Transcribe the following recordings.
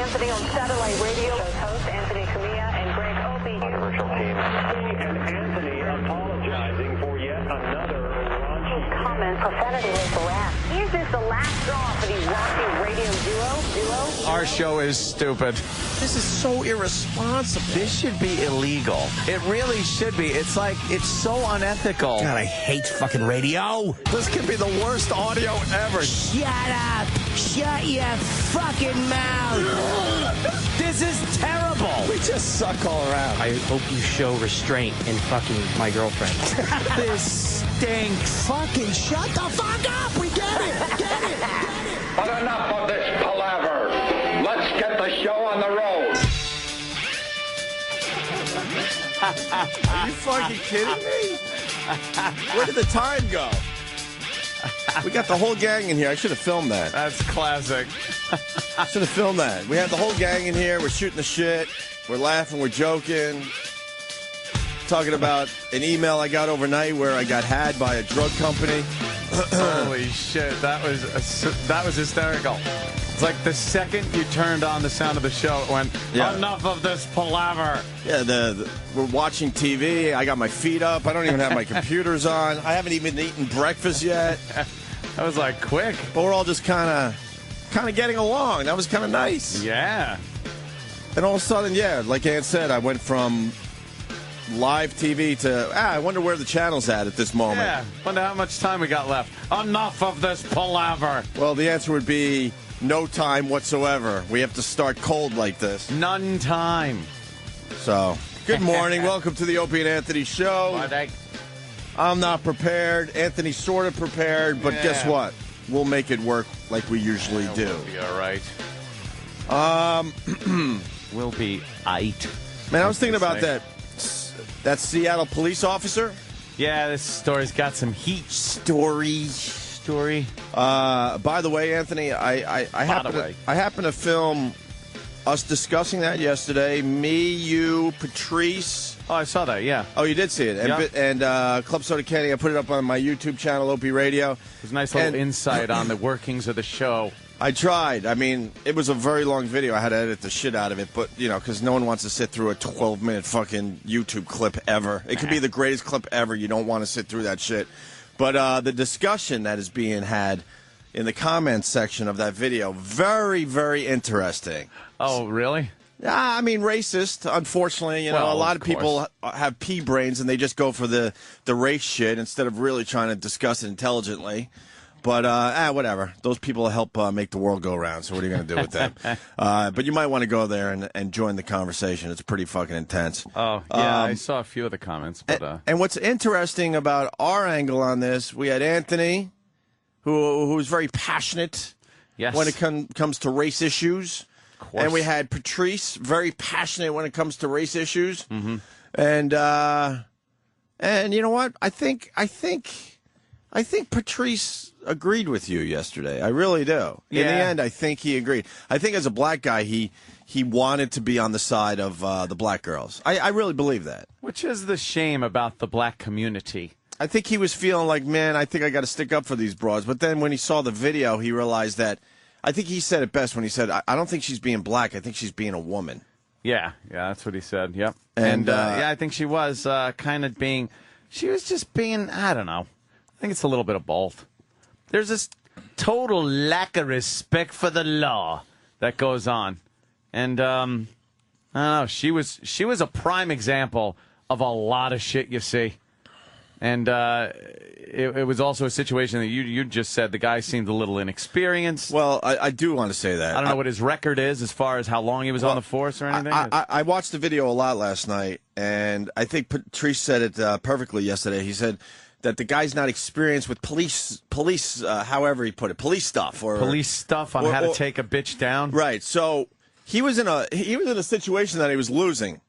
Anthony on satellite radio. Host Anthony Camilla and Greg Opie. Commercial team. And Anthony apologizing for yet another raunchy comment. Profanity was the last. Is this the last straw for the raunchy radio duo? Our show is stupid. This is so irresponsible. This should be illegal. It really should be. It's like, it's so unethical. God, I hate fucking radio. This could be the worst audio ever. Shut up. Shut your fucking mouth. This is terrible. We just suck all around. I hope you show restraint in fucking my girlfriend. This stinks. Fucking shut the fuck up. We get it. Get it. But enough of this palaver. Let's get the show on the road. Are you fucking kidding me? Where did the time go? We got the whole gang in here. I should have filmed that. That's classic. Should have filmed that. We had the whole gang in here. We're shooting the shit. We're laughing. We're joking. Talking about an email I got overnight where I got had by a drug company. Holy shit, that was hysterical. It's like the second you turned on the sound of the show, it went, enough of this palaver. Yeah, we're watching TV. I got my feet up. I don't even have my computers on. I haven't even eaten breakfast yet. That was like quick. But we're all just kind of getting along. That was kind of nice. Yeah. And all of a sudden, yeah, like Ann said, I went from live TV to, I wonder where the channel's at this moment. Yeah, wonder how much time we got left. Enough of this palaver. Well, the answer would be no time whatsoever. We have to start cold like this. None time. So, good morning. Welcome to the Opie and Anthony show. I'm not prepared. Anthony's sort of prepared, but guess what? We'll make it work like we usually do. We'll be all right. We'll be aight. Man, I was thinking about that Seattle police officer. Yeah, this story's got some heat. Story. By the way, Anthony, I happen to film us discussing that yesterday. Me, you, Patrice. Oh, I saw that, yeah. Oh, you did see it. And Club Soda Kenny, I put it up on my YouTube channel, Opie Radio. It was a nice little insight on the workings of the show. I tried. I mean, it was a very long video. I had to edit the shit out of it, but, because no one wants to sit through a 12-minute fucking YouTube clip ever. It could be the greatest clip ever. You don't want to sit through that shit. But the discussion that is being had in the comments section of that video, very, very interesting. Oh, really? Yeah, I mean, racist, unfortunately. A lot of people have pea brains, and they just go for the race shit instead of really trying to discuss it intelligently. But, whatever. Those people help make the world go round, so what are you going to do with them? But you might want to go there and join the conversation. It's pretty fucking intense. Oh, yeah, I saw a few of the comments. But, and what's interesting about our angle on this, we had Anthony, who's very passionate when it comes to race issues. Of course. And we had Patrice, very passionate when it comes to race issues. Mm-hmm. And you know what? I think Patrice agreed with you yesterday. I really do. In the end, I think he agreed. I think as a black guy, he wanted to be on the side of the black girls. I really believe that. Which is the shame about the black community. I think he was feeling like, man, I think I got to stick up for these broads. But then when he saw the video, he realized that, I think he said it best when he said, I don't think she's being black. I think she's being a woman. Yeah, that's what he said. Yep. And I think she was kind of being, she was just being, I don't know. I think it's a little bit of both. There's this total lack of respect for the law that goes on. And, I don't know, she was a prime example of a lot of shit you see. And it was also a situation that you just said the guy seemed a little inexperienced. Well, I do want to say that. I don't know what his record is as far as how long he was on the force or anything. I watched the video a lot last night, and I think Patrice said it perfectly yesterday. He said that the guy's not experienced with police, however he put it, police stuff on how to take a bitch down. Right. So he was in a situation that he was losing,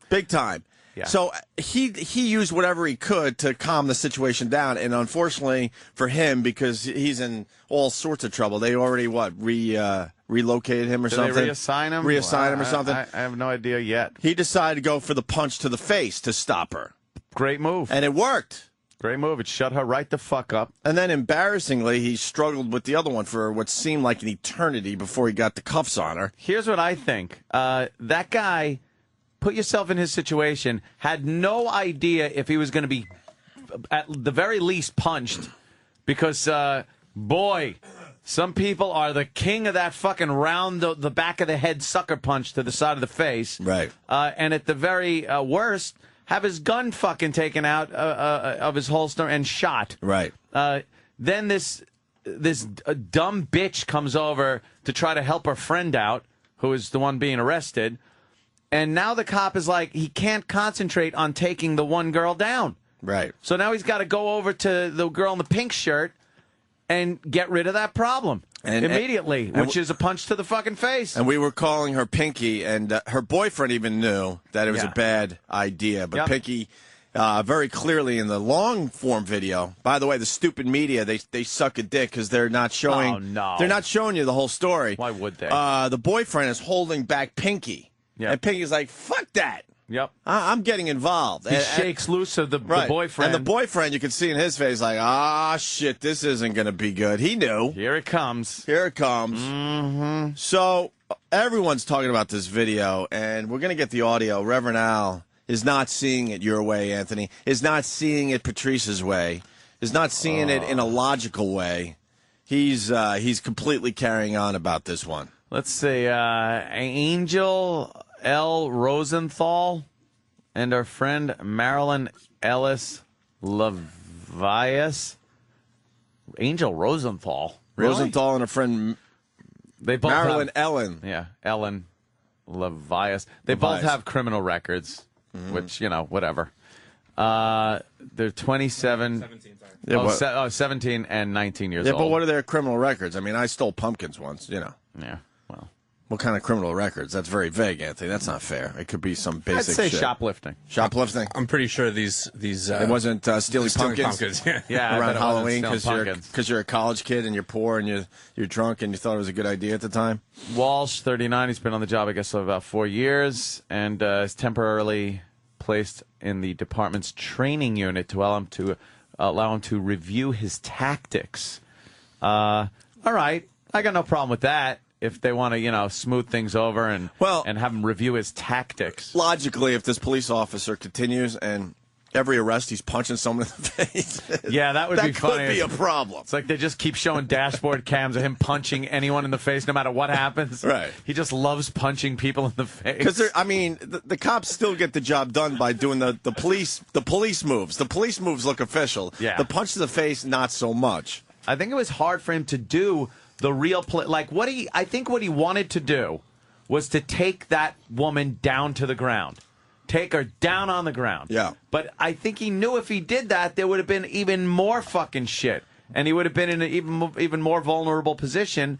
big time. Yeah. So he used whatever he could to calm the situation down, and unfortunately for him, because he's in all sorts of trouble, they already relocated him or something. Did they reassign him? Reassign him or something. I have no idea yet. He decided to go for the punch to the face to stop her. Great move. And it worked. Great move. It shut her right the fuck up. And then, embarrassingly, he struggled with the other one for what seemed like an eternity before he got the cuffs on her. Here's what I think. That guy, put yourself in his situation, had no idea if he was going to be, at the very least, punched. Because, boy, some people are the king of that fucking round the back of the head sucker punch to the side of the face. Right. And at the very worst, have his gun fucking taken out of his holster and shot. Right. Then this dumb bitch comes over to try to help her friend out, who is the one being arrested. And now the cop is like, he can't concentrate on taking the one girl down. Right. So now he's got to go over to the girl in the pink shirt and get rid of that problem immediately, which is a punch to the fucking face. And we were calling her Pinky, and her boyfriend even knew that it was a bad idea. But Pinky, very clearly in the long-form video, by the way, the stupid media, they suck a dick because they're not showing. Oh, no. They're not showing you the whole story. Why would they? The boyfriend is holding back Pinky. Yep. And Pinky's like, fuck that. Yep. I'm getting involved. He shakes loose of the boyfriend. And the boyfriend, you can see in his face, like, shit, this isn't going to be good. He knew. Here it comes. Here it comes. Mm-hmm. So everyone's talking about this video, and we're going to get the audio. Reverend Al is not seeing it your way, Anthony. Is not seeing it Patrice's way. Is not seeing it in a logical way. He's completely carrying on about this one. Let's see. Angel L. Rosenthal and our friend Marilyn Ellis Levias. Angel Rosenthal. Really? Rosenthal and a friend they both Marilyn Ellen. Yeah, Ellen Levias. They both have criminal records, which, whatever. They're 27. 17, sorry. 17 and 19 years old. Yeah, but what are their criminal records? I mean, I stole pumpkins once, Yeah, well. What kind of criminal records? That's very vague, Anthony. That's not fair. It could be some basic I'd say shit. Shoplifting. Shoplifting? I'm pretty sure these it wasn't stealing pumpkins? Yeah, around Halloween because you're a college kid and you're poor and you're drunk and you thought it was a good idea at the time? Walsh, 39. He's been on the job, I guess, for about 4 years and is temporarily placed in the department's training unit to allow him to review his tactics. All right. I got no problem with that. If they want to, smooth things over and have him review his tactics. Logically, if this police officer continues and every arrest he's punching someone in the face, yeah, that would be funny. That could be a problem. It's like they just keep showing dashboard cams of him punching anyone in the face, no matter what happens. Right. He just loves punching people in the face. Because the cops still get the job done by doing the police moves. The police moves look official. Yeah. The punch to the face, not so much. I think it was hard for him to do the real play. Like I think what he wanted to do was to take that woman down to the ground. Take her down on the ground. Yeah. But I think he knew if he did that, there would have been even more fucking shit. And he would have been in an even more vulnerable position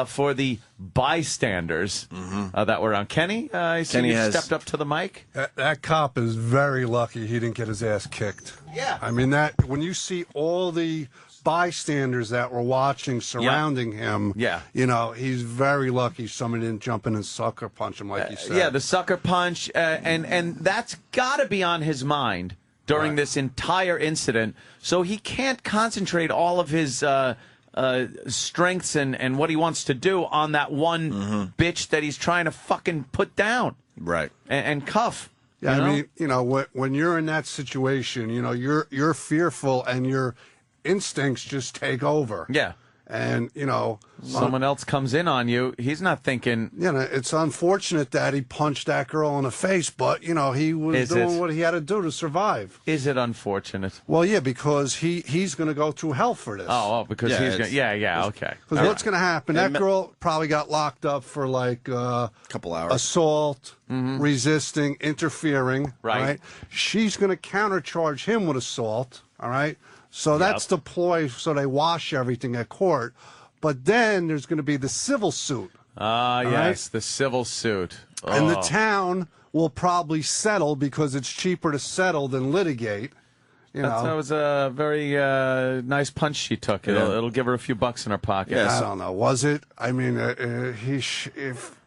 for the bystanders that were around. Kenny, Kenny stepped up to the mic. That cop is very lucky he didn't get his ass kicked. Yeah. I mean, when you see all the bystanders that were watching surrounding him, he's very lucky someone didn't jump in and sucker punch him like you said. Yeah, the sucker punch, and that's got to be on his mind during this entire incident, so he can't concentrate all of his strengths and what he wants to do on that one bitch that he's trying to fucking put down. Right. And cuff. Yeah, I mean, when you're in that situation, you're fearful and your instincts just take over. Yeah. And, someone else comes in on you. He's not thinking. It's unfortunate that he punched that girl in the face, but, he was doing what he had to do to survive. Is it unfortunate? Well, yeah, because he's going to go through hell for this. Oh, because he's going to. Yeah, okay. Because what's going to happen? That girl probably got locked up for like a couple hours. Assault, resisting, interfering. Right. She's going to countercharge him with assault. All right. So that's the ploy, so they wash everything at court. But then there's going to be the civil suit. Yes, the civil suit. Oh. And the town will probably settle because it's cheaper to settle than litigate. That was a very nice punch she took. It'll give her a few bucks in her pocket. I don't know. Was it? I mean,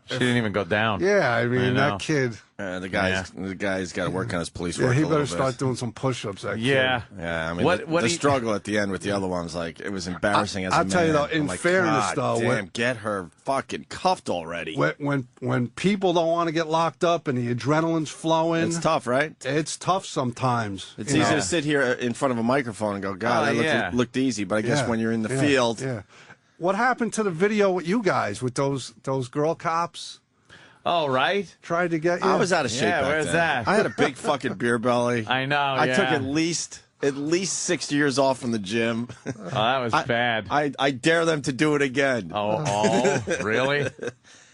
She didn't even go down. Yeah, I mean, that kid. The guy's got to work on his police work. Yeah, he a little better start bit. doing some push-ups. That Yeah. kid. Yeah, I mean, the struggle at the end with the other ones, like, it was embarrassing as a man. I'll tell you, though, in like, fairness, God though, damn, get her fucking cuffed already. When people don't want to get locked up and the adrenaline's flowing, It's tough, right? It's tough sometimes. It's easy to sit here in front of a microphone and go, God, that looked easy. But I guess when you're in the field. Yeah. What happened to the video with you guys, with those girl cops? Oh, right. Tried to get you. I was out of shape back where's then. that? I had a big fucking beer belly. I know, I took yeah. at least 6 years off from the gym. Oh, that was bad. I dare them to do it again. Oh, really?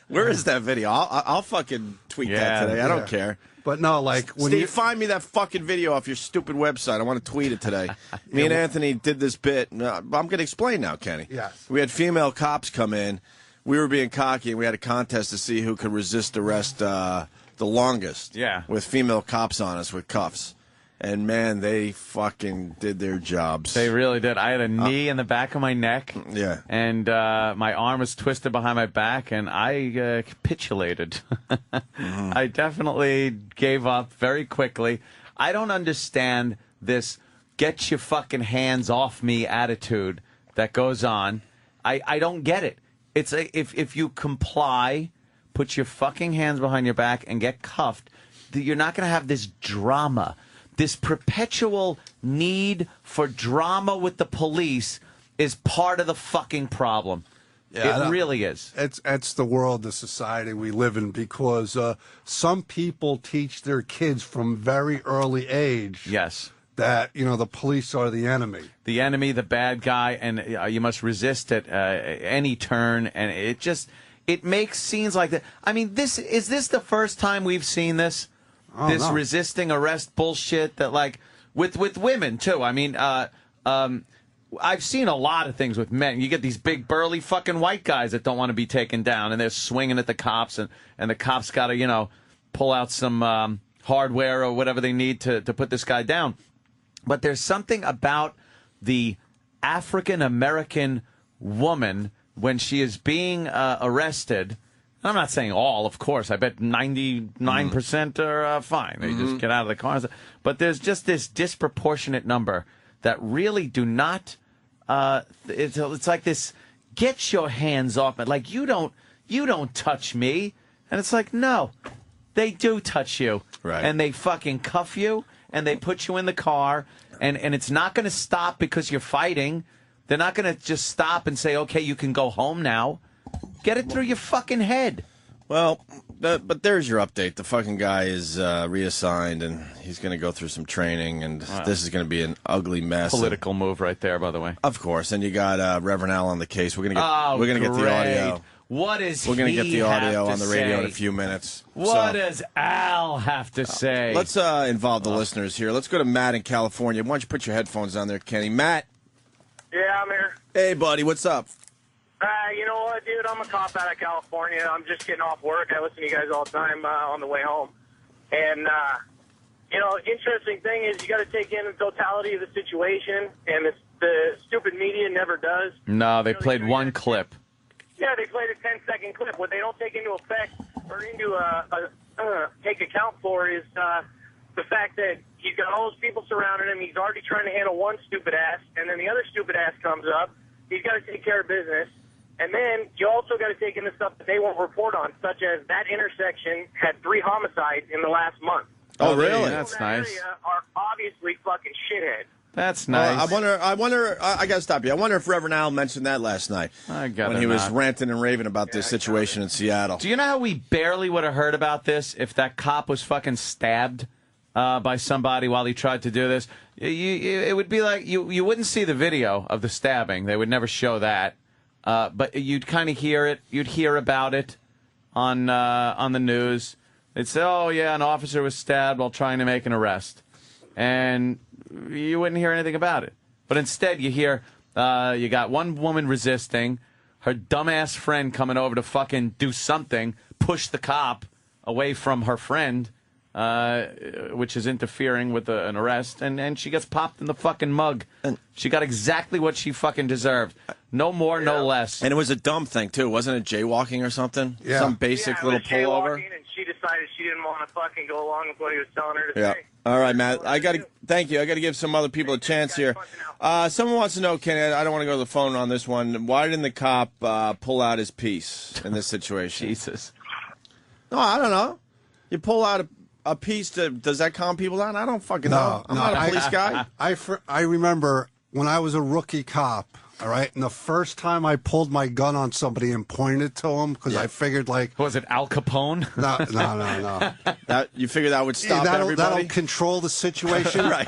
Where is that video? I'll fucking tweet that today. I don't care. But no, like when Steve, find me that fucking video off your stupid website. I want to tweet it today. Me and Anthony did this bit. I'm going to explain now, Kenny. Yes. We had female cops come in. We were being cocky, and we had a contest to see who could resist arrest the longest. Yeah. With female cops on us with cuffs. And, man, they fucking did their jobs. They really did. I had a knee in the back of my neck. Yeah. And my arm was twisted behind my back, and I capitulated. I definitely gave up very quickly. I don't understand this get your fucking hands off me attitude that goes on. I don't get it. It's if you comply, put your fucking hands behind your back and get cuffed, you're not going to have this drama. This perpetual need for drama with the police is part of the fucking problem. Yeah, it really is. It's the world, the society we live in, because some people teach their kids from very early age. Yes. That, the police are the enemy. The enemy, the bad guy, and you must resist at any turn. And it makes scenes like that. I mean, is this the first time we've seen this? This no. resisting arrest bullshit that, like, with women, too. I mean, I've seen a lot of things with men. You get these big, burly fucking white guys that don't want to be taken down, and they're swinging at the cops, and the cops got to, pull out some hardware or whatever they need to put this guy down. But there's something about the African-American woman when she is being arrested. I'm not saying all, of course. I bet 99% are fine. They just get out of the cars. But there's just this disproportionate number that really do not. It's like this. Get your hands off me. Like you don't touch me. And it's like no, they do touch you. Right. And they fucking cuff you and they put you in the car. And it's not going to stop because you're fighting. They're not going to just stop and say, okay, you can go home now. Get it through your fucking head. Well, but there's your update. The fucking guy is reassigned, and he's going to go through some training, and this is going to be an ugly mess. Political move right there, by the way. Of course, and you got Reverend Al on the case. We're going to get the audio. What is We're going to get the audio have on to the radio say? in a few minutes. What does Al have to say? Let's involve the listeners here. Let's go to Matt in California. Why don't you put your headphones on there, Kenny? Matt. Yeah, I'm here. Hey, buddy. What's up? You know what, dude? I'm a cop out of California. I'm just getting off work. I listen to you guys all the time on the way home. And, interesting thing is you got to take in the totality of the situation, and the stupid media never does. No, they played one clip. Yeah, they played a 10-second clip. What they don't take into effect or into take account for is the fact that he's got all those people surrounding him. He's already trying to handle one stupid ass, and then the other stupid ass comes up. He's got to take care of business. And then you also got to take in the stuff that they won't report on, such as that intersection had 3 homicides in the last month. Oh, really? That's that nice. area are obviously fucking shitheads. That's nice. I wonder. I got to stop you. I wonder if Reverend Al mentioned that last night when he was ranting and raving about this situation in Seattle. Do you know how we barely would have heard about this if that cop was fucking stabbed by somebody while he tried to do this? It would be like you wouldn't see the video of the stabbing. They would never show that. But you'd kind of hear it. You'd hear about it on the news. They'd say, "Oh yeah, an officer was stabbed while trying to make an arrest," and you wouldn't hear anything about it. But instead, you hear you got one woman resisting, her dumbass friend coming over to fucking do something, push the cop away from her friend, which is interfering with an arrest, and she gets popped in the fucking mug. She got exactly what she fucking deserved. No more, no less. And it was a dumb thing, too. Wasn't it jaywalking or something? Yeah. Some basic little pullover? And she decided she didn't want to fucking go along with what he was telling her to Yeah. say. All right, Matt. Thank you. I got to give some other people a chance here. Someone wants to know, Kenny, I don't want to go to the phone on this one. Why didn't the cop pull out his piece in this situation? Jesus. No, I don't know. You pull out a piece, does that calm people down? I don't fucking know. I'm not a police guy. I remember when I was a rookie cop, all right, and the first time I pulled my gun on somebody and pointed to him because I figured, like... Was it Al Capone? No. You figured that would stop everybody? That'll control the situation. Right.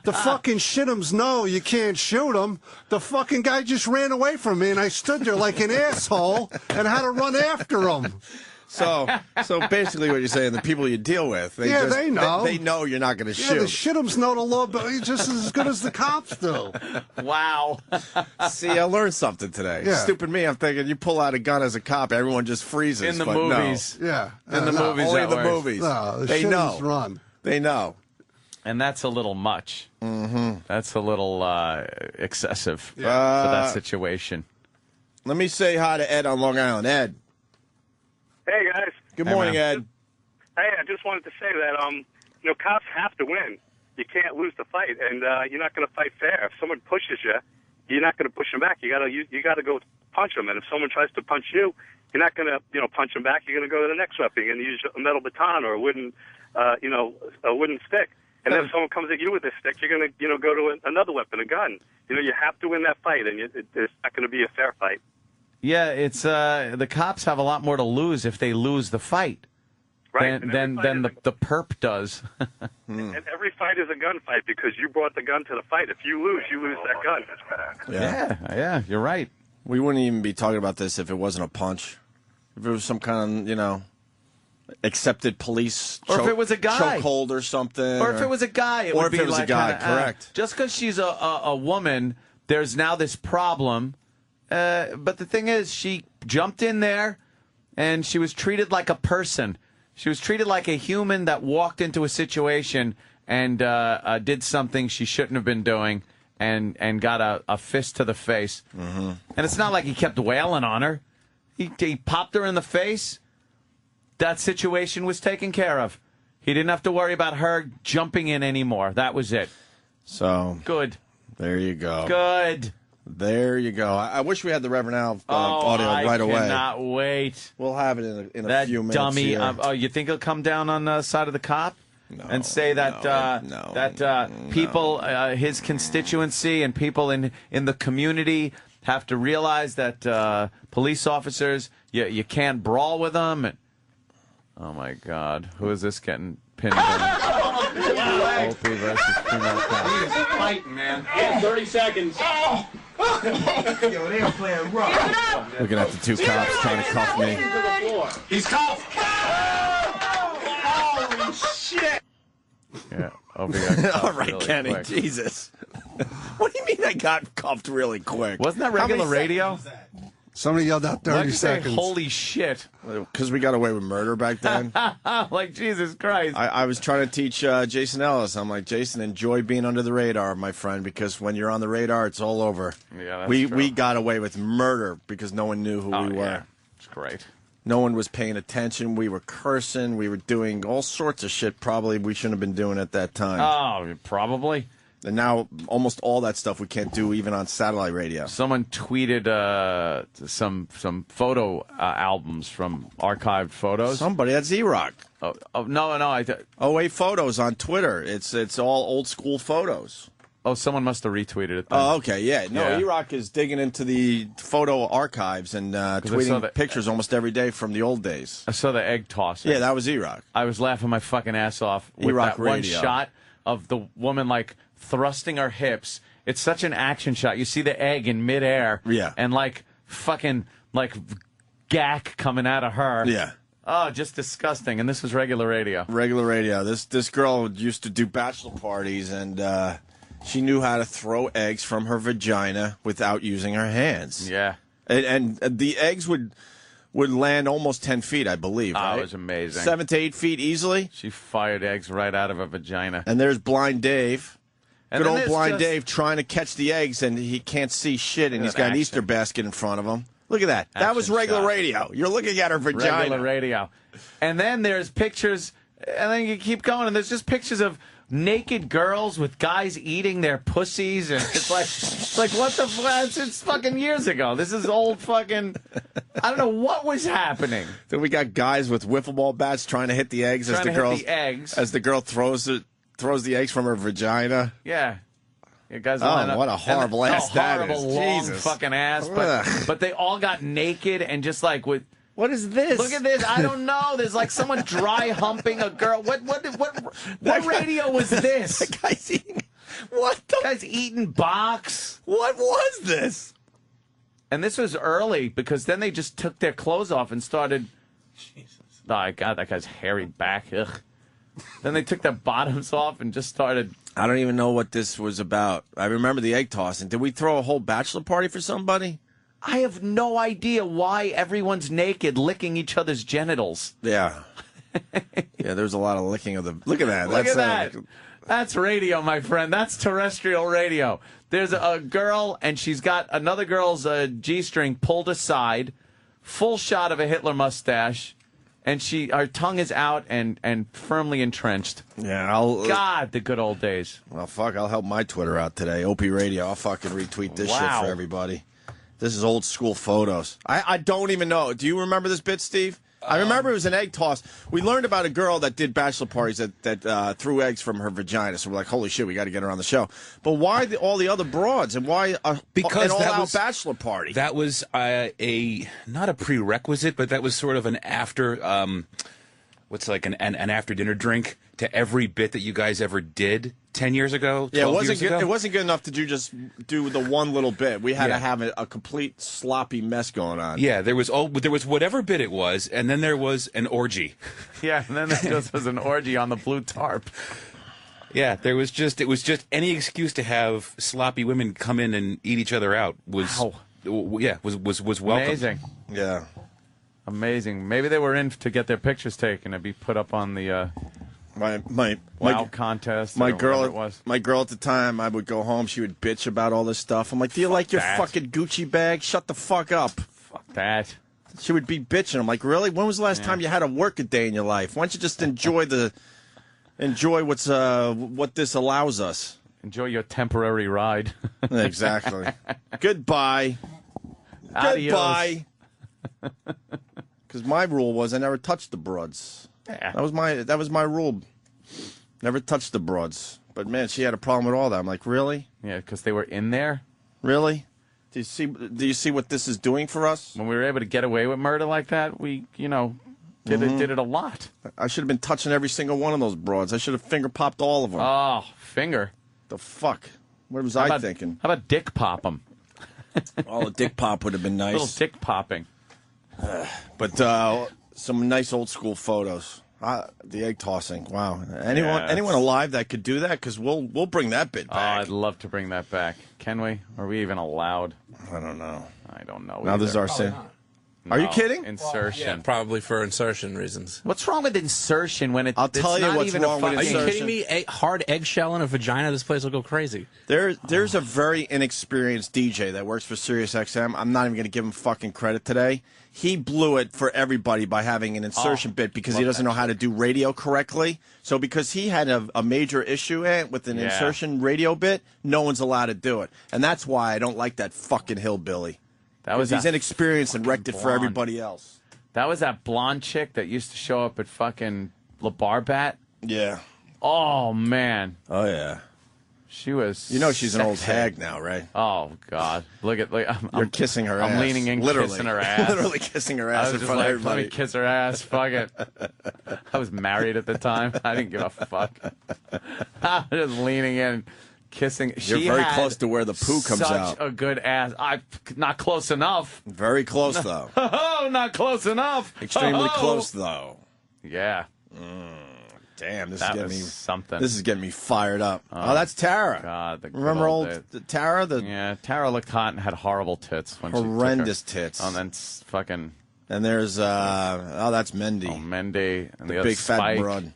The fucking shit'ems know you can't shoot him. The fucking guy just ran away from me, and I stood there like an asshole and had to run after him. So basically what you're saying, the people you deal with, they know. They know you're not going to shoot. Yeah, the shit'ems know the law, but just as good as the cops do. Wow. See, I learned something today. Yeah. Stupid me, I'm thinking you pull out a gun as a cop, everyone just freezes. In the but movies. No. Yeah. In the movies. Only that the works. movies. No, the they shit'ems know. run. They know. And that's a little much. Mm-hmm. That's a little excessive for that situation. Let me say hi to Ed on Long Island. Ed. Hey, guys. Good morning, Ed. Hey, I just wanted to say that, cops have to win. You can't lose the fight, and you're not going to fight fair. If someone pushes you, you're not going to push them back. You got to go punch them. And if someone tries to punch you, you're not going to, punch them back. You're going to go to the next weapon. You're going to use a metal baton or a wooden stick. And then if someone comes at you with a stick, you're going to, go to another weapon, a gun. You have to win that fight, and it's not going to be a fair fight. Yeah, it's the cops have a lot more to lose if they lose the fight. Right. Than the perp does. And every fight is a gunfight because you brought the gun to the fight. If you lose that gun. Yeah, you're right. We wouldn't even be talking about this if it wasn't a punch. If it was some kind of, accepted police or if it was a guy chokehold or something. Or if it was a guy. It would be a guy, correct. Just because she's a woman, there's now this problem. But the thing is, she jumped in there, and she was treated like a person. She was treated like a human that walked into a situation and did something she shouldn't have been doing and got a fist to the face. Mm-hmm. And it's not like he kept wailing on her. He popped her in the face. That situation was taken care of. He didn't have to worry about her jumping in anymore. That was it. So good. There you go. Good. There you go. I wish we had the Reverend Al audio right away. I cannot wait. We'll have it in a that few minutes. Dummy. Here. You think he'll come down on the side of the cop and say that people, his constituency and people in the community have to realize that police officers, you can't brawl with them. And, oh my God, who is this getting pinned down? Opie versus female cop. He is fighting, man. 30 seconds. Yo, they are playing rough. Looking at the two cops trying to cuff me. He's cuffed. Holy shit. Yeah. Opie got cuffed All right, really Kenny. quick. Jesus. What do you mean I got cuffed really quick? Wasn't that regular radio? Somebody yelled out 30 seconds. Holy shit. Because we got away with murder back then. Like, Jesus Christ. I was trying to teach Jason Ellis. I'm like, Jason, enjoy being under the radar, my friend, because when you're on the radar, it's all over. Yeah, that's we true. got away with murder because no one knew who we were. Yeah. It's great. No one was paying attention. We were cursing. We were doing all sorts of shit probably we shouldn't have been doing at that time. Oh, probably. And now almost all that stuff we can't do even on satellite radio. Someone tweeted some photo albums from archived photos. Somebody at Z-Rock. No. 08 photos on Twitter. It's all old school photos. Oh, someone must have retweeted it then. Oh, okay, yeah. No, E-Rock is digging into the photo archives and tweeting pictures almost every day from the old days. I saw the egg tossing. Yeah, that was E-Rock. I was laughing my fucking ass off with E-Rock that one radio. shot of the woman, like, thrusting her hips. It's such an action shot. You see the egg in midair. Yeah. And, like, fucking, like, gack coming out of her. Yeah. Oh, just disgusting. And this was regular radio. Regular radio. This girl used to do bachelor parties, and she knew how to throw eggs from her vagina without using her hands. Yeah. And the eggs would would land almost 10 feet, I believe. Right? It was amazing. 7 to 8 feet easily. She fired eggs right out of her vagina. And there's Blind Dave. And Good then old Blind just- Dave trying to catch the eggs, and he can't see shit, and Look he's at got an action. Easter basket in front of him. Look at that. That Action was regular shot. radio. You're looking at her vagina. Regular radio. And then there's pictures, and then you keep going, and there's just pictures of naked girls with guys eating their pussies, and it's like what the fuck? It's fucking years ago. This is old fucking. I don't know what was happening. Then we got guys with wiffle ball bats trying to hit the eggs as the girl throws the eggs from her vagina. Yeah. You guys what a horrible ass that is. Horrible long Jesus. fucking ass. But they all got naked and just like with. What is this? Look at this. I don't know. There's like someone dry humping a girl. What radio was this? That guy's eating. Guy's eating box. What was this? And this was early because then they just took their clothes off and started. Jesus. Oh, God, that guy's hairy back. Ugh. Then they took their bottoms off and just started. I don't even know what this was about. I remember the egg tossing. Did we throw a whole bachelor party for somebody? I have no idea why everyone's naked licking each other's genitals. Yeah. Yeah, there's a lot of licking of the... Look at that. Look at that. That's radio, my friend. That's terrestrial radio. There's a girl, and she's got another girl's G-string pulled aside, full shot of a Hitler mustache, and her tongue is out and firmly entrenched. Yeah, God, the good old days. Well, fuck, I'll help my Twitter out today. Opie Radio. I'll fucking retweet this shit for everybody. This is old school photos. I don't even know. Do you remember this bit, Steve? I remember it was an egg toss. We learned about a girl that did bachelor parties that threw eggs from her vagina. So we're like, holy shit, we got to get her on the show. But why all the other broads and why because an all-out bachelor party? That was not a prerequisite, but that was sort of an after what's like an after dinner drink to every bit that you guys ever did 10 years ago. Yeah, it wasn't good. It wasn't good enough to just do the one little bit. We had to have a complete sloppy mess going on. Yeah, there was whatever bit it was, and then there was an orgy. Yeah, and then there just was an orgy on the blue tarp. Yeah, it was just any excuse to have sloppy women come in and eat each other out was welcome. Amazing. Yeah. Amazing. Maybe they were in to get their pictures taken and be put up on the my contest. My girl at the time, I would go home. She would bitch about all this stuff. I'm like, do you like your fucking Gucci bag? Shut the fuck up. Fuck that. She would be bitching. I'm like, really? When was the last time you had to work a day in your life? Why don't you just enjoy what this allows us? Enjoy your temporary ride. Exactly. Goodbye. Adios. Goodbye. Because my rule was I never touched the broads. Yeah. That was my rule. Never touched the broads. But man, she had a problem with all that. I'm like, really? Yeah, because they were in there. Really? Do you see what this is doing for us? When we were able to get away with murder like that, we did it a lot. I should have been touching every single one of those broads. I should have finger popped all of them. Oh, finger. The fuck? What was I thinking? How about dick pop them? Oh, a dick pop would have been nice. A little dick popping. But some nice old school photos. The egg tossing. Wow. Anyone alive that could do that? Because we'll bring that bit back. Oh, I'd love to bring that back. Can we? Are we even allowed? I don't know. I don't know. Now this is our sin. Are you kidding? Insertion. Yeah, probably for insertion reasons. What's wrong with insertion when I'll tell you what's wrong with insertion. Are you kidding me? Hard eggshell in a vagina? This place will go crazy. There's a very inexperienced DJ that works for SiriusXM. I'm not even going to give him fucking credit today. He blew it for everybody by having an insertion bit because he doesn't know how to do radio correctly. So because he had a major issue with an insertion radio bit, no one's allowed to do it. And that's why I don't like that fucking hillbilly. He's inexperienced and wrecked it for everybody else. That was that blonde chick that used to show up at fucking La Barbat. Yeah. Oh, man. Oh, yeah. She was she's an old hag now, right? Oh, God. You're kissing her ass. I'm leaning in, kissing her ass. Literally kissing her ass in front of everybody. Let me kiss her ass. Fuck it. I was married at the time. I didn't give a fuck. I was just leaning in. Kissing. You're very close to where the poo comes out. Such a good ass. Not close enough. Very close, though. Oh, not close enough. Extremely close, though. Yeah. Damn, this is getting me fired up. Oh, that's Tara. God, remember old Tara? Tara looked hot and had horrible tits. Horrendous tits. And then fucking And there's that's Mendy. Oh, Mendy. And the big fat broad.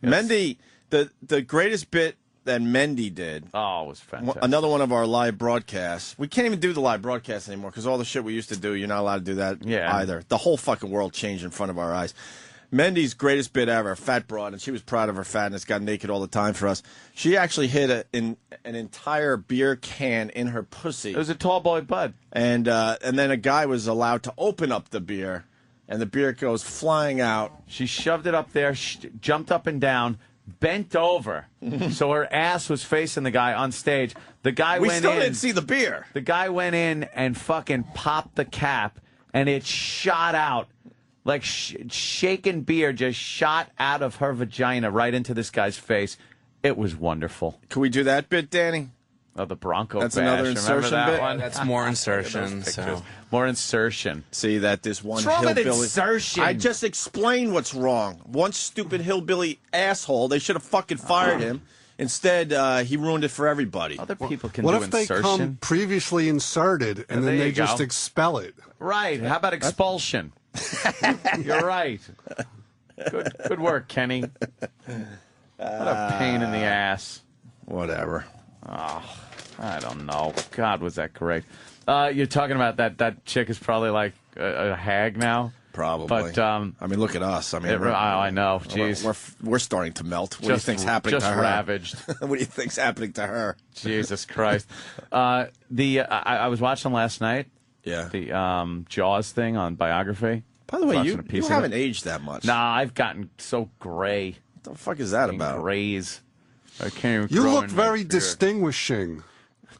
Yes. Mendy, the greatest bit that Mendy did. Oh, it was fantastic. Another one of our live broadcasts. We can't even do the live broadcast anymore because all the shit we used to do, you're not allowed to do that either. The whole fucking world changed in front of our eyes. Mendy's greatest bit ever, fat broad, and she was proud of her fatness, got naked all the time for us. She actually hid an entire beer can in her pussy. It was a tall boy bud. And then a guy was allowed to open up the beer, and the beer goes flying out. She shoved it up there, jumped up and down, bent over, so her ass was facing the guy on stage. The guy we went still in. Didn't see the beer. The guy went in and fucking popped the cap, and it shot out. Like shaken beer just shot out of her vagina right into this guy's face. It was wonderful. Can we do that bit, Danny? Oh, the Bronco That's bash. another insertion that bit? one? That's more insertion. So. More insertion. See that this one What's wrong with hillbilly. insertion? I just explained what's wrong. One stupid hillbilly asshole. They should have fucking fired him. Instead, he ruined it for everybody. Other people can what do if insertion. they come previously inserted and then they just expel it? Right. How about expulsion? You're right. Good work, Kenny. What a pain in the ass. Whatever. Oh, I don't know. God, was that great. You're talking about that chick is probably like a hag now. Probably. But I mean, look at us. I mean, I know. Jeez. We're starting to melt. What do you think's happening to her? Just ravaged. What do you think's happening to her? Jesus Christ. I was watching last night. Yeah. The Jaws thing on Biography. By the way, you haven't aged that much. Nah, I've gotten so gray. What the fuck is that about? Grays. I can't even You look very distinguishing.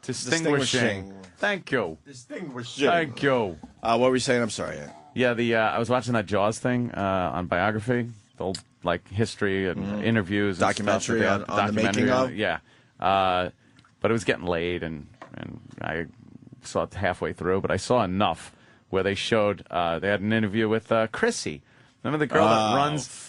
Distinguishing. Thank you. Distinguishing. Thank you. What were you saying? I'm sorry. Yeah, I was watching that Jaws thing on Biography, the old like history and interviews, and documentary stuff on the making of. Yeah, but it was getting late, and I saw it halfway through, but I saw enough where they showed they had an interview with Chrissy. Remember the girl that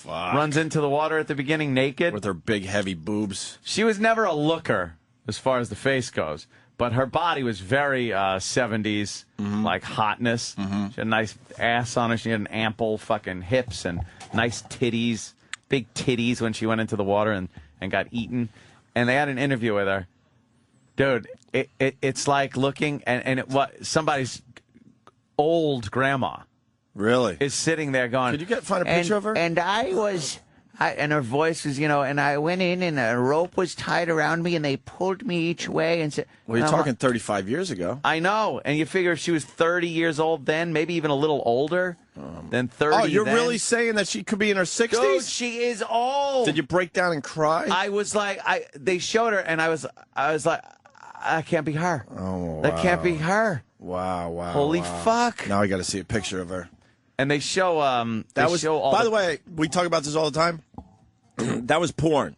runs into the water at the beginning naked with her big heavy boobs? She was never a looker as far as the face goes. But her body was very 70s, like hotness. She had a nice ass on her. She had an ample fucking hips and nice titties, big titties when she went into the water and got eaten. And they had an interview with her. Dude, it's like looking, somebody's old grandma. Really? Is sitting there going. Could you find a picture of her? And and her voice was, and I went in and a rope was tied around me and they pulled me each way and said. Well, you're talking 35 years ago. I know. And you figure if she was 30 years old then, maybe even a little older than 30. Oh, you're really saying that she could be in her 60s? Dude, she is old. Did you break down and cry? I was like, they showed her and I was like, that can't be her. Oh, wow. That can't be her. Wow. Holy fuck. Now I got to see a picture of her. And they show by the way, we talk about this all the time. That was porn.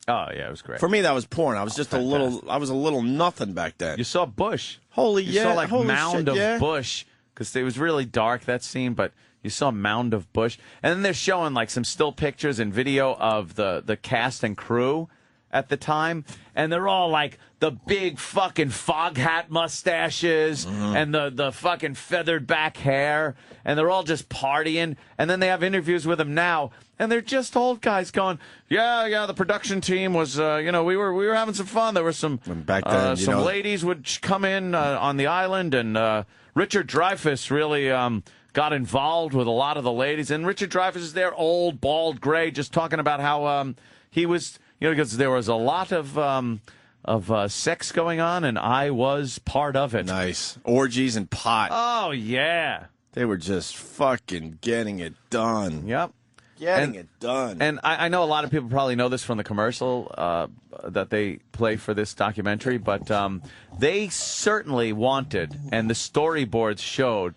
Oh yeah, it was great. For me, that was porn. I was just a little nothing back then. You saw bush. You saw like holy mound shit, of bush because it was really dark that scene, but you saw a mound of bush. And then they're showing like some still pictures and video of the cast and crew at the time, and they're all like the big fucking fog hat mustaches and the fucking feathered back hair, and they're all just partying. And then they have interviews with them now, and they're just old guys going, yeah, the production team was, we were having some fun. There were some back then, some ladies would come in on the island, and Richard Dreyfuss really got involved with a lot of the ladies. And Richard Dreyfuss is there, old, bald, gray, just talking about how he was. Because there was a lot of sex going on, and I was part of it. Nice. Orgies and pot. Oh, yeah. They were just fucking getting it done. Yep. Getting it done. And I know a lot of people probably know this from the commercial that they play for this documentary, but they certainly wanted, and the storyboards showed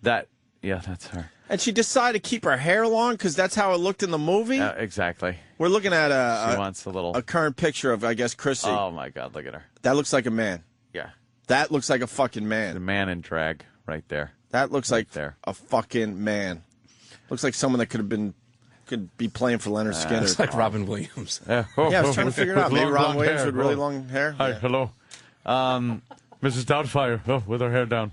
that, yeah, that's her. And she decided to keep her hair long because that's how it looked in the movie? Exactly. We're looking at she wants a current picture of, I guess, Chrissy. Oh, my God, look at her. That looks like a man. Yeah. That looks like a fucking man. The man in drag right there. That looks like a fucking man. Looks like someone that could be playing for Leonard Skinner. Looks like Robin Williams. I was trying to figure it out. Maybe Robin Williams with really long hair. Hi, hello. Mrs. Doubtfire, with her hair down.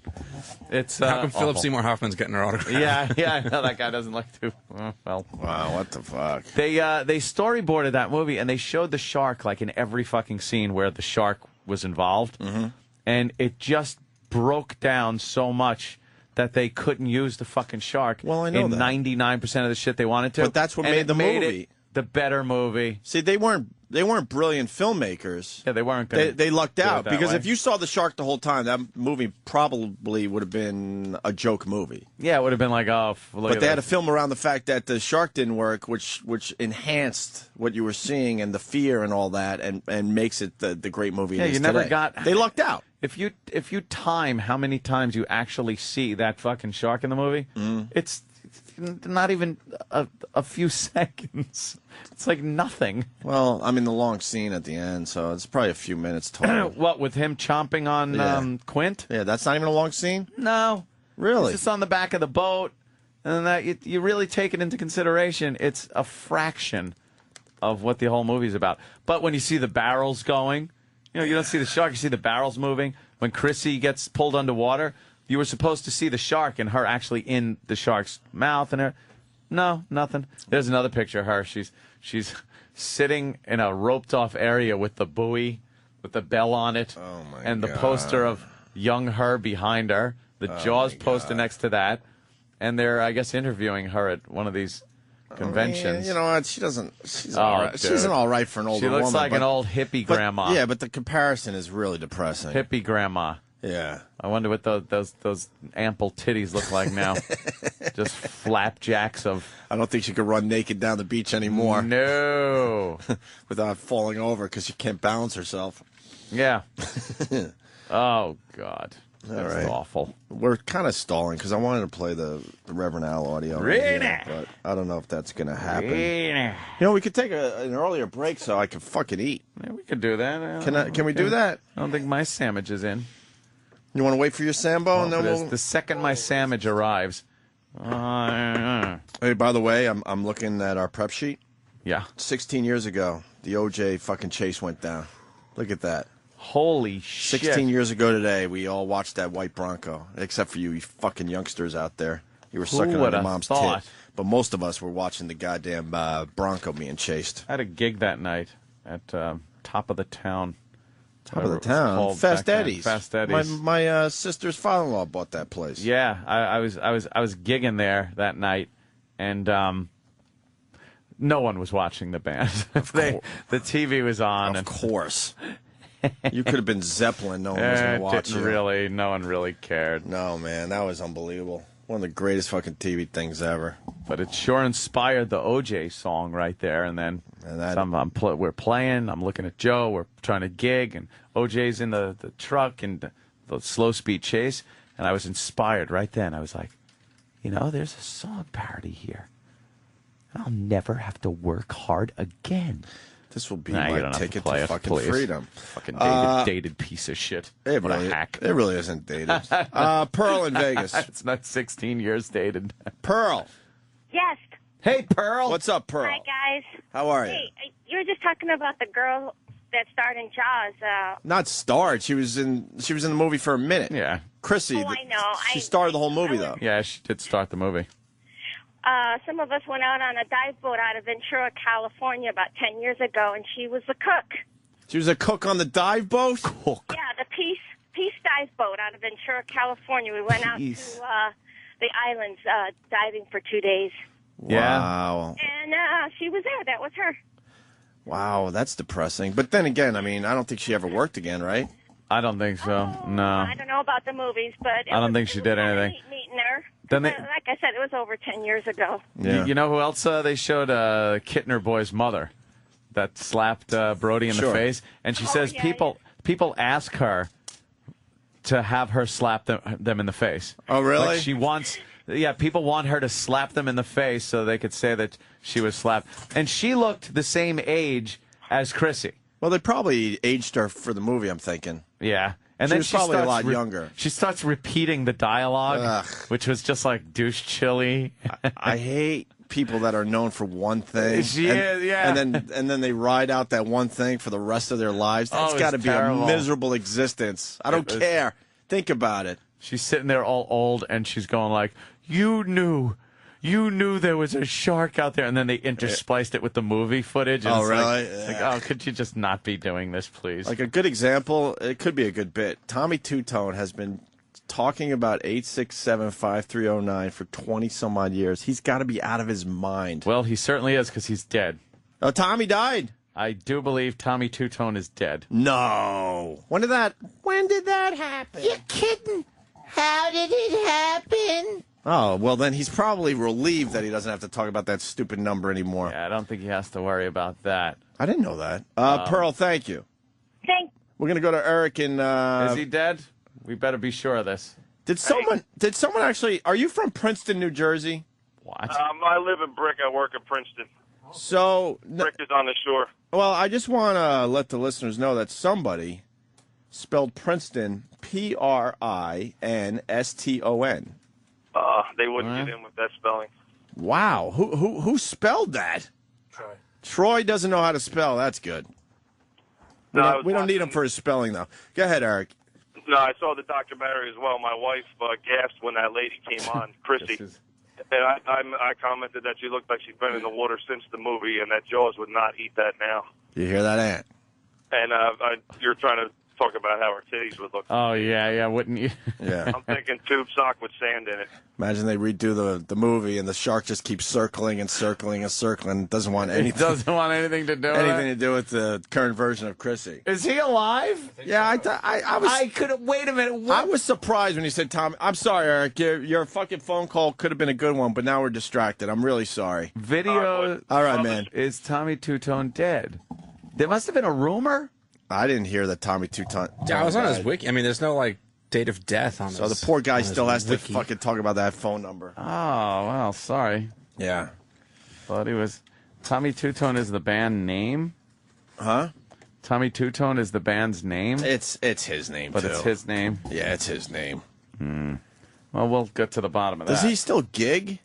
It's How come Philip awful. Seymour Hoffman's getting her autograph? Yeah, I know that guy doesn't like to. Well, wow, what the fuck? They storyboarded that movie and they showed the shark like in every fucking scene where the shark was involved, and it just broke down so much that they couldn't use the fucking shark. Well, I know in that. 99% of the shit they wanted to. But that's what And made it the movie. it the better movie. See, they weren't brilliant filmmakers. Yeah, they weren't good. They lucked do it out that because way. if you saw the shark the whole time, that movie probably would have been a joke movie. Yeah, it would have been like, oh, look But at they had to this. film around the fact that the shark didn't work, which enhanced what you were seeing and the fear and all that, and makes it the great movie. Yeah, it is you never today. got. They lucked out. If you time how many times you actually see that fucking shark in the movie, it's not even a few seconds. It's like nothing. Well, I mean the long scene at the end, so it's probably a few minutes total. What, with him chomping on Yeah. Quint? Yeah, that's not even a long scene. No, Really? It's just on the back of the boat, and that you really take it into consideration. It's a fraction of what the whole movie's about. But when you see the barrels going, you don't see the shark. You see the barrels moving. When Chrissy gets pulled underwater, you were supposed to see the shark and her actually in the shark's mouth and her. No, nothing. There's another picture of her. She's sitting in a roped off area with the buoy, with the bell on it, and the poster of young her behind her. The Jaws poster next to that, and they're, I guess, interviewing her at one of these conventions. You know what? She doesn't. She's Oh, all right. dude. She's an all right for an older She looks woman. like an but- old hippie but- grandma. Yeah, but the comparison is really depressing. Hippie grandma. Yeah. I wonder what those ample titties look like now. Just flapjacks of. I don't think she could run naked down the beach anymore. No. Without falling over because she can't balance herself. Yeah. Oh God. All That's right. awful. We're kind of stalling because I wanted to play the Reverend Al audio. right Really? here, but I don't know if that's going to happen. Really? You know, we could take an earlier break so I can fucking eat. Yeah, we could do that. Can we do that? I don't think my sandwich is in. You want to wait for your Sambo and then we'll... The second my sandwich arrives. Hey, by the way, I'm looking at our prep sheet. Yeah. 16 years ago, the OJ fucking chase went down. Look at that. Holy shit. 16 years ago today, we all watched that white Bronco, except for you fucking youngsters out there. You were Who sucking on would your have mom's thought? tit. But most of us were watching the goddamn Bronco being chased. I had a gig that night at Top of the Town. Top of the Whatever it was town. called Fast back then. Eddie's. Fast Eddie's. My sister's father-in-law bought that place. Yeah, I was gigging there that night, and no one was watching the band. The TV was on. Of course. You could have been Zeppelin. No one was going to watch didn't you. really. No one really cared. No, man, that was unbelievable. One of the greatest fucking TV things ever. But it sure inspired the OJ song right there. And then we're playing. I'm looking at Joe. We're trying to gig, and OJ's in the truck and the slow speed chase. And I was inspired right then. I was like, there's a song parody here. I'll never have to work hard again. This will be Nah, you my don't have to ticket play to it, fucking please. freedom. Fucking dated piece of shit. It What really, a hack. it really isn't dated. Pearl in Vegas. It's not 16 years dated. Pearl. Yes. Hey, Pearl. What's up, Pearl? Hi, guys. How are you? Hey, you were just talking about the girl that starred in Jaws. Not starred. She was in the movie for a minute. Yeah. Chrissy. Oh, I know. She starred the whole movie, though. Yeah, she did start the movie. Some of us went out on a dive boat out of Ventura, California about 10 years ago, and she was the cook. She was a cook on the dive boat? Yeah, the Peace dive boat out of Ventura, California. We went out to the islands diving for 2 days. Yeah. Wow. And she was there. That was her. Wow, that's depressing. But then again, I mean, I don't think she ever worked again, right? I don't think so. No. I don't know about the movies, but I don't think she did anything. Meeting her. Then they- Like I said, it was over 10 years ago. Yeah. You know who else they showed? Kittner Boy's mother that slapped Brody in the Sure. face. And she says people ask her to have her slap them in the face. Oh, really? Like she wants... Yeah, people want her to slap them in the face so they could say that she was slapped. And she looked the same age as Chrissy. Well, they probably aged her for the movie, I'm thinking. Yeah. And She then was probably a starts lot younger. She starts repeating the dialogue, Ugh. which was just like douche chili. I hate people that are known for one thing. Yeah. And then they ride out that one thing for the rest of their lives. That's got to be terrible. a miserable existence. I don't care. Think about it. She's sitting there all old, and she's going like, you knew there was a shark out there, and then they interspliced it with the movie footage. And Oh, it's really? Like, it's like, oh, could you just not be doing this, please? Like a good example, it could be a good bit. Tommy Two-Tone has been talking about 867-5309 for 20-some-odd years. He's got to be out of his mind. Well, he certainly is, because he's dead. Oh, Tommy died. I do believe Tommy Two-Tone is dead. No. When did that happen? You're kidding. How did it happen? Oh, well, then he's probably relieved that he doesn't have to talk about that stupid number anymore. Yeah, I don't think he has to worry about that. I didn't know that. Pearl, thank you. We're going to go to Eric in... Is he dead? We better be sure of this. Did someone actually... Are you from Princeton, New Jersey? What? I live in Brick. I work in Princeton. So... Brick is on the shore. Well, I just want to let the listeners know that somebody spelled Princeton Prinston. They wouldn't get in with that spelling. Wow. Who spelled that? Troy doesn't know how to spell. That's good. We don't need him for his spelling, though. Go ahead, Eric. No, I saw the documentary as well. My wife gasped when that lady came on, Chrissy. And I commented that she looked like she'd been in the water since the movie, and that Jaws would not eat that now. You hear that, Ant? And you're trying to talk about how her titties would look. Oh, yeah, wouldn't you? Yeah. I'm thinking tube sock with sand in it. Imagine they redo the movie and the shark just keeps circling and circling and circling. Doesn't want anything. Doesn't want anything to do with anything to do with the current version of Chrissy. Is he alive? Yeah, I was. I could. Wait a minute. I was surprised when you said Tom. I'm sorry, Eric. Your fucking phone call could have been a good one, but now we're distracted. I'm really sorry. Video. All right, man. Is Tommy Two-Tone dead? There must have been a rumor. I didn't hear that Tommy Two-Tone. Yeah, I was on his wiki. I mean, there's no date of death on. So the poor guy still has to fucking talk about that phone number. Oh well, sorry. Yeah. But he was. Tommy Two-Tone is the band name. Huh? Tommy Two-Tone is the band's name. It's his name, but too. It's his name. Yeah, it's his name. Well, we'll get to the bottom of that. Does he still gig?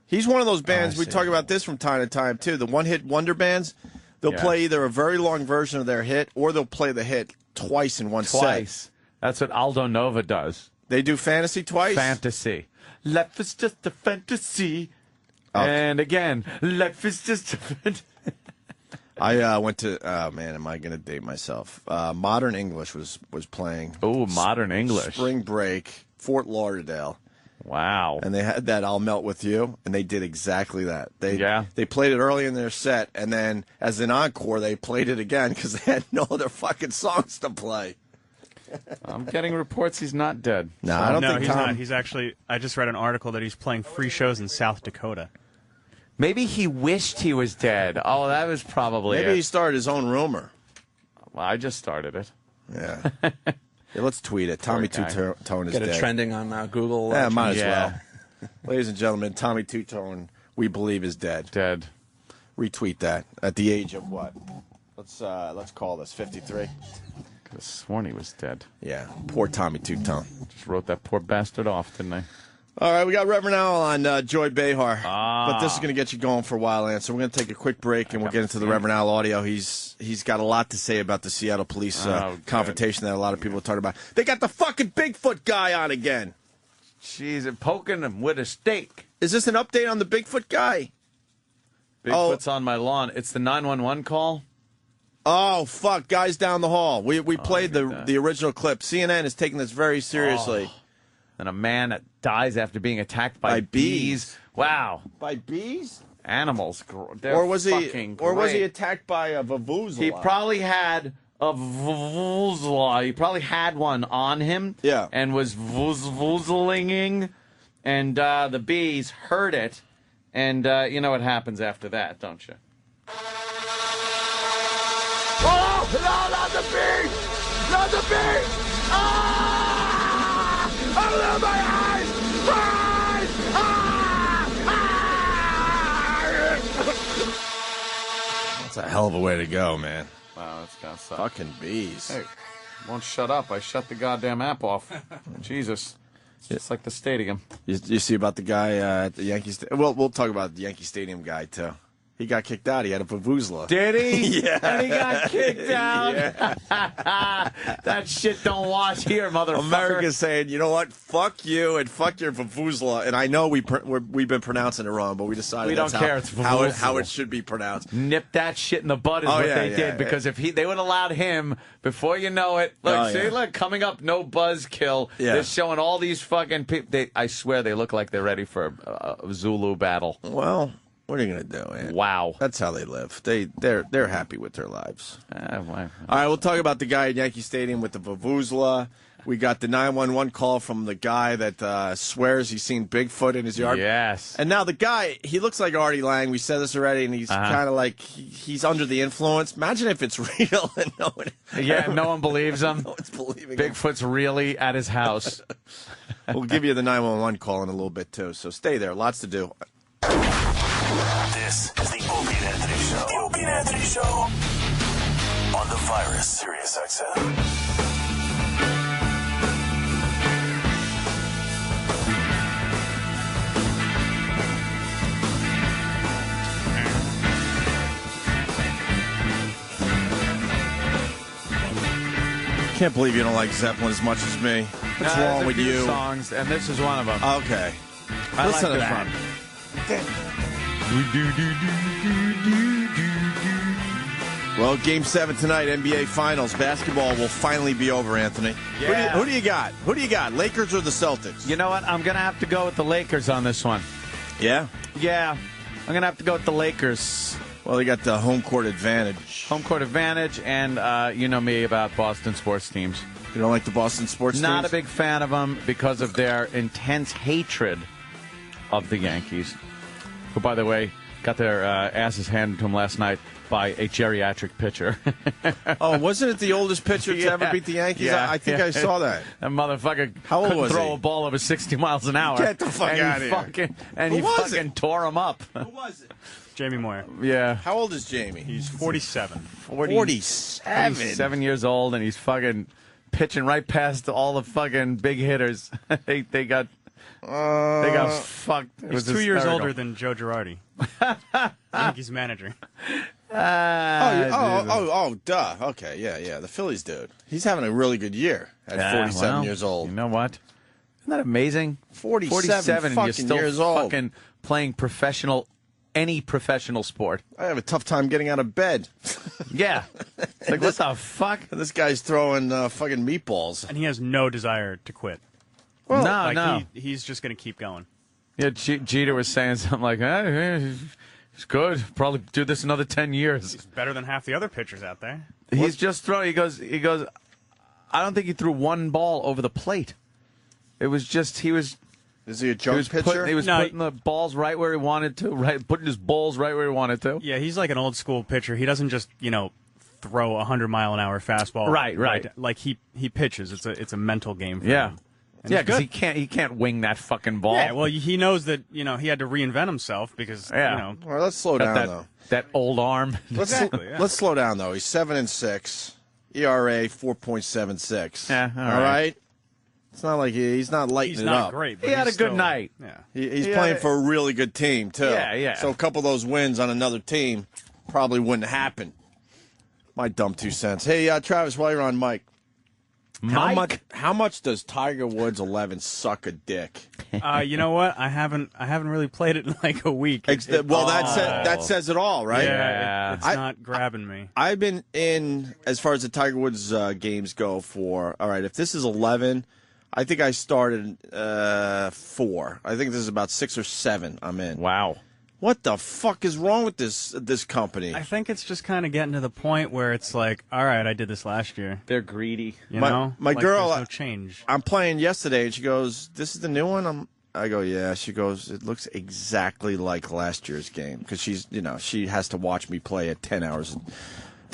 He's one of those bands. We see. talk about this from time to time too. The one-hit wonder bands. They'll play either a very long version of their hit, or they'll play the hit twice in one set. That's what Aldo Nova does. They do fantasy twice? Fantasy. Life is just a fantasy. Okay. And again, life is just a fantasy. I went to, oh man, am I going to date myself? Modern English was playing. Oh, Modern English. Spring break, Fort Lauderdale. Wow. And they had that I'll Melt With You, and they did exactly that. They played it early in their set, and then as an encore, they played it again because they had no other fucking songs to play. I'm getting reports he's not dead. No, I don't think he's Tom... not. He's actually, I just read an article that he's playing free shows in South Dakota. Maybe he wished he was dead. Oh, that was probably Maybe it. he started his own rumor. Well, I just started it. Yeah. Yeah, let's tweet it. Tommy Two-Tone is dead. Get it trending on Google. Yeah, might as well. Ladies and gentlemen, Tommy Two-Tone, we believe, is dead. Dead. Retweet that. At the age of what? Let's call this 53. Could have sworn he was dead. Yeah, poor Tommy Two-Tone. Just wrote that poor bastard off, didn't I? All right, we got Reverend Al on Joy Behar. But this is going to get you going for a while, Ann. So we're going to take a quick break, and we'll get into the Reverend Al audio. He's got a lot to say about the Seattle police confrontation that a lot of people are talking about. They got the fucking Bigfoot guy on again. Jeez, poking him with a stake. Is this an update on the Bigfoot guy? Bigfoot's on my lawn. It's the 911 call. Oh, fuck. Guys down the hall. We played the original clip. CNN is taking this very seriously. And a man that dies after being attacked by bees. Wow. By bees? Animals. Or was he attacked by a vuvuzela? He probably had a vuvuzela. He probably had one on him. Yeah. And was vuzuzeling, and the bees heard it. And you know what happens after that, don't you? Oh, no, not the bees! Not the bees! Ah! Open my eyes! Eyes! That's a hell of a way to go, man. Wow, that's gotta suck. Fucking bees. Hey, won't shut up. I shut the goddamn app off. Jesus. It's like the stadium. You see about the guy at the Yankees? Well, we'll talk about the Yankee Stadium guy too. He got kicked out. He had a vuvuzela. Did he? Yeah. And he got kicked out. Yeah. That shit don't wash here, motherfucker. America's saying, you know what? Fuck you and fuck your vuvuzela. And I know we've been pronouncing it wrong, but we decided We don't that's care. It's how it should be pronounced. Nip that shit in the bud is what they did. Because if they would have allowed him, before you know it, look, coming up, no buzzkill. Yeah. They're showing all these fucking people. I swear they look like they're ready for a Zulu battle. Well, what are you gonna do, man? Wow, that's how they live. They're happy with their lives. Wow. All right, we'll talk about the guy at Yankee Stadium with the vuvuzela. We got the 911 call from the guy that swears he's seen Bigfoot in his yard. Yes. And now the guy, he looks like Artie Lang. We said this already, and he's kind of like he's under the influence. Imagine if it's real and no one. No one believes him. No one's believing Bigfoot's really at his house. We'll give you the 911 call in a little bit too. So stay there. Lots to do. This is the Opie and Anthony Show. The Opie and Anthony Show on the Virus Sirius XM. I can't believe you don't like Zeppelin as much as me. What's wrong with you? Songs, and this is one of them. Okay. I Listen like to this that. one. Well, Game 7 tonight, NBA Finals. Basketball will finally be over, Anthony. Yeah. Who do you got? Who do you got, Lakers or the Celtics? You know what? I'm going to have to go with the Lakers on this one. Yeah? Yeah. I'm going to have to go with the Lakers. Well, they got the home court advantage. Home court advantage, and you know me about Boston sports teams. You don't like the Boston sports teams? Not a big fan of them because of their intense hatred of the Yankees, who, by the way, got their asses handed to them last night by a geriatric pitcher. Oh, wasn't it the oldest pitcher to ever beat the Yankees? Yeah, I think I saw that. That motherfucker How old couldn't was throw he? a ball over 60 miles an hour. Get the fuck and out he of here. fucking, and Who he was fucking tore him up. Who was it? Jamie Moyer. Yeah. How old is Jamie? He's 47. 47. He's 7 years old, and he's fucking pitching right past all the fucking big hitters. they got fucked. It He's was 2 years hysterical. older than Joe Girardi, Yankees manager. Duh. Okay, yeah. The Phillies dude. He's having a really good year at 47 years old. You know what? Isn't that amazing? 47 and you're fucking still years old. fucking playing any professional sport. I have a tough time getting out of bed. Yeah. It's like, what the fuck? This guy's throwing fucking meatballs. And he has no desire to quit. Well, Like, no. He's just going to keep going. Yeah, Jeter was saying something like, it's good. Probably do this another 10 years. He's better than half the other pitchers out there. He's just throwing. He goes, I don't think he threw one ball over the plate. It was just, Is he a junk pitcher? He was putting the balls right where he wanted to, putting his balls right where he wanted to. Yeah, he's like an old school pitcher. He doesn't just, throw a 100-mile-an-hour fastball. Right. Like he pitches. It's a mental game for Yeah. him. And Yeah, he's because good. he can't wing that fucking ball. Yeah, well, he knows that, he had to reinvent himself because, Well, let's slow Got down, though. that old arm. Let's slow down, though. He's 7-6, ERA 4.76. Yeah, all right. It's not like he's not lighting He's it not up. great, but He had he's a good still- night. Yeah. He's Yeah. playing for a really good team, too. Yeah. So a couple of those wins on another team probably wouldn't happen. My dumb 2 cents. Hey, Travis, while you're on Mike. How much does Tiger Woods 11 suck a dick? You know what? I haven't really played it in like a week. That says it all, right? Yeah, it's not grabbing me. I've been in, as far as the Tiger Woods games go, for, all right, if this is 11, I think I started 4. I think this is about 6 or 7 I'm in. Wow. What the fuck is wrong with this company? I think it's just kind of getting to the point where it's like, all right, I did this last year. They're greedy. My Like, girl, there's no change. I'm playing yesterday, and she goes, "This is the new one." I go, "Yeah." She goes, "It looks exactly like last year's game," because she has to watch me play at 10 hours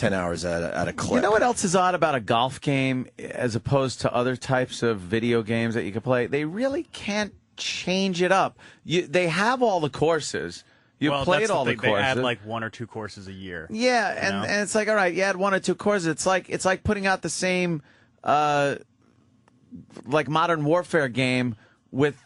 at a clip. You know what else is odd about a golf game as opposed to other types of video games that you can play? They really can't change it up. They have all the courses. You've played that's all the They courses. add like 1 or 2 courses a year. Yeah, you know? and it's like, all right, you add 1 or 2 courses. It's like putting out the same like Modern Warfare game with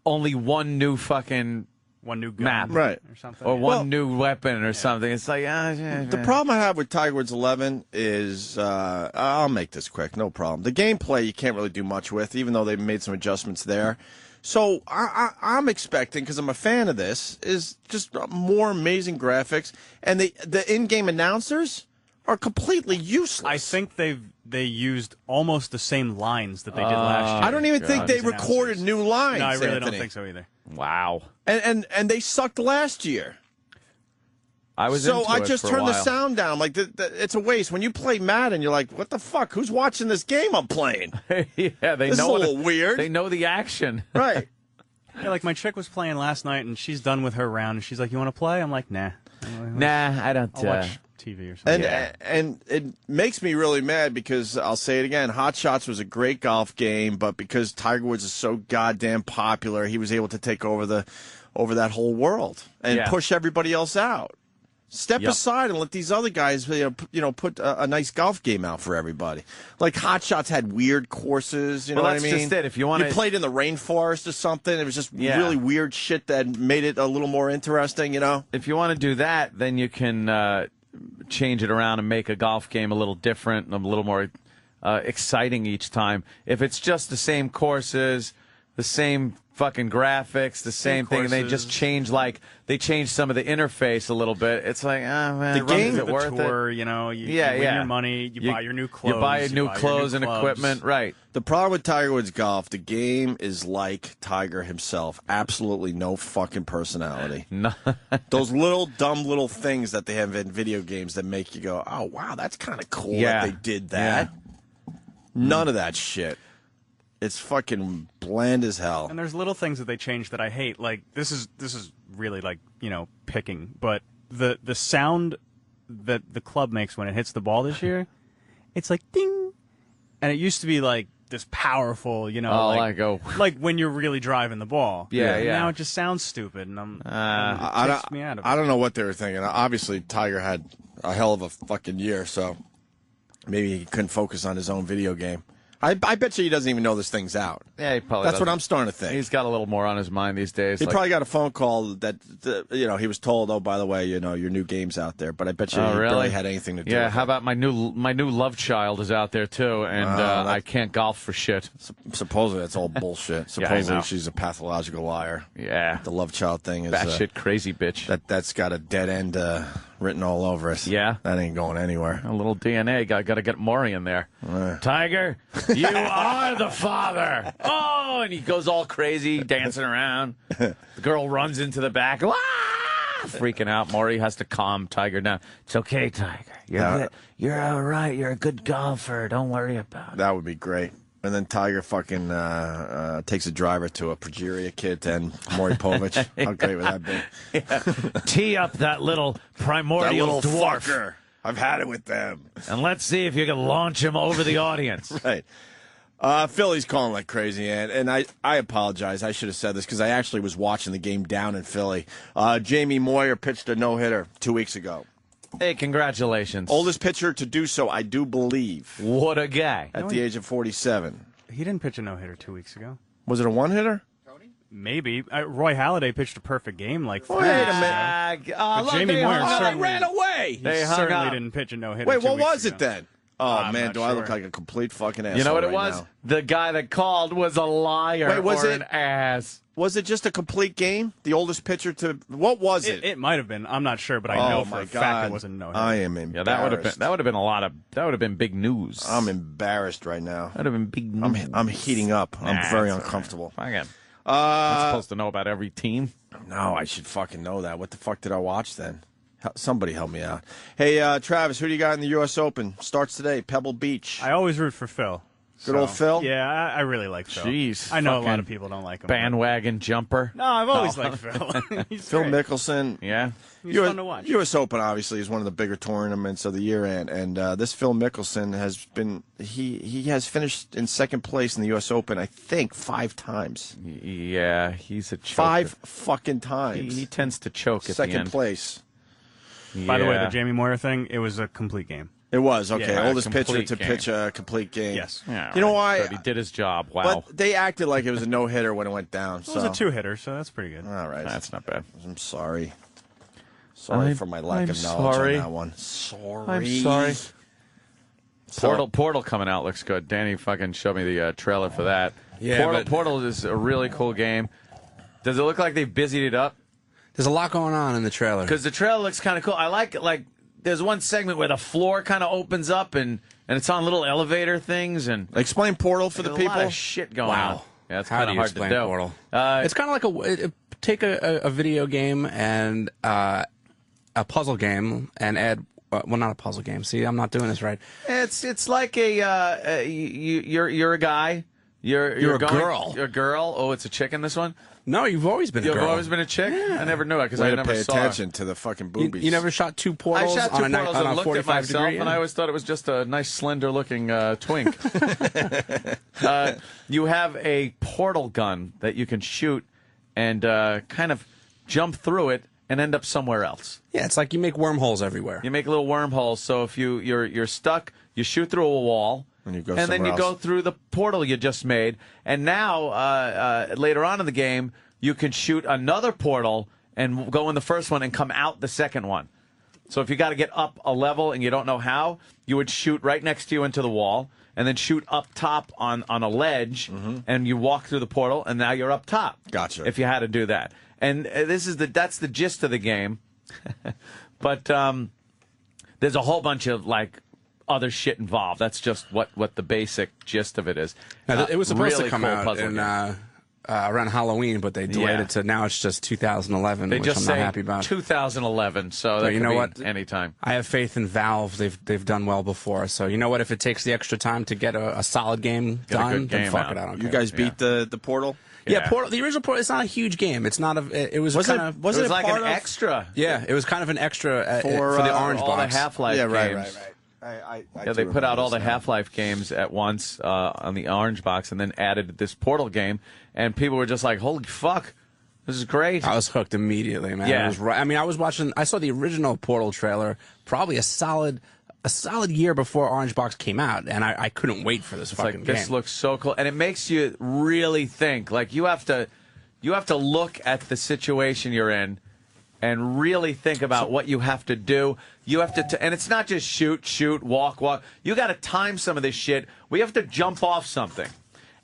only one new fucking one new gun map, right, or something, or one new weapon or something. It's like the problem I have with Tiger Woods 11 is I'll make this quick, no problem. The gameplay you can't really do much with, even though they've made some adjustments there. So I'm expecting, because I'm a fan of this, is just more amazing graphics, and the in-game announcers are completely useless. I think they used almost the same lines that they did last year. I don't even think they recorded new lines. No, I really Anthony. don't think so either. Wow. And they sucked last year. I was so into I it just for a turned the while. sound down. I'm like, it's a waste. When you play Madden, you're like, what the fuck? Who's watching this game I'm playing? Yeah, they this know is a little weird. They know the action. Right. Yeah, like my chick was playing last night, and she's done with her round, and she's like, "You want to play?" I'm like, "Nah." Nah, I don't. I'll watch TV or something. And it makes me really mad because I'll say it again. Hot Shots was a great golf game, but because Tiger Woods is so goddamn popular, he was able to take over that whole world and push everybody else out. Step aside and let these other guys, put a nice golf game out for everybody. Like Hot Shots had weird courses, you know what I mean? That's just it. If you want to, played in the rainforest or something. It was just really weird shit that made it a little more interesting, you know. If you want to do that, then you can change it around and make a golf game a little different and a little more exciting each time. If it's just the same courses, the same fucking graphics, the same thing, and they just change some of the interface a little bit. It's like, man, the game, is it worth tour, it? You win your money, you buy your new clothes, you buy new clothes and equipment, right? The problem with Tiger Woods golf, the game is like Tiger himself. Absolutely no fucking personality. No. Those little dumb little things that they have in video games that make you go, oh wow, that's kind of cool that they did that. None of that shit. It's fucking bland as hell. And there's little things that they change that I hate. Like this is really like, picking, but the sound that the club makes when it hits the ball this year, it's like ding. And it used to be like this powerful, like when you're really driving the ball. Yeah. Now it just sounds stupid, and it takes me out of it. I don't know what they were thinking. Obviously, Tiger had a hell of a fucking year, so maybe he couldn't focus on his own video game. I bet you he doesn't even know this thing's out. Yeah, he probably That's doesn't. what I'm starting to think. He's got a little more on his mind these days. He probably got a phone call that, he was told, oh, by the way, your new game's out there. But I bet you he barely had anything to do with it. How about my new love child is out there, too, and I can't golf for shit. Supposedly that's all bullshit. Supposedly she's a pathological liar. Yeah. The love child thing is... batshit crazy bitch. That's got a dead end written all over it. Yeah. That ain't going anywhere. A little DNA. Got to get Maury in there. Tiger, you are the father. Oh, and he goes all crazy, dancing around. The girl runs into the back. Freaking out. Maury has to calm Tiger down. It's okay, Tiger. You're all right. You're a good golfer. Don't worry about it. That would be great. And then Tiger fucking takes a driver to a progeria kit and Maury Povich. How great would that be? Tee up that little primordial that little dwarf. fucker. I've had it with them. And let's see if you can launch him over the audience. Right. Philly's calling like crazy, and I apologize. I should have said this because I actually was watching the game down in Philly. Jamie Moyer pitched a no-hitter 2 weeks ago. Hey, congratulations. Oldest pitcher to do so, I do believe. What a guy. At the age of 47. He didn't pitch a no-hitter 2 weeks ago. Was it a one-hitter? Maybe. Roy Halladay pitched a perfect game like 3 Wait weeks a ago. minute. But Jamie Moyer certainly ran away. He certainly didn't pitch a no-hitter. Wait, 2 what weeks was ago. it then? Oh, I'm man, not do I look sure. like a complete fucking asshole? You know what it right was? now? The guy that called was a liar. Wait, was or it an ass? Was it just a complete game? The oldest pitcher to what was it? It might have been. I'm not sure, but I know for a fact it wasn't no hitter. I am embarrassed. Yeah, that would have been big news. I'm embarrassed right now. That would have been big news. I'm heating up. I'm very uncomfortable. I'm supposed to know about every team. No, I should fucking know that. What the fuck did I watch then? Somebody help me out. Hey, Travis, who do you got in the U.S. Open? Starts today, Pebble Beach. I always root for Phil. Good old Phil? Yeah, I really like Phil. Jeez. I know a lot of people don't like him. Bandwagon jumper. No, I've always liked Phil. He's Phil great. Mickelson. Yeah. He's fun to watch. U.S. Open, obviously, is one of the bigger tournaments of the year, and this Phil Mickelson has been he has finished in second place in the U.S. Open, I think, 5 times. Yeah, he's a choker. 5 fucking times. He tends to choke at the end. Second place. By the way, the Jamie Moyer thing, it was a complete game. It was, okay. Yeah, Oldest pitcher complete to game. pitch a complete game. Yes. Yeah, you know right. why? Good. He did his job. Wow. But they acted like it was a no-hitter when it went down. It was a 2-hitter, so that's pretty good. All right. That's not bad. I'm sorry. Sorry for my lack of knowledge on that one. Sorry. I'm sorry. Portal coming out looks good. Danny fucking showed me the trailer for that. Yeah, Portal is a really cool game. Does it look like they've busied it up? There's a lot going on in the trailer. Because the trailer looks kind of cool. I like there's one segment where the floor kind of opens up and it's on little elevator things and explain Portal for the people. A lot of shit going on. Yeah, it's How kind do of you hard to explain do. Portal? It's kind of like take a video game and a puzzle game and add. Well, not a puzzle game. See, I'm not doing this right. It's like you're a guy. You're a girl. You're a girl. Oh, it's a chick in this one. No, you've always been a girl. You've always been a chick? Yeah. I never knew it because Way I to never pay saw attention to the fucking boobies. You never shot two portals I shot two portals on and a looked 45 at myself, degree? and I always thought it was just a nice, slender-looking twink. You have a portal gun that you can shoot and kind of jump through it and end up somewhere else. Yeah, it's like you make wormholes everywhere. You make little wormholes, so if you're stuck, you shoot through a wall, and then you go through the portal you just made. And now, later on in the game, you can shoot another portal and go in the first one and come out the second one. So if you got to get up a level and you don't know how, you would shoot right next to you into the wall, and then shoot up top on a ledge, and you walk through the portal, and now you're up top. Gotcha. If you had to do that. And that's the gist of the game. But there's a whole bunch of other shit involved. That's just what the basic gist of it is. Now, it was supposed really to come cool out puzzle in, game. around Halloween, but they delayed it to now it's just 2011, They which just I'm say not happy about. 2011, so But that you could know be what? anytime. I have faith in Valve. They've done well before. So you know what? If it takes the extra time to get a solid game Get a done, good then game fuck out. it. I don't You care. guys beat the Portal? Yeah, Portal. The original Portal. It's not a huge game. It's not a. It was kind of. it was like an extra? Yeah, it was kind of an extra For the Orange all Box. the Half-Life Yeah, right, games. right. Yeah, they put out all the Half-Life games at once on the Orange Box, and then added this Portal game, and people were just like, "Holy fuck, this is great!" I was hooked immediately, man. Yeah. It was right. I mean, I was watching. I saw the original Portal trailer probably a solid year before Orange Box came out, and I couldn't wait for this fucking game. This looks so cool, and it makes you really think. Like you have to look at the situation you're in and really think about what you have to do. You have to, and it's not just shoot, walk. You got to time some of this shit. We have to jump off something.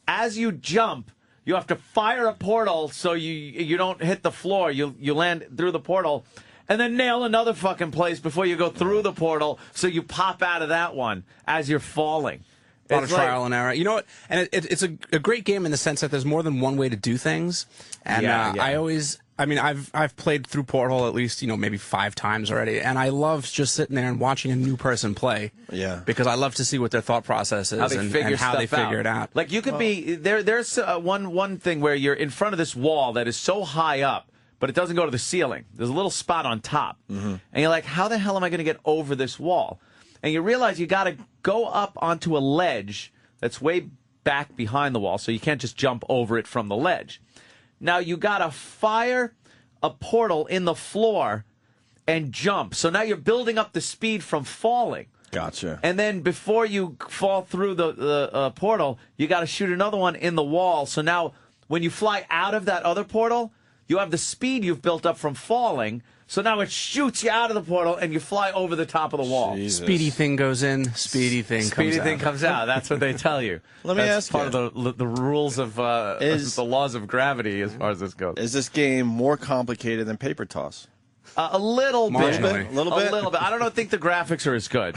As you jump, you have to fire a portal so you don't hit the floor. You land through the portal, and then nail another fucking place before you go through the portal so you pop out of that one as you're falling. A lot of trial and error. You know what? And it's a great game in the sense that there's more than one way to do things. And I've played through Portal at least, maybe 5 times already. And I love just sitting there and watching a new person play. Yeah. Because I love to see what their thought process is How they and how they figure it out. Like you could be there's one thing where you're in front of this wall that is so high up, but it doesn't go to the ceiling. There's a little spot on top. And you're like, how the hell am I going to get over this wall? And you realize you got to go up onto a ledge that's way back behind the wall, so you can't just jump over it from the ledge. Now you got to fire a portal in the floor and jump. So now you're building up the speed from falling. Gotcha. And then before you fall through the portal, you got to shoot another one in the wall. So now when you fly out of that other portal, you have the speed you've built up from falling. So now it shoots you out of the portal, and you fly over the top of the wall. Jesus. Speedy thing goes in, speedy thing comes out. That's what they tell you. Let me That's ask part you. of the rules of the laws of gravity as far as this goes. Is this game more complicated than Paper Toss? A little bit. Marginally. A little bit? A little bit. I don't think the graphics are as good,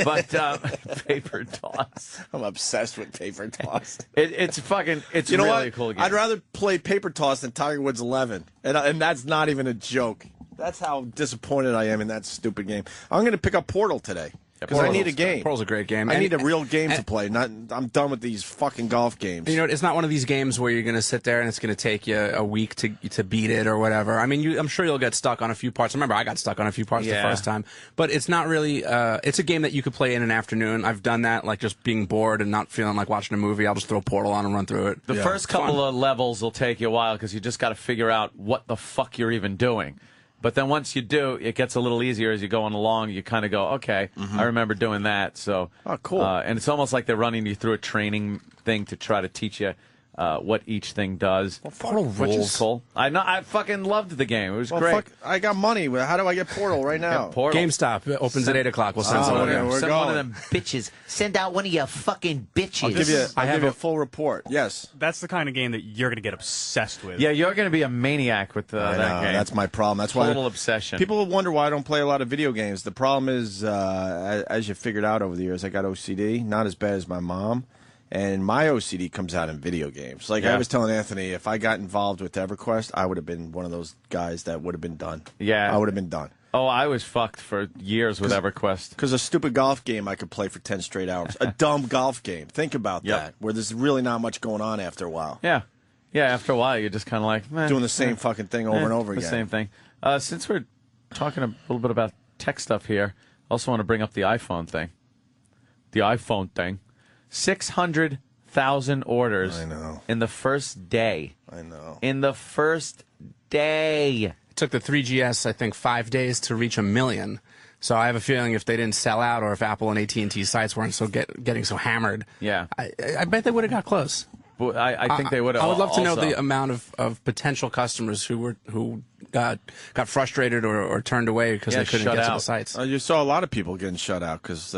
but Paper Toss. I'm obsessed with Paper Toss. It's you know really what? cool game. I'd rather play Paper Toss than Tiger Woods 11, and that's not even a joke. That's how disappointed I am in that stupid game. I'm going to pick up Portal today because I need a game. Portal's a great game. I need a real game to play. I'm done with these fucking golf games. You know, it's not one of these games where you're going to sit there and it's going to take you a week to beat it or whatever. I mean, I'm sure you'll get stuck on a few parts. Remember, I got stuck on a few parts the first time. But it's not really. It's a game that you could play in an afternoon. I've done that, like just being bored and not feeling like watching a movie. I'll just throw Portal on and run through it. The first couple of levels will take you a while because you just got to figure out what the fuck you're even doing. But then once you do, it gets a little easier as you're going along. You kind of go, okay, I remember doing that. So, cool. And it's almost like they're running you through a training thing to try to teach you what each thing does. Portal which is rules. cool. I fucking loved the game. It was great. Fuck, I got money. How do I get Portal right now? Portal. GameStop opens at 8 o'clock. We'll send someone. okay, we're Send going. one of them bitches. Send out one of your fucking bitches. I'll give you a full report. Yes. That's the kind of game that you're going to get obsessed with. Yeah, you're going to be a maniac with I that know, game. that's my problem. That's why Total obsession. People wonder why I don't play a lot of video games. The problem is, as you figured out over the years, I got OCD. Not as bad as my mom. And my OCD comes out in video games. Like I was telling Anthony, if I got involved with EverQuest, I would have been one of those guys that would have been done. Yeah. I would have been done. Oh, I was fucked for years with EverQuest. Because a stupid golf game I could play for 10 straight hours. A dumb golf game. Think about that. Where there's really not much going on after a while. Yeah. Yeah, after a while, you're just kind of like, meh, Doing the same fucking thing over and over again. The same thing. Since we're talking a little bit about tech stuff here, I also want to bring up the iPhone thing. The iPhone thing. 600,000 orders in the first day. I know. In the first day. It took the 3GS, I think, 5 days to reach 1 million. So I have a feeling if they didn't sell out, or if Apple and AT&T sites weren't getting so hammered, I bet they would have got close. But I think they would have. I would love to know also. the amount of potential customers who got frustrated or turned away because they couldn't get to the sites. You saw a lot of people getting shut out because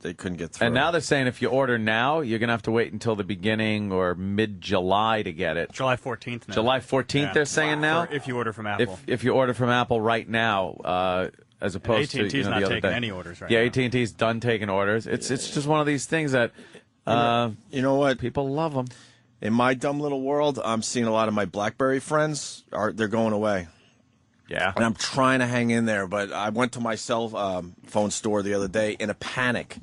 they couldn't get through. And now they're saying if you order now, you're going to have to wait until the beginning or mid-July to get it. July 14th now. July 14th, they're saying now? If you order from Apple. If you order from Apple right now, as opposed to AT&T's the not other taking day. any orders right yeah, now. AT&T's done taking orders. It's just one of these things that you know what? People love them. In my dumb little world, I'm seeing a lot of my BlackBerry friends they're going away. Yeah. And I'm trying to hang in there, but I went to my cell phone store the other day in a panic.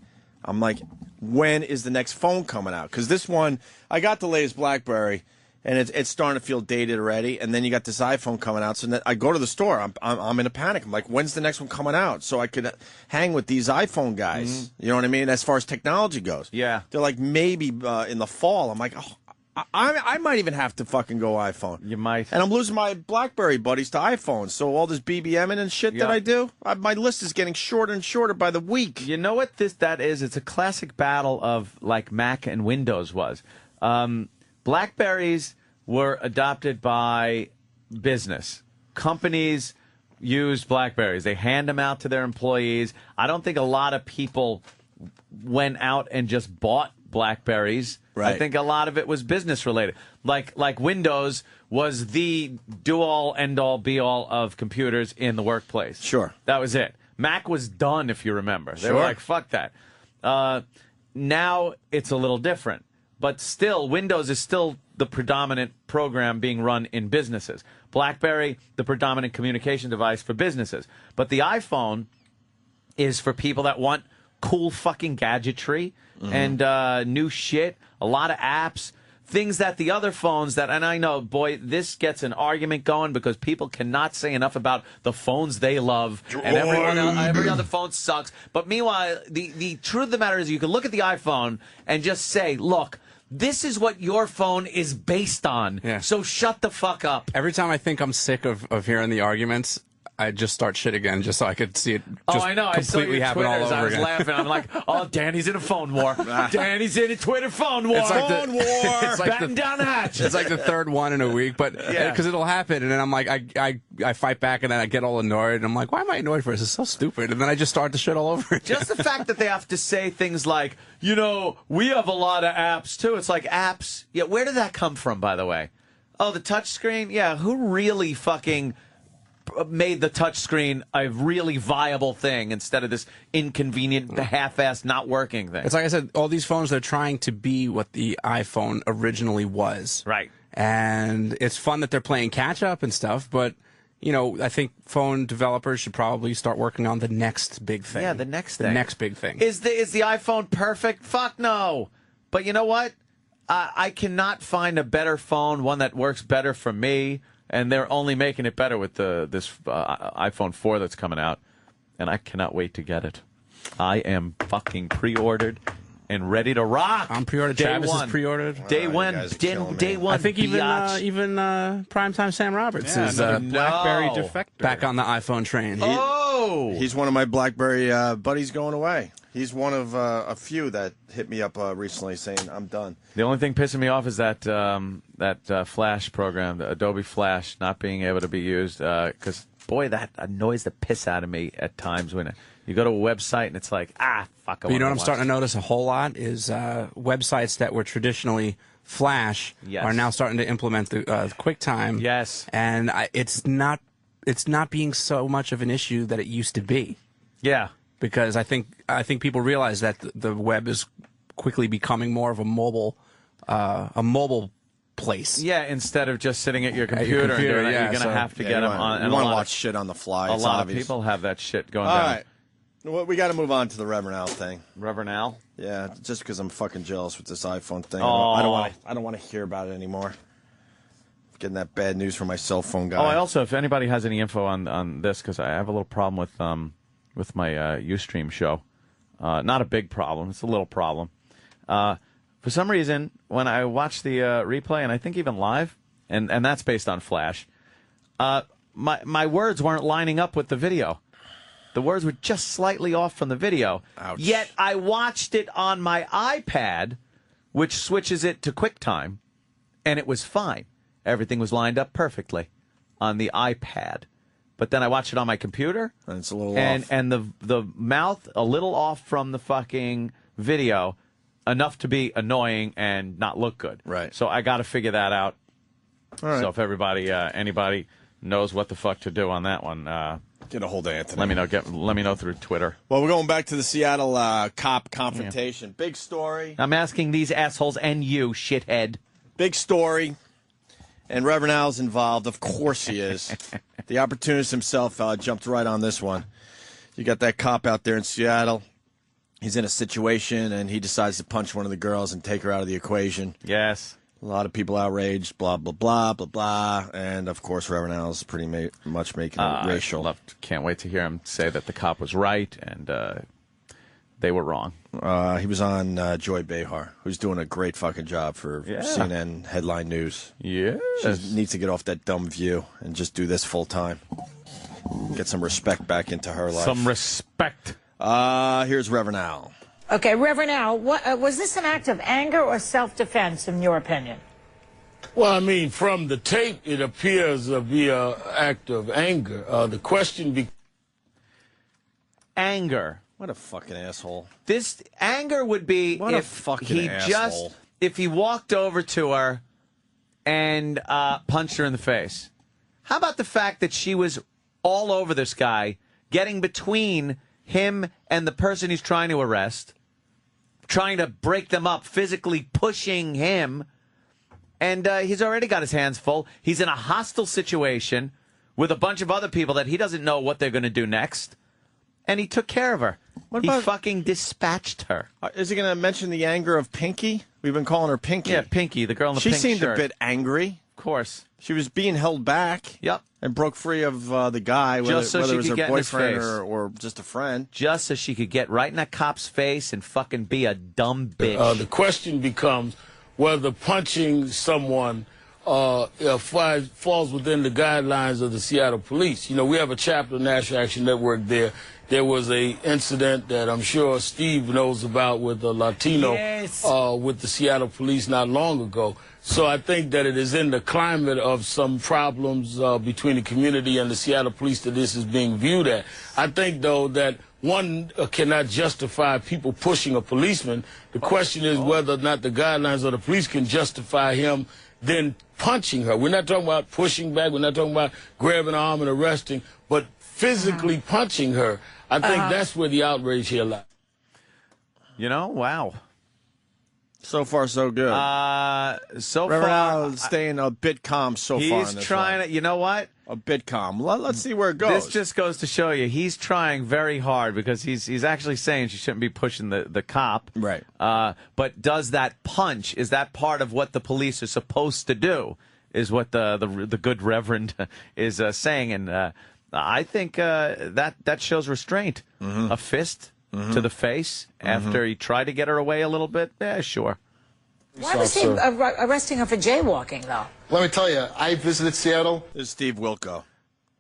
I'm like, when is the next phone coming out? Because this one, I got the latest BlackBerry, and it's starting to feel dated already. And then you got this iPhone coming out. So I go to the store. I'm in a panic. I'm like, when's the next one coming out? So I could hang with these iPhone guys. You know what I mean? As far as technology goes. Yeah. They're like, maybe in the fall. I'm like, oh. I might even have to fucking go iPhone. You might. And I'm losing my BlackBerry buddies to iPhone. So all this BBMing and shit that I do, my list is getting shorter and shorter by the week. You know what that is? It's a classic battle of like Mac and Windows was. BlackBerries were adopted by business. Companies used BlackBerries. They hand them out to their employees. I don't think a lot of people went out and just bought BlackBerries. Right. I think a lot of it was business related. Like Windows was the do-all, end-all, be-all of computers in the workplace. Sure. That was it. Mac was done, if you remember. They were Sure. like, fuck that. Now it's a little different. But still, Windows is still the predominant program being run in businesses. BlackBerry, the predominant communication device for businesses. But the iPhone is for people that want cool fucking gadgetry and new shit, a lot of apps, things that the other phones that, and I know, boy, this gets an argument going because people cannot say enough about the phones they love, and every other phone sucks. But meanwhile, the truth of the matter is you can look at the iPhone and just say, look, this is what your phone is based on, so shut the fuck up. Every time I think I'm sick of hearing the arguments, I just start shit again just so I could see it just I know. I saw completely your happen all Twitters. over I was again. laughing. I'm like, oh, Danny's in a phone war. Danny's in a Twitter phone war. It's like phone war. It's like Batten down the hatch. It's like the third one in a week, but because it'll happen, and then I'm like, I fight back, and then I get all annoyed, and I'm like, why am I annoyed for this? It's so stupid, and then I just start the shit all over again. Just the fact that they have to say things like, you know, we have a lot of apps too. It's like apps. Yeah, where did that come from, by the way? Oh, the touch screen? Yeah, who really fucking made the touch screen a really viable thing instead of this inconvenient, half-assed, not working thing? It's like I said, all these phones, they're trying to be what the iPhone originally was. Right. And it's fun that they're playing catch-up and stuff, but, you know, I think phone developers should probably start working on the next big thing. Yeah, the next The thing. next big thing. Is the iPhone perfect? Fuck no. But you know what? I cannot find a better phone, one that works better for me, and they're only making it better with this iPhone 4 that's coming out, and I cannot wait to get it. I am fucking pre-ordered. and ready to rock. I'm pre-ordered. Day Travis one. is pre-ordered. Day one. Day one. I think even biatch. Primetime Sam Roberts is BlackBerry defector. back on the iPhone train. He's one of my BlackBerry buddies going away. He's one of a few that hit me up recently saying, I'm done. The only thing pissing me off is that Flash program, the Adobe Flash, not being able to be used. Because, boy, that annoys the piss out of me at times when you go to a website and it's like, fuck. But you know what I'm starting to notice a whole lot is websites that were traditionally Flash are now starting to implement the QuickTime. Yes. And it's not being so much of an issue that it used to be. Yeah. Because I think people realize that the web is quickly becoming more of a mobile place. Yeah, instead of just sitting at your computer, and doing it, you're going to have to get them on. You want to watch shit on the fly. A It's lot obvious. of people have that shit going All down. right. Well, we got to move on to the Reverend Al thing. Reverend Al? Yeah, just because I'm fucking jealous with this iPhone thing. Oh. I don't want to hear about it anymore. Getting that bad news from my cell phone guy. Oh, I also, if anybody has any info on this, because I have a little problem with my Ustream show. Not a big problem. It's a little problem. For some reason, when I watch the replay, and I think even live, and that's based on Flash, my words weren't lining up with the video. The words were just slightly off from the video. Ouch. Yet I watched it on my iPad, which switches it to QuickTime, and it was fine. Everything was lined up perfectly on the iPad. But then I watched it on my computer, and it's a little off. And the mouth a little off from the fucking video, enough to be annoying and not look good. Right. So I got to figure that out. All right. So if anybody knows what the fuck to do on that one, get a hold of Anthony. Let me know. Let me know through Twitter. Well, we're going back to the Seattle cop confrontation. Big story. I'm asking these assholes and you, shithead. Big story. And Reverend Al's involved. Of course he is. The opportunist himself jumped right on this one. You got that cop out there in Seattle. He's in a situation, and he decides to punch one of the girls and take her out of the equation. Yes. A lot of people outraged, blah, blah, blah, blah, blah. And, of course, Reverend Al's pretty much making it racial. Can't wait to hear him say that the cop was right and they were wrong. He was on Joy Behar, who's doing a great fucking job for CNN Headline News. Yeah. She needs to get off that dumb View and just do this full time. Get some respect back into her life. Some respect. Here's Reverend Al. Okay, Reverend Al, was this an act of anger or self-defense, in your opinion? Well, I mean, from the tape, it appears to be an act of anger. The question anger. What a fucking asshole. This anger would be What a if fucking he asshole. if he walked over to her and punched her in the face. How about the fact that she was all over this guy, getting between him and the person he's trying to arrest, trying to break them up, physically pushing him, and he's already got his hands full. He's in a hostile situation with a bunch of other people that he doesn't know what they're going to do next, and he took care of her. He fucking dispatched her. Is he going to mention the anger of Pinky? We've been calling her Pinky. Yeah, Pinky, the girl in the she pink seemed shirt. a bit angry. Of course. She was being held back. Yep. And broke free of the guy, whether, Just so whether she it was could her get in his boyfriend face. or just a friend. Just so she could get right in that cop's face and fucking be a dumb bitch. the question becomes whether punching someone falls within the guidelines of the Seattle Police. You know, we have a chapter of National Action Network there. There was a incident that I'm sure Steve knows about with a Latino with the Seattle Police not long ago. So I think that it is in the climate of some problems between the community and the Seattle Police that this is being viewed at. I think, though, that one cannot justify people pushing a policeman. The question is whether or not the guidelines of the police can justify him then punching her. We're not talking about pushing back. We're not talking about grabbing her arm and arresting, but physically punching her. I think that's where the outrage here lies. You know, wow. So far, so good. So Reverend far, Al is staying a bit calm so far. he's in this trying to. You know what? A bit calm. Let's see where it goes. This just goes to show you he's trying very hard because he's actually saying she shouldn't be pushing the cop. Right. But does that punch? Is that part of what the police are supposed to do? Is what the good Reverend is saying, and I think that shows restraint. A fist to the face after he tried to get her away a little bit. Yeah, sure. Why was he arresting her for jaywalking, though? Let me tell you, I visited Seattle. This is Steve Wilco,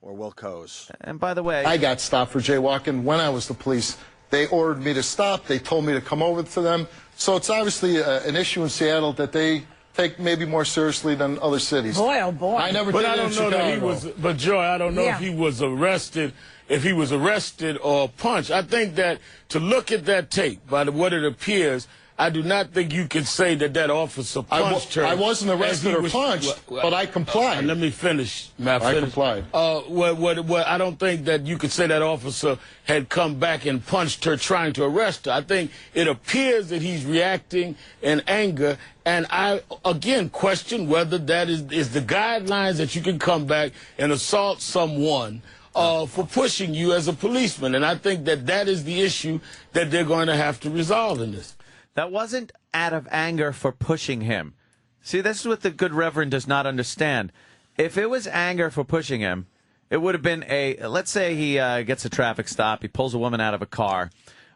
or Wilco's. And by the way, I got stopped for jaywalking when I was the police. They ordered me to stop. They told me to come over to them. So it's obviously an issue in Seattle that they take maybe more seriously than other cities. Boy, oh boy. I never But did I it in don't know that he Chicago. was. But Joy, I don't know if he was arrested. If he was arrested or punched, I think that to look at that tape, by what it appears, I do not think you can say that officer punched her. I wasn't arrested or punched, but I complied. Let me finish. I complied. I don't think that you could say that officer had come back and punched her trying to arrest her. I think it appears that he's reacting in anger, and I, again, question whether that is the guidelines that you can come back and assault someone for pushing you as a policeman. And I think that is the issue that they're going to have to resolve in this. That wasn't out of anger for pushing him. See, this is what the good reverend does not understand. If it was anger for pushing him, it would have been let's say he gets a traffic stop, he pulls a woman out of a car,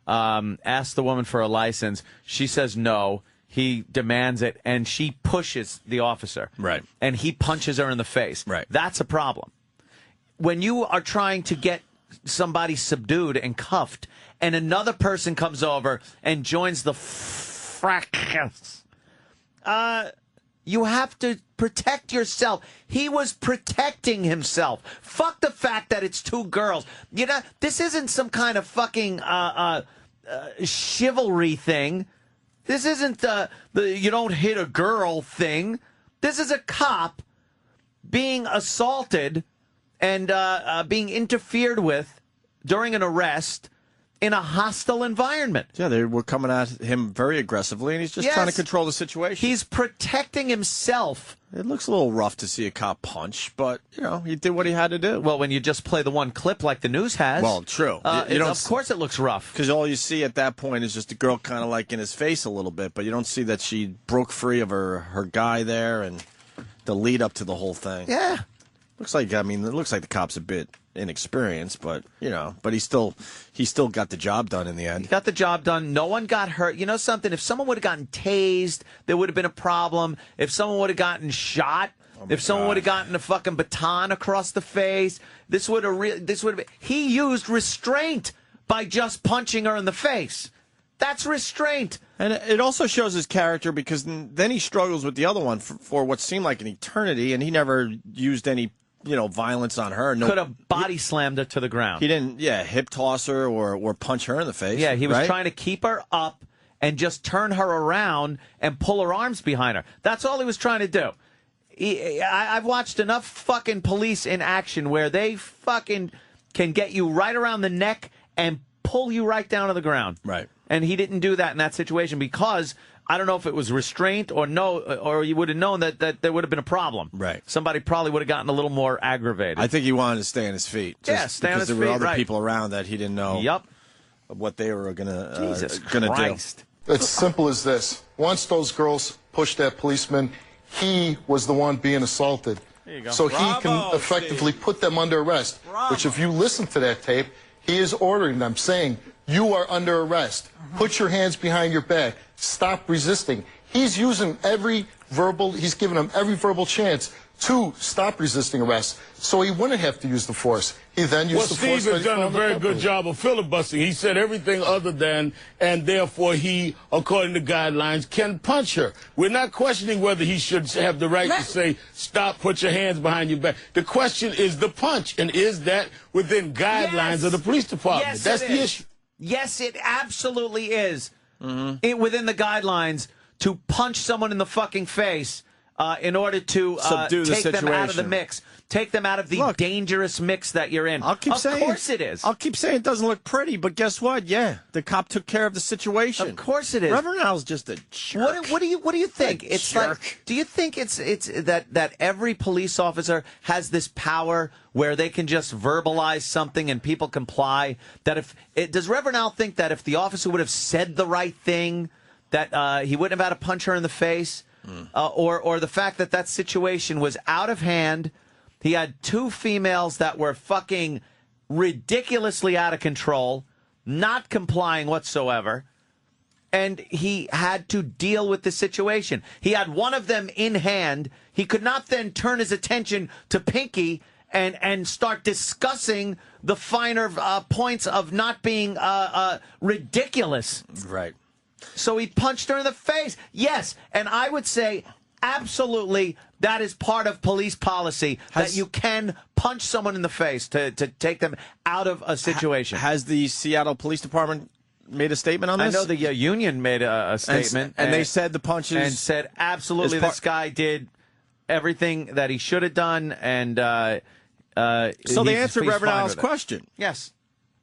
asks the woman for a license, she says no, he demands it, and she pushes the officer. Right. And he punches her in the face. Right. That's a problem. When you are trying to get somebody subdued and cuffed, and another person comes over and joins the fracas, you have to protect yourself. He was protecting himself. Fuck the fact that it's two girls. You know, this isn't some kind of fucking chivalry thing. This isn't the you don't hit a girl thing. This is a cop being assaulted and being interfered with during an arrest in a hostile environment. Yeah, they were coming at him very aggressively, and he's just trying to control the situation. He's protecting himself. It looks a little rough to see a cop punch, but, he did what he had to do. Well, when you just play the one clip like the news has. Well, true. Of course it looks rough. Because all you see at that point is just the girl kind of like in his face a little bit, but you don't see that she broke free of her guy there and the lead up to the whole thing. Yeah. It looks like the cop's a bit inexperienced, but he still got the job done in the end. He got the job done. No one got hurt. You know something? If someone would have gotten tased, there would have been a problem. If someone would have gotten shot, if someone would have gotten a fucking baton across the face, this would have. He used restraint by just punching her in the face. That's restraint. And it also shows his character, because then he struggles with the other one for what seemed like an eternity, and he never used any violence on her. Could have body slammed her to the ground. He didn't, hip toss her or punch her in the face. Yeah, he was trying to keep her up and just turn her around and pull her arms behind her. That's all he was trying to do. I've watched enough fucking police in action where they fucking can get you right around the neck and pull you right down to the ground. Right. And he didn't do that in that situation because I don't know if it was restraint or you would have known that there would have been a problem. Right. Somebody probably would have gotten a little more aggravated. I think he wanted to stay on his feet. Yeah, stay on his feet. Because there were other right. people around that he didn't know what they were going to do. It's simple as this. Once those girls pushed that policeman, he was the one being assaulted. There you go. So he can effectively put them under arrest. Which, if you listen to that tape, he is ordering them, saying, "You are under arrest. Put your hands behind your back. Stop resisting." He's using he's giving them every verbal chance to stop resisting arrest, so he wouldn't have to use the force. He then used the force. Steve has done a very good job of filibustering. He said everything other than, and therefore he, according to guidelines, can punch her. We're not questioning whether he should have the right to say, stop, put your hands behind your back. The question is the punch, and is that within guidelines of the police department? Yes, that's the issue. Yes, it absolutely is. Within the guidelines to punch someone in the fucking face in order to take them out of the mix. Take them out of the dangerous mix that you're in. Of course it is. I'll keep saying it doesn't look pretty, but guess what? Yeah, the cop took care of the situation. Of course it is. Reverend Al's just a jerk. What do you think? It's jerk. like, do you think it's that every police officer has this power where they can just verbalize something and people comply? Does Reverend Al think that if the officer would have said the right thing, that he wouldn't have had to punch her in the face? Or the fact that situation was out of hand. He had two females that were fucking ridiculously out of control. not complying whatsoever, and he had to deal with the situation. He had one of them in hand. He could not then turn his attention to Pinky and start discussing the finer points of not being ridiculous. Right. So he punched her in the face. Yes, and I would say absolutely that is part of police policy, that you can punch someone in the face to take them out of a situation. Has the Seattle Police Department made a statement on this? I know the union made a statement. And they said the punches... And said absolutely this guy did everything that he should have done, and... so they answered Reverend Al's question. Yes.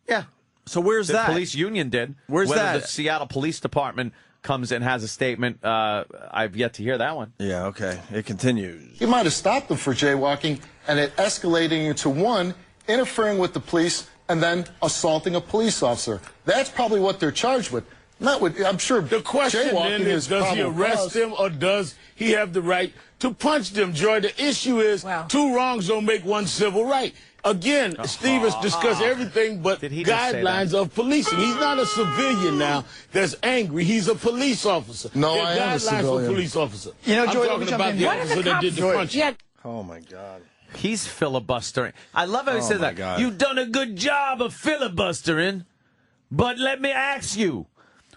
Yeah. So where's the that? The police union did. Where's Whether that? The Seattle Police Department comes and has a statement. I've yet to hear that one. Yeah, okay. It continues. He might have stopped them for jaywalking, and it escalating into one, interfering with the police, and then assaulting a police officer. That's probably what they're charged with. Not with, I'm sure the question then is, does he arrest them or does he have the right to punch them, Joy? The issue is two wrongs don't make one civil right. Again, Steve has discussed everything but guidelines of policing. He's not a civilian now that's angry. He's a police officer. No, there are I am a guidelines civilian. for police officers. You know, Joy, I'm talking about the officer that did the punching. Oh, my God. He's filibustering. I love how he Oh, says my that. God. You've done a good job of filibustering, but let me ask you,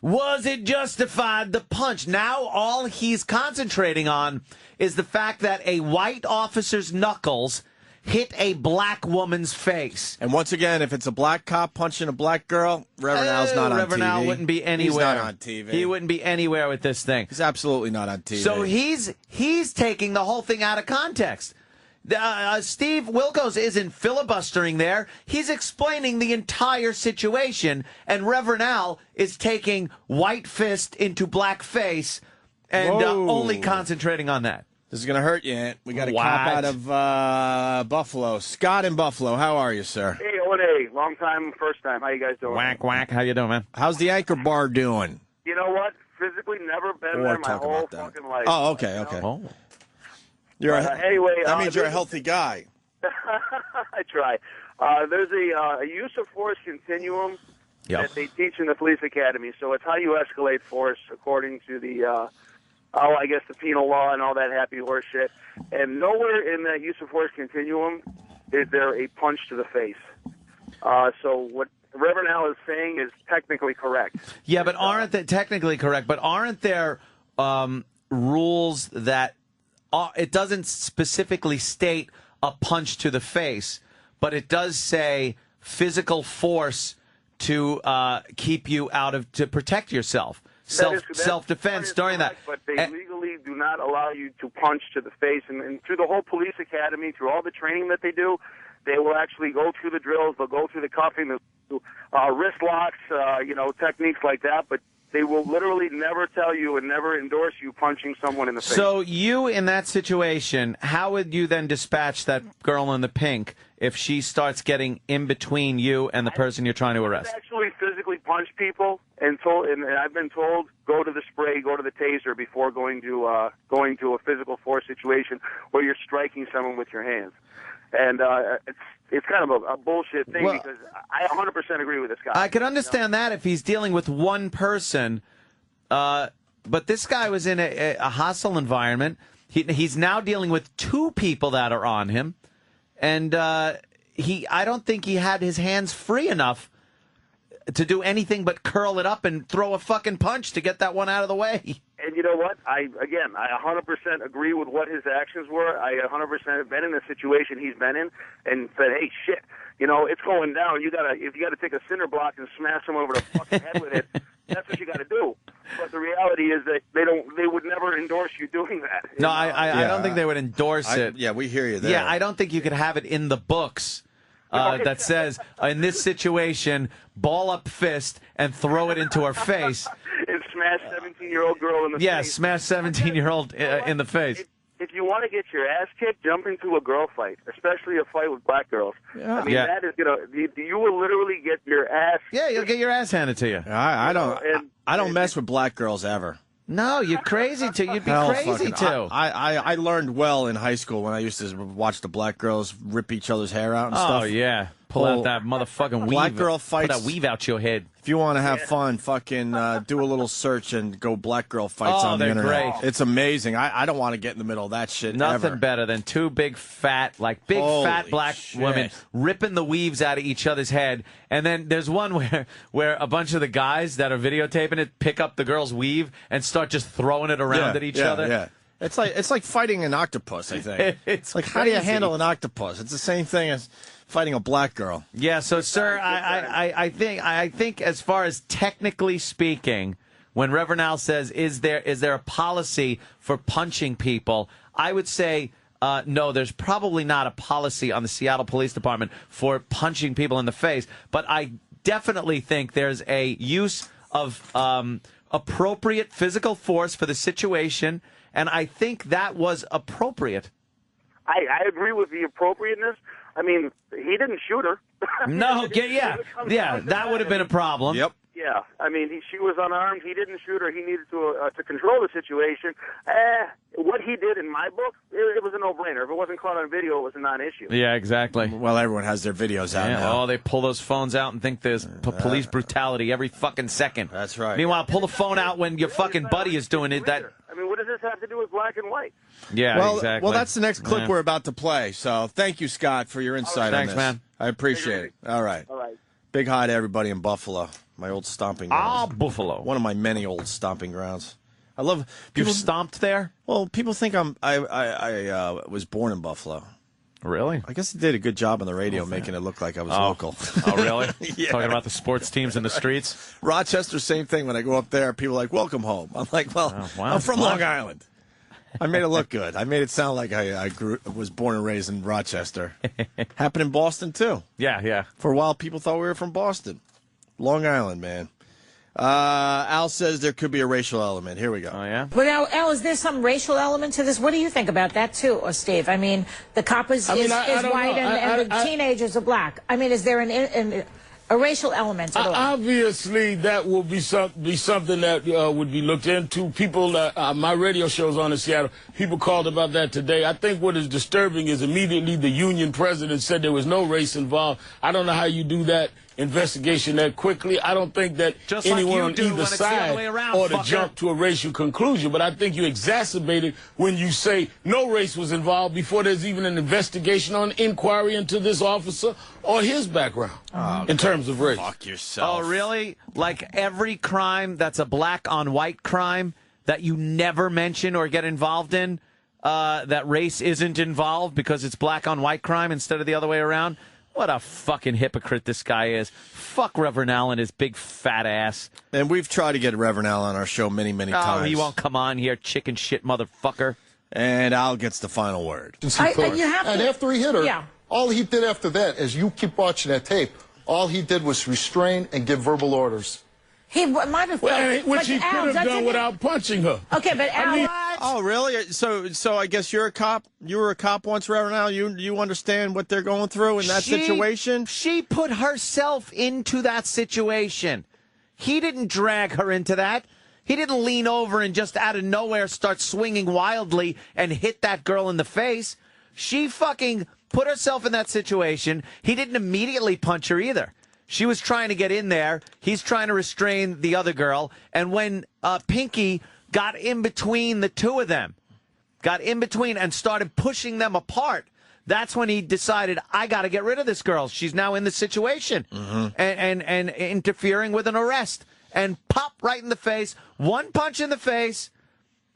was it justified, the punch? Now all he's concentrating on is the fact that a white officer's knuckles hit a black woman's face. And once again, if it's a black cop punching a black girl, Reverend Al's not on Reverend TV. Al wouldn't be anywhere. He's not on TV. He wouldn't be anywhere with this thing. He's absolutely not on TV. So he's taking the whole thing out of context. Steve Wilkos isn't filibustering there. He's explaining the entire situation, and Reverend Al is taking white fist into black face and only concentrating on that. This is going to hurt you, Ant. We got a cop out of Buffalo. Scott in Buffalo. How are you, sir? Hey, Ole. Long time, first time. How you guys doing? Whack, whack. How you doing, man? How's the Anchor Bar doing? You know what? Physically never been there my whole fucking life. Oh, okay, okay. You know? You're anyway, that means you're a healthy guy. I try. There's a use of force continuum that they teach in the police academy. So it's how you escalate force according to the, I guess the penal law and all that happy horse shit. And nowhere in that use of force continuum is there a punch to the face. So what Reverend Al is saying is technically correct. Yeah, but aren't they technically correct? But aren't there rules that it doesn't specifically state a punch to the face, but it does say physical force to keep you out of, to protect yourself, self-defense during that. But they legally do not allow you to punch to the face, and through the whole police academy, through all the training that they do, they will actually go through the drills, they'll go through the cuffing, the wrist locks, techniques like that, but they will literally never tell you and never endorse you punching someone in the face. So you, in that situation, how would you then dispatch that girl in the pink if she starts getting in between you and the person you're trying to arrest? I've actually physically punched people, and I've been told go to the spray, go to the taser before going to a physical force situation where you're striking someone with your hands. And it's kind of a bullshit thing because I 100% agree with this guy. I can understand that if he's dealing with one person, but this guy was in a hostile environment. He's now dealing with two people that are on him, and I don't think he had his hands free enough to do anything but curl it up and throw a fucking punch to get that one out of the way. And you know what? I 100% agree with what his actions were. I 100% have been in the situation he's been in and said, hey, shit, it's going down. If you gotta take a cinder block and smash him over the fucking head with it, that's what you got to do. But the reality is that they would never endorse you doing that. No, I don't think they would endorse it. Yeah, we hear you there. Yeah, I don't think you could have it in the books. That says, in this situation, ball up fist and throw it into her face. And smash 17-year-old girl in the face. Yeah, smash 17-year-old in the face. If you want to get your ass kicked, jump into a girl fight, especially a fight with black girls. Yeah. I mean, that is, you will literally get your ass. Yeah, you'll get your ass handed to you. I don't mess with black girls ever. No, you're crazy to. You'd be crazy to. I learned well in high school when I used to watch the black girls rip each other's hair out and stuff. Oh, yeah. Pull out that motherfucking weave. Black girl fights. Pull that weave out your head. If you want to have fun, fucking do a little search and go black girl fights on the they're internet. great. It's amazing. I don't want to get in the middle of that shit. Nothing ever. better than two big fat Holy black shit. women ripping the weaves out of each other's head. And then there's one where a bunch of the guys that are videotaping it pick up the girl's weave and start just throwing it around at each other. Yeah. It's like fighting an octopus, I think. It's like, how do you crazy. handle an octopus? It's the same thing as fighting a black girl. Yeah, so sir, I think as far as technically speaking, when Reverend Al says is there a policy for punching people, I would say no, there's probably not a policy on the Seattle Police Department for punching people in the face, but I definitely think there's a use of appropriate physical force for the situation, and I think that was appropriate. I agree with the appropriateness. I mean, he didn't shoot her. No, that would have been a problem. Yep. Yeah, I mean, she was unarmed. He didn't shoot her. He needed to control the situation. What he did, in my book, it was a no-brainer. If it wasn't caught on video, it was a non-issue. Yeah, exactly. Well, everyone has their videos out now. Oh, they pull those phones out and think there's police brutality every fucking second. That's right. Meanwhile, pull the phone out when your fucking buddy is doing it. I mean, what does this have to do with black and white? Yeah, exactly. Well, that's the next clip Yeah. we're about to play. So thank you, Scott, for your insight on Thanks, this. man. I appreciate it. All right. All right. Big hi to everybody in Buffalo, my old stomping grounds. Buffalo. One of my many old stomping grounds. I love people. You've stomped there? Well, people think I was born in Buffalo. Really? I guess I did a good job on the radio making it look like I was local. Oh, really? Yeah. Talking about the sports teams in the streets? Rochester, same thing. When I go up there, people are like, welcome home. I'm like, well, I'm from Long Island. I made it look good. I made it sound like I was born and raised in Rochester. Happened in Boston, too. Yeah. For a while, people thought we were from Boston. Long Island, man. Al says there could be a racial element. Here we go. Oh, yeah? But Al, is there some racial element to this? What do you think about that, too, or Steve? I mean, the cop is white and the teenagers are black. I mean, is there a racial element at all? Obviously, that will be something that would be looked into. People, my radio show's on in Seattle, people called about that today. I think what is disturbing is immediately the union president said there was no race involved. I don't know how you do that investigation that quickly. I don't think that Just anyone like on you do either when it's the other side way around, ought to fucker. jump to a racial conclusion. But I think you exacerbate it when you say no race was involved before there's even an investigation or an inquiry into this officer or his background in terms of race. Fuck yourself. Oh, really? Like every crime that's a black-on-white crime that you never mention or get involved in, that race isn't involved because it's black-on-white crime instead of the other way around? What a fucking hypocrite this guy is. Fuck Reverend Al and his big fat ass. And we've tried to get Reverend Al on our show many, many times. Oh, he won't come on here, chicken shit motherfucker. And Al gets the final word. You have to- And after he hit her, Yeah. all he did after that, as you keep watching that tape, all he did was restrain and give verbal orders. He might have. Which he could have done without punching her. Okay, but Al, Oh, really? So I guess you're a cop. You were a cop once, Reverend Al. You understand what they're going through in that situation? She put herself into that situation. He didn't drag her into that. He didn't lean over and just out of nowhere start swinging wildly and hit that girl in the face. She fucking put herself in that situation. He didn't immediately punch her either. She was trying to get in there. He's trying to restrain the other girl. And when Pinky got in between the two of them, and started pushing them apart, that's when he decided, I got to get rid of this girl. She's now in the situation and interfering with an arrest. And pop right in the face, one punch in the face,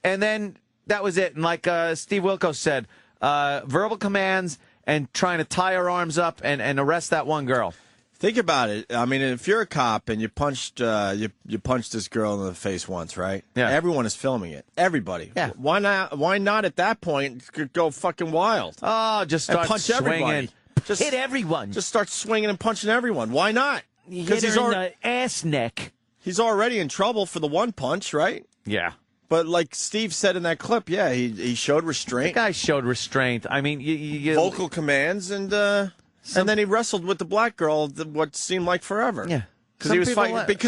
and then that was it. And like Steve Wilkos said, verbal commands and trying to tie her arms up and arrest that one girl. Think about it. I mean, if you're a cop and you punched you punched this girl in the face once, right? Yeah. Everyone is filming it. Everybody. Yeah. Why not? Why not at that point go fucking wild? Oh, just And start punch swinging. everybody. Just hit everyone. Just start swinging and punching everyone. Why not? Hit her in the ass neck. He's already in trouble for the one punch, right? Yeah. But like Steve said in that clip, yeah, he showed restraint. The guy showed restraint. I mean, you vocal commands, and then he wrestled with the black girl what seemed like forever. Yeah. Because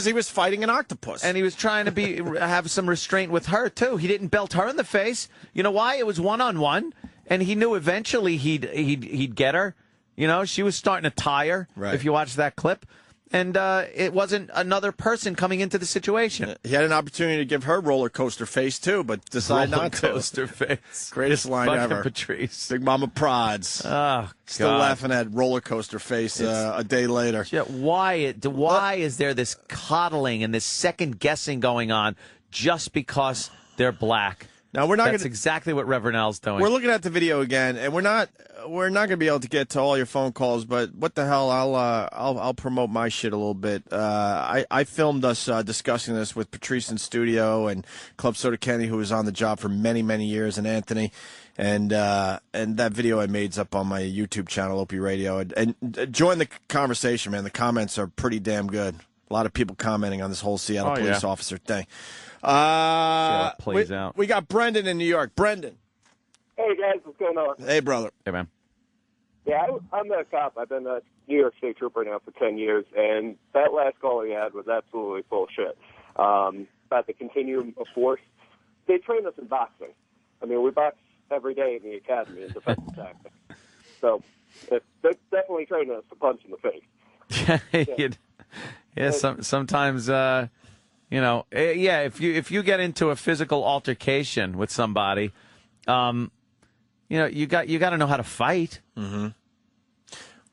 he was fighting an octopus. And he was trying to have some restraint with her, too. He didn't belt her in the face. You know why? It was one-on-one, and he knew eventually he'd get her. You know, she was starting to tire, if you watch that clip. and it wasn't another person coming into the situation. He had an opportunity to give her roller coaster face too, but decided not to. Roller coaster face. Greatest line Fucking ever. Patrice. Big Mama Prods. Oh, Still God. laughing at roller coaster face a day later. Yeah, why is there this coddling and this second guessing going on just because they're black? Now we're not. That's exactly what Reverend Al's doing. We're looking at the video again, and we're not going to be able to get to all your phone calls. But what the hell? I'll promote my shit a little bit. I filmed us discussing this with Patrice in studio and Club Soda Kenny, who was on the job for many years, and Anthony, and that video I made's up on my YouTube channel, Opie Radio, and join the conversation, man. The comments are pretty damn good. A lot of people commenting on this whole Seattle police officer thing. See how it plays out. We got Brendan in New York. Brendan. Hey, guys, what's going on? Hey, brother. Hey, man. Yeah, I'm a cop. I've been a New York State Trooper now for 10 years, and that last call he had was absolutely bullshit. About the continuum of force. They train us in boxing. I mean, we box every day in the academy in defensive tactics. So they're definitely training us to punch in the face. Sometimes... if you get into a physical altercation with somebody, you got to know how to fight. Mm-hmm.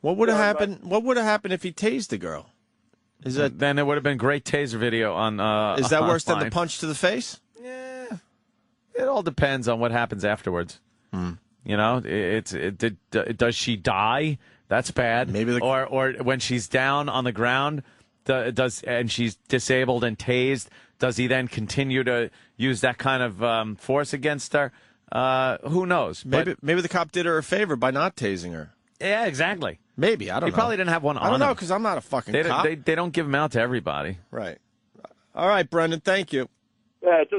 What would have happened? What would have happened if he tased the girl? Then it would have been great taser video on. Is that worse than the online. punch to the face? Yeah, it all depends on what happens afterwards. You know, does she die? That's bad. Maybe or when she's down on the ground. And she's disabled and tased, does he then continue to use that kind of force against her? Who knows? Maybe the cop did her a favor by not tasing her. Yeah, exactly. Maybe. I don't know. He probably didn't have one on I don't know him. because I'm not a fucking cop. They don't give them out to everybody. Right. All right, Brendan, thank you. Yeah, it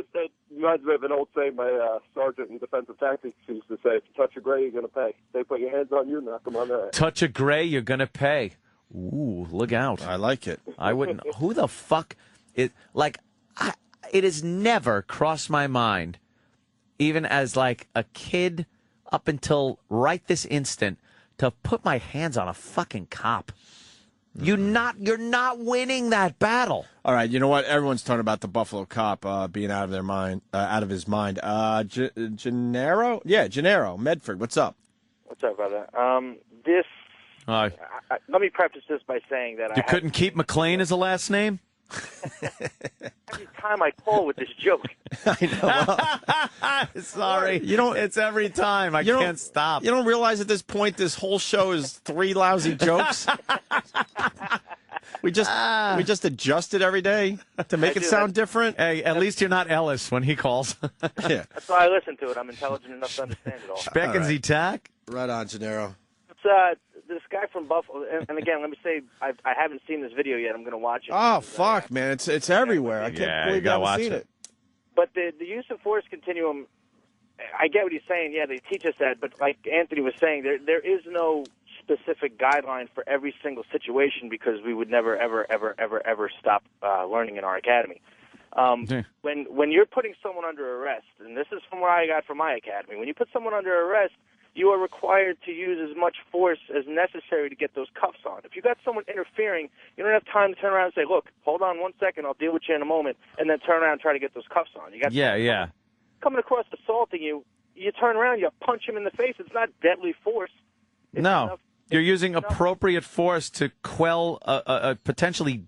reminds me of an old saying my sergeant in defensive tactics used to say, if you touch a gray, you're going to pay. They put your hands on you, knock them on their ass. Touch a gray, you're going to pay. Ooh, look out. I like it. I wouldn't. Who the fuck? It has never crossed my mind, even as like a kid up until right this instant, to put my hands on a fucking cop. You're not winning that battle. All right, you know what? Everyone's talking about the Buffalo cop being out of his mind. Gennaro? Yeah, Gennaro, Medford. What's up? What's up, brother? Hi. Let me preface this by saying that You couldn't keep McLean as a last name? every time I call with this joke. Sorry. It's every time. I can't stop. You don't realize at this point this whole show is 3 lousy jokes? We just adjust it every day to make it sound different. Hey, at least you're not Ellis when he calls. Yeah. That's why I listen to it. I'm intelligent enough to understand it all. Specken Sie Tag? Right on, Gennaro. It's this guy from Buffalo, and again, let me say, I haven't seen this video yet. I'm going to watch it. Oh, fuck, man. It's everywhere. I can't believe you haven't seen it. But the use of force continuum, I get what he's saying. Yeah, they teach us that. But like Anthony was saying, there is no specific guideline for every single situation because we would never, ever, ever, ever, ever stop learning in our academy. When you're putting someone under arrest, and this is from what I got from my academy, when you put someone under arrest, you are required to use as much force as necessary to get those cuffs on. If you got someone interfering, you don't have time to turn around and say, look, hold on 1 second, I'll deal with you in a moment, and then turn around and try to get those cuffs on. You got coming across assaulting you, you turn around, you punch him in the face. It's not deadly force. No. You're using appropriate force to quell a potentially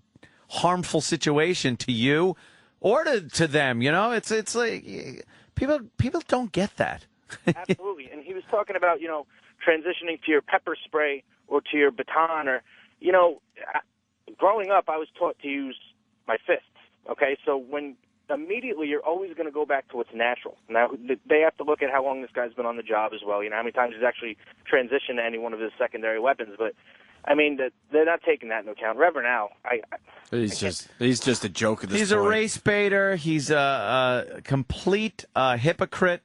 harmful situation to you or to them. You know, it's like people don't get that. Absolutely. And he was talking about, transitioning to your pepper spray or to your baton or, growing up, I was taught to use my fists. Okay. So when immediately you're always going to go back to what's natural. Now, they have to look at how long this guy's been on the job as well. How many times he's actually transitioned to any one of his secondary weapons. But, I mean, they're not taking that into account. Reverend Al, he's just a joke at this point. He's a race baiter. He's a complete hypocrite.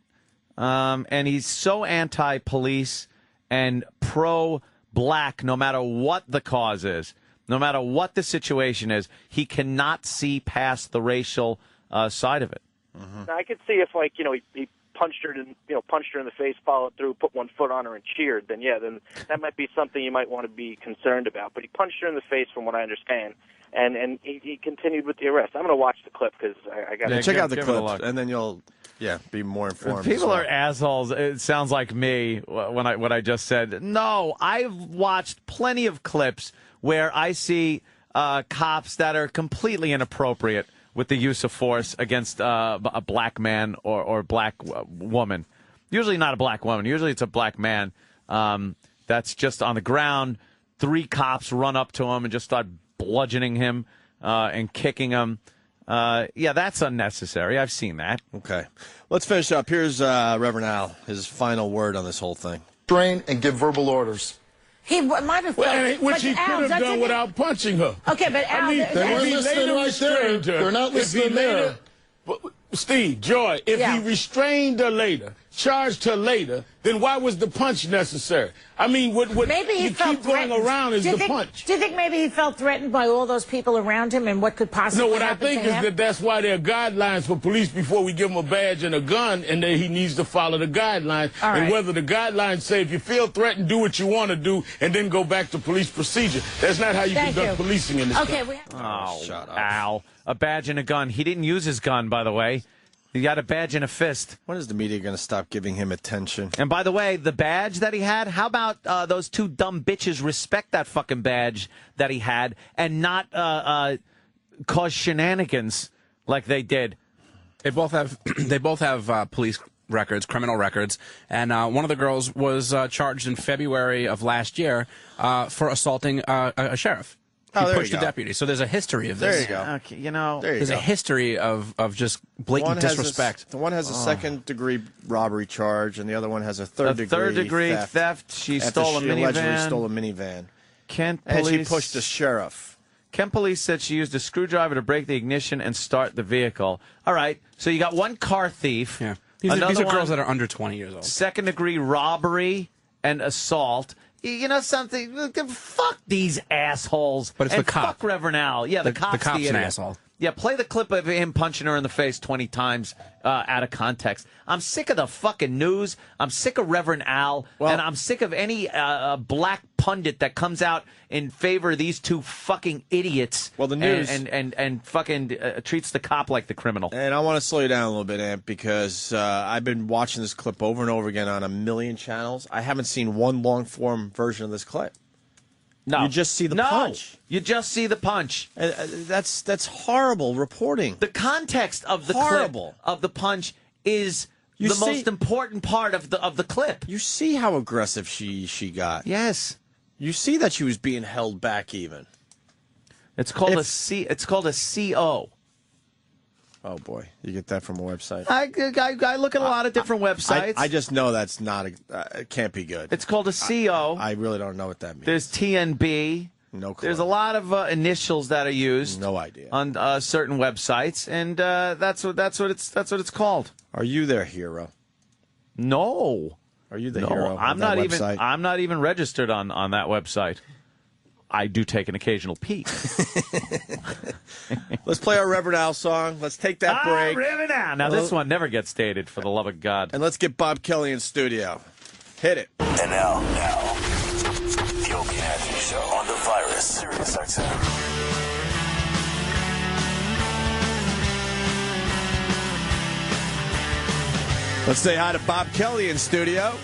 And he's so anti-police and pro-black no matter what the cause is, no matter what the situation is. He cannot see past the racial side of it. Now, I could see if, he punched her in the face, followed through, put one foot on her, and cheered, then that might be something you might want to be concerned about. But he punched her in the face, from what I understand, and he continued with the arrest. I'm going to watch the clip because I got to check out the clip, and then you'll be more informed. People are assholes. It sounds like me when what I just said. No, I've watched plenty of clips where I see cops that are completely inappropriate with the use of force against a black man or black woman. Usually not a black woman. Usually it's a black man that's just on the ground. 3 cops run up to him and just start bludgeoning him and kicking him. Yeah, that's unnecessary. I've seen that. Okay. Let's finish up. Here's Reverend Al, his final word on this whole thing. Train and give verbal orders. He might have which he could have done without punching her. Okay, but Al, they weren't listening right there. They're not listening there. Steve, Joy, if he restrained her later, charged her later, then why was the punch necessary? I mean, what maybe he you felt keep going around is the punch. Do you think maybe he felt threatened by all those people around him and what could possibly happen? No, what I think is that's why there are guidelines for police before we give him a badge and a gun, and that he needs to follow the guidelines. All and right. whether the guidelines say if you feel threatened, do what you want to do, and then go back to police procedure. That's not how you conduct policing in this country. Shut up. Al. A badge and a gun. He didn't use his gun, by the way. He got a badge and a fist. When is the media going to stop giving him attention? And by the way, the badge that he had, how about those 2 dumb bitches respect that fucking badge that he had and not cause shenanigans like they did? They both have police records, criminal records, and one of the girls was charged in February of last year for assaulting a sheriff. He pushed a deputy. So there's a history of this. There you go. Okay, there's a history of just blatant disrespect. The one has a second-degree robbery charge, and the other one has a third-degree theft. She stole a minivan. Allegedly stole a minivan. Kent police, police and she pushed the sheriff. Kent police said she used a screwdriver to break the ignition and start the vehicle. All right, so you got one car thief. Yeah. These are girls that are under 20 years old. Second-degree robbery and assault. You know something? Fuck these assholes. But it's and the cop. Fuck Reverend Al. Yeah, the cop's an idiot. asshole. Yeah, play the clip of him punching her in the face 20 times out of context. I'm sick of the fucking news. I'm sick of Reverend Al. And I'm sick of any black pundit that comes out in favor of these 2 fucking idiots. Well, the news... And fucking treats the cop like the criminal. And I want to slow you down a little bit, Amp, because I've been watching this clip over and over again on a million channels. I haven't seen one long-form version of this clip. No. You just see the punch. You just see the punch. That's horrible reporting. The context of the clip of the punch is the most important part of the clip. You see how aggressive she got. Yes. You see that she was being held back even. It's called it's called a CO. Oh boy, you get that from a website. I look at a lot of different websites. I just know that's not it can't be good. It's called a CO. I really don't know what that means. There's TNB. No clue. There's a lot of initials that are used. No idea. On certain websites, and that's what it's called. Are you their hero? No. Are you the hero? I'm not even. I'm not even registered on that website. I do take an occasional peek. Let's play our Reverend Al song. Let's take that break. Reverend Al. Now, this one never gets stated, for the love of God. And let's get Bob Kelly in studio. Hit it. And now, the Opie and Anthony Show on the Virus, Sirius XM. Let's say hi to Bob Kelly in studio,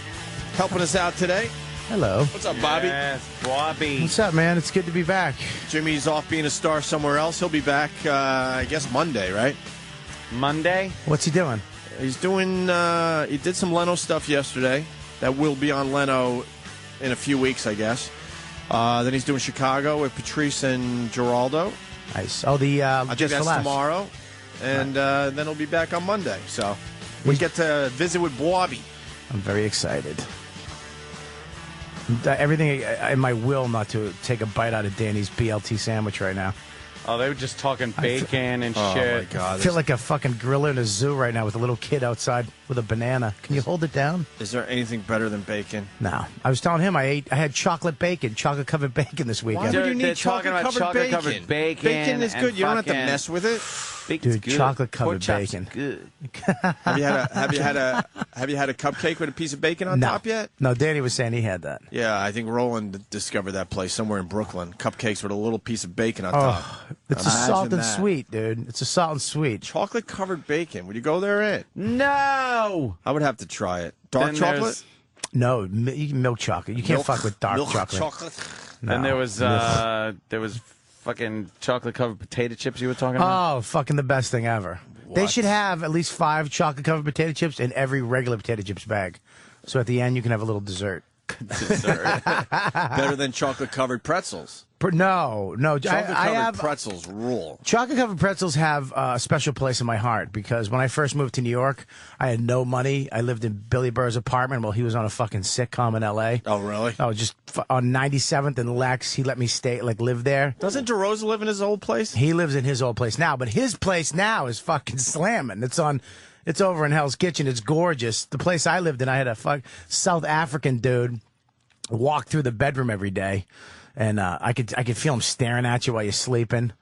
helping us out today. Hello. What's up, Bobby? Yes, Bobby. What's up, man? It's good to be back. Jimmy's off being a star somewhere else. He'll be back, I guess, Monday, right? Monday? What's he doing? He's doing, he did some Leno stuff yesterday. That will be on Leno in a few weeks, I guess. Then he's doing Chicago with Patrice and Geraldo. Nice. Oh, I think that's tomorrow. And then he'll be back on Monday. So we get to visit with Bobby. I'm very excited. Everything in my will not to take a bite out of Danny's BLT sandwich right now. Oh, they were just talking bacon and shit. Oh, my God. I feel like a fucking gorilla in a zoo right now with a little kid outside with a banana. Can you hold it down? Is there anything better than bacon? No. I was telling him I had chocolate chocolate-covered bacon this weekend. Why would you need chocolate-covered bacon? Bacon Bacon is good. You don't have to mess with it. Bacon's good. chocolate covered Pork chops bacon. Good. Have you had a cupcake with a piece of bacon on top yet? No, Danny was saying he had that. Yeah, I think Roland discovered that place somewhere in Brooklyn. Cupcakes with a little piece of bacon on top. It's a salt and sweet, dude. It's a salt and sweet. Chocolate covered bacon. Would you go there, Ed? No. I would have to try it. Dark chocolate? No, milk chocolate. You can't fuck with dark milk chocolate. No. And there was fucking chocolate covered potato chips you were talking about. Oh, fucking the best thing ever. They should have at least 5 chocolate covered potato chips in every regular potato chips bag. So at the end, you can have a little dessert. Better than chocolate covered pretzels. No. Chocolate I covered have pretzels rule. chocolate covered pretzels have a special place in my heart because when I first moved to New York, I had no money. I lived in Billy Burr's apartment while he was on a fucking sitcom in L.A. Oh, really? Oh, just on 97th and Lex. He let me live there. Doesn't DeRosa live in his old place? He lives in his old place now, but his place now is fucking slamming. It's over in Hell's Kitchen. It's gorgeous. The place I lived in, I had a South African dude walk through the bedroom every day, and I could feel him staring at you while you're sleeping.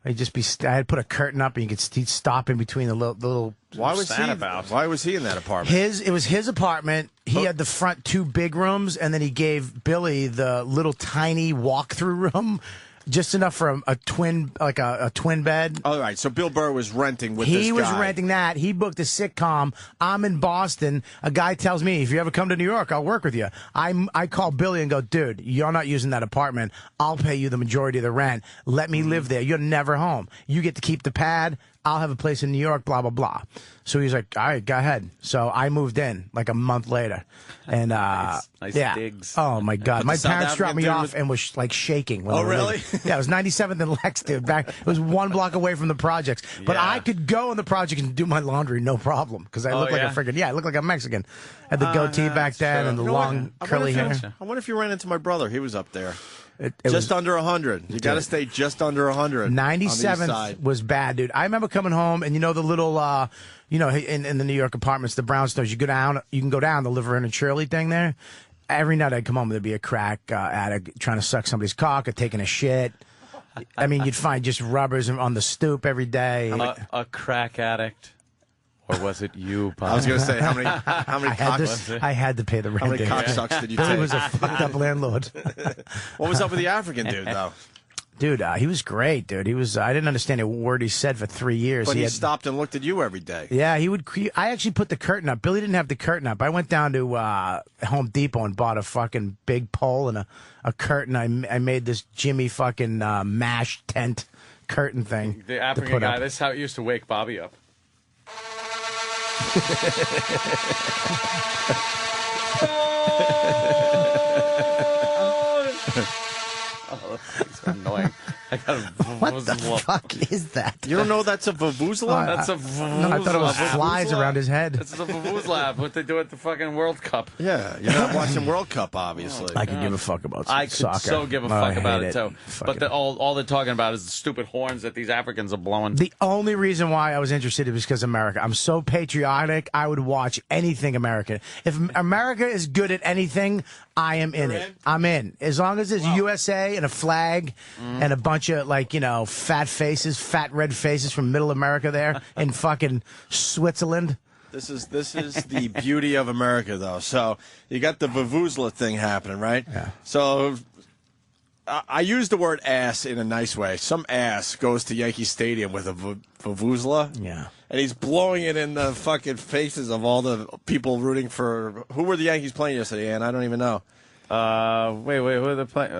I had put a curtain up, and he'd stop in between the little. Why was he in that apartment? It was his apartment. He had the front 2 big rooms, and then he gave Billy the little tiny walk-through room. Just enough for a twin, like a twin bed. All right, so Bill Burr was renting with this guy. He was renting that. He booked a sitcom. I'm in Boston. A guy tells me, if you ever come to New York, I'll work with you. I call Billy and go, dude, you're not using that apartment. I'll pay you the majority of the rent. Let me live there. You're never home. You get to keep the pad. I'll have a place in New York, blah, blah, blah. So he's like, all right, go ahead. So I moved in like a month later. And nice yeah. digs. Oh, my God. My parents dropped me off and was like shaking. When Oh, they were really? leaving. Yeah, it was 97th and Lex, dude. It was 1 block away from the projects. But Yeah. I could go in the project and do my laundry, no problem. Because I look like a freaking, I look like a Mexican. Had the goatee back then and the long curly hair. I wonder if you ran into my brother. He was up there. It just under 100. You got to stay just under 100. 97th was bad, dude. I remember coming home, and you know the little, in the New York apartments, the brownstones. You can go down the Laverne and Shirley thing there. Every night I'd come home, there'd be a crack addict trying to suck somebody's cock or taking a shit. I mean, you'd find just rubbers on the stoop every day. A crack addict. Or was it you, Bob? I was going to say, how many cocks? I had to pay the rent. How many cocksucks did you take? Billy was a fucked up landlord. What was up with the African dude, though? Dude, he was great, dude. I didn't understand a word he said for 3 years. But he stopped and looked at you every day. Yeah, I actually put the curtain up. Billy didn't have the curtain up. I went down to Home Depot and bought a fucking big pole and a curtain. I made this Jimmy fucking MASH tent curtain thing. The African guy, this is how it used to wake Bobby up. Oh, that's annoying. I got a What the fuck is that? You don't know that's a vuvuzela? That's a vuvuzela. No, I thought it was flies around his head. It's the vuvuzela. What they do at the fucking World Cup. Yeah, you're not watching World Cup, obviously. I could give a fuck about I soccer. could so give a fuck about it, too. But all they're talking about is the stupid horns that these Africans are blowing. The only reason why I was interested was because America. I'm so patriotic, I would watch anything American. If America is good at anything, I am in it. I'm in. As long as there's USA and a flag and a bunch of, fat red faces from middle America there in fucking Switzerland. This is the beauty of America, though. So you got the vuvuzela thing happening, right? Yeah. So I use the word ass in a nice way. Some ass goes to Yankee Stadium with a vuvuzela. Yeah. And he's blowing it in the fucking faces of all the people rooting for... Who were the Yankees playing yesterday, Ann? I don't even know. Wait, who are they playing?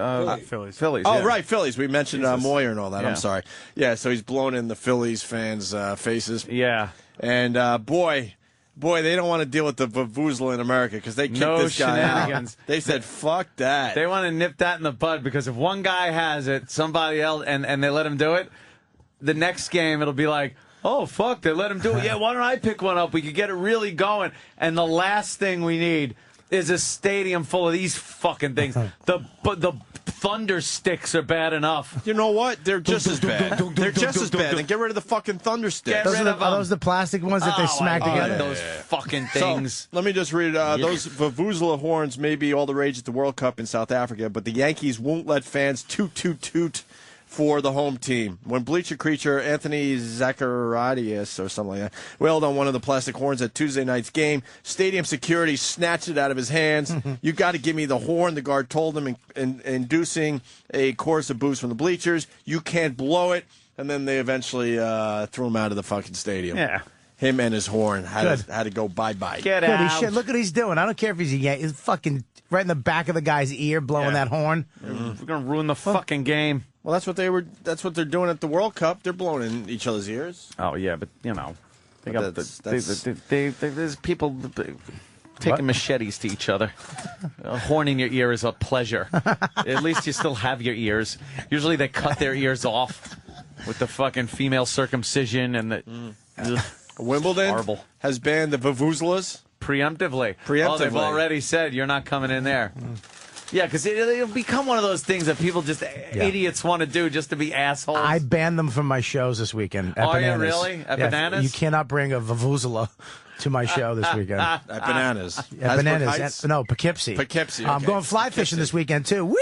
Phillies. Phillies. Oh, yeah. right, Phillies. We mentioned Moyer and all that. Yeah. I'm sorry. Yeah, so he's blowing in the Phillies fans' faces. Yeah. And, boy, they don't want to deal with the vuvuzela in America because they kicked this guy out. They said, fuck that. They want to nip that in the bud because if one guy has it, somebody else, and they let him do it, the next game it'll be like, oh, fuck, they let him do it. Yeah, why don't I pick one up? We could get it really going. And the last thing we need is a stadium full of these fucking things. The thunder sticks are bad enough. You know what? They're just as bad. They're just as bad. Then get rid of the fucking thunder sticks. Are those the plastic ones that they smack together? Those fucking things. So, let me just read. Those vuvuzela horns may be all the rage at the World Cup in South Africa, but the Yankees won't let fans toot, toot, toot for the home team. When Bleacher Creature Anthony Zacharias or something like that wailed on one of the plastic horns at Tuesday night's game, stadium security snatched it out of his hands. You got to give me the horn, the guard told him, inducing a chorus of boos from the bleachers. You can't blow it. And then they eventually threw him out of the fucking stadium. Yeah. Him and his horn had to go bye-bye. Get out. Look what he's doing. I don't care if he's fucking right in the back of the guy's ear blowing that horn. We're going to ruin the fucking game. Well, that's what they're doing at the World Cup. They're blowing in each other's ears. Oh, yeah, but, you know, there's people taking machetes to each other. A horn in your ear is a pleasure. At least you still have your ears. Usually they cut their ears off with the fucking female circumcision and the... Wimbledon has banned the vuvuzelas. Preemptively. Oh, they've already said you're not coming in there. Yeah, because it'll become one of those things that people just idiots want to do just to be assholes. I banned them from my shows this weekend. At Are Bananas. you really? At Yeah, Bananas? You cannot bring a vuvuzela to my show this weekend. At Bananas. At Bananas. No, Poughkeepsie. Poughkeepsie. I'm going fly fishing this weekend, too. Woohoo!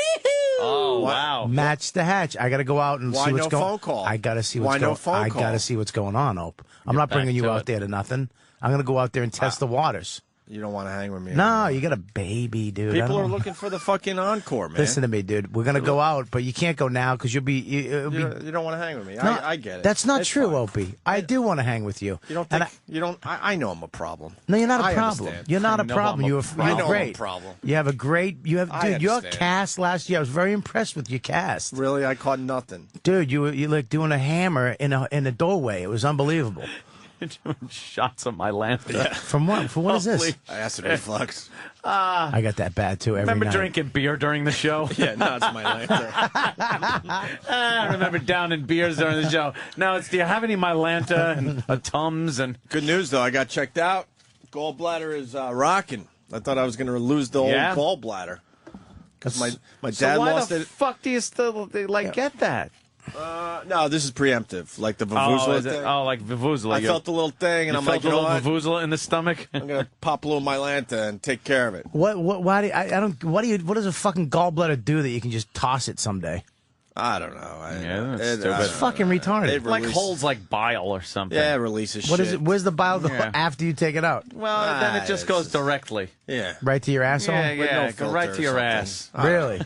Oh, wow. Match the hatch. I got to go out and Why see what's no going on. phone call? I got to see Why what's no going phone I call? got to see what's going on, Ope. I'm Get not bringing back you to out it. there to nothing. I'm going to go out there and test the waters. You don't want to hang with me. No, you got a baby, dude. I People don't- are looking for the fucking encore, man. Listen to me, dude. We're going to go out, but you can't go now because you'll be... You don't want to hang with me. No, I get it. That's not It's true, fine. Opie. I do want to hang with you. You don't And think you don't? I know I'm a problem. No, you're not a I problem. understand. You're not a I know problem. I'm a You're problem. I know I'm a great. problem. You have a great. You have, I dude. Your understand. cast last year. I was very impressed with your cast. Really, I caught nothing. Dude, you like doing a hammer in a doorway. It was unbelievable. Doing shots of my lantern. From what? For what is this? Acid reflux. I got that bad too. Every Remember night. drinking beer during the show? Yeah, no, it's my lantern. I remember downing beers during the show. Now it's, do you have any Mylanta and a Tums? And Good news though, I got checked out. Gallbladder is rocking. I thought I was going to lose the Yeah? old gallbladder because my so dad why lost the it. fuck do you still get that? No, this is preemptive, like the vuvuzela is it? thing. Oh, like Vuvuzela. I felt the little thing, and You I'm felt like, you a know little what? Vuvuzela in the stomach. I'm gonna pop a little Mylanta and take care of it. What? Why do I don't? What does a fucking gallbladder do that you can just toss it someday? I don't know. It's fucking retarded. It Like release- holds like bile or something. Yeah, it releases What shit. is it? Where's the bile go Yeah. after you take it out? Well, then it just goes directly. Yeah. Right to your asshole. Yeah, With yeah. no Go filter right or to your something. ass. Really?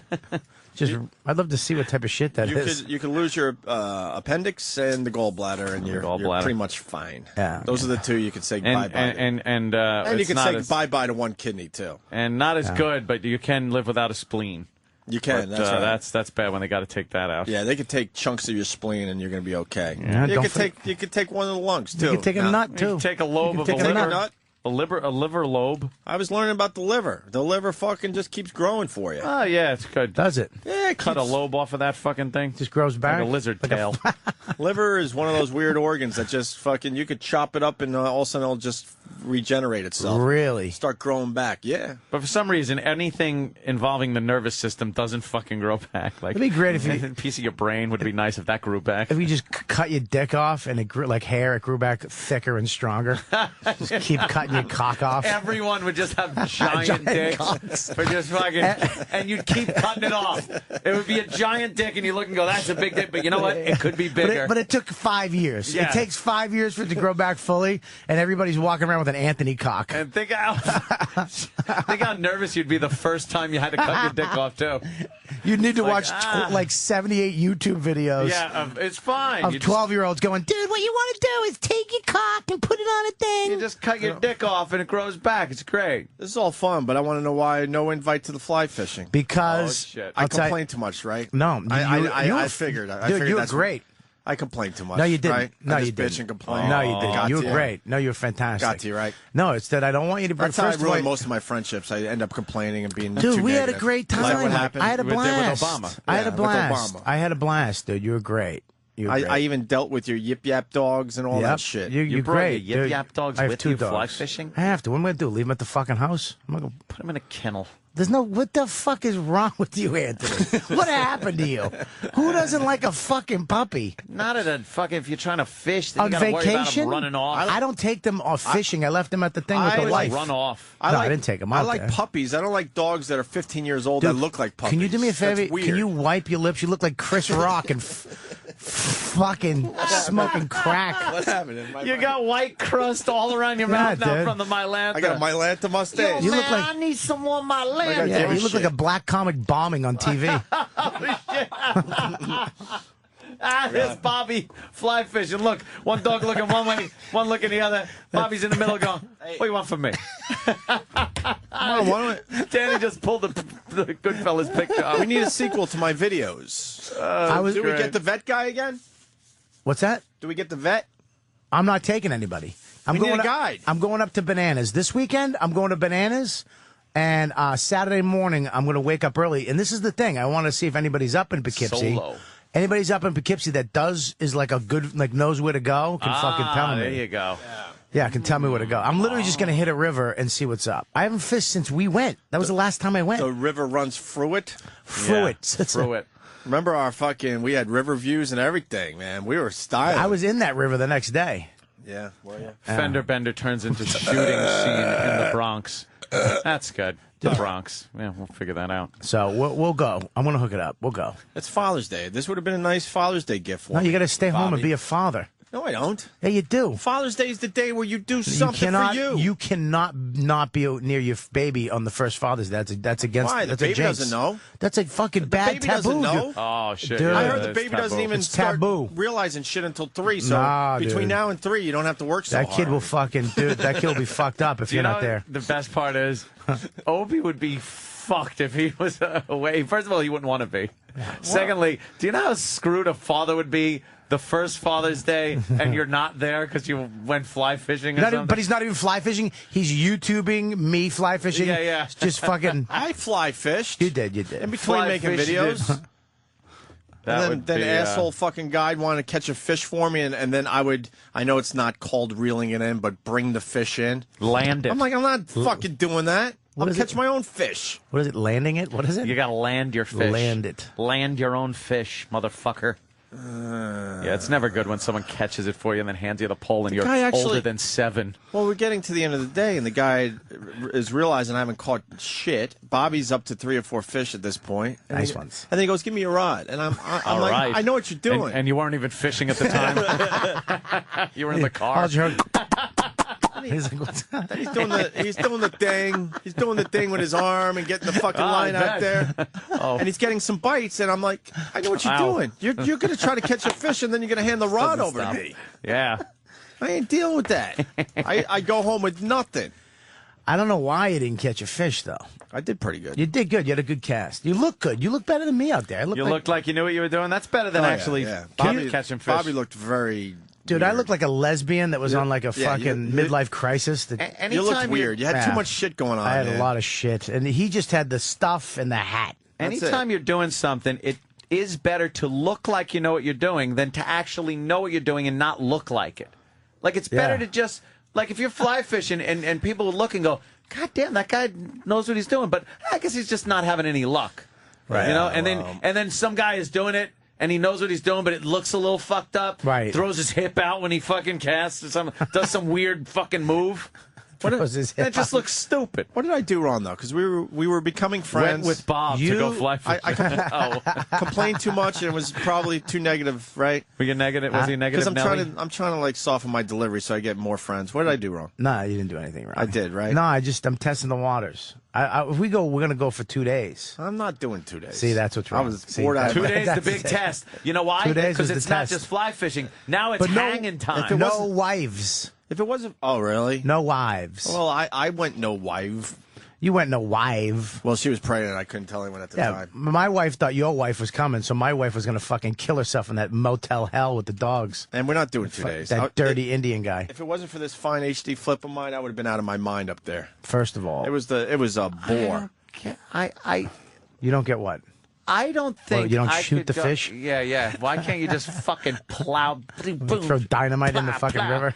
Just, I'd love to see what type of shit that is. You could lose your appendix and the gallbladder, and you're pretty much fine. Yeah. Those are the two you could say And bye-bye to. and And you it's can not say as, bye-bye to one kidney, too. and not as Yeah. good, but you can live without a spleen. You can, But, that's right. That's bad when they got to take that out. Yeah, they could take chunks of your spleen, and you're going to be okay. Yeah, you don't could you could take one of the lungs, too. You can take a Now, nut You too. can take a lobe You of can a take a liver. nut. A liver lobe. I was learning about the liver. The liver fucking just keeps growing for you. Oh yeah, it's good. Does it? Yeah, it Cut a keeps- lobe off of that fucking thing. Just grows back Like a lizard tail. Liver is one of those weird organs that just fucking, you could chop it up and all of a sudden it'll just regenerate itself. Really? Start growing back, yeah. But for some reason, anything involving the nervous system doesn't fucking grow back. Like It'd be great if you- a piece of your brain would be nice if that grew back. If you just cut your dick off and it grew like hair, it grew back thicker and stronger. Just keep cutting your cock off. Everyone would just have giant dicks, cocks. but just fucking, and you'd keep cutting it off. It would be a giant dick, and you look and go, "That's a big dick," but you know what? It could be bigger. But it took 5 years. Yeah. It takes 5 years for it to grow back fully, and everybody's walking around with an Anthony cock. And think how nervous you'd be the first time you had to cut your dick off too. You need to Like, watch like 78 YouTube videos. Yeah, it's fine. Of You just- 12-year-olds going, dude, what you want to do is take your cock and put it on a thing. You just cut your dick off and it grows back. It's great. This is all fun, but I want to know why no invite to the fly fishing. Because Oh, shit. I I'll tell you- complain too much, right? No, I figured. I dude, figured you were that's great. I complain too much. No, you didn't. Right? No, I you just didn't. bitch and complain. No, you didn't. Got You to. were great. No, you were fantastic. Got to, right? No, it's that I don't want you to. That's how I first of all, ruin most of my friendships. I end up complaining and being Dude, too we had a negative. great Is that time. what happened? I had a We did with blast. Obama. I had Yeah, a with blast. Obama. I had a blast, dude. You were great. You're I great. even dealt with your Yip Yap dogs and all Yep. that shit. You're brought great. your Yip dude. Yap dogs I have with 2 you dogs. fly fishing? I have to. What am I going to do? Leave them at the fucking house? I'm not gonna... Put them in a kennel. There's no. What the fuck is wrong with you, Anthony? What happened to you? Who doesn't like a fucking puppy? Not at a fucking. If you're trying to fish, then On you gotta worry about vacation? them running off. I don't take them off fishing. I left them at the thing with the wife. Run off. I didn't take them out I like there. puppies. I don't like dogs that are 15 years old Dude, that look like puppies. Can you do me a favor? That's weird. Can you wipe your lips? You look like Chris Rock and fucking smoking crack. What happened? You got white crust all around your mouth now dude. from the Mylanta. I got a Mylanta mustache. You look like I need some more Mylanta. yeah, you look like a black comic bombing on TV. There's Bobby fly fishing. Look, one dog looking one way, one looking the other. Bobby's in the middle going, what do you want from me? Danny just pulled the Goodfellas picture up. We need a sequel to my videos. Do we get the vet guy again? What's that? Do we get the vet? I'm not taking anybody. I'm We need a guide. I'm going up to Bananas this weekend. I'm going to Bananas, and Saturday morning I'm going to wake up early. And this is the thing: I want to see if anybody's up in Poughkeepsie. Solo. Anybody's up in Poughkeepsie that is like a good, like knows where to go, can fucking tell me. There you go. Yeah, can tell me where to go. I'm literally just going to hit a river and see what's up. I haven't fished since we went. That was the last time I went. The river runs through it. Through it. Through it. Remember our we had river views and everything, man. We were styling. I was in that river the next day. Yeah, were you? Fender Bender turns into shooting scene in the Bronx. That's good. The Bronx. Yeah, we'll figure that out. So we'll go. I'm going to hook it up. We'll go. It's Father's Day. This would have been a nice Father's Day gift for No, me. you got to stay home and Bobby. be a father. No, I don't. Yeah, you do. Father's Day is the day where you do something for you. You cannot not be near your baby on the first Father's Day. That's against. Why? The that's a baby jinx. doesn't know. That's a fucking bad baby taboo. doesn't know. dude. Oh, shit. Dude. I heard the it's baby doesn't taboo. even It's start taboo. realizing shit until 3. So Nah, between dude. now and 3, you don't have to work so That hard. kid will fucking dude. That kid will be fucked up if Do you you're know not there. the best part is, Obi would be fucked if he was away. First of all, he wouldn't want to be. Secondly, do you know how screwed a father would be the first Father's Day and you're not there because you went fly fishing or something? But he's not even fly fishing. He's YouTubing me fly fishing. Yeah, yeah. Just fucking. I fly fished. You did. In between Fly making fish, videos. dude. That And would then be, asshole fucking guide wanted to catch a fish for me, and then I know it's not called reeling it in, but bring the fish in. Land it. I'm like, I'm not fucking doing that. What I'll is catch it? my own fish. What is it? Landing it? What is it? You got to land your fish. Land it. Land your own fish, motherfucker. Yeah, it's never good when someone catches it for you and then hands you the pole and you're guy actually- older than 7. Well, we're getting to the end of the day, and the guy is realizing I haven't caught shit. Bobby's up to 3 or 4 fish at this point. And Nice he- ones. And then he goes, "Give me a rod," and I'm All like, right. "I know what you're doing." And you weren't even fishing at the time. You were in the car. How's your- He's like, what's that? He's doing the thing. He's doing the thing with his arm and getting the fucking line out there. And he's getting some bites, and I'm like, I know what you're Ow. doing. You're going to try to catch a fish, and then you're going to hand the rod Doesn't over stop. to me. Yeah. I ain't dealing with that. I go home with nothing. I don't know why you didn't catch a fish though. I did pretty good. You did good. You had a good cast. You look good. You look better than me out there. I look You like, looked like you knew what you were doing. That's better than Oh, yeah, actually yeah. catching fish. Bobby looked very. dude. I look like a lesbian that was on like a Yeah, fucking you- midlife crisis. That, You looked weird. You had too Yeah. much shit going on. I had man. a lot of shit, and he just had the stuff and the hat. Anytime you're doing something, it is better to look like you know what you're doing than to actually know what you're doing and not look like it. Like, it's better Yeah. to just, like, if you're fly fishing and people look and go, God damn, that guy knows what he's doing, but I guess he's just not having any luck. Right. You know, and then some guy is doing it, and he knows what he's doing, but it looks a little fucked up. Right. Throws his hip out when he fucking casts or something, does some weird fucking move. Throws his hip That just out. looks stupid. What did I do wrong though? Because we were becoming friends. Went with Bob to go fly fishing. I complained too much, and it was probably too negative, right? Were you negative? Was he negative? Because Nelly? I'm trying to like soften my delivery so I get more friends. What did I do wrong? Nah, you didn't do anything wrong. I did, right? No, I'm testing the waters. If we go, we're gonna go for 2 days. I'm not doing 2 days. See, that's what's wrong. I was See, bored out of 2 it. days, the That's big it. test. You know why? 2 days Because was it's the not test. just fly fishing. Now it's But no- hanging time. if it No wasn't- wives. If it wasn't, oh really? No wives. Well, I went no wife. You went no wife. Well, she was pregnant. I couldn't tell anyone at the Yeah, time. my wife thought your wife was coming, so my wife was gonna fucking kill herself in that motel hell with the dogs. And we're not doing 2 days. That dirty Indian guy. If it wasn't for this fine HD flip of mine, I would have been out of my mind up there. First of all, It was a bore. I you don't get what? I don't think you don't I shoot could the go- fish? Yeah. Why can't you just fucking plow? Boom, Throw dynamite in the fucking river?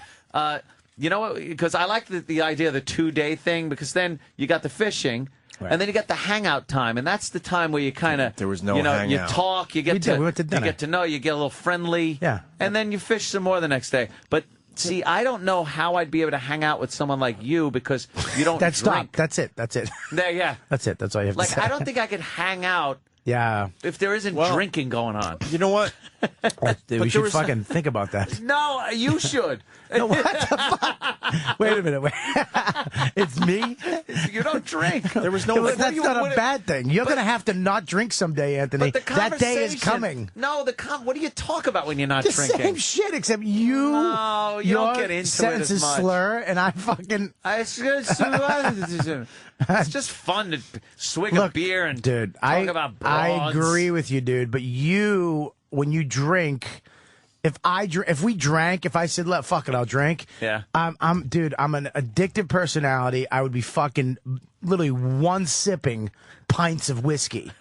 You know what? Because I like the idea of the 2-day thing, because then you got the fishing. Right. And then you got the hangout time, and that's the time where you kind of, There was no you hangout. you talk, you get We went to you dinner. get to know, you get a little friendly, Yeah. and then you fish some more the next day. But see, I don't know how I'd be able to hang out with someone like you because you don't That's drink. That's it. There, yeah. That's it. That's all you have Like to say. I don't think I could hang out Yeah. if there isn't drinking going on. You know what? Dude, we should fucking think about that. No, you should. No, what the fuck? Wait a minute. Wait. It's me? You don't drink. There was no. That's not a bad thing. You're going to have to not drink someday, Anthony. But the That day is conversation- coming. No, what do you talk about when you're not The drinking? same shit, except you. No, you don't your get into it as sentences much. slur, and I fucking. It's just fun to swig a beer and dude, talk I about broads. agree with you, dude. But you, when you drink, if we drank, if I said, fuck it, I'll drink. Yeah. I'm an addictive personality. I would be fucking literally one sipping pints of whiskey,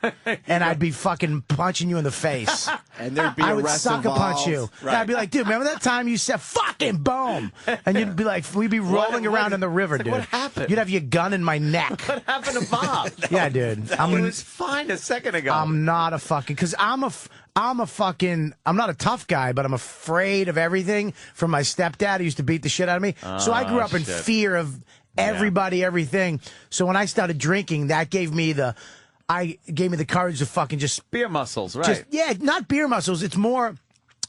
and I'd be fucking punching you in the face. And there'd be I a would rest sucker punch involved. you. Right. I'd be like, dude, remember that time you said fucking boom? And you'd be like, we'd be rolling around in the river, dude. what happened? You'd have your gun in my neck. What happened to Bob? Yeah, dude. It was fine a second ago. I'm not a fucking, because I'm not a tough guy, but I'm afraid of everything from my stepdad who used to beat the shit out of me. So I grew up in shit. fear of everybody, everything. So when I started drinking, that gave me the courage to fucking just beer muscles, right? Not beer muscles. It's more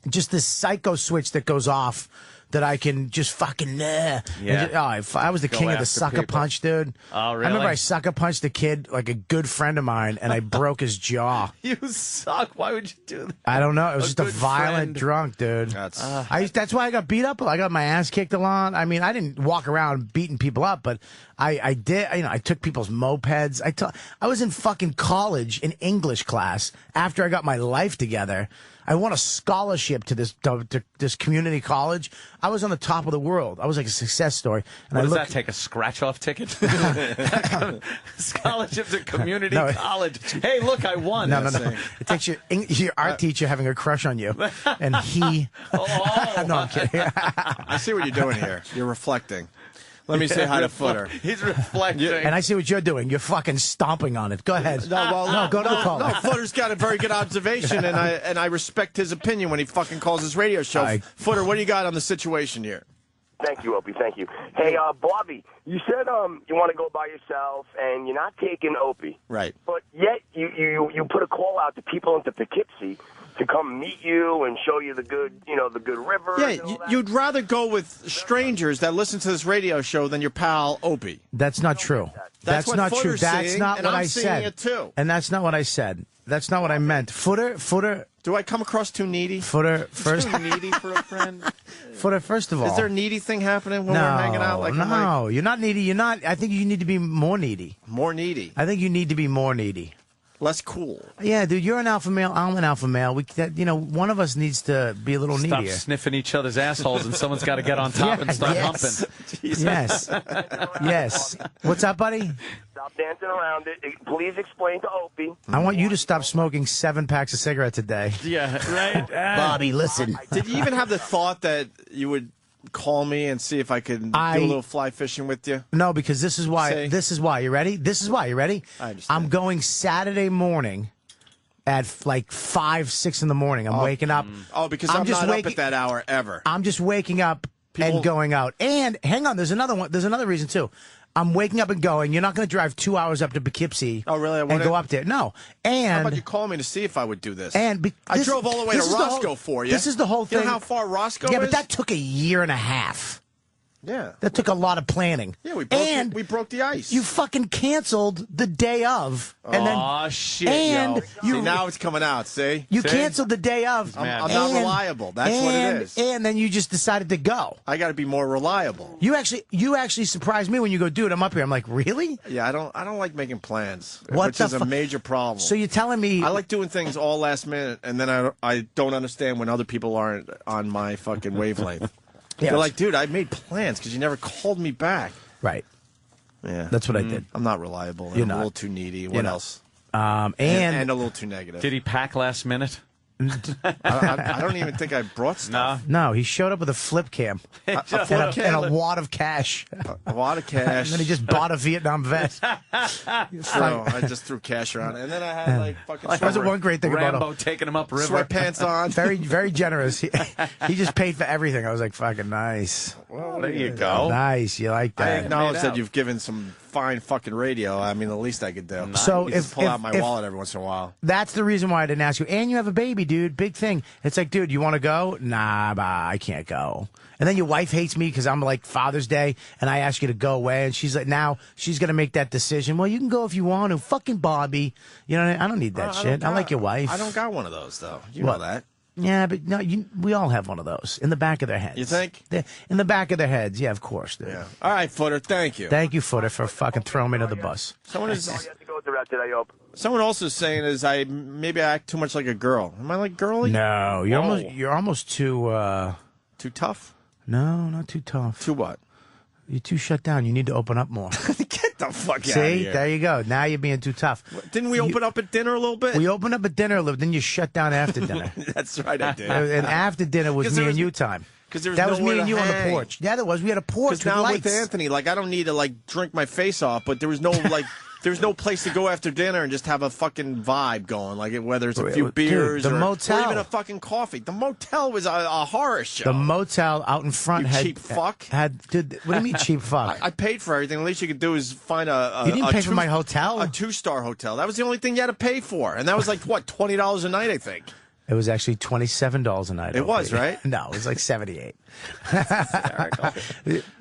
just this psycho switch that goes off that I can just fucking Yeah. I was the Go king of the after sucker people. punch, dude. Oh, really? I remember I sucker punched a kid, like a good friend of mine, and I broke his jaw. You suck. Why would you do that? I don't know. It was just a good violent friend. drunk, dude. That's That's why I got beat up. I got my ass kicked a lot. I mean, I didn't walk around beating people up, but I did. I took people's mopeds. I was in fucking college in English class after I got my life together. I won a scholarship to this community college. I was on the top of the world. I was like a success story. And What I does looked, that take? A scratch-off ticket? Scholarships at community No. college. Hey, look, I won. No. It takes your art teacher having a crush on you, and he. No, I'm kidding. I see what you're doing here. You're reflecting. Let me say hi to Footer. He's reflecting. And I see what you're doing. You're fucking stomping on it. Go ahead. No, go to the call. No, Footer's got a very good observation, and I respect his opinion when he fucking calls his radio show. All right. Footer, what do you got on the situation here? Thank you, Opie. Thank you. Hey, Bobby, you said you want to go by yourself, and you're not taking Opie. Right. But yet you put a call out to people into Poughkeepsie to come meet you and show you the good river. Yeah, you'd rather go with strangers that listen to this radio show than your pal Opie. That's not true. That's what not true. Footer's That's seeing, not and what I'm I seeing said. it too. And that's not what I said. That's not what I meant. Footer. Do I come across too needy? Footer first. Too needy for a friend? Footer. First of all, Is there a needy thing happening when we're hanging out? No, you're not needy. You're not. I think you need to be more needy. More needy. I think you need to be more needy. Less cool. Yeah, dude, you're an alpha male. I'm an alpha male. One of us needs to be a little Stop needier. sniffing each other's assholes, and someone's got to get on top and start yes. humping. Yes. Yes. What's up, buddy? Stop dancing around it. Please explain to Opie. I want you to stop smoking 7 packs of cigarettes a day. Yeah, right. Bobby, listen. Did you even have the thought that you would call me and see if I could do a little fly fishing with you? No, because this is why. Say. This is why. You ready? This is why. You ready? I understand. I'm going Saturday morning at like 5, 6 in the morning. I'm waking up. Oh, because I'm just not up at that hour ever. I'm just waking up and going out. And hang on, there's another one. There's another reason too. I'm waking up and going. You're not going to drive 2 hours up to Poughkeepsie. Oh, really? And go up there. No. And how about you call me to see if I would do this? And I drove all the way to Roscoe for you. This is the whole thing. You know how far Roscoe Yeah, is? but that took a year and a half. Yeah. That took a lot of planning. Yeah, we broke the ice. You fucking canceled the day of. And then, shit, and See, now it's coming out, see? You canceled the day of. I'm not reliable. That's what it is. And then you just decided to go. I got to be more reliable. You actually surprised me when you go, dude, I'm up here. I'm like, really? Yeah, I don't like making plans, What which the is a major problem. So you're telling me I like doing things all last minute, and then I don't understand when other people aren't on my fucking wavelength. Yeah. They're like, dude, I made plans because you never called me back. Right. Yeah. That's what I did. I'm not reliable. You're I'm not. a little too needy. You're What not. else? And a little too negative. Did he pack last minute? I don't even think I brought stuff. No, he showed up with a flip cam. And a wad of cash. A wad of cash. And then he just bought a Vietnam vest. So I just threw cash around. And then I had like fucking That was one great thing Rambo about him. taking him up river. Sweatpants on. Very, very generous. He just paid for everything. I was like, fucking nice. Well, there you go. Nice. You like I that. acknowledge that you've given some fine fucking radio. I mean, the least I could do. So You just pull out my wallet every once in a while. That's the reason why I didn't ask you. And you have a baby, dude. Big thing. It's like, dude, you want to go? Nah, I can't go. And then your wife hates me because I'm like Father's Day and I ask you to go away. And she's like, now she's going to make that decision. Well, you can go if you want to. Fucking Bobby. You know, I don't need that shit. I like your wife. I don't got one of those, though. You know that. Yeah, but no, we all have one of those in the back of their heads. You think? In the back of their heads. Yeah, of course, dude. Yeah. All right, Footer, thank you. Thank you, Footer, for fucking throwing me to the bus. Someone is... You have to go with the rest today, I hope. Someone else is saying maybe I act too much like a girl. Am I like girly? No, you're almost too too tough. No, not too tough. Too what? You're too shut down. You need to open up more. Get the fuck out of See, here. there you go. Now you're being too tough. Didn't we open up at dinner a little bit? We opened up at dinner a little, then you shut down after dinner. That's right, I did. And after dinner was me and you time. That was me and you on the porch. Yeah, there was. We had a porch with now lights. with Anthony, like I don't need to like drink my face off, but there was no like. There's no place to go after dinner and just have a fucking vibe going, like whether it's a few beers the or motel. or even a fucking coffee. The motel was a horror show. The motel out in front You cheap fuck. Dude, what do you mean cheap fuck? I paid for everything. The least you could do is find You didn't pay for my hotel? A 2-star hotel. That was the only thing you had to pay for, and that was like what, $20 a night, I think. It was actually $27 a night. It was, right? No, it was like 78.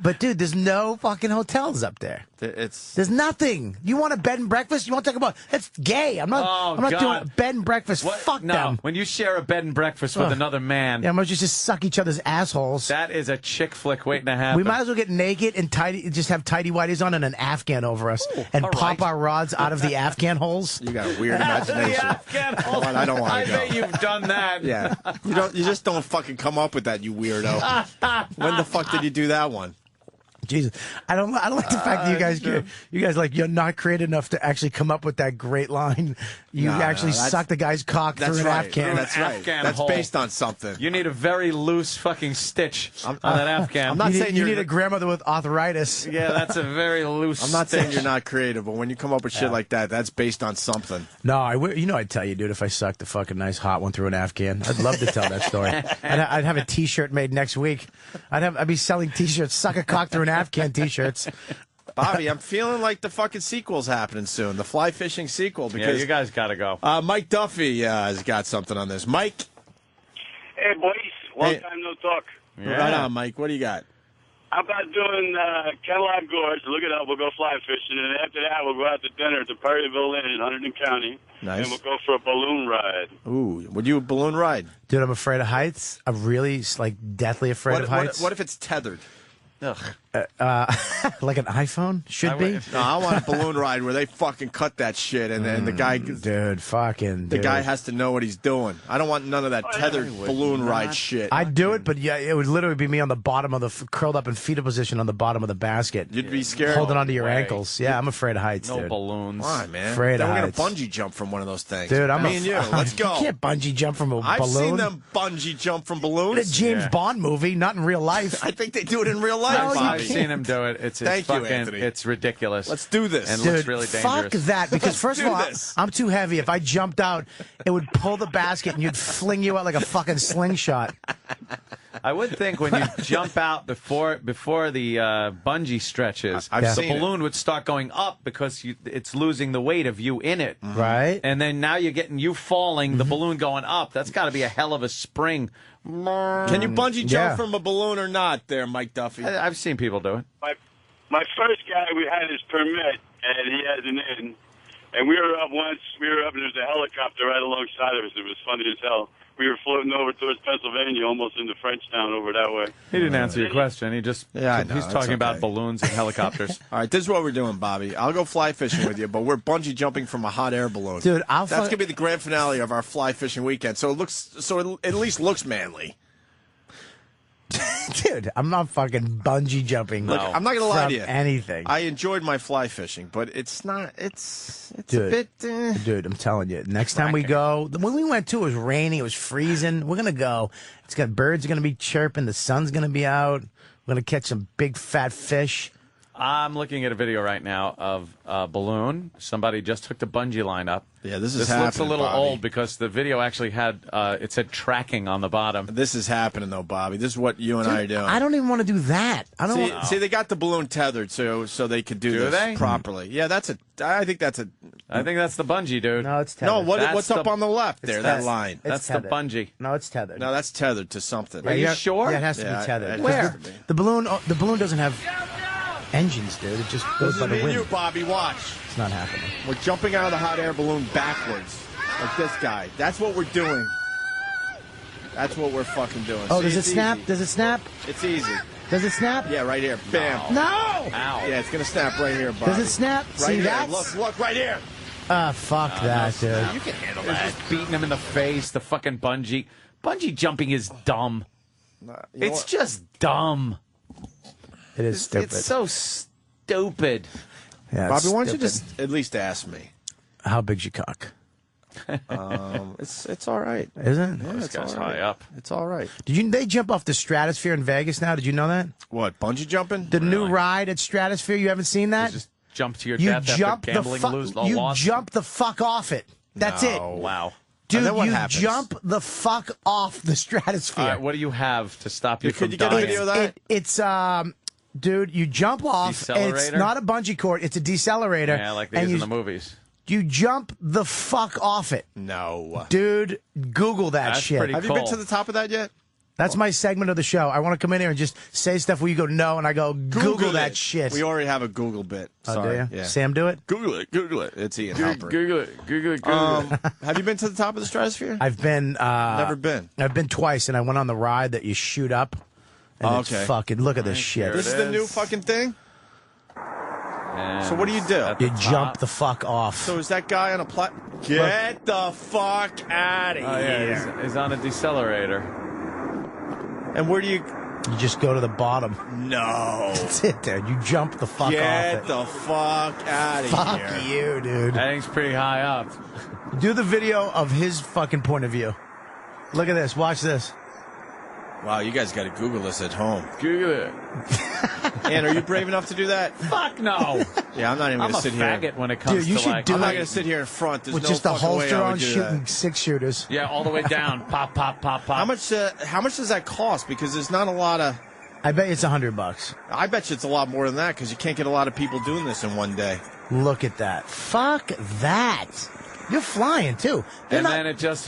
But dude, there's no fucking hotels up there. There's nothing. You want a bed and breakfast? You want to talk about that's gay. I'm not doing a bed and breakfast. Fuck them. When you share a bed and breakfast with another man. Yeah, might just suck each other's assholes. That is a chick flick waiting to happen. We might as well get naked and just have tidy whities on and an Afghan over us and pop our rods out of the Afghan holes. You got a weird imagination. I don't want to go. I bet you've done that. Yeah. You just don't fucking come up with that, you weirdo. When the fuck did you do that one? Jesus, I don't like the fact that you guys like you're not creative enough to actually come up with that great line. You actually suck the guy's cock through an Afghan. That's right. That's based on something. You need a very loose fucking stitch on that Afghan. I'm not saying you need a grandmother with arthritis. Yeah, that's a very loose. I'm not stitch. saying you're not creative, but when you come up with shit like that, that's based on something. No, I'd tell you, dude, if I sucked a fucking nice hot one through an Afghan, I'd love to tell that story. I'd have a T-shirt made next week. I'd be selling T-shirts, suck a cock through an Afghan T-shirts. Bobby, I'm feeling like the fucking sequel's happening soon. The fly fishing sequel. Because you guys got to go. Mike Duffy has got something on this. Mike. Hey, boys. Long time no talk. Yeah. Right on, Mike. What do you got? How about doing Cadillac Gorge? Look it up. We'll go fly fishing, and after that, we'll go out to dinner at the Perryville Inn in Hunterdon County. Nice. And we'll go for a balloon ride. Ooh, would you a balloon ride? Dude, I'm afraid of heights. I'm really deathly afraid of heights. What if it's tethered? Ugh. Like an iPhone should be. No, I want a balloon ride where they fucking cut that shit, and then the guy, the guy has to know what he's doing. I don't want none of that tethered balloon ride shit. I'd do it, but yeah, it would literally be me on the bottom of the curled up in fetal position on the bottom of the basket. You'd be scared, holding onto your ankles. Yeah, I'm afraid of heights. No dude. balloons. Why, man? Afraid then of we're heights. gonna bungee jump from one of those things, dude. Me and you. Let's go. You can't bungee jump from a balloon. I've seen them bungee jump from balloons. It's a James Bond movie, not in real life. I think they do it in real life. I've seen him do it. It's Thank you, fucking, Anthony. It's ridiculous. Let's do this. And it Dude, looks really dangerous. fuck that. Because first of all, this. I'm too heavy. If I jumped out, it would pull the basket and you'd fling you out like a fucking slingshot. I would think when you jump out before the bungee stretches, the balloon would start going up because it's losing the weight of you in it. Right. And then now you're getting you falling, the balloon going up. That's got to be a hell of a spring. Can you bungee jump from a balloon or not there, Mike Duffy? I've seen people do it. My first guy, we had his permit, and he has an in. And we were up once. We were up, and there was a helicopter right alongside of us. It was funny as hell. We were floating over towards Pennsylvania, almost into Frenchtown over that way. He didn't answer your question. He just he's talking about balloons and helicopters. All right, this is what we're doing, Bobby. I'll go fly fishing with you, but we're bungee jumping from a hot air balloon. Dude, that's gonna be the grand finale of our fly fishing weekend. So it at least looks manly. Dude, I'm not fucking bungee jumping. Look, I'm not going to lie to you. Anything. I enjoyed my fly fishing, but it's not. It's Dude, a bit. Dude, I'm telling you. Next time we go, when we went to, it was raining. It was freezing. We're gonna go. It's got birds are gonna be chirping. The sun's gonna be out. We're gonna catch some big fat fish. I'm looking at a video right now of a balloon. Somebody just hooked a bungee line up. Yeah, this looks a little old because the video actually had it said tracking on the bottom. This is happening though, Bobby. This is what you and I are doing. I don't even want to do that. I don't. See, they got the balloon tethered so they could do this properly. Yeah, I think that's the bungee, dude. No, it's tethered. No, what's up on the left there? That line. That's the bungee. No, it's tethered. No, that's tethered to something. Are you sure? Yeah, it has to be tethered. Where? The balloon doesn't have engines, dude. It just goes by the wind. You, Bobby, watch. It's not happening. We're jumping out of the hot air balloon backwards, like this guy. That's what we're doing. That's what we're fucking doing. Oh, See, does it snap? easy. Does it snap? It's easy. Does it snap? Yeah, right here. Bam. No! Ow. Yeah, it's gonna snap right here, Bobby. Does it snap? Right See here. that? Look, right here. Fuck that, dude. You can handle that. Just beating him in the face. The fucking bungee. Bungee jumping is dumb. It's just dumb. It is stupid. It's so stupid. Yeah, Bobby, why don't you stupid. just at least ask me? How big's your cock? It's all right. Is it? Yeah, This it's guy's all right. high up. It's all right. They jump off the Stratosphere in Vegas now? Did you know that? What, bungee jumping? The new ride at Stratosphere, you haven't seen that? You just jump to your You death jump after gambling you lost. jump the fuck off it. That's it. Wow. Dude, And then what you happens? jump the fuck off the Stratosphere. All right, what do you have to stop you Could from you get a dying? video of that? It's dude, you jump off. It's Decelerator? not a bungee cord. It's a decelerator. Yeah, like and these you, in the movies. You jump the fuck off it. No. Dude, Google that That's shit. pretty Have you been cool. to the top of that yet? That's my segment of the show. I want to come in here and just say stuff where you go, no, and I go, Google that it. shit. We already have a Google bit. Oh, Sorry. do you? Yeah. Sam, do it? Google it. It's Ian Halpern. Google it. Have you been to the top of the Stratosphere? I've been. Never been. I've been twice, and I went on the ride that you shoot up. And it's Okay. fucking, look at this shit. This is the new fucking thing? So what do you do? You jump the fuck off. So is that guy on a Get the fuck out of Oh, here. yeah, he's on a decelerator. And where do you... You just go to the bottom. No. That's it, dude. You jump the fuck off Get it. the fuck out of Fuck here. you, dude. That thing's pretty high up. Do the video of his fucking point of view. Look at this. Watch this. Wow, you guys got to Google this at home. Google it. Ann, are you brave enough to do that? Fuck no. Yeah, I'm not even I'm going a to sit here. faggot when it comes Dude, you to should like. do I'm not it. going to sit here in front. There's With no just a fucking way holster I would on do shooting that. 6-shooters. Yeah, all the way down. Pop, pop, pop, pop. How much does that cost? Because there's not a lot of... I bet it's $100. I bet you it's a lot more than that because you can't get a lot of people doing this in one day. Look at that. Fuck that. You're flying, too. And then it just.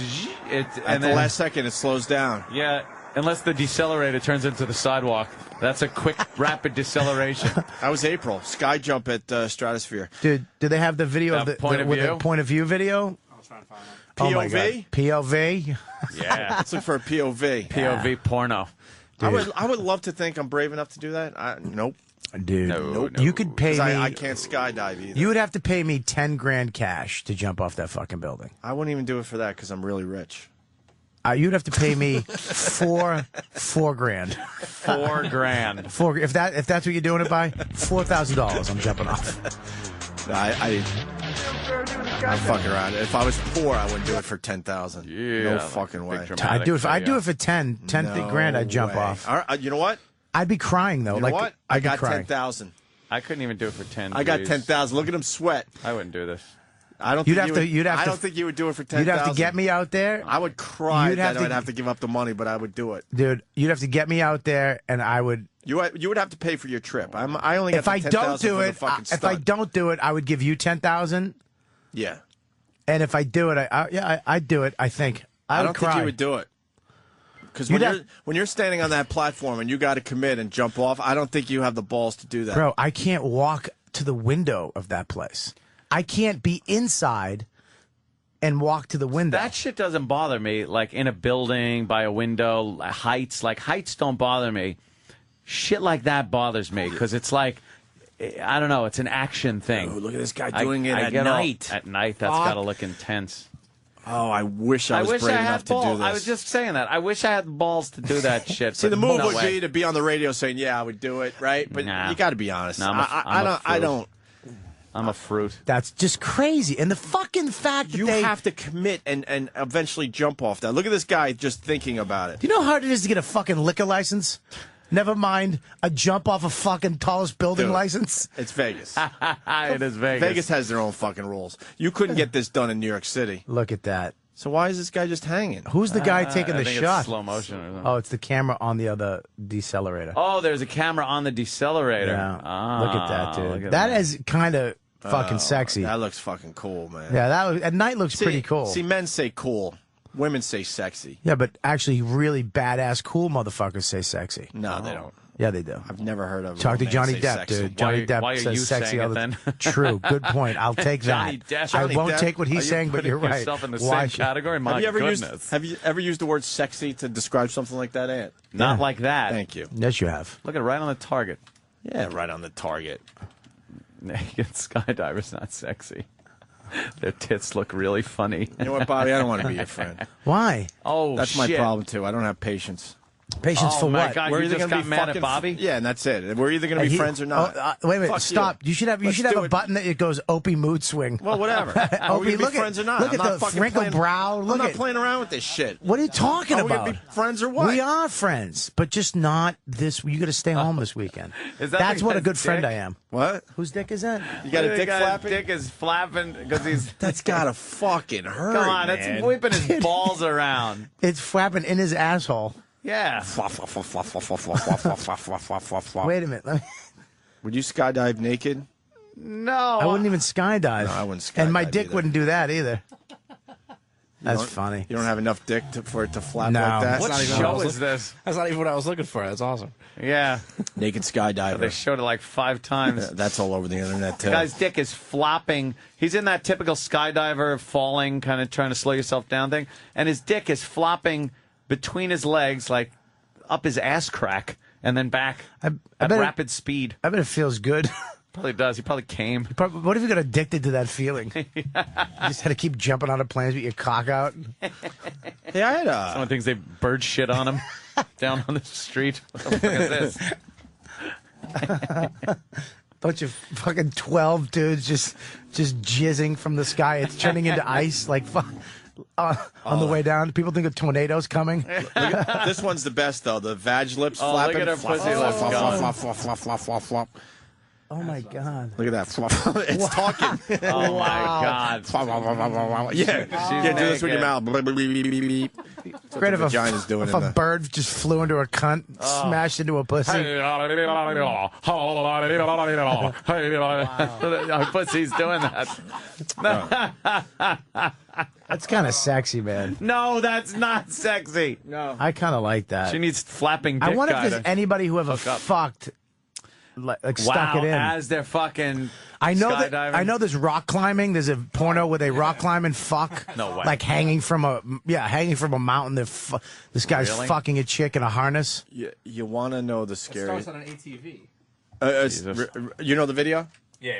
At the last second, it slows down. Yeah, unless the decelerator turns into the sidewalk. That's a quick, rapid deceleration. That was April. Sky jump at Stratosphere. Dude, do they have the video of the point of with view? the point of view video? I was trying to find Oh my POV? God. POV? Yeah. Let's look for a POV. POV porno. I would love to think I'm brave enough to do that. Nope. Dude, No. you could pay 'Cause me. I can't skydive either. You would have to pay me 10 grand cash to jump off that fucking building. I wouldn't even do it for that because I'm really rich. You'd have to pay me four grand. $4 grand. If that's what you're doing it by, $4,000. I'm jumping off. I'm fucking around. If I was poor, I wouldn't do it for 10,000. Yeah, no like fucking big way. dramatic I'd do it video. for 10 No grand. I'd jump way. off. All right, you know what? I'd be crying though. You know like what? I'd I be got crying. 10,000. I couldn't even do it for 10. I got please. 10,000. Look at him sweat. I wouldn't do this. I don't. You'd think have you to- would, you'd have I to- don't think you would do it for 10,000. You'd have to get me out there. I would cry You'd have that to- I'd have to give up the money, but I would do it. Dude, you'd have to get me out there, and I would. You would have to pay for your trip. I only got If the I 10,000 don't do for the it, fucking if I stunt. don't do it, I would give you 10,000. Yeah. And if I do it, I'd do it. I think I would don't cry. think you would do it. Because You'd when you're standing on that platform and you got to commit and jump off, I don't think you have the balls to do that. Bro, I can't walk to the window of that place. I can't be inside and walk to the window. That shit doesn't bother me. Like in a building, by a window, heights. Like heights don't bother me. Shit like that bothers me because it's like, I don't know. It's an action thing. Oh, look at this guy doing it at get night. At night, that's got to look intense. Oh, I wish I was brave enough to do this. I was just saying that. I wish I had the balls to do that shit. See, the move would be to be on the radio saying, "Yeah, I would do it," right? But you got to be honest. No, I don't. I'm a fruit. That's just crazy. And the fucking fact that you have to commit and eventually jump off that. Look at this guy just thinking about it. Do you know how hard it is to get a fucking liquor license? Never mind a jump off a fucking tallest building license. It's Vegas. It is Vegas. Vegas has their own fucking rules. You couldn't get this done in New York City. Look at that. So why is this guy just hanging? Who's the guy taking I the think shot? It's slow motion or something. Oh, it's the camera on the other decelerator. Oh, there's a camera on the decelerator. Yeah. Ah, Look at that, dude. look at That is kind of fucking sexy. That looks fucking cool, man. Yeah, at night looks pretty cool. See, men say cool. Women say sexy. Yeah, but actually, really badass, cool motherfuckers say sexy. No, they don't. Yeah, they do. I've never heard of. Talk to a man Johnny say Depp, sexy. dude. Johnny Depp says sexy all the time. True. Good point. I'll take Johnny that. Depp. I Johnny won't Depp? take what Are he's you saying, but putting you're right. yourself in the Why same should- category? My Have you ever goodness. used the word sexy to describe something like that, Ant? Not like that. Thank you. Yes, you have. Look at it right on the target. Yeah, right on the target. Naked skydiver's not sexy. Their tits look really funny. You know what, Bobby? I don't want to be your friend. Why? Oh, That's my shit. problem too. I don't have patience. Patience Oh, for my what? God, We're you either just gonna got be mad at fucking Bobby? Yeah, and that's it. We're either going to be friends or not. Wait a minute. Fuck Stop. You should have. You Let's should have do a it. button that goes Opie mood swing. Well, whatever. Are we Opie, going to look be friends at, or not? Look I'm at not the fucking wrinkled playing, brow. Look I'm not at. playing around with this shit. What are you talking Are we about? going to be friends or what? We are friends, but just not this. You got to stay home this weekend. Is that That's the what a guy's good friend dick? I am. What? Whose dick is that? You got a dick flapping? Dick is flapping because he's. That's gotta fucking hurt. Come on, man. it's whipping his balls around. It's flapping in his asshole. Yeah. Wait a minute. Let me, Would you skydive naked? No. I wouldn't even skydive. No, I wouldn't And my skydive dick either. wouldn't do that either. That's don't- funny. You don't have enough dick for it to flap No. like that? What not even show what I was is this? That's not even what I was looking for. That's awesome. Yeah. Naked skydiver. They showed it like 5 times. That's all over the internet, too. The guy's dick is flopping. He's in that typical skydiver falling, kind of trying to slow yourself down thing. And his dick is flopping between his legs, like up his ass crack, and then back at bet it- rapid speed. I bet it feels good. Probably does. He probably came. What if you got addicted to that feeling? You just had to keep jumping out of planes with your cock out. Hey, I had Someone thinks they bird shit on him down on the street. What the fuck is this? Bunch of fucking 12 dudes just jizzing from the sky. It's turning into ice like fuck. On the way down, people think a tornado's coming. This one's the best, though. The vag lips Oh, flapping. look at her Flop, pussy flop, lips flop, going. flop, flop, flop, flop, flop, flop. Oh my god! Look at that. Flop. It's talking. Oh, my God. Flop, flop, flop, flop, flop. Yeah. Yeah, do this with your mouth. Bleep, bleep, bleep, bleep, bleep. That's what Great the if vagina's doing if in a the... bird just flew into a cunt, smashed into a pussy. Our pussy's doing that. That's kind of sexy, man. No, that's not sexy. No. I kind of like that. She needs flapping dick I wonder if guy there's to anybody who ever hook up. fucked, like stuck wow, it in. as they're fucking I know that. skydiving. I know there's rock climbing. There's a porno where they rock climb and fuck. No way. Like hanging from a mountain. This guy's Really? fucking a chick in a harness. You want to know the scary... Starts on an ATV. you know the video? Yeah.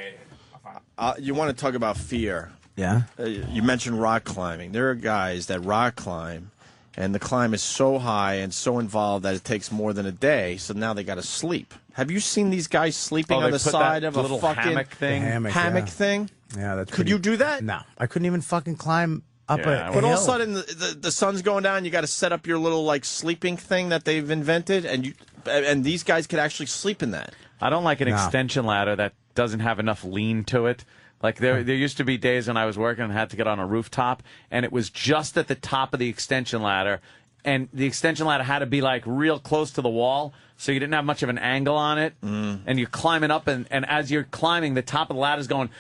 You want to talk about fear. Yeah. You mentioned rock climbing. There are guys that rock climb, and the climb is so high and so involved that it takes more than a day, so now they got to sleep. Have you seen these guys sleeping Oh, on they the put side that of a little fucking hammock thing? Hammock, hammock yeah. thing? Yeah, that's. Could you do that? No, I couldn't even fucking climb up Yeah, a But all of a hill. sudden, the sun's going down. You got to set up your little like sleeping thing that they've invented, and these guys could actually sleep in that. I don't like an No. extension ladder that doesn't have enough lean to it. Like there used to be days when I was working and had to get on a rooftop, and it was just at the top of the extension ladder, and the extension ladder had to be like real close to the wall, so you didn't have much of an angle on it, and you're climbing up, and as you're climbing, the top of the ladder's going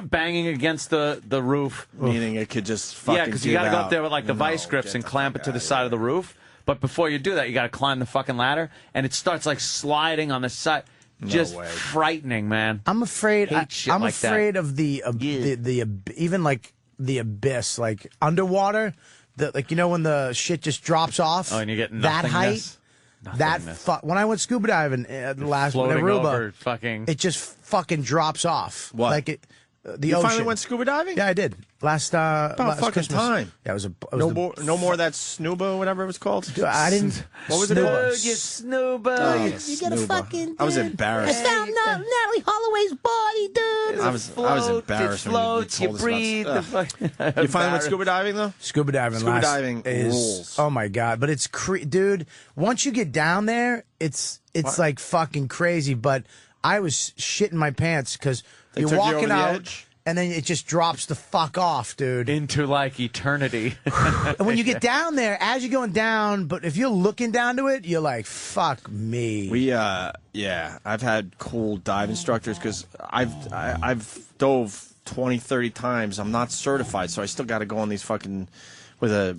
banging against the roof. Meaning it could just fucking Yeah, because you got to go up there with like the No, vice grips get and the clamp fuck it to the outta side here. of the roof. But before you do that, you got to climb the fucking ladder, and it starts like sliding on the side. Just way. frightening, man. I'm afraid. Hate shit I'm like that. afraid of the even like the abyss, like underwater. Like when the shit just drops off. Oh, and you get that height. nothingness? Nothingness. When I went scuba diving last in Floating Aruba, over fucking. it just fucking drops off. What? Like it. the you ocean. finally went scuba diving? Yeah, I did. Last fucking Christmas. time. Yeah, it was no more that Snuba, whatever it was called. Dude, I didn't. What was it Snuba. called? You snooba. You get a fucking. I was embarrassed. I found Natalie Holloway's body, dude. I was embarrassed. It floats. When You you breathe. You finally went scuba diving though? Scuba diving. Scuba diving rules. Oh my god! But it's dude. Once you get down there, it's like fucking crazy. But I was shitting my pants because you're took you over walking the out. edge? And then it just drops the fuck off, dude. Into like eternity. And when you get down there, as you're going down, but if you're looking down to it, you're like, fuck me. I've had cool dive instructors because I've dove 20, 30 times. I'm not certified, so I still got to go on these fucking with a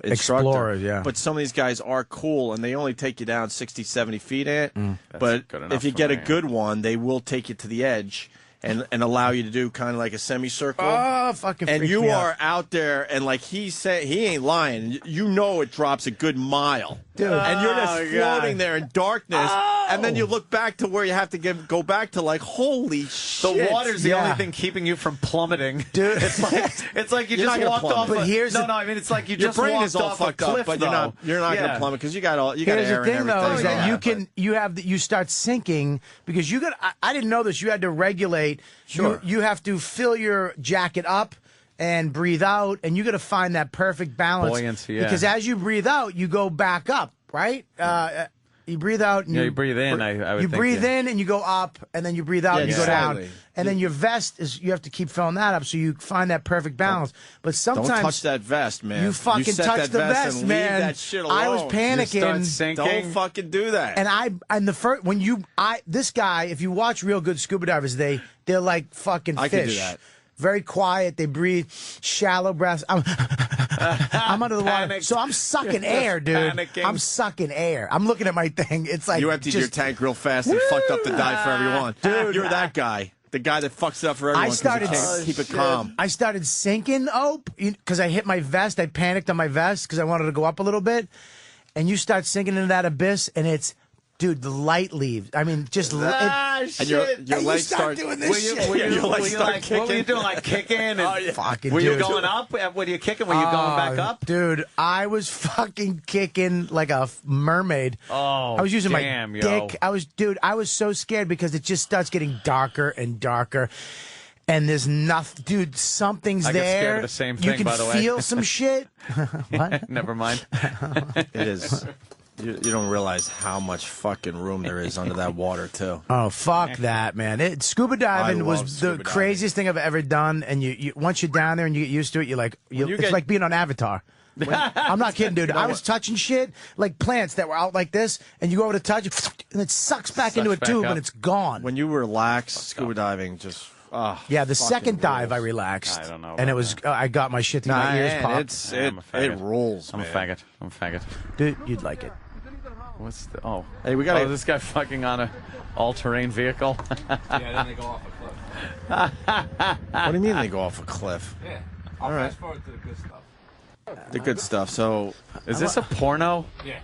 instructor. Explorers, yeah. But some of these guys are cool, and they only take you down 60, 70 feet in it. But good enough if you for get a me. good one, they will take you to the edge. And allow you to do kind of like a semicircle. Oh, fucking And freaks you me are out. out there, and like he said, he ain't lying. You know it drops a good mile. Dude. And you're just Oh, floating God. there in darkness. And then you look back to where you have to go back to like, holy shit. The water's the only thing keeping you from plummeting. Dude. It's like you You're just not gonna walked plummet. off. But here's the- I mean, it's like you Your just brain walked is all off a fucked cliff, up, but though. you're not Yeah. gonna plummet because you got Here's air the thing, and though, everything. is that you start sinking because you got. I didn't know this. You had to regulate. Sure. You have to fill your jacket up and breathe out, and you got to find that perfect balance. Buoyancy, yeah. Because as you breathe out, you go back up, right? You breathe out. And Yeah, you breathe in, I would you think, breathe yeah. in and you go up, and then you breathe out and you go down. slowly. And then your vest is you have to keep filling that up, so you find that perfect balance. But sometimes Don't touch that vest, man. you fucking set touch that the vest vest, and man. Leave that shit alone. I was panicking. Don't fucking do that. And the first this guy, if you watch real good scuba divers, they're like fucking fish. I can do that. Very quiet. They breathe shallow breaths. I'm under the water, Panicked. so I'm sucking air, dude. Panicking. I'm sucking air. I'm looking at my thing. It's like You emptied your tank real fast and fucked up the dive for everyone. Dude, You're that guy. The guy that fucks it up for everyone I because started he can't keep it calm. I started sinking, because I hit my vest. I panicked on my vest because I wanted to go up a little bit. And you start sinking into that abyss, and it's, dude, the light leaves. I mean, just And your and you legs start start doing this shit. your legs start like, kicking. what were you doing? Like kicking? And Fucking were you dude. going up? Were you kicking? Were you going back up? Dude, I was fucking kicking like a mermaid. Oh, I was using damn, my yo. dick. I was so scared because it just starts getting darker and darker. And there's nothing, dude, something's I there. get scared of the same thing, you can by the way. feel some shit. What? Never mind. It is. You don't realize how much fucking room there is under that water, too. Oh, fuck that, man. Scuba diving I was love the scuba diving. craziest thing I've ever done. And you once you're down there and you get used to it, it's like being on Avatar. I'm not kidding, dude. I was touching shit like plants that were out like this, and you go over to touch it, and it sucks back into a back tube, up. and it's gone. When you relax, scuba diving just... Yeah, the second fucking dive rules. I relaxed. I don't know And about it was, I got my shit to my ears popped. I'm a It faggot. rules, I'm a man. faggot. I'm a faggot. Dude, you'd like it. What's the... Oh. Hey, we gotta... Oh, this guy fucking on a all-terrain vehicle. Yeah, then they go off a cliff. What do you mean they go off a cliff? Yeah. All right. Fast forward to the good stuff. The good stuff. So, Is this a porno? Yeah.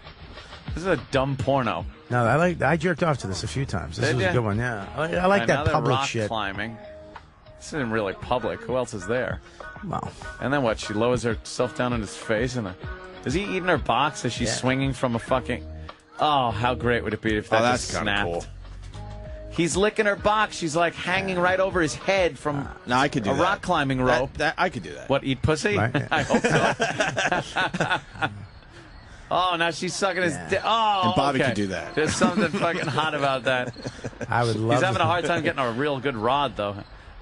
This is a dumb porno. No, I jerked off to this a few times. This Did was a ya? good one, yeah. I like And now that they're public rock shit. climbing. This isn't really public. Who else is there? Wow. And then what? She lowers herself down in his face, and is he eating her box as she's swinging from a fucking? Oh, how great would it be if that that's just kinda snapped? cool. He's licking her box. She's like hanging right over his head from no, I could do a that. rock climbing rope. I could do that. What? Eat pussy? Right. I hope so. Oh, now she's sucking his dick. Oh, And Bobby okay. could do that. There's something fucking hot about that. I would love He's having a hard time getting a real good rod, though.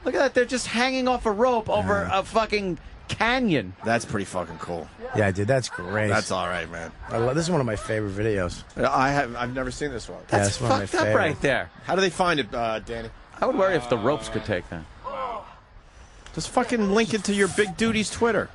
Look at that. They're just hanging off a rope over a fucking canyon. That's pretty fucking cool. Yeah, dude, that's great. That's all right, man. This is one of my favorite videos. I've never seen this one. Yeah, That's it's one of my fucked up favorite. right there. How do they find it, Danny? I would worry if the ropes could take that. Just fucking link it to your Big Duty's Twitter.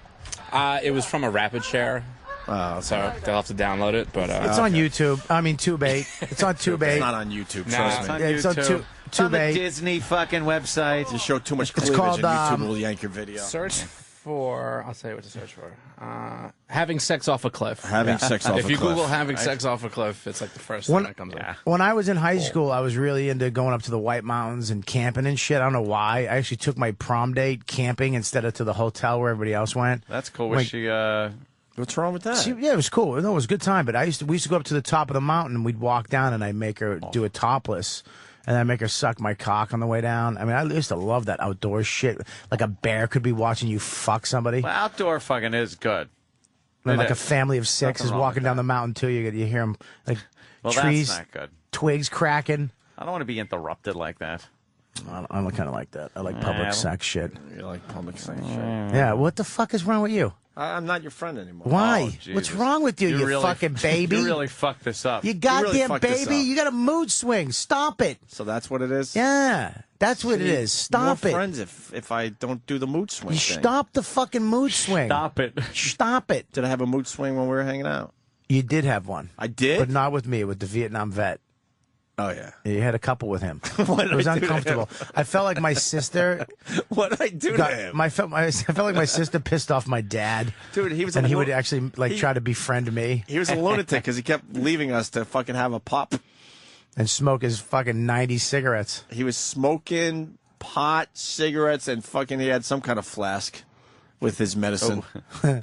It was from a rapid share. So they'll have to download it, but It's on YouTube. I mean, Tube8. It's on Tube8. It's not on YouTube, Nah. trust It's me. on Yeah, it's on YouTube. It's on the Tube8. Disney fucking website. You show too much It's cleavage called, and YouTube will yank your video. search for. I'll tell you what to search for. Having sex off a cliff. Having sex off a cliff. If you Google having sex off a cliff, it's like the first thing that comes up. When I was in high school, I was really into going up to the White Mountains and camping and shit. I don't know why. I actually took my prom date camping instead of to the hotel where everybody else went. That's cool. Was she? What's wrong with that? Yeah, it was cool. No, it was a good time. But we used to go up to the top of the mountain and we'd walk down and I'd make her do a topless. And I'd make her suck my cock on the way down. I mean, I used to love that outdoor shit. Like a bear could be watching you fuck somebody. Well, outdoor fucking is good. And like a family of six is walking down the mountain too. You hear them like trees, that's not good. Twigs cracking. I don't want to be interrupted like that. I'm kind of like that. I like public sex shit. You like public sex shit? Yeah. What the fuck is wrong with you? I'm not your friend anymore. Why? Oh, What's wrong with you, you really, fucking baby? You really fucked this up. You goddamn baby. You got a mood swing. Stop it. So that's what it is? Yeah. That's what it is. Stop more it. friends if I don't do the mood swing You thing. stop the fucking mood swing. Stop it. Stop it. Did I have a mood swing when we were hanging out? You did have one. I did? But not with me, with the Vietnam vet. Oh, yeah. You had a couple with him. What did It was I do to uncomfortable. him? I felt like my sister. What did I do to him? I felt like my sister pissed off my dad. Dude, he was and a he lo- would actually try to befriend me. He was a lunatic because he kept leaving us to fucking have a pop. And smoke his fucking 90 cigarettes. He was smoking pot, cigarettes, and fucking he had some kind of flask with his medicine. Oh.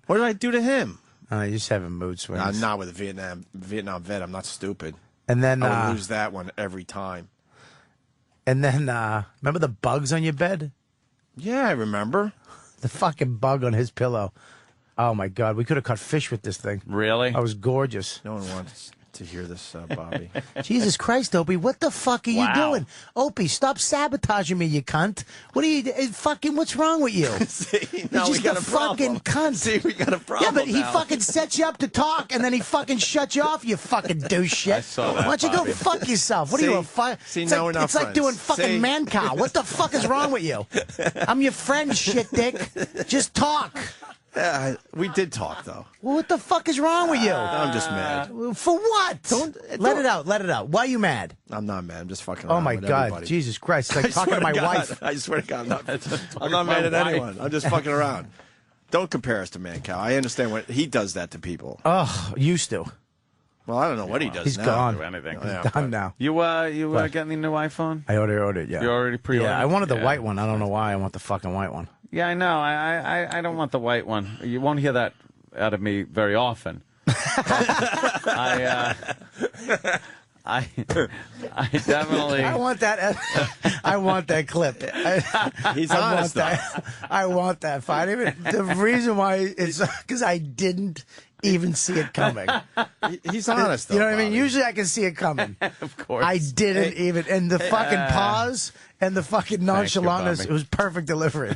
What did I do to him? You just having mood swings. Not with a Vietnam vet. I'm not stupid. And then I would lose that one every time. And then remember the bugs on your bed? Yeah, I remember. The fucking bug on his pillow. Oh my God, we could have caught fish with this thing. Really? I was gorgeous. No one wants to hear this, Bobby. Jesus Christ, Opie, what the fuck are you doing? Opie, stop sabotaging me, you cunt. What are you fucking? What's wrong with you? See, You're we just got a a problem. fucking cunt. See, we got a problem. Yeah, but he now. fucking sets you up to talk, and then he fucking shuts you off. You fucking douche shit. I saw that, Why don't you Bobby. go fuck yourself? What are you a See, It's now like, we're not it's like friends. doing fucking See? man cow. What the fuck is wrong with you? I'm your friend, shit dick. Just talk. Yeah, we did talk though. Well, what the fuck is wrong with you? I'm just mad. For what? Let it out. Let it out. Why are you mad? I'm not mad. I'm just fucking Oh around my with God, everybody. Jesus Christ! It's like I talking swear to my God, wife. I swear to God, I'm not mad at anyone. I'm just fucking around. Don't compare us to Man Cow. I understand what he does that to people. Oh, used to. Well, I don't know what he does He's now. gone. Do anything. Yeah, Done now. You What? getting the new iPhone? I ordered. Yeah. You already pre-ordered? Yeah, I wanted the Yeah. white one. I don't know why. I want the fucking white one. Yeah, I know. I don't want the white one. You won't hear that out of me very often. I definitely. I want that. I want that clip. He's I honest, want that. I want that fight. The reason why is because I didn't even see it coming. He's honest, though. You know what I mean? Bobby. Usually I can see it coming. Of course. I didn't even. And the fucking pause and the fucking nonchalantness, Bobby. it was perfect delivery.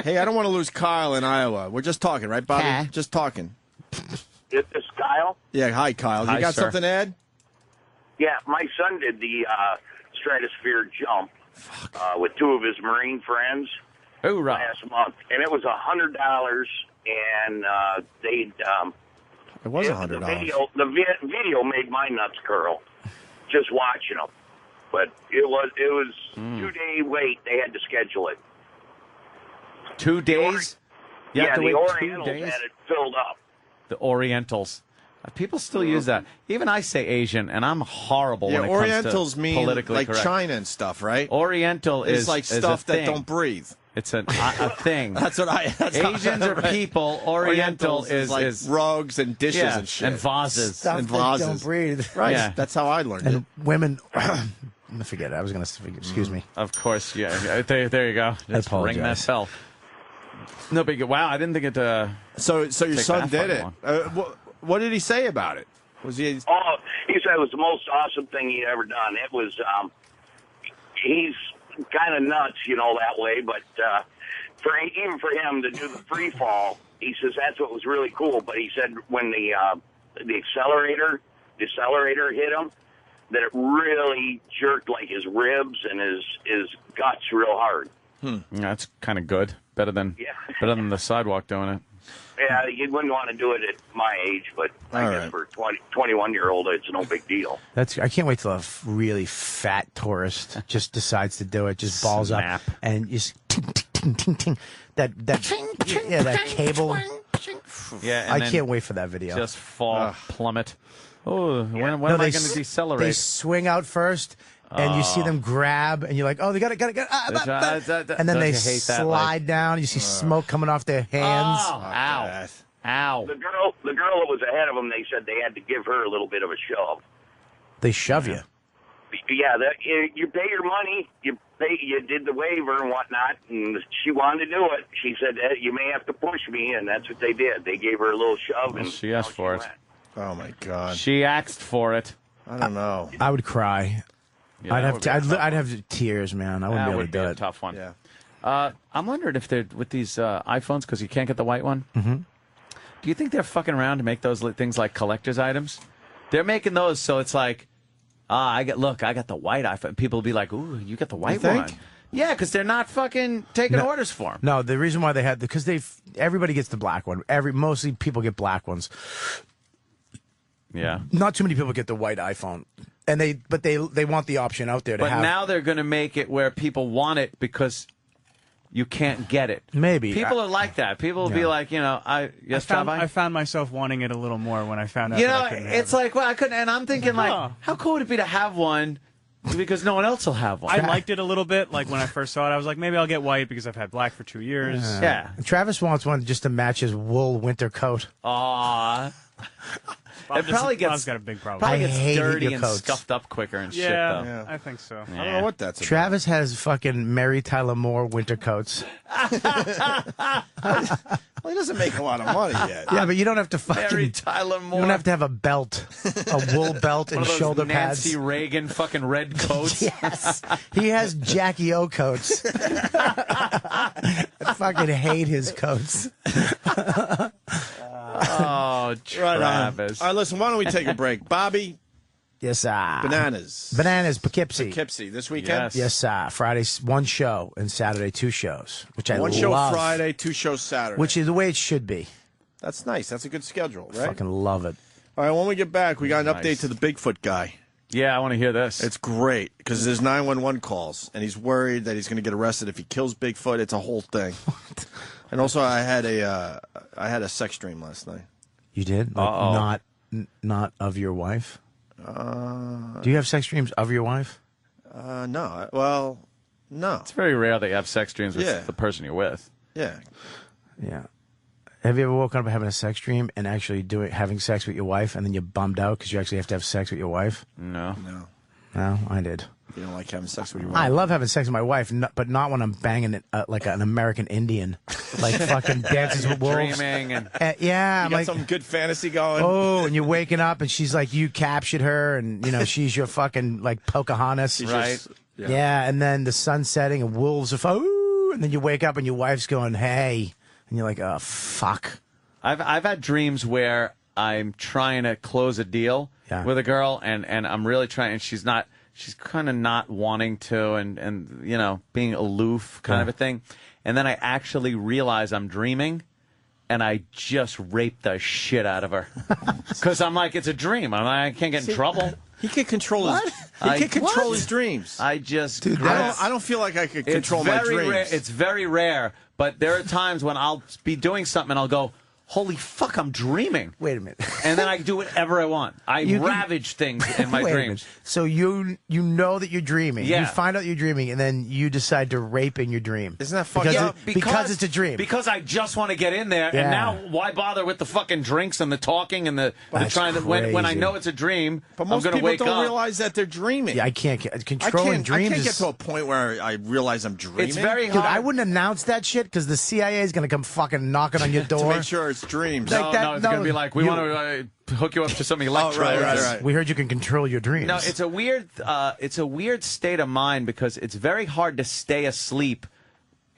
Hey, I don't want to lose Kyle in Iowa. We're just talking, right, Bobby? Huh? Just talking. This is Kyle. Yeah, hi, Kyle. Hi, You got sir. something to add? Yeah, my son did the stratosphere jump with two of his Marine friends Hoorah. last month, and it was $100. And they It was the $100. video made my nuts curl just watching them. But it was 2-day wait. They had to schedule it. 2 days? You have Yeah, to the wait 2 Orientals days? had it filled up. The Orientals. People still use that. Even I say Asian, and I'm horrible Yeah, when it Orientals comes to mean politically like correct. China and stuff, right? Oriental It's is like is a stuff that thing. don't breathe. It's a thing. That's what I. That's how- Asians are right. people. Oriental Orientals is like is rugs and dishes yeah, and shit and vases. Stuff and that vases. don't breathe. Right. Yeah. That's how I learned it. And women. Forget it. I was going to. Excuse me. Of course, yeah. There you go. Just ring that apologize. bell. No big. Wow, I didn't think it. So your take son that did it. fucking long. What did he say about it? Was he? Oh, he said it was the most awesome thing he'd ever done. It was, he's kind of nuts, that way, but even for him to do the free fall, he says that's what was really cool. But he said when the accelerator hit him, that it really jerked like his ribs and his guts real hard. Yeah, that's kind of good. Better than the sidewalk doing it. Yeah, you wouldn't want to do it at my age, but I guess for a 21-year-old, it's no big deal. I can't wait till a really fat tourist just decides to do it. Just balls Snap. up and just ting, ting, ting, ting, ting. that cable. Yeah, I can't wait for that video. Just fall, plummet. Oh, when am I going to decelerate? They swing out first, and you see them grab, and you're like, oh, they got it. And then they slide down. You see smoke coming off their hands. Oh, ow. The girl that was ahead of them, they said they had to give her a little bit of a shove. They shove you. Yeah, you pay your money, you did the waiver and whatnot, and she wanted to do it. She said, you may have to push me, and that's what they did. They gave her a little shove. And she asked for it. Oh, my God. She asked for it. I don't know. I would cry. Yeah, I'd have tears, man. I wouldn't be able to do it. it. Tough one. Yeah. I'm wondering if they're, with these iPhones, because you can't get the white one, do you think they're fucking around to make those things like collector's items? They're making those so it's like, I got the white iPhone. People will be like, ooh, you got the white one. Yeah, because they're not fucking taking orders for them. No, the reason why they had because everybody gets the black one. Mostly people get black ones. Yeah. Not too many people get the white iPhone. And they want the option out there to have. But now they're going to make it where people want it because you can't get it. Maybe. People are like that. People will be like, I found myself wanting it a little more when I found out. That I couldn't have it. Like, well, I couldn't, and I'm thinking like, how cool would it be to have one? Because no one else will have one. I liked it a little bit. Like when I first saw it, I was like, maybe I'll get white because I've had black for 2 years. Yeah. Travis wants one just to match his wool winter coat. Aww. It probably Bob's got a big problem. Probably gets dirty and coats. scuffed up quicker and shit, though. Yeah, I think so. I don't know what that's about. Travis has fucking Mary Tyler Moore winter coats. Well, he doesn't make a lot of money yet. Yeah, but you don't have to fucking. Mary Tyler Moore. You don't have to have a belt, a wool belt, and One of those shoulder Nancy pads. Reagan fucking red coats. Yes, he has Jackie O coats. I fucking hate his coats. Oh, Travis. All right, listen, why don't we take a break? Bobby? Yes, sir. Bananas, Poughkeepsie. Poughkeepsie this weekend? Yes, sir. Friday, one show, and Saturday, 2 shows, which I love. One show Friday, 2 shows Saturday. Which is the way it should be. That's nice. That's a good schedule, right? Fucking love it. All right, when we get back, we got an update to the Bigfoot guy. Yeah, I want to hear this. It's great because there's 911 calls, and he's worried that he's going to get arrested if he kills Bigfoot. It's a whole thing. And also, I had a sex dream last night. You did? Like, not of your wife? Do you have sex dreams of your wife? No. Well, no. It's very rare that you have sex dreams with the person you're with. Yeah. Yeah. Have you ever woken up having a sex dream and actually having sex with your wife, and then you're bummed out because you actually have to have sex with your wife? No. No, I did. You don't like having sex with your wife? I love having sex with my wife, but not when I'm banging it like an American Indian, like fucking Dances with Wolves. Dreaming and yeah, you got some good fantasy going. Oh, and you're waking up and she's like, you captured her, and she's your fucking like Pocahontas, right? Yeah, and then the sun's setting and wolves are and then you wake up and your wife's going, hey, and you're like, oh fuck. I've had dreams where I'm trying to close a deal with a girl, and I'm really trying, and she's kind of not wanting to, and being aloof kind of a thing. And then I actually realize I'm dreaming, and I just rape the shit out of her. Because I'm like, it's a dream. I can't get in trouble. He can control his dreams. I just... Dude, I don't feel like I could control my dreams. It's very rare, but there are times when I'll be doing something and I'll go, holy fuck, I'm dreaming. Wait a minute. And then I do whatever I want. I ravage things in my dreams. So you know that you're dreaming. Yeah. You find out you're dreaming, and then you decide to rape in your dream. Isn't that fucking... Because it's a dream. Because I just want to get in there, and now why bother with the fucking drinks and the talking and the trying to... When I know it's a dream, but most I'm going to wake people don't up. realize that they're dreaming. Yeah, I can't controlling dreams. I can't get to a point where I realize I'm dreaming. It's very hard. Dude, I wouldn't announce that shit because the CIA is going to come fucking knocking on your door. To make sure it's dreams. No, it's going to be like, we want to hook you up to some electrodes. Right. We heard you can control your dreams. No, it's a weird state of mind because it's very hard to stay asleep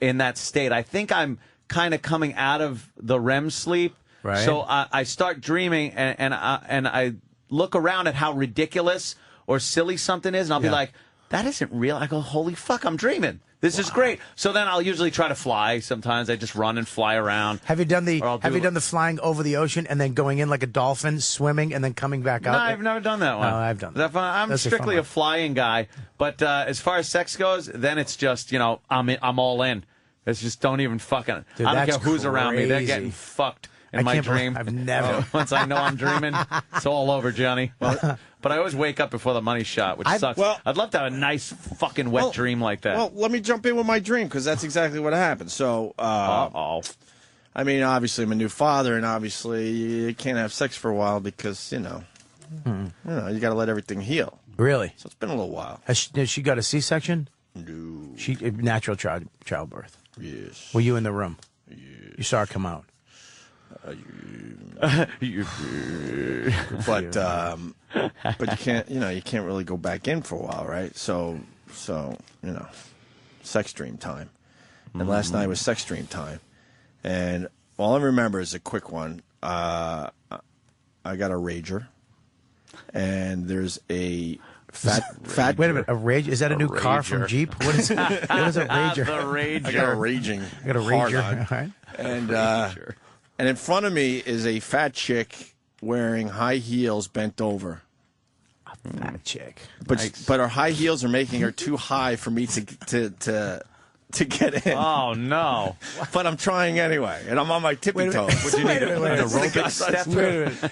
in that state. I think I'm kind of coming out of the REM sleep. Right. So I start dreaming, and I look around at how ridiculous or silly something is, and I'll be like, that isn't real. I go, holy fuck, I'm dreaming. This is great. So then I'll usually try to fly. Sometimes I just run and fly around. Have you done the flying over the ocean and then going in like a dolphin, swimming, and then coming back out? No, I've never done that one. No, I've done that. I'm strictly a flying guy. But as far as sex goes, then it's just, I'm all in. It's just don't even fucking. Dude, I don't that's care who's around me. They're crazy. getting fucked in I my can't believe- dream. I've never. Once I know I'm dreaming, it's all over, Johnny. But I always wake up before the money shot, which sucks. well- I'd love to have a nice fucking wet dream like that. Well, let me jump in with my dream because that's exactly what happened. So, I mean, obviously, I'm a new father, and obviously, you can't have sex for a while because you got to let everything heal. Really? So it's been a little while. Has she got a C-section? No. She natural childbirth. Yes. Were you in the room? Yes. You saw her come out. But you can't, you can't really go back in for a while, right? So sex dream time. And last night was sex dream time. And all I remember is a quick one. I got a Rager, and there's a fat. Wait a minute, a Rager? Is that a new car from Jeep? What is it? What is a Rager? The Rager. I got a raging. I got a Rager. All right. And in front of me is a fat chick wearing high heels, bent over. A fat chick. But her high heels are making her too high for me to get in. Oh no! But I'm trying anyway, and I'm on my tippy toes. What do you need? An aerobic step?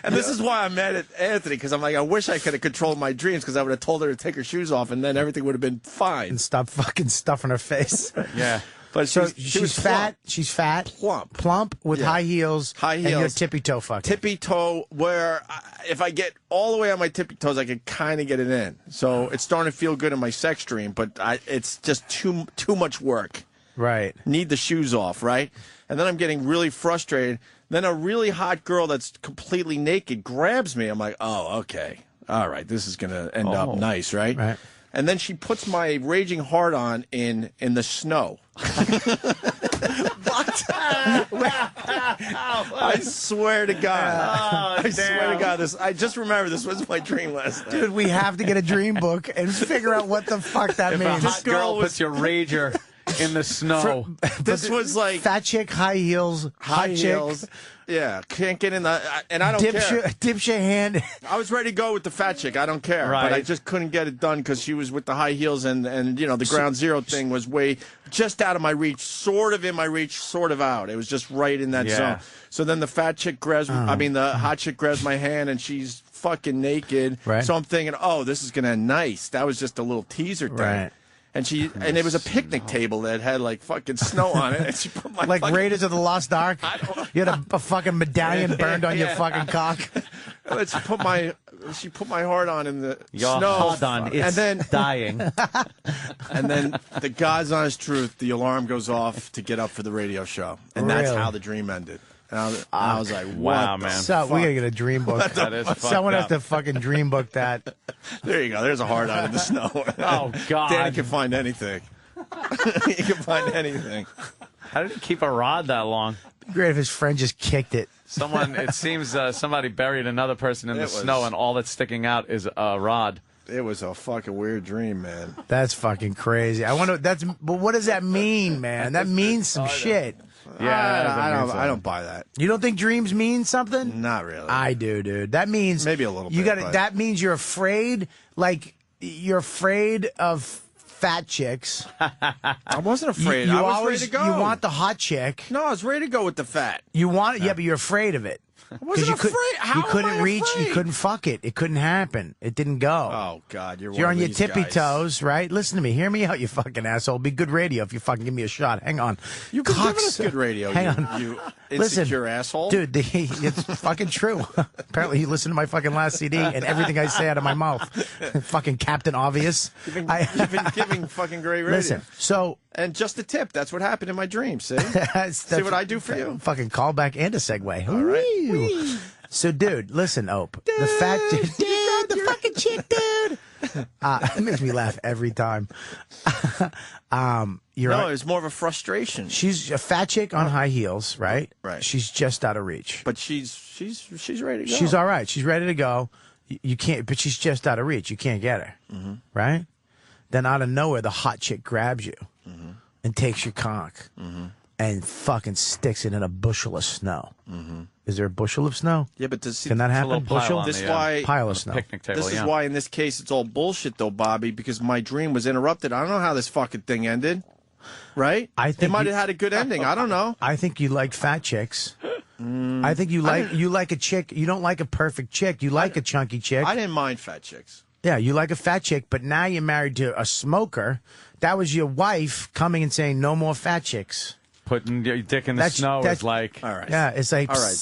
And this is why I'm mad at Anthony, because I'm like, I wish I could have controlled my dreams, because I would have told her to take her shoes off, and then everything would have been fine. And stop fucking stuffing her face. Yeah. But so she was fat. plump. She's fat, plump with high heels. High heels. And you're tippy toe fucking. Tippy toe, where if I get all the way on my tippy toes, I can kind of get it in. So it's starting to feel good in my sex dream, but it's just too much work. Right. Need the shoes off, right? And then I'm getting really frustrated. Then a really hot girl that's completely naked grabs me. I'm like, oh, okay. All right, this is going to end up nice, right? Right. And then she puts my raging heart on in the snow. What? I swear to God. I swear to God. I just remember this was my dream last night. Dude, we have to get a dream book and figure out what the fuck that If means. a hot girl puts your Rager in the snow. This was like fat chick, high heels, high hot heels. chick. Yeah, can't get in the, and I don't care. Dips your hand. I was ready to go with the fat chick. I don't care, Right. but I just couldn't get it done because she was with the high heels, and the ground zero thing was way just out of my reach, sort of in my reach, sort of out. It was just right in that zone. So then the fat chick grabs, the hot chick grabs my hand, and she's fucking naked. Right. So I'm thinking, oh, this is gonna end nice. That was just a little teaser thing. Right. And it was a picnic table that had like fucking snow on it. And she put my Like fucking, Raiders of the Lost Ark. You had a fucking medallion burned on your fucking cock. She put my heart on in the Your snow. heart on, it's and then dying. And then the God's honest truth, the alarm goes off to get up for the radio show, and that's Really? how the dream ended. And I was like, Wow, what the man. So fuck? we gotta get a dream book. That is fucked Someone has up. to fucking dream book that. There you go. There's a heart on in the snow. Oh, God. Danny can find anything. He can find anything. How did he keep a rod that long? Great if his friend just kicked it. It seems somebody buried another person in the snow, and all that's sticking out is a rod. It was a fucking weird dream, man. That's fucking crazy. I wonder. But what does that mean, man? That means some shit. Yeah, I don't buy that. You don't think dreams mean something? Not really. I do, dude. That means Maybe a little You bit, got but- That means you're afraid. Like you're afraid of fat chicks. I wasn't afraid. You I was always ready to go. you want the hot chick. No, I was ready to go with the fat. You want it, yeah, but you're afraid of it. I wasn't you afraid. How you couldn't am I reach. afraid? You couldn't fuck it. It couldn't happen. It didn't go. Oh God, you're You're one on of your these tippy guys. toes, right? Listen to me. Hear me out, you fucking asshole. It'll be good radio if you fucking give me a shot. Hang on. You've been giving us good radio. Hang you, on. you Listen, insecure asshole. Dude, it's fucking true. Apparently, you listened to my fucking last CD and everything I say out of my mouth. Fucking Captain Obvious. You've been giving fucking great radio. Listen, so. And just a tip. That's what happened in my dream. See? That's See what I do for you? Fucking callback and a segue. All right. Woo. So, dude, listen, Ope. The fact, dude, the fucking chick, dude. It makes me laugh every time. You're No, right. it's more of a frustration. She's a fat chick on high heels, right? Right. She's just out of reach. But she's ready to go. She's all right. She's ready to go. You can't, but she's just out of reach. You can't get her, right? Then out of nowhere, the hot chick grabs you and takes your cock and fucking sticks it in a bushel of snow. Is there a bushel of snow? Yeah, but Can that happen? Bushel? This why Pile of snow. Picnic table, This is yeah. why in this case it's all bullshit though, Bobby, because my dream was interrupted. I don't know how this fucking thing ended. Right? I think it might you- have had a good ending. I don't know. I think you like fat chicks. I think you like a chick. You don't like a perfect chick. You like a chunky chick. I didn't mind fat chicks. Yeah, you like a fat chick, but now you're married to a smoker. That was your wife coming and saying no more fat chicks. Putting your dick in the snow is like, all right. Yeah, it's like all right,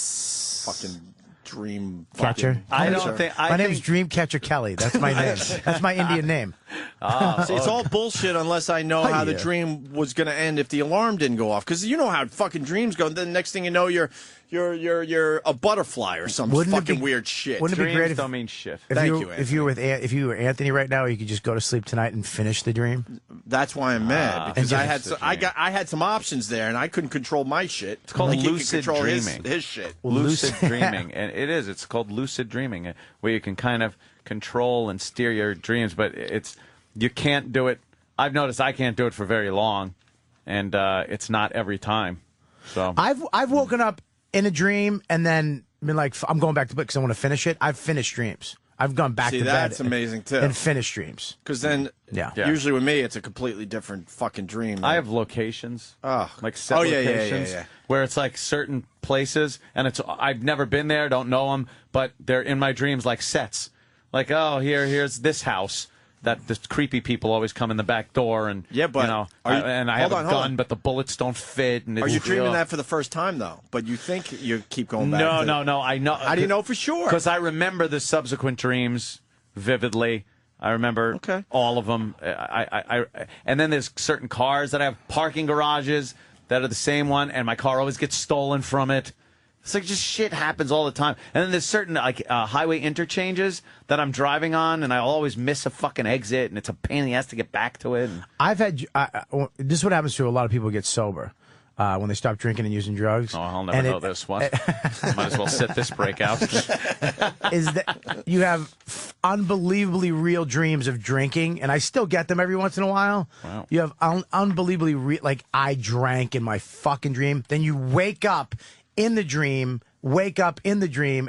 fucking dream catcher. I don't think. My name is Dreamcatcher Kelly. That's my name. That's my Indian name. See, it's all bullshit unless I know how the dream was going to end if the alarm didn't go off. Because you know how fucking dreams go. Then the next thing you know, you're a butterfly or some fucking weird shit. Wouldn't it be great if, don't mean shit. If you were Anthony right now, you could just go to sleep tonight and finish the dream. That's why I'm mad because I And had some options there and I couldn't control my shit. It's called like he could lucid control dreaming. His shit. Lucid dreaming, and it is. It's called lucid dreaming, where you can kind of control and steer your dreams, but you can't do it. I've noticed I can't do it for very long, and it's not every time. So I've woken up in a dream and then been like, I'm going back to bed because I want to finish it. I've finished dreams. I've gone back to bed. That's amazing too. And finished dreams. Because then, usually with me, it's a completely different fucking dream. I have locations, like set yeah, locations, where it's like certain places, and I've never been there, don't know them, but they're in my dreams like sets. Like, oh, here's this house that the creepy people always come in the back door, and I have a gun, but the bullets don't fit. And are you dreaming real. that for the first time though? But you think you keep going back? No. I know. How do you know for sure? Because I remember the subsequent dreams vividly. I remember all of them. And then there's certain cars that have parking garages that are the same one, and my car always gets stolen from it. It's like just shit happens all the time. And then there's certain highway interchanges that I'm driving on, and I always miss a fucking exit, and it's a pain in the ass to get back to it. I've had this is what happens to a lot of people who get sober when they stop drinking and using drugs. Oh, I'll never know this one. Might as well set this break out. Is that you have unbelievably real dreams of drinking, and I still get them every once in a while. Wow. You have unbelievably like I drank in my fucking dream. Then you wake up in the dream,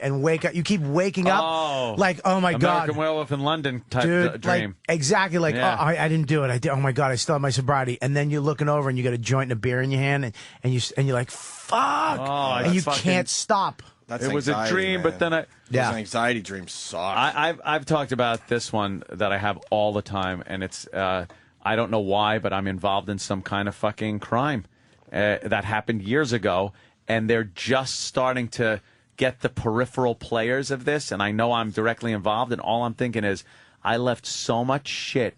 and wake up. You keep waking up like, oh my God. American Werewolf in London type Dude, dream. Like, exactly like, Yeah. oh, I didn't do it. Oh my God, I still have my sobriety. And then you're looking over and you got a joint and a beer in your hand and you're like, fuck. And you can't stop. That's it was a anxiety, dream, man. but then Those anxiety dreams suck. I've talked about this one that I have all the time, and it's I don't know why, but I'm involved in some kind of fucking crime that happened years ago, and they're just starting to get the peripheral players of this, and I know I'm directly involved, and all I'm thinking is I left so much shit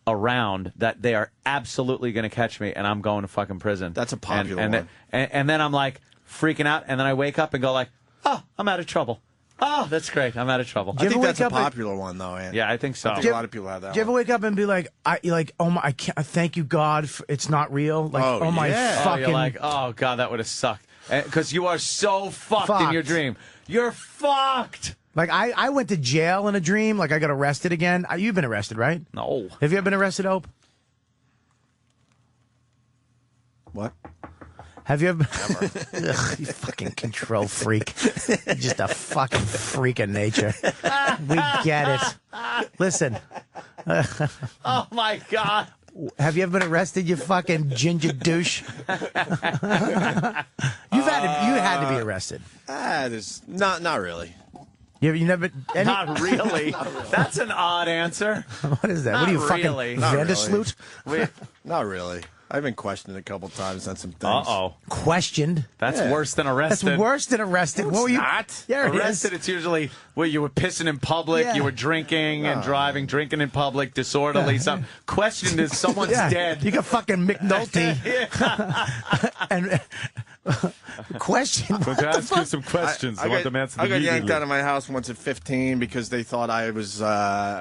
around that they are absolutely going to catch me, and I'm going to fucking prison. That's a popular one. And then I'm like freaking out, and then I wake up and go like, oh, I'm out of trouble. Oh, that's great. I'm out of trouble. I think that's a popular one, though, Ann. Yeah, I think so. I think a lot of people have that Do you ever wake up and be like, oh my, I can't, thank you God, it's not real. Like, oh my fucking. You're like, oh God, that would have sucked. Because you are so fucked in your dream. You're fucked. Like, I went to jail in a dream. Like, I got arrested again. You've been arrested, right? No. Have you ever been arrested, Hope? What? Have you ever? Never. Ugh, you fucking control freak. You're just a fucking freak of nature. We get it. Listen. Oh my God. Have you ever been arrested, you fucking ginger douche? You had to be arrested. Not really. You never. Not really. That's an odd answer. What is that? Not What are you really. fucking Vandersloot? Not really. I've been questioned a couple times on some things. Uh-oh. Questioned? That's worse than arrested. That's worse than arrested. No, what were you? not. Yeah, arrested, it's usually where you were pissing in public, you were drinking and driving, drinking in public, disorderly. Something. Questioned is someone's dead. You got fucking McNulty. And question. I'm going to ask you some questions. I want them answered I got yanked immediately. out of my house once at 15 because they thought I was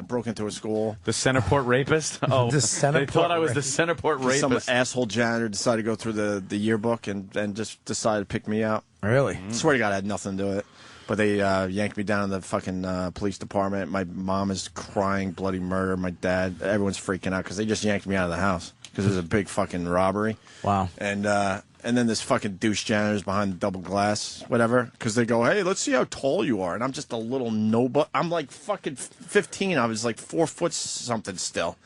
broke into a school. The Centerport rapist? Oh, The Centerport they thought I was the Centerport rapist. Some asshole janitor decided to go through the yearbook and just decided to pick me out. Really? Swear to God, I had nothing to do with it. But they yanked me down to the fucking police department. My mom is crying bloody murder. My dad, everyone's freaking out because they just yanked me out of the house because it was a big fucking robbery. Wow. And then this fucking douche janitor's behind the double glass, whatever, because they go, hey, let's see how tall you are. And I'm just a little nobody. I'm like fucking 15. I was like 4 foot something still.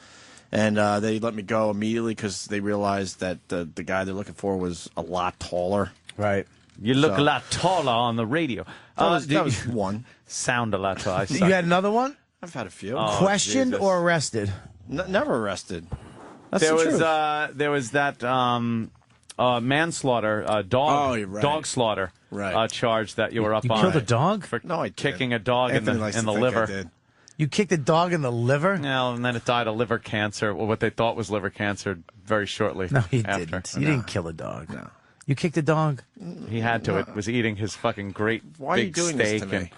And they let me go immediately because they realized that the guy they're looking for was a lot taller. Right. You look a lot taller on the radio. That was one. Sound a lot taller. You had another one? I've had a few. Questioned or arrested? Never arrested. That's the truth. There was that manslaughter, dog slaughter charge that you were up on. You killed a dog? For kicking a dog in the liver. You kicked a dog in the liver? No, and then it died of liver cancer, or what they thought was liver cancer, very shortly. No, he after. didn't. You didn't kill a dog. No. You kicked a dog? He had to. It was eating his fucking great Why big are you doing steak. this to me?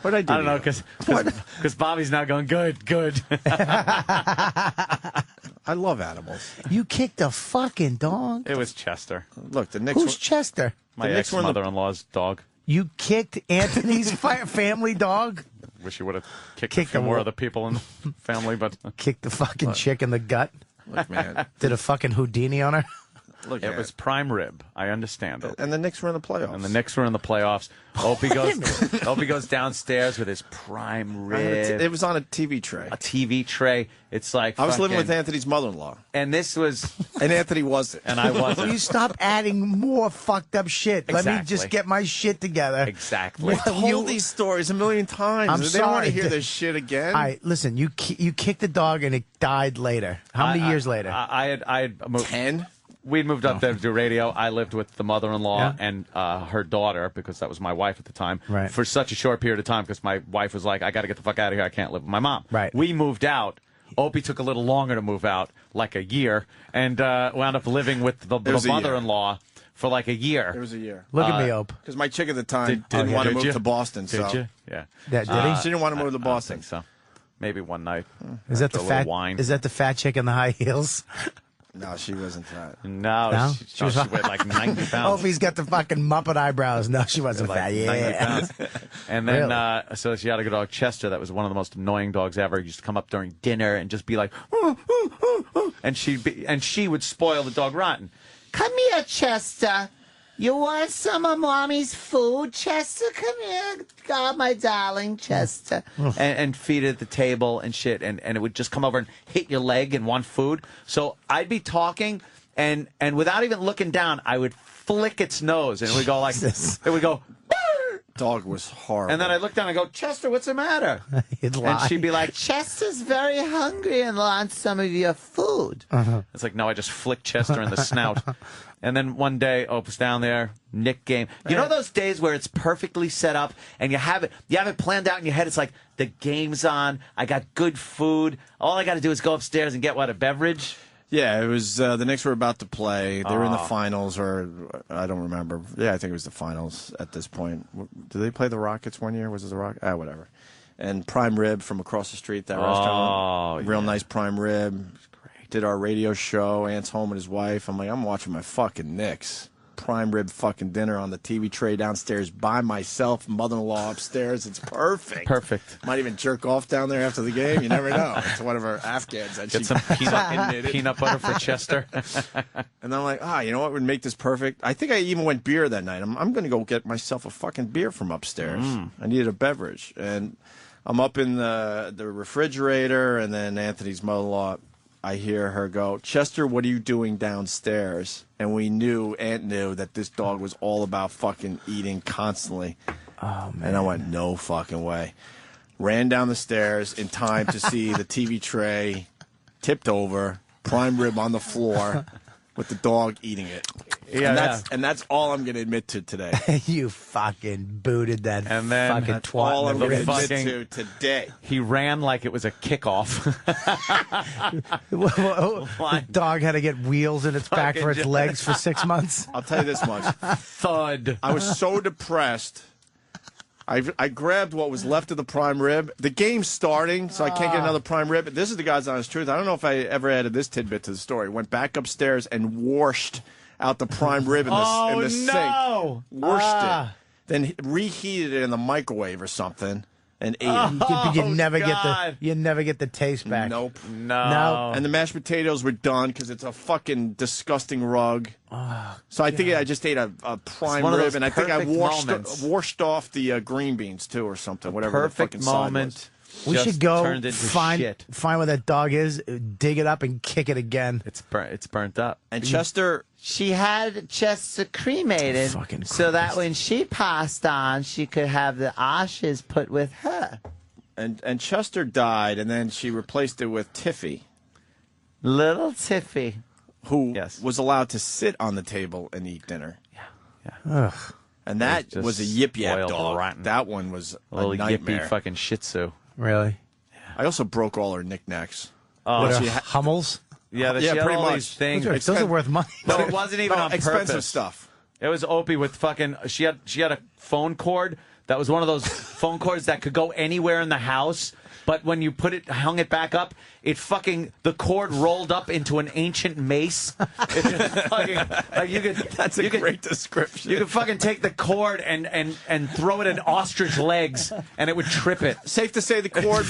What did I do? I don't know, because Bobby's now going, good. I love animals. You kicked a fucking dog? It was Chester. Look, the Knicks. Who's Chester? My ex-mother-in-law's dog. You kicked Anthony's family dog? Wish you would have kicked a few more other people in the family, but kicked the fucking chick in the gut. Look, man. Did a fucking Houdini on her? Look, it was prime rib. I understand it. And the Knicks were in the playoffs. And the Knicks were in the playoffs. Opie goes downstairs with his prime rib. It was on a TV tray. A TV tray. It's like I was living with Anthony's mother-in-law. And this was... And Anthony wasn't. And I wasn't. Will you stop adding more fucked up shit? Let me just get my shit together. Exactly. I've told these stories a million times. I'm they sorry. don't want to hear this shit again. All right, listen. You kicked the dog and it died later. How many years later? I had moved... 10? We'd moved up there to do radio. I lived with the mother-in-law and her daughter, because that was my wife at the time, for such a short period of time, because my wife was like, I got to get the fuck out of here. I can't live with my mom. Right. We moved out. Opie took a little longer to move out, like a year, and wound up living with the mother-in-law for like a year. It was a year. Look at me, Ope. Because my chick at the time didn't want to move to Boston. Did you? Yeah. Did he? She didn't want to move to Boston. I think so. Maybe one night. Is that the after a little fat? wine. Is that the fat chick in the high heels? No, she wasn't fat. No? She weighed like 90 pounds. Opie's got the fucking Muppet eyebrows. No, she wasn't fat. 90 Yeah. pounds. And then, so she had a good dog, Chester, that was one of the most annoying dogs ever. He used to come up during dinner and just be like, and she would spoil the dog rotten. Come here, Chester. You want some of Mommy's food, Chester? Come here. God, my darling, Chester. and feed it at the table and shit. And it would just come over and hit your leg and want food. So I'd be talking, and without even looking down, I would flick its nose. And it would go like, it would go, dog was horrible. and then I look down and go, Chester, what's the matter? He'd And lie. she'd be like, Chester's very hungry and wants some of your food. It's like, no, I just flicked Chester in the snout. And then one day, Opus down there, Nick game. You know those days where it's perfectly set up and you have it planned out in your head? It's like, the game's on, I got good food, all I got to do is go upstairs and get, a beverage? Yeah, it was, the Knicks were about to play. They were in the finals, or I don't remember. Yeah, I think it was the finals at this point. Did they play the Rockets one year? Was it the Rockets? Whatever. And prime rib from across the street, that restaurant. Real nice prime rib. Did our radio show. Ant's home with his wife. I'm like, I'm watching my fucking Knicks. Prime rib fucking dinner on the TV tray downstairs by myself. Mother-in-law upstairs. It's perfect. Perfect. Might even jerk off down there after the game. You never know. It's one of our Afghans. That Get she some admitted. peanut butter for Chester. And I'm like, you know what would make this perfect? I think I even went beer that night. I'm going to go get myself a fucking beer from upstairs. I needed a beverage. And I'm up in the refrigerator, and then Anthony's mother-in-law, I hear her go, Chester, what are you doing downstairs? And Aunt knew that this dog was all about fucking eating constantly. Oh, man. And I went, no fucking way. Ran down the stairs in time to see the TV tray tipped over, prime rib on the floor, with the dog eating it. And that's all I'm going to admit to today. You fucking booted that And then fucking that's twat. all I'm in the going to ribs. admit to today. He ran like it was a kickoff. The dog had to get wheels in its back for its legs for 6 months. I'll tell you this much. Thud. I was so depressed. I grabbed what was left of the prime rib. The game's starting, so I can't get another prime rib. This is the God's honest truth. I don't know if I ever added this tidbit to the story. Went back upstairs and washed out the prime rib in the sink. Washed it. Then reheated it in the microwave or something and ate it. You never get the taste back. Nope. No. And the mashed potatoes were done because it's a fucking disgusting rug. So I think I just ate a prime one of rib, those and I think I perfect moments. washed off the green beans too, or something. Whatever the Perfect fucking side moment was. We just should go turned into find shit. where that dog is, dig it up, and kick it again. It's burnt up. And Chester, she had Chester cremated so that when she passed on, she could have the ashes put with her. and Chester died, and then she replaced it with Tiffy. Little Tiffy. Who was allowed to sit on the table and eat dinner. Ugh. And that Just was a yip yap spoiled dog. rotten. That one was A little a nightmare. yippy fucking Shih Tzu. Really? I also broke all her knickknacks. Oh, What, she Hummels? Yeah, Yeah, she had pretty all much. these things. Those are worth money. But it wasn't even on expensive purpose. stuff. It was Opie with fucking. She had a phone cord that was one of those phone cords that could go anywhere in the house. But when you hung it back up, the cord rolled up into an ancient mace. It just fucking, like That's a great description. You could fucking take the cord and throw it at ostrich legs, and it would trip it. Safe to say the cord.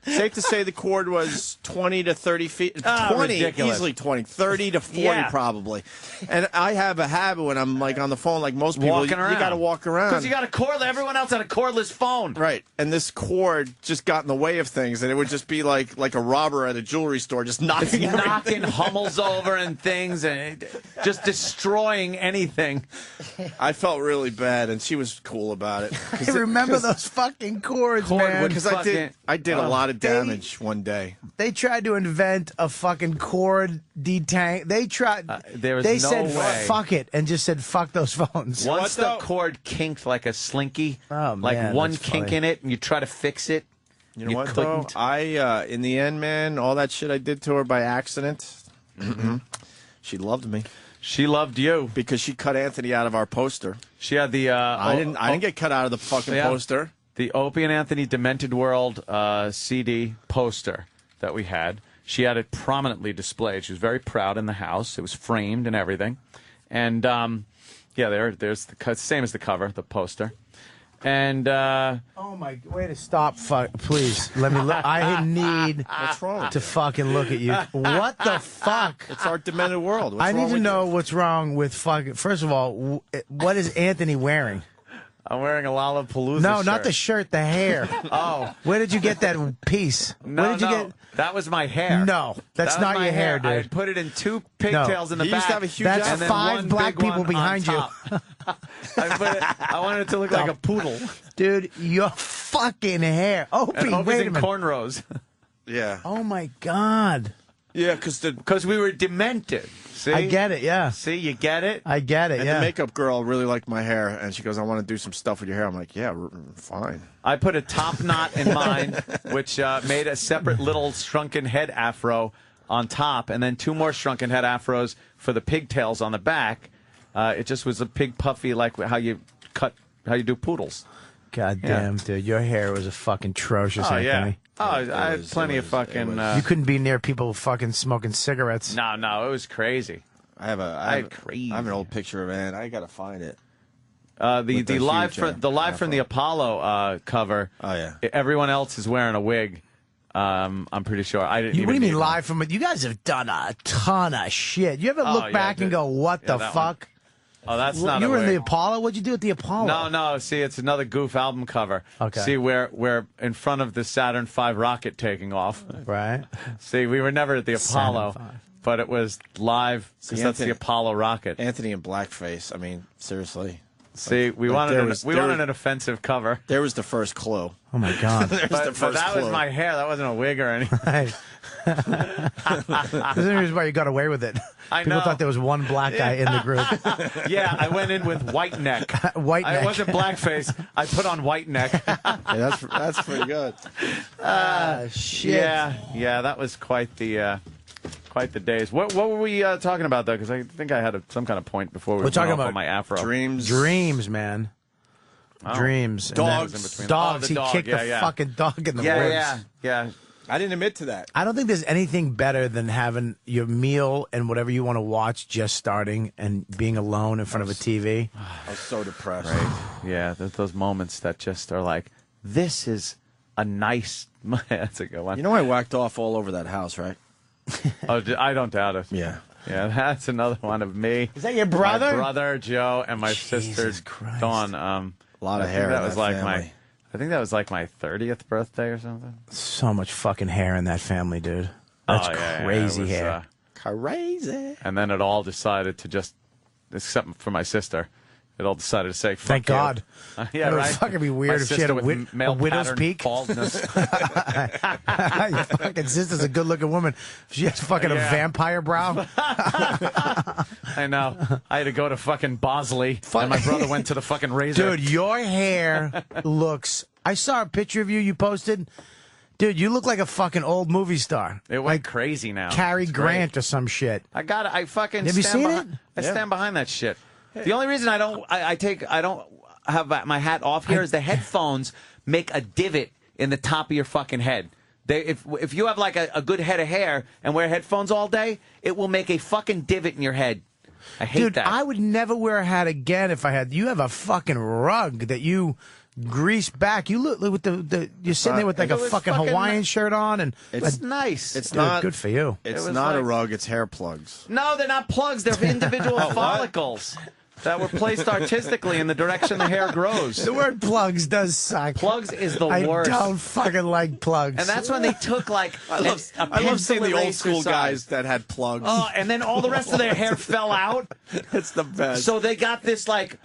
Safe to say the cord was 20 to 30 feet. 20, ridiculous. easily 20, 30 to 40 Yeah. probably. And I have a habit when I'm like on the phone, like most people, Walking you around. got to walk around. Because you got a cord. Everyone else had a cordless phone. Right, and this cord just got in the way of things, and it would just be like a robber at a jewelry store, just knocking Hummels over and things, and just destroying anything. I felt really bad, and she was cool about it. I remember those fucking cords, man. Because I did a lot of damage one day. They tried to invent a fucking cord detang. They tried. There was they no said way. fuck it and just said fuck those phones. Once the cord kinked like a slinky, like man, one that's kink funny. in it, and you try to fix it, You know what, though? couldn't. I, in the end, man, all that shit I did to her by accident, she loved me. She loved you because she cut Anthony out of our poster. She had the. I didn't get cut out of the fucking poster. The Opie and Anthony Demented World CD poster that we had. She had it prominently displayed. She was very proud in the house. It was framed and everything. And there's the same as the cover, the poster. And oh my! Way to stop! Please let me look. I need What's wrong to fucking look at you. What the fuck? It's our demented world. What's I need wrong to with know what's wrong with fucking. First of all, what is Anthony wearing? I'm wearing a Lollapalooza No, shirt. not the shirt, the hair. Oh. Where did you get that piece? No, Where did you get? That was my hair. No, that's That was not my your hair, dude. I had put it in two pigtails in the He back. used to have a huge That's and then 5 one black big people one behind on you. top. I wanted it to look like a poodle. Dude, your fucking hair. Opie, And Opie's wait a in minute. cornrows. Yeah. Oh my God. Yeah, because we were demented. See? I get it, yeah. See, you get it? I get it, And yeah. the makeup girl really liked my hair, and she goes, I want to do some stuff with your hair. I'm like, yeah, fine. I put a top knot in mine, which made a separate little shrunken head afro on top, and then 2 more shrunken head afros for the pigtails on the back. It just was a pig puffy, like how you do poodles. God damn, dude. Your hair was a fucking atrocious, Oh, Anthony. yeah. Oh, I had plenty of fucking. You couldn't be near people fucking smoking cigarettes. No, it was crazy. I have crazy. I have an old picture of Ann. I gotta find it. The live from the Apollo cover. Oh yeah. Everyone else is wearing a wig. I'm pretty sure. I didn't. What even do you mean need live from it? You guys have done a ton of shit. You ever Oh, look yeah, back and dude. go, what Yeah, the that fuck? one. Oh, that's Well, not. You a were in wig. the Apollo? What'd you do at the Apollo? No. See, it's another Goof album cover. Okay. See, we're in front of the Saturn V rocket taking off. Right. See, we were never at the Saturn Apollo, V. but it was live because that's the Apollo rocket. Anthony in blackface. I mean, seriously. See, we wanted an offensive cover. There was the first clue. Oh my God. There's But, the but first that clue. was my hair. That wasn't a wig or anything. Right. There's a reason why you got away with it. I People know. thought there was one black guy in the group. Yeah, I went in with white neck. White neck. I wasn't blackface. I put on white neck. Yeah, that's pretty good. Shit. Yeah, that was quite the days. What were we talking about though? Because I think I had some kind of point before we We're went talking off about on my afro. Dreams, man. Dreams. And Dogs. then- in between. Dogs. Oh, the he dog. kicked Yeah, the yeah. fucking dog in the Yeah, woods. yeah. I didn't admit to that. I don't think there's anything better than having your meal and whatever you want to watch just starting and being alone in front of a TV. I was so depressed. Yeah, there's those moments that just are like, this is a nice. That's a good one. You know I whacked off all over that house, right? Oh, I don't doubt it. Yeah. Yeah, that's another one of me. Is that your brother? My brother Joe and my sister Christ. Dawn. A lot of I think hair. That in was that like family. I think that was like my 30th birthday or something. So much fucking hair in that family, dude. That's crazy it was, hair. Crazy. And then it all decided to just, except for my sister, it all decided to say, fuck Thank you. God. Yeah, It would right? fucking be weird My if she had sister a with male widow's pattern peak. baldness. Your fucking sister's a good-looking woman. She has fucking a vampire brow. I know. I had to go to fucking Bosley, and my brother went to the fucking razor. Dude, your hair looks... I saw a picture of you posted. Dude, you look like a fucking old movie star. It went crazy now. Cary It's Grant great. or some shit. I fucking Have you stand seen behind, it? I stand behind that shit. The only reason I don't have my hat off here is the headphones make a divot in the top of your fucking head. If you have like a good head of hair and wear headphones all day, it will make a fucking divot in your head. I hate Dude, that. I would never wear a hat again if I had... You have a fucking rug that you grease back. You look with you're sitting there with like a fucking Hawaiian shirt on, and it's nice. It's Dude, not good for you. It's not a rug. It's hair plugs. No, they're not plugs. They're individual follicles that were placed artistically in the direction the hair grows. The word plugs does suck. Plugs is the worst. I don't fucking like plugs. And that's when they took like I love seeing the old school guys that had plugs. Oh, and then all the rest of their hair fell out. It's the best. So they got this like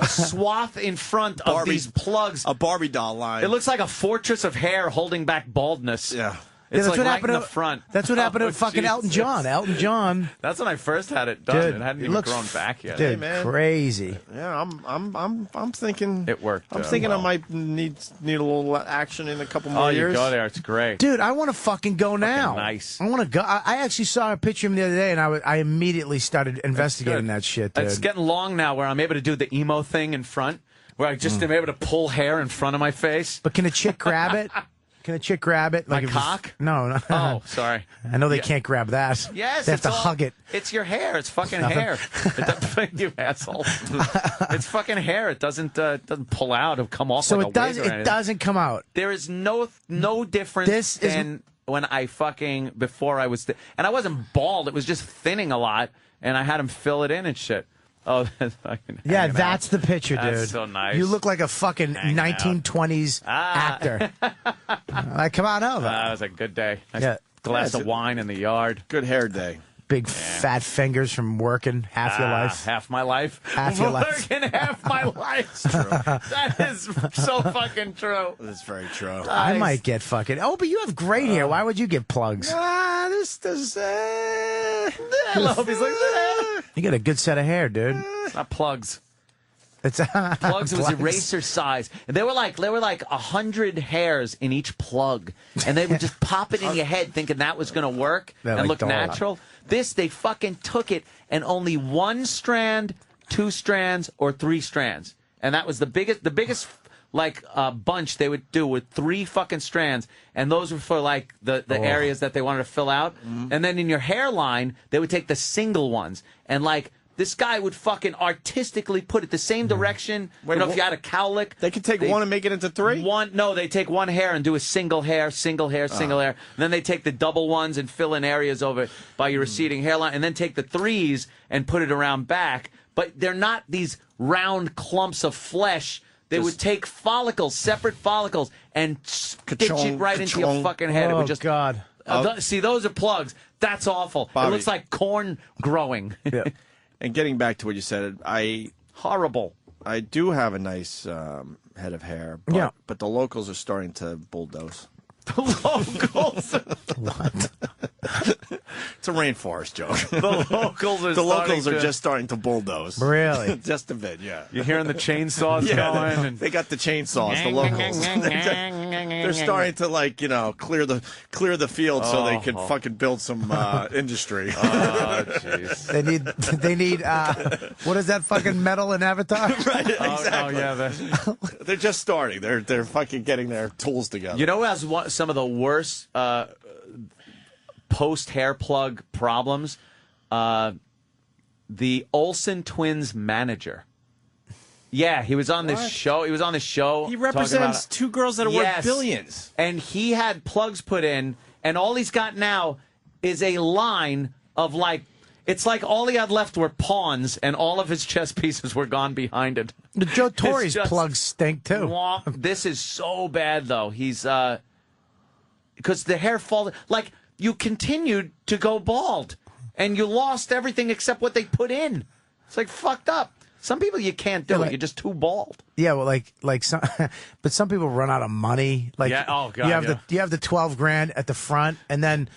swath in front of these plugs. A Barbie doll line. It looks like a fortress of hair holding back baldness. Yeah. It's that's like what right in happened the front. That's what happened to fucking Jesus. Elton John. Elton John. That's when I first had it done. Dude, it hadn't it even looks grown back yet. Dude, Hey, man. crazy. Yeah, I'm thinking it worked. I'm thinking well. I might need a little action in a couple more Oh, years. you go there. It's great. Dude, I want to fucking go now. nice. I want to go. I actually saw a picture of him the other day, and I immediately started investigating that shit, dude. It's getting long now where I'm able to do the emo thing in front, where I just am able to pull hair in front of my face. But can a chick grab it? Can a chick grab it? My if cock? No. Oh, sorry. I know they can't grab that. Yes, they have it's to all- hug it. It's your hair. It's fucking hair. It doesn't, you asshole. It's fucking hair. It doesn't pull out. It'll come off So like it a does. wig or anything. It doesn't come out. There is no difference This is- than when I fucking before I was and I wasn't bald. It was just thinning a lot, and I had him fill it in and shit. Oh, that's fucking Yeah, hanging that's out. the picture, dude. That's so nice. You look like a fucking Hanging out. 1920s actor. Like, come on over. That was a good day. Nice Yeah. glass Yeah, of wine in the yard. Good hair day. Big fat fingers from working half your life. Half my life. Half your life. Working half my life. That is so fucking true. That's very true. I might get fucking. Oh, but you have great hair. Why would you get plugs? This He's like, You got a good set of hair, dude. it's not plugs. It's Plugs. It was plugs. eraser size. And they were like 100 hairs in each plug, and they would just pop it in your head, thinking that was going to work They're and like look dolls. natural. This, they fucking took it, and only one strand, 2 strands, or 3 strands, and that was the biggest. Like bunch they would do with 3 fucking strands, and those were for like the areas that they wanted to fill out. And then in your hairline, they would take the single ones, and like this guy would fucking artistically put it the same direction. Wait, if you had a cowlick, They could take one and make it into 3? No, they take one hair and do a single hair, single hair, single hair. And then they take the double ones and fill in areas over by your receding hairline, and then take the 3s and put it around back. But they're not these round clumps of flesh. They would take follicles, separate follicles, and stitch it right into your fucking head. It Oh, would just God. see, those are plugs. That's awful. Bobby. It looks like corn growing. Yeah. And getting back to what you said, Horrible. I do have a nice head of hair, but the locals are starting to bulldoze. The locals. What? It's a rainforest joke. The locals are The locals starting are to- just starting to bulldoze. Really? Just a bit, yeah. You're hearing the chainsaws going. And... They got the chainsaws, the locals. They're starting to clear the field so they can fucking build some industry. Oh, jeez. They need what is that fucking metal in Avatar? Right, exactly. Oh, yeah. They're just starting. They're fucking getting their tools together. You know who has some of the worst post-hair plug problems? The Olsen twins manager. Yeah, he was on this show. He He represents 2 girls that are worth billions. And he had plugs put in, and all he's got now is a line of like It's like all he had left were pawns, and all of his chess pieces were gone behind it. The Joe Torre's plugs stink too. This is so bad, though. He's because the hair falls. Like, you continued to go bald, and you lost everything except what they put in. It's like fucked up. Some people you can't do it. You're just too bald. Yeah, well, like some, but some people run out of money. Like, oh God, you have the 12 grand at the front, and then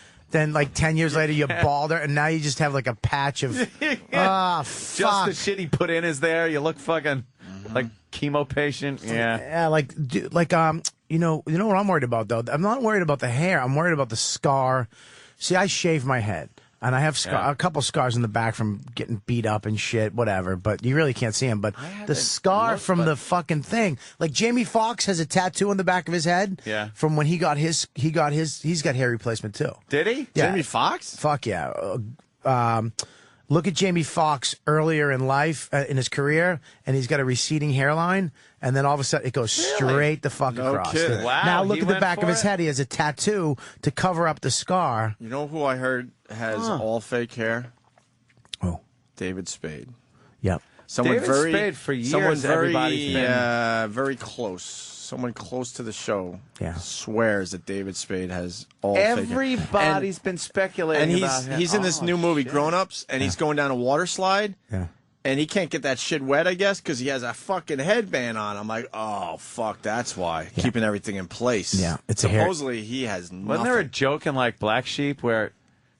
like 10 years later you're balder, and now you just have like a patch of fuck. Just the shit he put in is there. You look fucking like chemo patient. Yeah, you know what I'm worried about though. I'm not worried about the hair. I'm worried about the scar. See, I shave my head. And I have a couple scars in the back from getting beat up and shit, whatever. But you really can't see them. But the scar from the fucking thing, like Jamie Foxx has a tattoo on the back of his head. Yeah. From when he's got hair replacement too. Did he? Yeah. Jamie Foxx? Fuck yeah. Look at Jamie Foxx earlier in life, in his career, and he's got a receding hairline, and then all of a sudden it goes straight the fuck across. Kidding. Wow, now look he at the went back for of his it? head. He has a tattoo to cover up the scar. You know who I heard has all fake hair? Oh. David Spade. Yep. Someone David very, Spade, for years, someone very, everybody's been- very close. Someone close to the show Yeah. swears that David Spade has all fake hair. Everybody's been speculating And about him. he's in this new movie, Grown Ups, and he's going down a water slide. Yeah. And he can't get that shit wet, I guess, because he has a fucking headband on. I'm like, oh, fuck, that's why. Keeping everything in place. Yeah, it's a hair- Supposedly, he has nothing. Wasn't there a joke in like Black Sheep where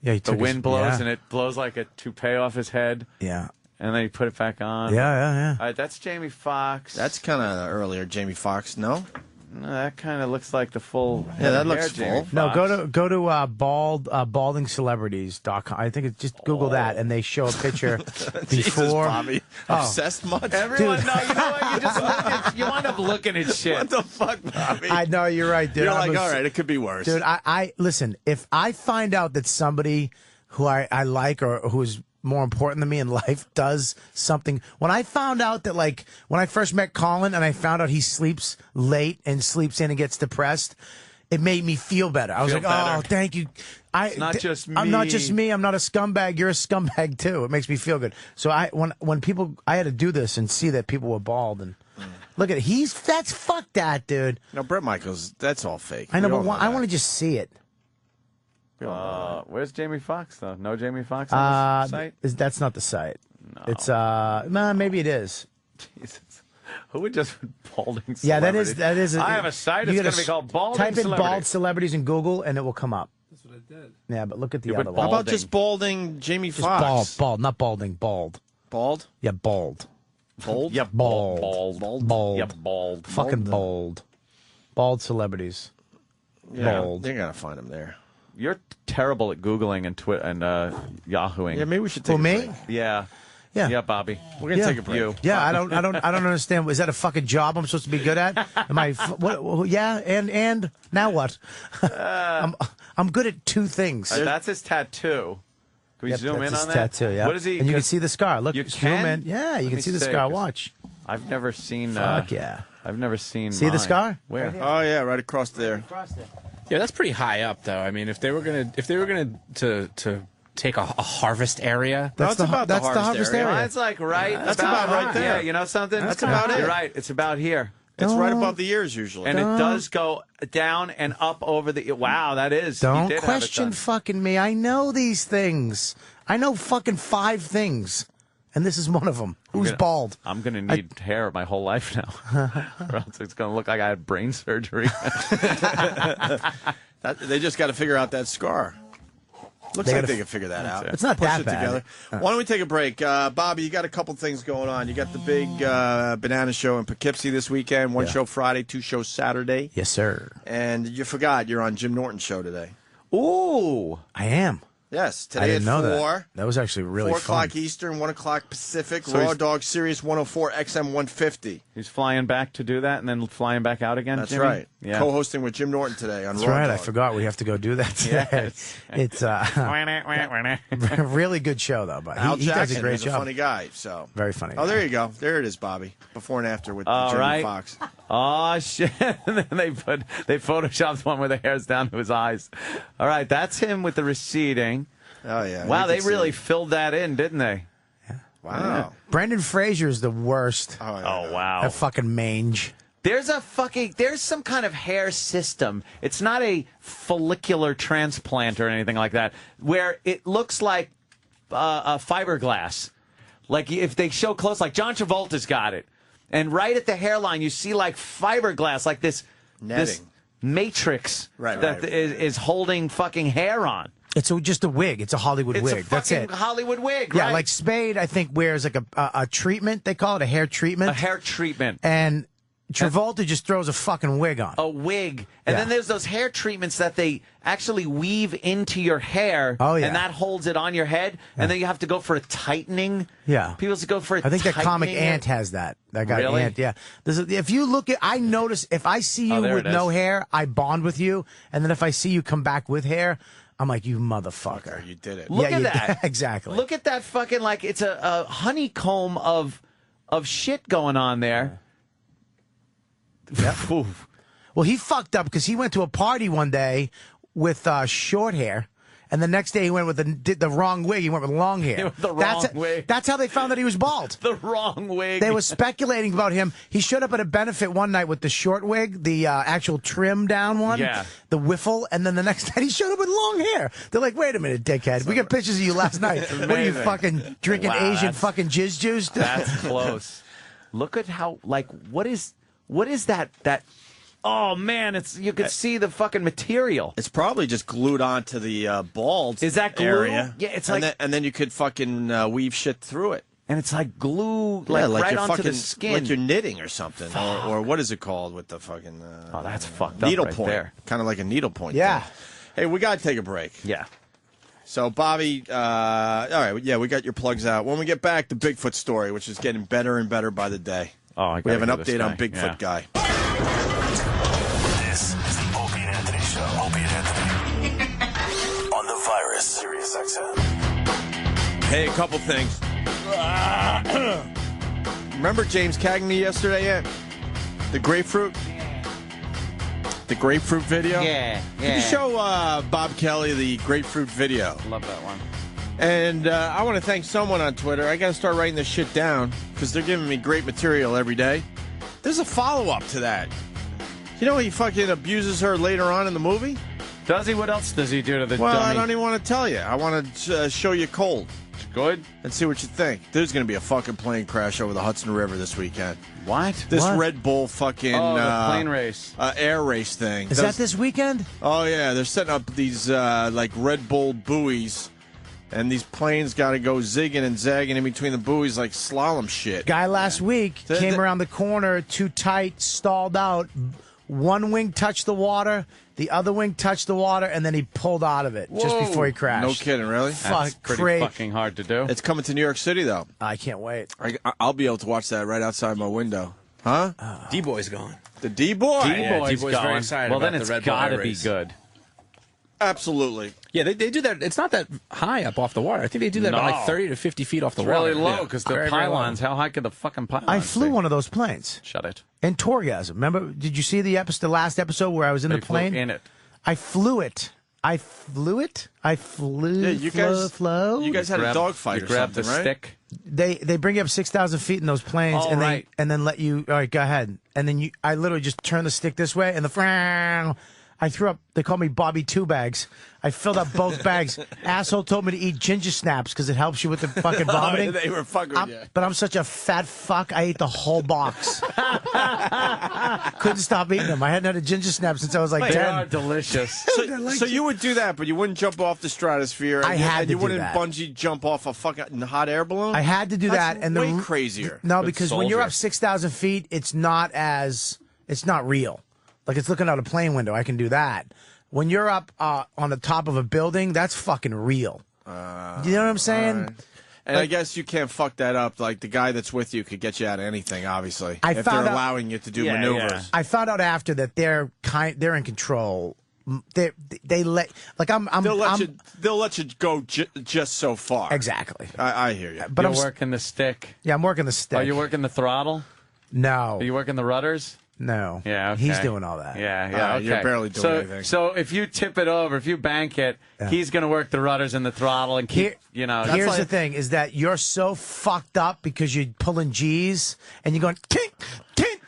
Yeah, he the took wind blows yeah. and it blows like a toupee off his head? Yeah. And then he put it back on. Yeah. All right, that's Jamie Foxx. That's kind of earlier, Jamie Foxx, no? No, that kind of looks like the full. Yeah, that head looks of Jamie full. No, Foxx. go to baldingcelebrities.com. I think it's just Google that, and they show a picture Jesus, before. Bobby. Oh. Obsessed much? Everyone, Dude. no, you know what? You just look at, you wind up looking at shit. What the fuck, Bobby? I know you're right, dude. You're I'm like, a- all right, it could be worse. Dude, I listen. If I find out that somebody who I like or who is more important than me in life does something, when I found out that, like, when I first met Colin and I found out he sleeps late and sleeps in and gets depressed, it made me feel better. I was Feel like, better. oh, thank you. It's not just I'm not me. just me. I'm not a scumbag. You're a scumbag too. It makes me feel good. So when people, I had to do this and see that people were bald and look at it. That's fuck that, dude. No, Bret Michaels, that's all fake. I know, We all but I that. want to just see it. Where's Jamie Foxx though? No Jamie Foxx on the site. That's not the site. No. It's maybe it is. Jesus. Who would just put balding? Yeah, that is celebrities? I have a site. It's you going gotta to be called Balding Type in Celebrities. bald celebrities in Google and it will come up. That's what I did. Yeah, but look at the You other put one. How about just balding Jamie Just Foxx? bald, not balding, bald. Bald? Yeah, bald. Bald? Yeah, Bald. bald. Yeah, bald. Fucking bald. Bald celebrities. Yeah, Bald. they're going to find him there. You're terrible at Googling and Yahooing. Yeah, maybe we should take For a me? break. Yeah. Yeah. Yeah, Bobby. We're going to Yeah. take a break. You. Yeah, I don't understand. Is that a fucking job I'm supposed to be good at? Am I? What? Yeah, and now what? I'm good at two things. That's his tattoo. Can we Yep, zoom that's in his on that? tattoo, yeah. What is he? And you can see the scar. Look, You zoom can? in. Yeah, you Let can me see the see, scar. 'cause Watch. I've never seen. Fuck yeah. I've never seen. See the mine. scar? Where? Oh, yeah, right across there. Yeah, that's pretty high up, though. I mean, if they were gonna to take a harvest area, That's the harvest area. Well, it's like right. That's about right there. Yeah, you know something? That's about it. You're right. It's about here. It's right above the ears usually. And it does go down and up over the. Wow, that is. he Don't did have it question done. fucking me. I know these things. I know fucking 5 things, and this is one of them. Who's bald? I'm gonna need hair my whole life now, or else it's gonna look like I had brain surgery. They just got to figure out that scar. Looks They like gotta they can figure that out. It's not Push that it bad. together. Why don't we take a break? Bobby, you got a couple things going on. You got the big banana show in Poughkeepsie this weekend. One show Friday, 2 shows Saturday. Yes, sir. And you forgot you're on Jim Norton's show today. Ooh, I am. Yes, today I didn't at know 4. that. That was actually really 4 fun. o'clock Eastern, 1 o'clock Pacific. So Raw he's- Dog Series 104 XM 150. he's flying back to do that and then flying back out again. That's Jimmy? right. Yeah. Co-hosting with Jim Norton today on That's Raw right. Dog. I forgot we have to go do that today. It's a really good show, though. But Al he does Jackson a great is job. a funny guy. So Very funny. Oh, there you go. There it is, Bobby. Before and after with All Jamie right. Foxx. Oh shit! And then they photoshopped one where the hair's down to his eyes. All right, that's him with the receding. Oh, yeah. Wow, they really filled that in, didn't they? Wow. Yeah. Brendan Fraser is the worst. Oh, wow. That fucking mange. There's some kind of hair system. It's not a follicular transplant or anything like that, where it looks like a fiberglass. Like if they show close, like John Travolta's got it. And right at the hairline, you see like fiberglass, like this matrix is holding fucking hair on. It's just a wig. It's a Hollywood wig. It's a That's fucking it. Hollywood wig, Yeah, right? like Spade, I think, wears like a treatment. They call it a hair treatment. A hair treatment. And Travolta just throws a fucking wig on. A wig. And then there's those hair treatments that they actually weave into your hair. Oh, yeah. And that holds it on your head. And then you have to go for a tightening. Yeah. People have to go for a I think that comic tightening. Ant has that. That guy Really? Ant, yeah. If you look at, I notice if I see you there with it no is. hair, I bond with you. And then if I see you come back with hair, I'm like, you motherfucker. You did it. Look Yeah, at you- that. exactly. Look at that fucking, like, it's a honeycomb of shit going on there. Oof. Well, he fucked up because he went to a party one day with short hair, and the next day he went with the wrong wig. He went with long hair. The wrong wig. That's how they found that he was bald. The wrong wig. They were speculating about him. He showed up at a benefit one night with the short wig, the actual trim down one, Yeah. the wiffle, and then the next night he showed up with long hair. They're like, wait a minute, dickhead. We got pictures of you last night. What are you, amazing. fucking drinking Wow, Asian that's- fucking jizz juice? That's close. Look at how, like, what is that? Oh man, you could see the fucking material. It's probably just glued onto the bald. Is that glue? area. Yeah, it's and like- then you could fucking weave shit through it. And it's like glue, Yeah, like right you're onto fucking, the skin. like you're knitting or something, or what is it called with the fucking? Oh, that's fucked up needle right point, there. kind of like a needle point. Yeah. thing. Hey, we gotta take a break. Yeah. So, Bobby, all right, yeah, we got your plugs out. When we get back, the Bigfoot story, which is getting better and better by the day. Oh, we have an gotta hear update on this Bigfoot guy. guy. This is the Opie and Anthony Show. Opie and Anthony. On the Virus, Sirius XM. Hey, a couple things. Remember James Cagney yesterday, Ed? The grapefruit? The grapefruit video? Yeah, Can yeah. you show Bob Kelly the grapefruit video? Love that one. And I want to thank someone on Twitter. I got to start writing this shit down because they're giving me great material every day. There's a follow-up to that. You know he fucking abuses her later on in the movie? Does he? What else does he do to the Well, dummy? I don't even want to tell you. I want to show you cold. Good. And see what you think. There's going to be a fucking plane crash over the Hudson River this weekend. What? This What? Red Bull fucking the plane race. air race thing. Is that this weekend? Oh yeah, they're setting up these like Red Bull buoys, and these planes got to go zigging and zagging in between the buoys like slalom shit. Guy last week came around the corner too tight, stalled out. One wing touched the water, the other wing touched the water, and then he pulled out of it just Whoa. before he crashed. No kidding, really? Fuck, That's pretty crazy. fucking hard to do. It's coming to New York City though. I can't wait. I'll be able to watch that right outside my window. Huh? D-Boy's gone. The D-boy. D-Boy's very going. excited Well, about then the it's Red Bull got to air be race. good. Absolutely. Yeah, they do that. It's not that high up off the water. I think they do that about No. like 30 to 50 feet off the It's water. really low Yeah. because the Very, very low. pylons. How high could the fucking pylons I flew be? one of those planes Shut it. in Torgasm. Remember? Did you see the last episode where I was in They the flew plane? in it. I flew it. I flew it. I flew. Yeah, you guys had a dogfight You or grabbed something, the right? stick. They bring you up 6,000 feet in those planes, Oh, and right. then let you. All right, go ahead. And then I literally just turn the stick this way, and I threw up. They call me Bobby Two Bags. I filled up both bags. Asshole told me to eat ginger snaps because it helps you with the fucking vomiting. They were fucking with you. But I'm such a fat fuck. I ate the whole box. Couldn't stop eating them. I hadn't had a ginger snap since I was like They 10. are delicious. So you would do that, but you wouldn't jump off the stratosphere. I and you, had and to you do wouldn't that. bungee jump off a fucking hot air balloon. I had to do That's that, and way the crazier. No, Good because when you're soldier. up 6,000 feet, it's not real. Like it's looking out a plane window. I can do that. When you're up on the top of a building, that's fucking real. You know what I'm saying? And I guess you can't fuck that up. Like the guy that's with you could get you out of anything, obviously. I if they're found out- allowing you to do Yeah, maneuvers. yeah. I found out after that they're in control. They let like I'm They'll let you go just so far. exactly. I hear you. But You're I'm working the stick. yeah, I'm working the stick. Are you working the throttle? No. Are you working the rudders? No. Yeah, okay. He's doing all that. Yeah. Okay. You're barely doing anything. So if you tip it over, if you bank it, he's going to work the rudders and the throttle and keep, Here's the thing, is that you're so fucked up because you're pulling G's and you're going, tink, tink,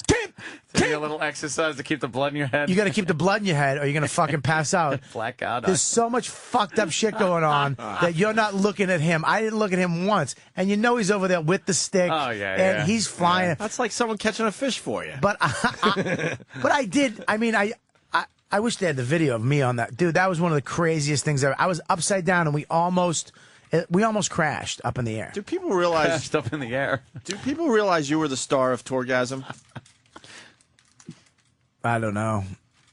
tink. A little exercise to keep the blood in your head. You got to keep the blood in your head or you're going to fucking pass out. Black out. There's so much fucked up shit going on that you're not looking at him. I didn't look at him once. And you know he's over there with the stick. Oh, yeah, and he's flying. Yeah. That's like someone catching a fish for you. But I did. I mean, I wish they had the video of me on that. Dude, that was one of the craziest things ever. I was upside down and we almost crashed up in the air. Do people realize crashed up in the air? Do people realize you were the star of Tourgasm? I don't know.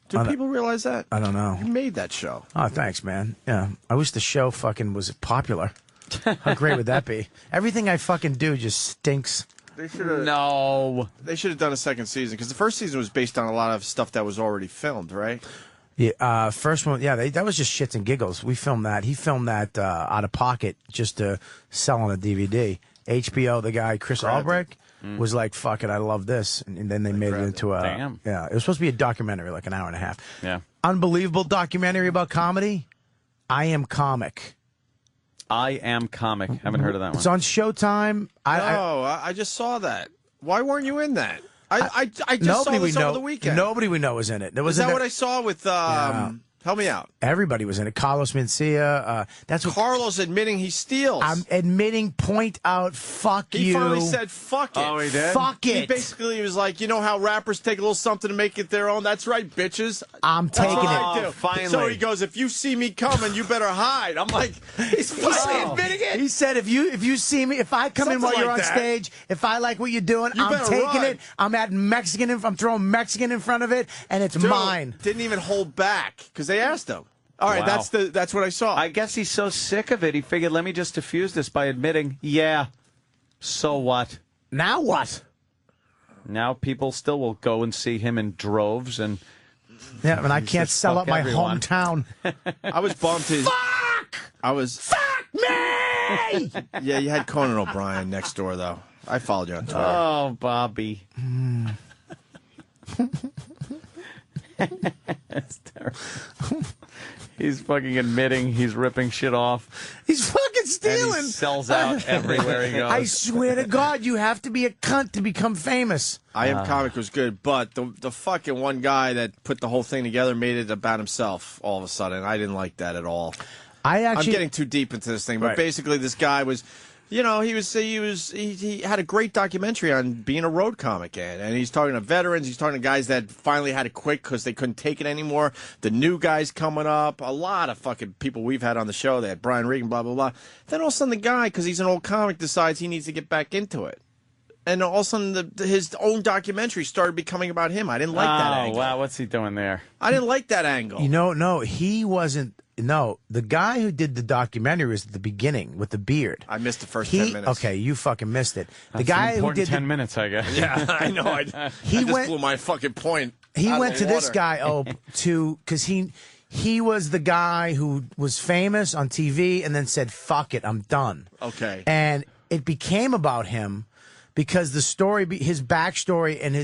Do people realize that? I don't know. You made that show. Oh, thanks, man. Yeah. I wish the show fucking was popular. How great would that be? Everything I fucking do just stinks. They should have done a second season because the first season was based on a lot of stuff that was already filmed, right? Yeah, first one, that was just shits and giggles. We filmed that. He filmed that out of pocket just to sell on a DVD. HBO, the guy Chris Albrecht was like, "Fuck it, I love this," and then they made it into a. Damn. Yeah, it was supposed to be a documentary, like an hour and a half. Yeah, unbelievable documentary about comedy. I Am Comic. Haven't heard of that one. It's on Showtime. I just saw that. Why weren't you in that? I just saw this over the weekend. Nobody we know was in it. Is that what I saw with? Help me out. Everybody was in it. Carlos Mencia. That's what Carlos admitting he steals. I'm admitting. Point out. Fuck you. He finally said, "Fuck it." Oh, he did. Fuck it. He basically was like, you know how rappers take a little something to make it their own. That's right, bitches. I'm taking it. I do. Finally. So he goes, "If you see me coming, you better hide." I'm like, he's finally admitting it. He said, "If you see me, if I come in while you're on stage, if I like what you're doing, I'm taking it. I'm adding Mexican. I'm throwing Mexican in front of it, and it's mine." Didn't even hold back because they asked him. All right, Wow. that's what I saw. I guess he's so sick of it, he figured, let me just diffuse this by admitting, so what? Now what? Now people still will go and see him in droves, and and I can't sell out my hometown. I was bummed. Fuck me. Yeah, you had Conan O'Brien next door, though. I followed you on Twitter. Oh, Bobby. That's terrible. He's fucking admitting he's ripping shit off. He's fucking stealing. And he sells out everywhere he goes. I swear to God, you have to be a cunt to become famous. I Am Comic was good, but the fucking one guy that put the whole thing together made it about himself all of a sudden. I didn't like that at all. I'm getting too deep into this thing, but basically this guy was... You know, he had a great documentary on being a road comic, and he's talking to veterans. He's talking to guys that finally had to quit because they couldn't take it anymore. The new guys coming up, a lot of fucking people we've had on the show. They had Brian Regan, blah blah blah. Then all of a sudden, the guy, because he's an old comic, decides he needs to get back into it, and all of a sudden, his own documentary started becoming about him. I didn't like that angle. Oh wow, what's he doing there? I didn't like that angle. You know, no, he wasn't. No, the guy who did the documentary was at the beginning with the beard. I missed the first 10 minutes. Okay, you fucking missed it. The That's guy an who did 10 minutes, I guess. Yeah, I know. I just blew my fucking point. He went to this guy because he was the guy who was famous on TV and then said, "Fuck it, I'm done." Okay, and it became about him because the story, his backstory, and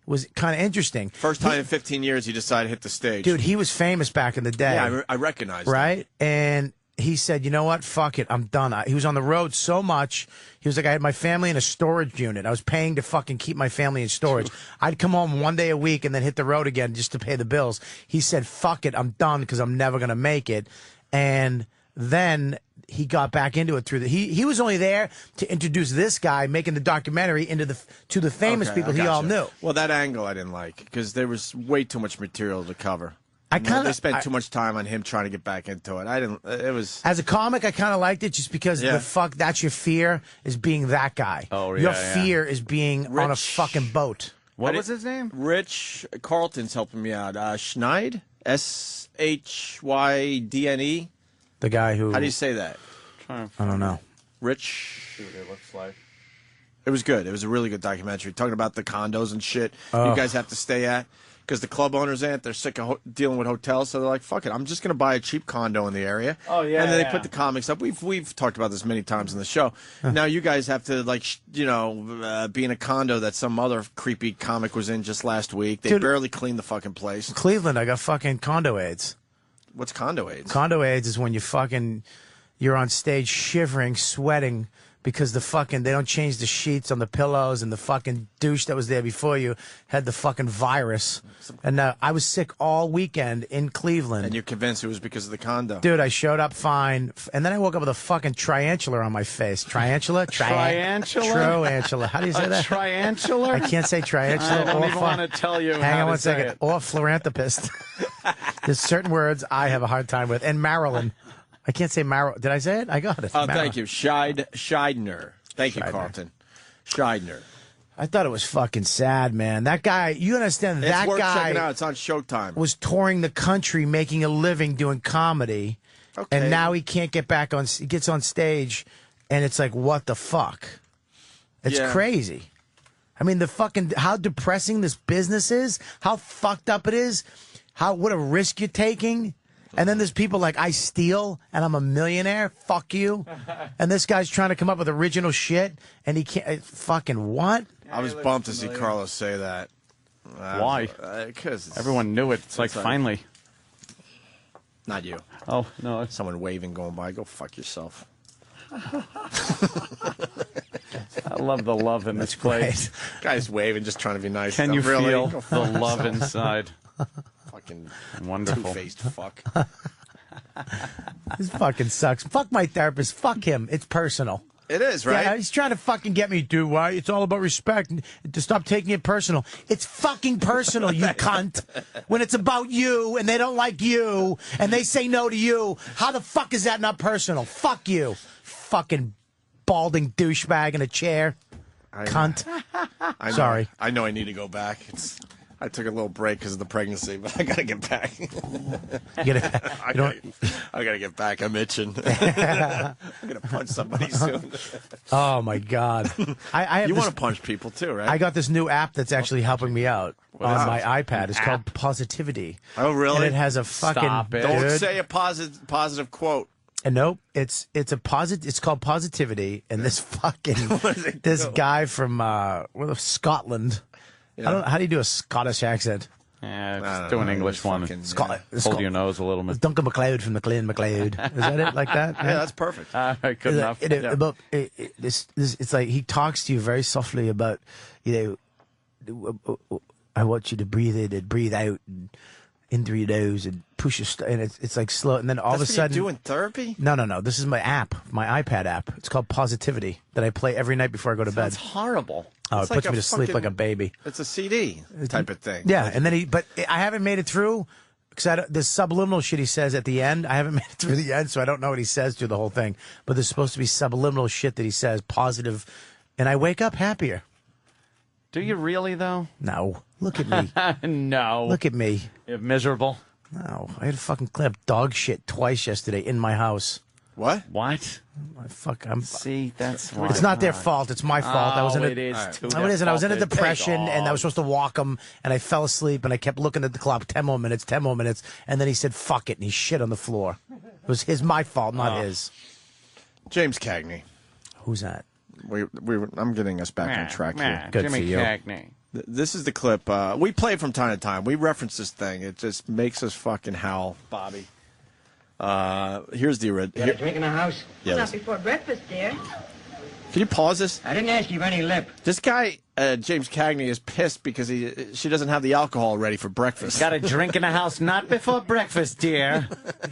was kind of interesting. First time in 15 years he decided to hit the stage. Dude, he was famous back in the day. Yeah, I recognize that. Right? And he said, "You know what? Fuck it. I'm done." He was on the road so much. He was like, "I had my family in a storage unit. I was paying to fucking keep my family in storage. I'd come home one day a week and then hit the road again just to pay the bills." He said, "Fuck it. I'm done because I'm never going to make it." And then he got back into it through he was only there to introduce this guy making the documentary to the famous people he all knew. Well, that angle I didn't like because there was way too much material to cover. They spent too much time on him trying to get back into it. It was as a comic, I kind of liked it just because that's your fear is being that guy. Oh yeah, your fear is being on a fucking boat. What was his name? Rich Carlton's helping me out. Schneid, Shydne. The guy who... How do you say that? I don't know. Rich... See what it looks like. It was good. It was a really good documentary. Talking about the condos and shit you guys have to stay at. because the club owners ain't. They're sick of dealing with hotels, so they're like, "Fuck it, I'm just going to buy a cheap condo in the area." Oh yeah, and then they put the comics up. We've talked about this many times in the show. Now you guys have to be in a condo that some other creepy comic was in just last week. They Dude, barely cleaned the fucking place. Cleveland, I got fucking condo AIDS. What's condo AIDS? Condo AIDS is when you're on stage shivering, sweating because they don't change the sheets on the pillows, and the fucking douche that was there before you had the fucking virus. And I was sick all weekend in Cleveland. And you're convinced it was because of the condo. Dude, I showed up fine, and then I woke up with a fucking triantula on my face. Triantula? Triantula? Triantula. How do you say that? Triantula? I can't say triantula. I don't even want to tell you Hang how on to one say second. it. Or philanthropist. There's certain words I have a hard time with. And Maryland. I can't say Marrow. Did I say it? I got it. Oh, thank you. Scheidner. Thank you, Carlton. Scheidner. I thought it was fucking sad, man. That guy, you understand, It's that worth guy checking out. It's on Showtime. was touring the country making a living doing comedy. Okay. And now he can't get back on, he gets on stage, and it's like, what the fuck? It's crazy. I mean, how depressing this business is, how fucked up it is, what a risk you're taking. And then there's people like, I steal and I'm a millionaire. Fuck you. And this guy's trying to come up with original shit and he can't. Fucking what? I was bummed to see Carlos say that. Why? Because everyone knew it. It's like finally. Not you. Oh, no. Someone waving going by. Go fuck yourself. I love the love in this place. Guy's waving, just trying to be nice. Can you really? feel Go the fuck love yourself. inside? Fucking wonderful. Two-faced fuck. This fucking sucks. Fuck my therapist. Fuck him. It's personal. It is, right? Yeah, he's trying to fucking get me, dude. Why? It's all about respect. To stop taking it personal. It's fucking personal, you cunt. When it's about you and they don't like you and they say no to you, how the fuck is that not personal? Fuck you. Fucking balding douchebag in a chair. Cunt. Sorry. I know I need to go back. I took a little break because of the pregnancy, but I gotta get back. I gotta get back. I'm itching. I'm gonna punch somebody soon. Oh my god! You want to punch people too, right? I got this new app that's actually helping me out on is my it? iPad. It's called Positivity. Oh, really? And it has a fucking. Stop it. Don't dude. say a positive quote. And nope, it's a positive. It's called Positivity, and this fucking guy from Scotland. Yeah. How do you do a Scottish accent? Yeah, just do an English one. Hold your nose a little bit. Duncan MacLeod from McLean MacLeod. Is that it? Like that? Yeah, that's perfect. Good enough. It's like he talks to you very softly about, I want you to breathe in and breathe out and in through your nose and push your and it's like slow, and then all of a sudden you're doing therapy. No. This is my app, my iPad app. It's called Positivity that I play every night before I go to bed. That's horrible. Oh, It's it puts like me a to sleep like a fucking- baby. It's a CD type of thing. Yeah, and then but I haven't made it through because this subliminal shit he says at the end. I haven't made it through the end, so I don't know what he says through the whole thing. But there's supposed to be subliminal shit that he says, positive, and I wake up happier. Do you really, though? No, look at me. No. Look at me. You're miserable. No, I had to fucking clean up dog shit twice yesterday in my house. What? See, that's why. It's not their fault. It's my fault. I was in it is too. No, it isn't. I was in a Their depression, fault. and I was supposed to walk him, and I fell asleep, and I kept looking at the clock. 10 more minutes, 10 more minutes, and then he said, "Fuck it," and he shit on the floor. It was my fault, not his. James Cagney. Who's that? I'm getting us back on track here. Good Jimmy for you. Cagney. This is the clip. We play it from time to time. We reference this thing. It just makes us fucking howl, Bobby. Here's the original. Got a drink in the house? Yeah, Not listen. before breakfast, dear. Can you pause this? I didn't ask you for any lip. This guy, James Cagney, is pissed because she doesn't have the alcohol ready for breakfast. Got a drink in the house, not before breakfast, dear.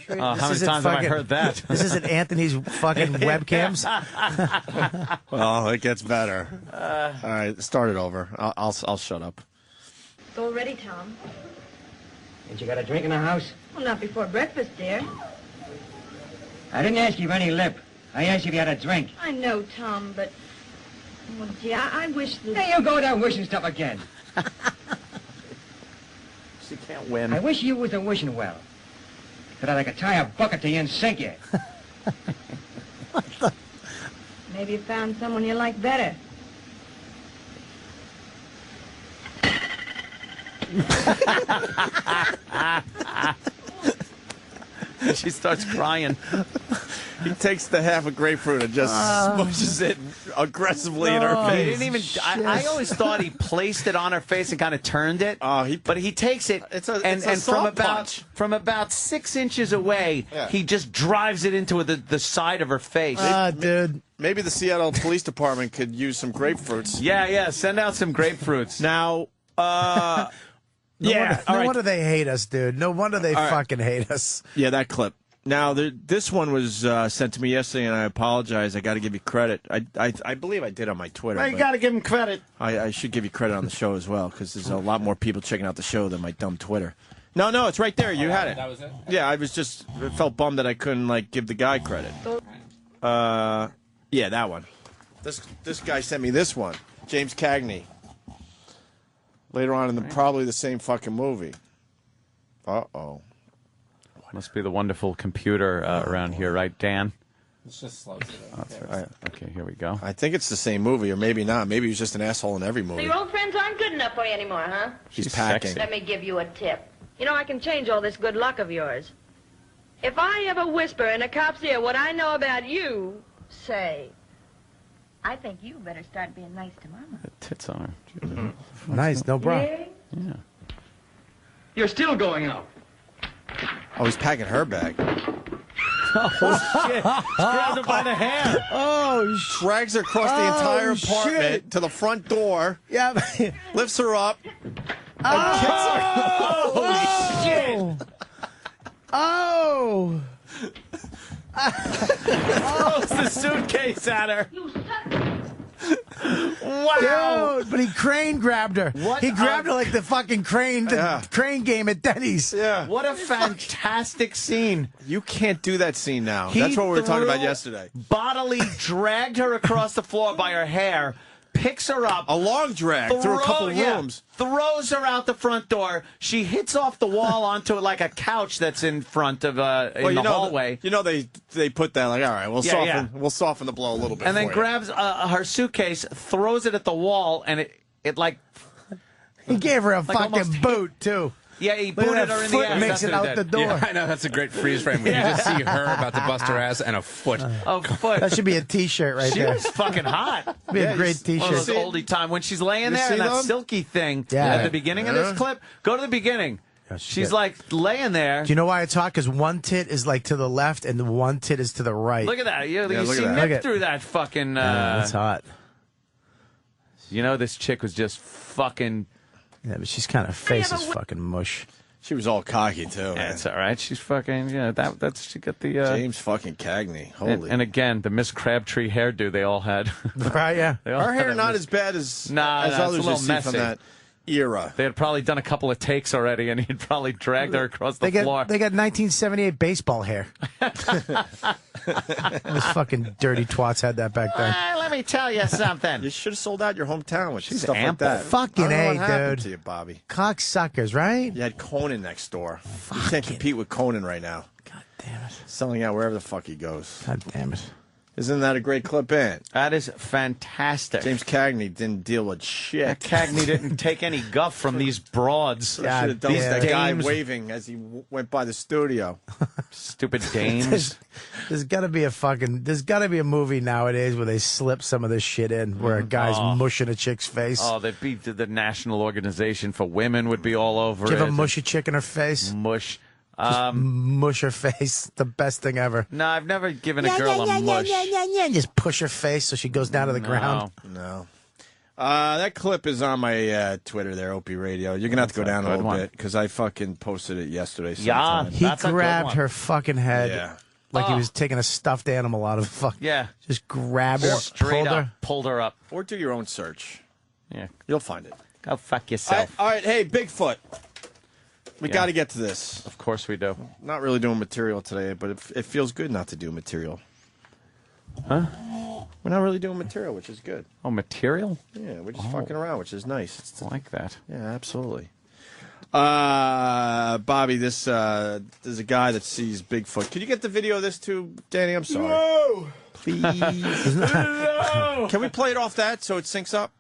How many times have I heard that? This isn't Anthony's fucking webcams. Well, it gets better. All right, start it over. I'll shut up. It's all ready, Tom. Ain't you got a drink in the house? Well, not before breakfast, dear. I didn't ask you for any lip. I asked you if you had a drink. I know, Tom, but... Well, gee, I wish that... Hey, you go down wishing stuff again. She can't win. I wish you was a wishing well. That I could tie a bucket to you and sink you. Maybe you found someone you like better. She starts crying. He takes the half a grapefruit and just smushes it aggressively in her He face. didn't even. I always thought he placed it on her face and kind of turned it. But he takes it and from about 6 inches away, he just drives it into the side of her face. Dude. Maybe the Seattle Police Department could use some grapefruits. Yeah. Send out some grapefruits. Now, No wonder they hate us, dude. No wonder they fucking hate us. Yeah, that clip. Now, this one was sent to me yesterday, and I apologize. I got to give you credit. I believe I did on my Twitter. You got to give him credit. I should give you credit on the show as well, because there's a lot more people checking out the show than my dumb Twitter. No, it's right there. You had it. That was it? Yeah, I felt bummed that I couldn't, give the guy credit. Yeah, that one. This guy sent me this one. James Cagney. Later on in probably the same fucking movie. Uh-oh. Must be the wonderful computer around here, right, Dan? It's just slows it up. That's right. Okay, here we go. I think it's the same movie, or maybe not. Maybe he's just an asshole in every So movie. your old friends aren't good enough for you anymore, huh? She's packing. Let me give you a tip. You know, I can change all this good luck of yours. If I ever whisper in a cop's ear what I know about you, say, I think you better start being nice to Mama. The tits on her. Nice, no bra. Yeah. You're still going out. Oh, he's packing her bag. Oh, shit. Grabs her by the hair. Oh, drags her across the entire apartment to the front door. Yeah. Lifts her up. Oh, shit. Oh. Throws the suitcase at her. Wow. Dude, but he crane grabbed her. He grabbed her like the fucking crane game at Denny's. Yeah. What a fantastic scene. You can't do that scene now. That's what we were talking about yesterday. Bodily dragged her across the floor by her hair, picks her up. A long drag through a couple rooms. Throws her out the front door. She hits off the wall onto like a couch that's in front of in the hallway. They put that all right, we'll soften the blow a little bit. And then grabs her suitcase, throws it at the wall, and it like he gave her a fucking boot too. Yeah, he booted her in the ass. Makes it out the door. Yeah, I know, that's a great freeze frame when you just see her about to bust her ass and a foot. That should be a T-shirt right she there. was fucking hot. Be a great T-shirt. One of those oldie time when she's laying there in that silky thing at the beginning of this clip. Go to the beginning. She's like laying there. Do you know why it's hot? Because one tit is like to the left and the one tit is to the right. Look at that. You see Nip through that fucking... that's hot. You know, this chick was just fucking... Yeah, but she's kind of face is fucking mush. She was all cocky too. Yeah, it's all right. She's fucking that's she got the James fucking Cagney. Holy. And again, the Miss Crabtree hairdo they all had. Right? Yeah. Her hair not as bad as others you see from that era. They had probably done a couple of takes already, and he'd probably dragged her across the floor. They got 1978 baseball hair. Those fucking dirty twats had that back then. Let me tell you something. You should have sold out your hometown with She's stuff ample. like that. Fucking I don't know A, what happened dude. to you, Bobby. Cocksuckers, right? You had Conan next door. You can't compete with Conan right now. God damn it. Selling out wherever the fuck he goes. God damn it. Isn't that a great clip in? That is fantastic. James Cagney didn't deal with shit. Cagney didn't take any guff from these broads. I should have done with that guy waving as he went by the studio. Stupid dames. There's got to be a movie nowadays where they slip some of this shit in, where a guy's mushing a chick's face. Oh, they'd be the National Organization for Women would be all over Give it. a mushy chick in her face. Mush. Just mush her face. The best thing ever. No, I've never given a girl a mush. Just push her face so she goes down to the ground. No. That clip is on my Twitter there, Opie Radio. You're going to have to go down a little bit because I fucking posted it yesterday sometime. He grabbed her fucking head. Yeah. Like he was taking a stuffed animal out of the fuck. Yeah. Just grabbed her, straight up, pulled her up. Or do your own search. Yeah. You'll find it. Go fuck yourself. All right, hey, Bigfoot. We got to get to this. Of course we do. Not really doing material today, but it feels good not to do material. Huh? We're not really doing material, which is good. Oh, material? Yeah, we're just fucking around, which is nice. I like that. Yeah, absolutely. Bobby, there's a guy that sees Bigfoot. Can you get the video of this too, Danny? I'm sorry. No! Please. No! Can we play it off that so it syncs up?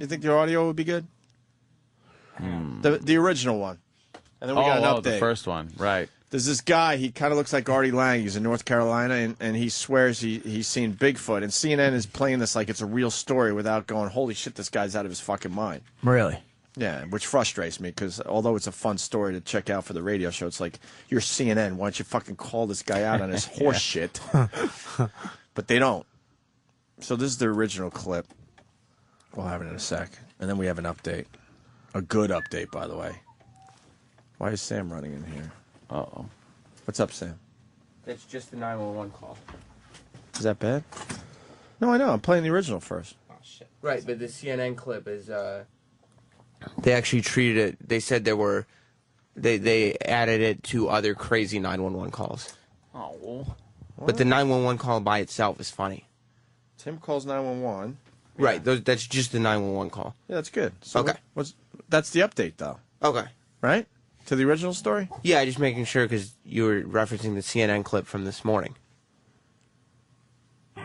You think the audio would be good? The original one. And then we got an update. The first one, right. There's this guy, he kind of looks like Artie Lang. He's in North Carolina, and he swears he's seen Bigfoot. And CNN is playing this like it's a real story without going, holy shit, this guy's out of his fucking mind. Really? Yeah, which frustrates me because although it's a fun story to check out for the radio show, it's like, you're CNN. Why don't you fucking call this guy out on his horse shit? But they don't. So this is the original clip. We'll have it in a sec. And then we have an update. A good update, by the way. Why is Sam running in here? Uh-oh. What's up, Sam? That's just the 911 call. Is that bad? No, I know. I'm playing the original first. Oh, shit. Right, but the CNN clip is, they actually treated it, they said they added it to other crazy 911 calls. Oh. But the 911 call by itself is funny. Tim calls 911. Right, that's just the 911 call. Yeah, that's good. So okay. That's the update, though. Okay. Right? To the original story? Yeah, just making sure because you were referencing the CNN clip from this morning.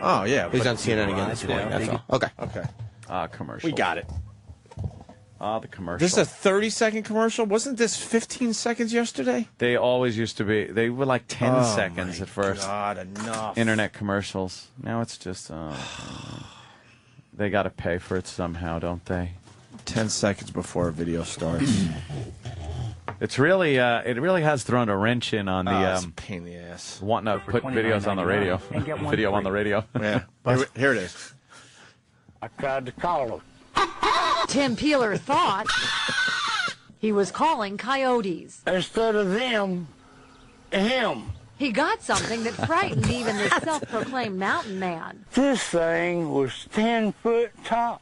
Oh, yeah. He's on CNN again this morning, that's all. Okay. Okay. Commercial. We got it. The commercial. This is a 30-second commercial? Wasn't this 15 seconds yesterday? They always used to be. They were like 10 seconds at first. God, enough. Internet commercials. Now it's just, they got to pay for it somehow, don't they? 10 seconds before a video starts. It's really, it really has thrown a wrench in on the, it's a pain in the ass. Wanting to put videos on the radio. Video on the radio. Yeah. Here it is. I tried to call him. Tim Peeler thought he was calling coyotes. Instead of them, him. He got something that frightened even the self-proclaimed mountain man. This thing was 10 foot tall.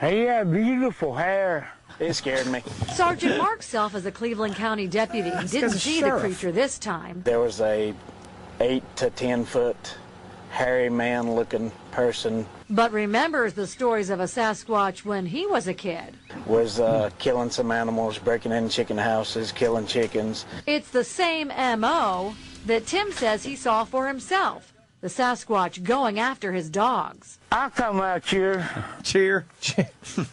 He had beautiful hair. It scared me. Sergeant Mark Self, as a Cleveland County deputy, didn't see the creature this time. There was a 8 to 10 foot hairy man-looking person. But remembers the stories of a Sasquatch when he was a kid. Was killing some animals, breaking in chicken houses, killing chickens. It's the same M.O. that Tim says he saw for himself. The Sasquatch going after his dogs. I come out here,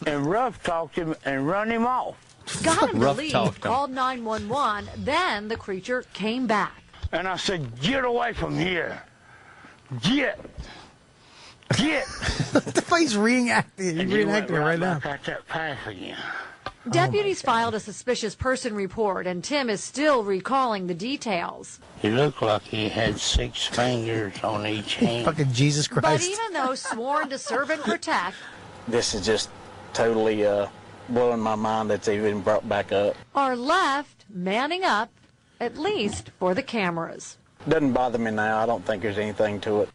and rough talked him and run him off. Got him to leave, called 911, then the creature came back. And I said, get away from here. Get. The way he's reenacting. He's reenacting it right now. Got that path again. Deputies filed a suspicious person report, and Tim is still recalling the details. He looked like he had 6 fingers on each hand. Fucking Jesus Christ. But even though sworn to serve and protect, this is just totally blowing my mind that's even brought back up. are left manning up, at least for the cameras. Doesn't bother me now. I don't think there's anything to it.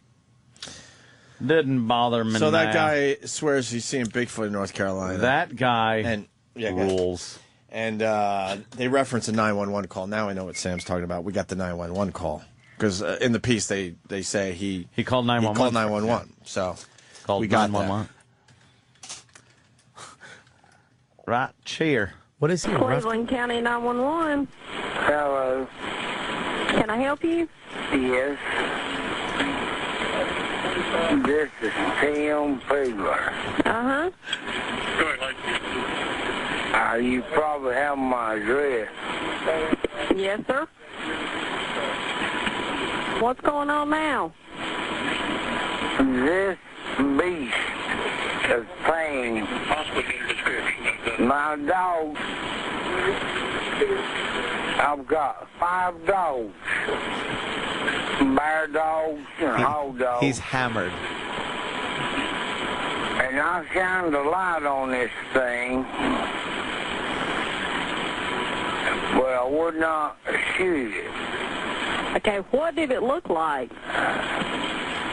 Didn't bother me. So that guy swears he's seeing Bigfoot in North Carolina. That guy rules. And they reference a 911 call. Now I know what Sam's talking about. We got the 911 call. Because in the piece they say he called 911. He called 911. So we got 911. Right cheer. What is he? Cleveland County 911. Hello. Can I help you? Yes. This is Tim Peeler. Uh-huh. You probably have my address. Yes, sir. What's going on now? This beast is pain. My dog. I've got 5 dogs. Bear dogs and hog dogs. He's hammered. And I shined a light on this thing, but I would not shoot it. Okay, what did it look like?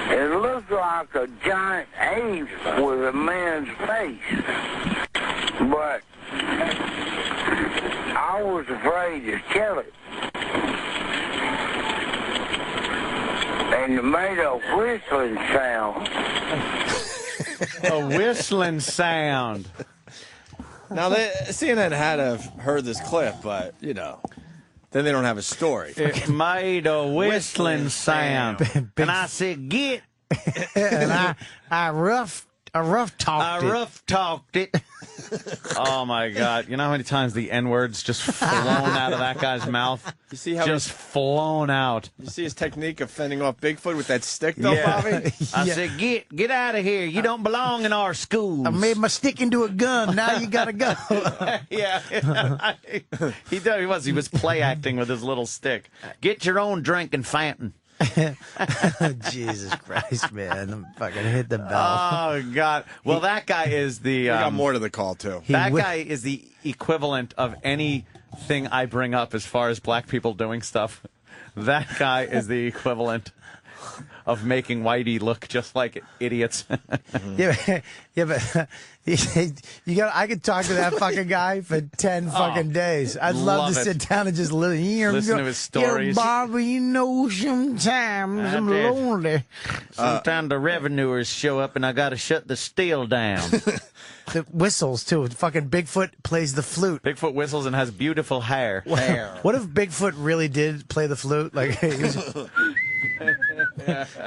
It looked like a giant ape with a man's face. But I was afraid to kill it. And it made a whistling sound. A whistling sound. Now, CNN had to have heard this clip, but, you know, then they don't have a story. It made a whistling sound. And I said, get. And I rough I rough talked it. I rough talked it. Oh my God! You know how many times the N-word's just flown out of that guy's mouth? You see how just flown out? You see his technique of fending off Bigfoot with that stick, though, Bobby? I said, get out of here! You don't belong in our schools. I made my stick into a gun. Now you gotta go. Yeah, he did. He was play acting with his little stick. Get your own drink and fountain. Jesus Christ, man! I'm fucking hit the bell. Oh God! Well, that guy is the. We got more to the call too. That guy is the equivalent of anything I bring up as far as black people doing stuff. That guy is the equivalent of making Whitey look just like idiots. Yeah, but you got. I could talk to that fucking guy for 10 fucking days. I'd love to sit down and just listen to his stories. Yeah, Bobby, you know, sometimes I'm lonely. Sometimes the revenuers show up and I got to shut the still down. The whistles too. Fucking Bigfoot plays the flute. Bigfoot whistles and has beautiful hair. What if Bigfoot really did play the flute? Like he was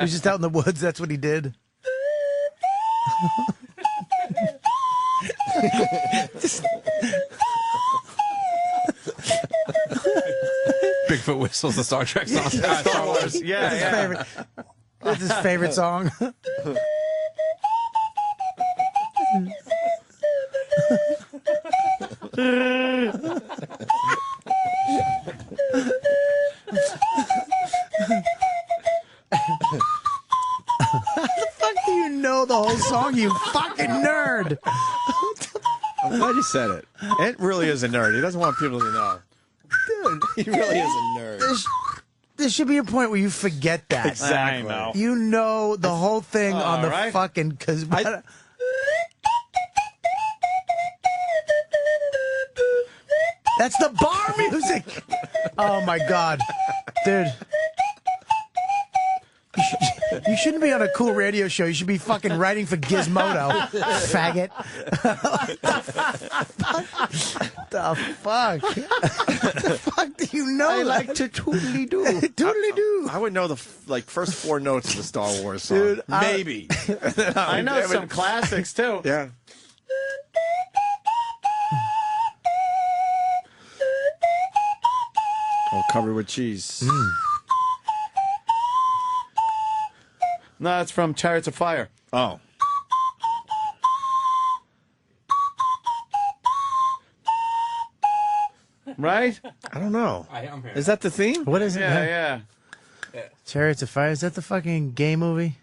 just out in the woods. That's what he did. Bigfoot whistles the Star Trek song. Star Wars. Yeah, That's his favorite. That's his favorite song. How the fuck do you know the whole song, you fucking nerd? I'm glad you said it. Ant really is a nerd. He doesn't want people to know. Dude, he really is a nerd. There should be a point where you forget that. Exactly. I know. You know the whole thing on the right. fucking... Cause that's the bar music! Oh, my God. Dude. You shouldn't be on a cool radio show. You should be fucking writing for Gizmodo, faggot. The fuck? The fuck do you know? I like to toodly-doo. Toodly-doo. I would know the first 4 notes of the Star Wars song. Dude, maybe. I know some classics, too. Yeah. All covered with cheese. No, that's from Chariots of Fire. Oh. Right? I don't know. I'm here. Is that the theme? What is it? Yeah. Chariots of Fire. Is that the fucking gay movie?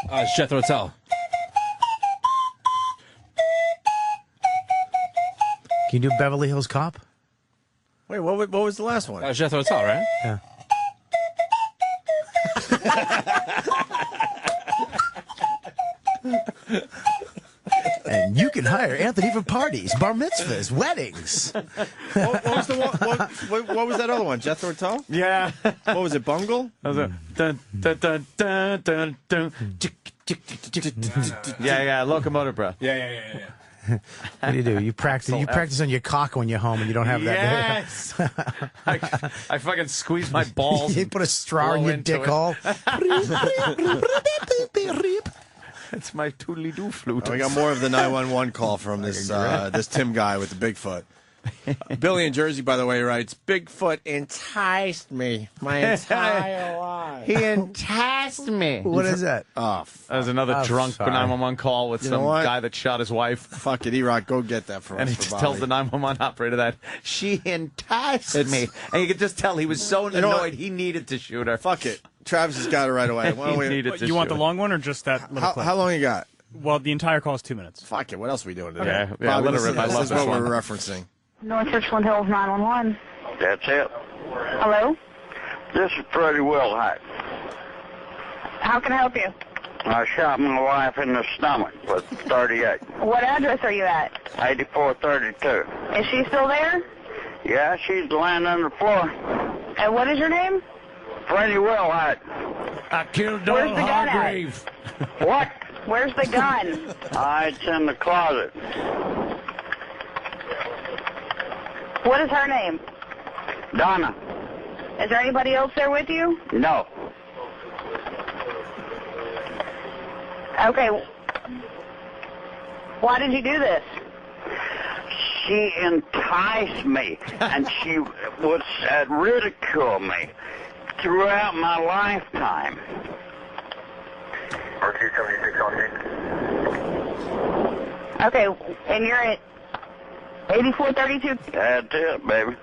It's Jethro Tull. Can you do Beverly Hills Cop? Wait, what was the last one? That was Jethro Tull, right? Yeah. And you can hire Anthony for parties, bar mitzvahs, weddings. What was the one? What was that other one? Jethro Tull? Yeah. What was it? Bungle? Dun, dun, dun, dun, dun, dun. Yeah, Locomotive Bro. Yeah. What do? You practice. You practice on your cock when you're home and you don't have that. Yes. I fucking squeeze my balls. You put a straw in your dick hole. It's my toodly-doo flute. Oh, we got more of the 911 call from this this Tim guy with the Bigfoot. Billy in Jersey, by the way, writes, Bigfoot enticed me my entire life. He enticed me. What is that? Oh, that was another drunk 911 call with some guy that shot his wife. Fuck it, E-Rock, go get that for us. And he for just Bobby. tells the 911 operator that she enticed me. And you could just tell he was so annoyed he needed to shoot her. Fuck it. Travis has got it right away. Why don't we, You want the long one or just that little clip? How long you got? Well, the entire call is 2 minutes. Fuck it. What else are we doing today? Yeah, Bobby, let her this rip. I love is this what one. we're referencing. North Richland Hills 911. That's it. Hello? This is Freddie Wilhite. How can I help you? I shot my wife in the stomach with 38. What address are you at? 8432. Is she still there? Yeah, she's lying on the floor. And what is your name? Freddie Wilhite. I killed Where's the gun Hargrave. What? Where's the gun? It's in the closet. What is her name? Donna. Is there anybody else there with you? No. Okay. Why did you do this? She enticed me, and she would ridicule me throughout my lifetime. R276 on me. Okay, and you're at 8432? That's it, baby.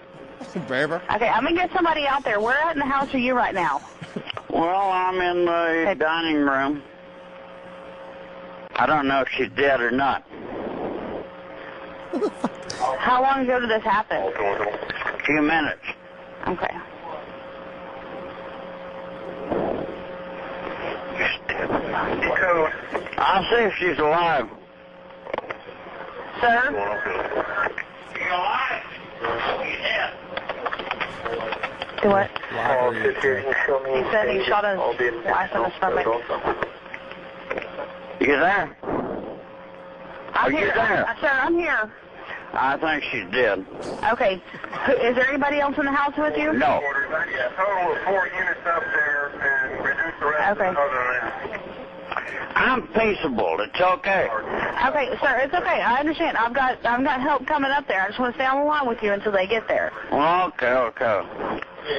Baby. Okay, I'm going to get somebody out there. Where in the house are you right now? Well, I'm in the dining room. I don't know if she's dead or not. How long ago did this happen? A few minutes. Okay. I'll see if she's alive. Sir? She's alive. Do what? He said he shot his wife in the stomach. You there? I'm you here. there? Sir, I'm here. I think she's dead. Okay. Is there anybody else in the house with you? No. Total of 4 units up there and reduce the rest Okay. other than that. I'm peaceable. It's okay. Okay, sir, it's okay. I understand. I've got help coming up there. I just want to stay on the line with you until they get there. Well, okay.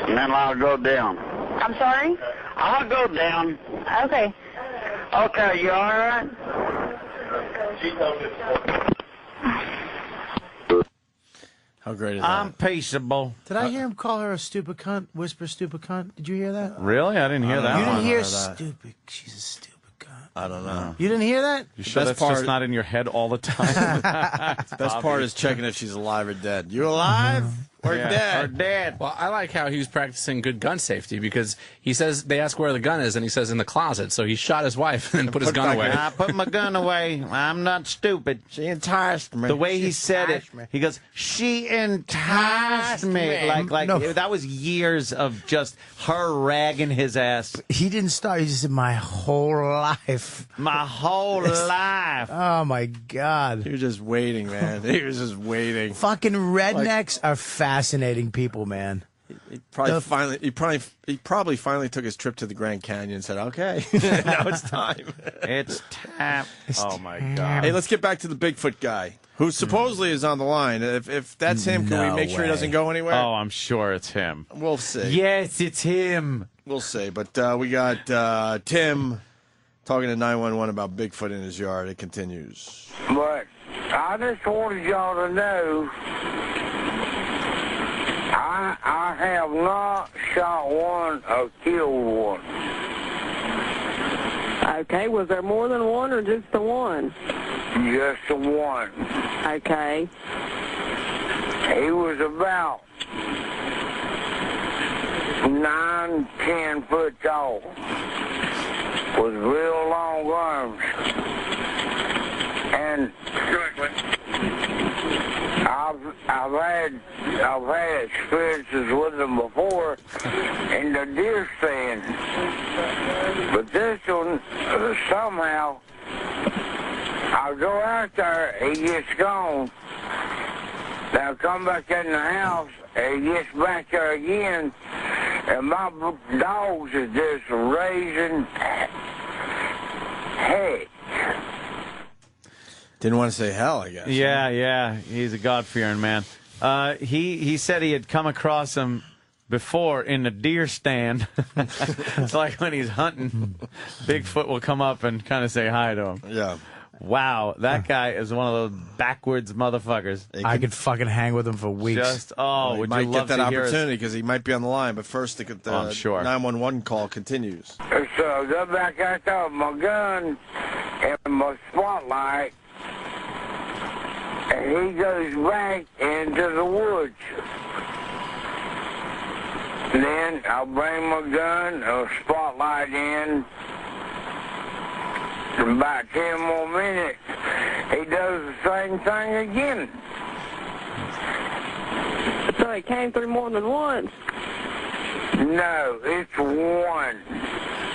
And then I'll go down. I'm sorry? I'll go down. Okay. Okay, you all right? How great is that? I'm peaceable. Did I hear him call her a stupid cunt? Whisper stupid cunt? Did you hear that? Really? I didn't hear that. You didn't one. hear stupid. She's a stupid cunt. I don't know. You didn't hear that? You sure that's just not in your head all the time? Best part is checking if she's alive or dead. You alive? Or dead? Or dead. Well, I like how he was practicing good gun safety because he says they ask where the gun is, and he says in the closet. So he shot his wife and put his gun away. I put my gun away. I'm not stupid. She enticed me. The way he said it, he goes, "She enticed me." Like No. that was years of just her ragging his ass. He didn't start. He just said my whole life. My whole life. Oh my God. He was just waiting, man. He was just waiting. Fucking rednecks are fascinating people, man. He probably finally took his trip to the Grand Canyon and said, "Okay, now it's time." It's time. Oh my God. Hey, let's get back to the Bigfoot guy, who supposedly is on the line. If that's him, can we make sure he doesn't go anywhere? Oh, I'm sure it's him. We'll see. Yes, it's him. We'll see. But we got Tim talking to 911 about Bigfoot in his yard. It continues. But I just wanted y'all to know I have not shot one or killed one. Okay, was there more than one or just the one? Just the one. Okay. He was about 9-10 foot tall with real long arms. And I've had experiences with them before in the deer stand, but this one somehow I'll go out there, he gets gone. Then I come back in the house, and he gets back there again, and my dogs is just raising heck. Didn't want to say hell, I guess. Yeah. He's a God-fearing man. He said he had come across him before in the deer stand. It's like when he's hunting, Bigfoot will come up and kind of say hi to him. Yeah. Wow, that guy is one of those backwards motherfuckers. I could fucking hang with him for weeks. He would might you love get that to hear opportunity because he might be on the line. But first, the I'm sure. 911 call continues. So I go back out there with my gun and my spotlight, and he goes back into the woods. Then I'll bring my gun or spotlight in. In about 10 more minutes, he does the same thing again. So it came through more than once? No, it's one.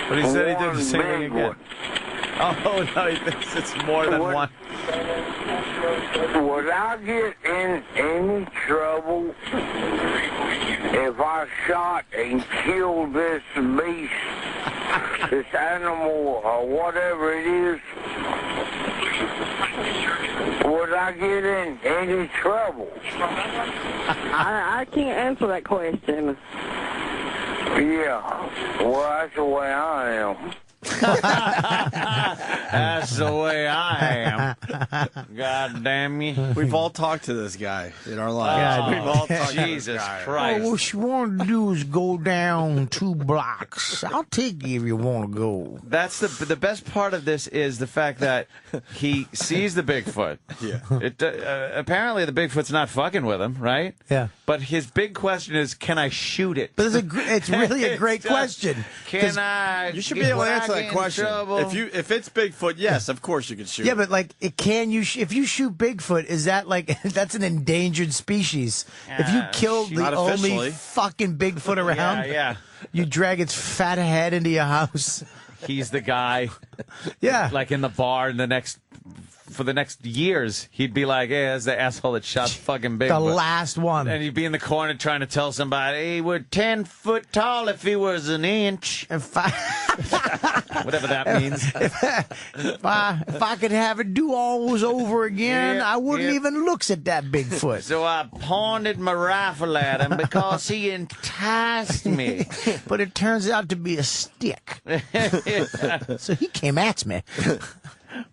But he said he did the same One thing big again. one. Oh, no, he thinks it's more than one. Would I get in any trouble if if I shot and killed this beast, this animal, or whatever it is, would I get in any trouble? I can't answer that question. Yeah, well, that's the way I am. That's the way I am. God damn you. We've all talked to this guy in our lives. We've all talked Jesus to this guy. Christ. Oh, what you want to do is go down 2 blocks. I'll take you if you want to go. That's the best part of this is the fact that he sees the Bigfoot. Yeah. Apparently the Bigfoot's not fucking with him, right? Yeah. But his big question is, can I shoot it? But it's really a great question. Can I? You should be able to answer that question. Trouble? If it's Bigfoot, yes, of course you can shoot. Yeah, but like, if you shoot Bigfoot, is that like that's an endangered species? If you kill the Not only officially. fucking Bigfoot around, yeah. you drag its fat head into your house. He's the guy. Yeah. Like in the bar for the next years, he'd be like, "Hey, that's the asshole that shot fucking Bigfoot." The last one. And he'd be in the corner trying to tell somebody, he was 10 foot tall if he was an inch. Whatever that means. If I could have it do all over again, Yep, I wouldn't yep. even look at that Bigfoot. So I pointed my rifle at him because he enticed me. But it turns out to be a stick. So he came at me.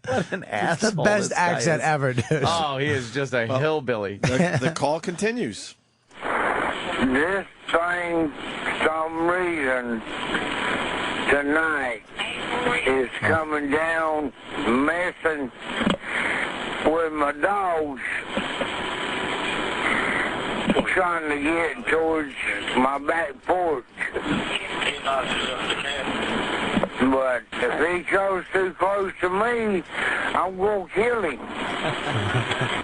What an It's asshole. the best this guy accent is. ever, dude. Oh, he is just a hillbilly. The call continues. This thing, some reason, tonight is coming down, messing with my dogs, trying to get towards my back porch. But if he goes too close to me, I'm going to kill him.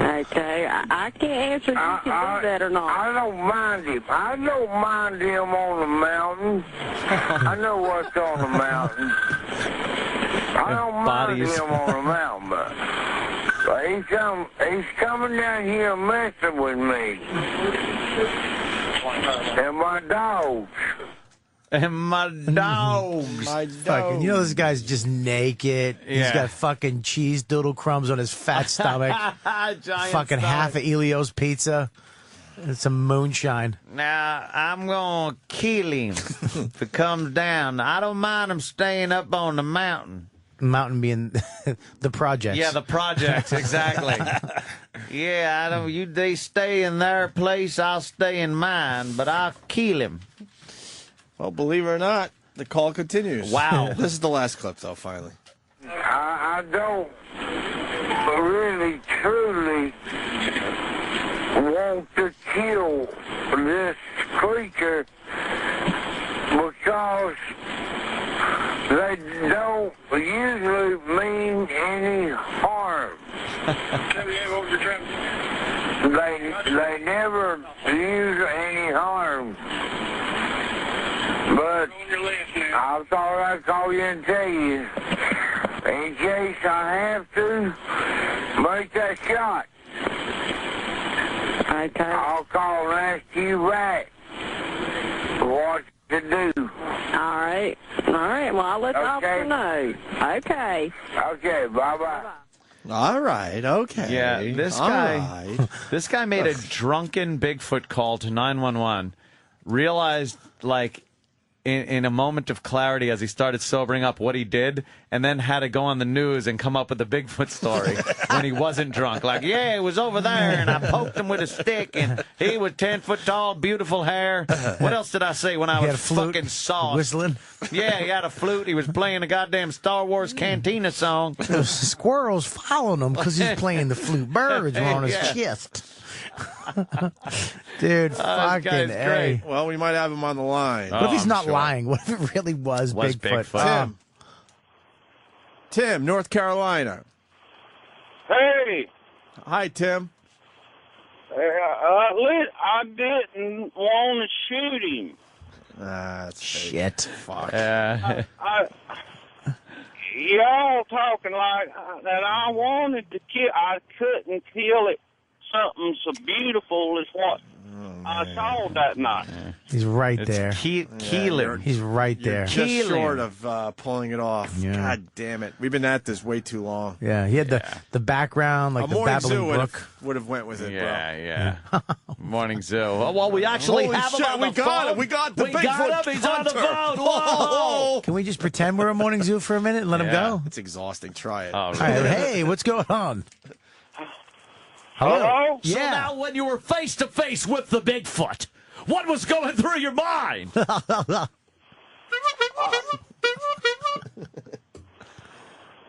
Okay, I can't answer if you can do that or not. I don't mind him. I don't mind him on the mountain. I know what's on the mountain. I don't mind him on the mountain, but he's coming down here messing with me. And my dogs. And my dogs. Fucking, you know this guy's just naked. He's Yeah. got fucking cheese doodle crumbs on his fat stomach. Giant Fucking half of Elio's pizza. And some moonshine. Now, I'm going to kill him if it comes down. I don't mind him staying up on the mountain. Mountain being the projects. Yeah, the projects, exactly. Yeah, I don't. They stay in their place, I'll stay in mine, but I'll kill him. Well, believe it or not, the call continues. Wow. This is the last clip, though, finally. I don't really, truly want to kill this creature because they don't usually mean any harm. They never use any harm. But I thought I'd call you and tell you, in case I have to make that shot. Okay. I'll call and ask you back what to do. All right. Well, I'll let the officer know. Okay. Okay, bye-bye. All right, okay. Yeah, this All guy, right. this guy made a drunken Bigfoot call to 911. Realized, like, in a moment of clarity as he started sobering up what he did, and then had to go on the news and come up with the Bigfoot story when he wasn't drunk. Like, yeah, he was over there, and I poked him with a stick, and he was 10 foot tall, beautiful hair. What else did I say when I He had was a flute, fucking sauced? whistling. Yeah, he had a flute. He was playing a goddamn Star Wars Cantina song. Those squirrels following him because he's playing the flute. Birds were on his Yeah. chest. Dude, fucking guy's A. great. Well, we might have him on the line. What if he's I'm not sure. lying? What if it really was Bigfoot? Bigfoot. Tim, North Carolina. Hey, Hi, Tim. I didn't want to shoot him. That's Shit. Fuck. Y'all talking like that I wanted to kill. I couldn't kill it. Something so beautiful is what I saw that night. He's right there. Keeler. He's right there. Just short of pulling it off. Yeah. God damn it. We've been at this way too long. Yeah, he had the background, like A the morning babbling zoo brook. would have went with it, Yeah. Morning Zoo. Oh, well, we actually Holy have him shit, on the we got phone. it. We got the We Bigfoot got him. He's on the hunter. phone. Whoa. Can we just pretend we're a morning zoo for a minute and let him go? It's exhausting. Try it. Oh, All right, hey, what's going on? Hello? So now when you were face to face with the Bigfoot, what was going through your mind?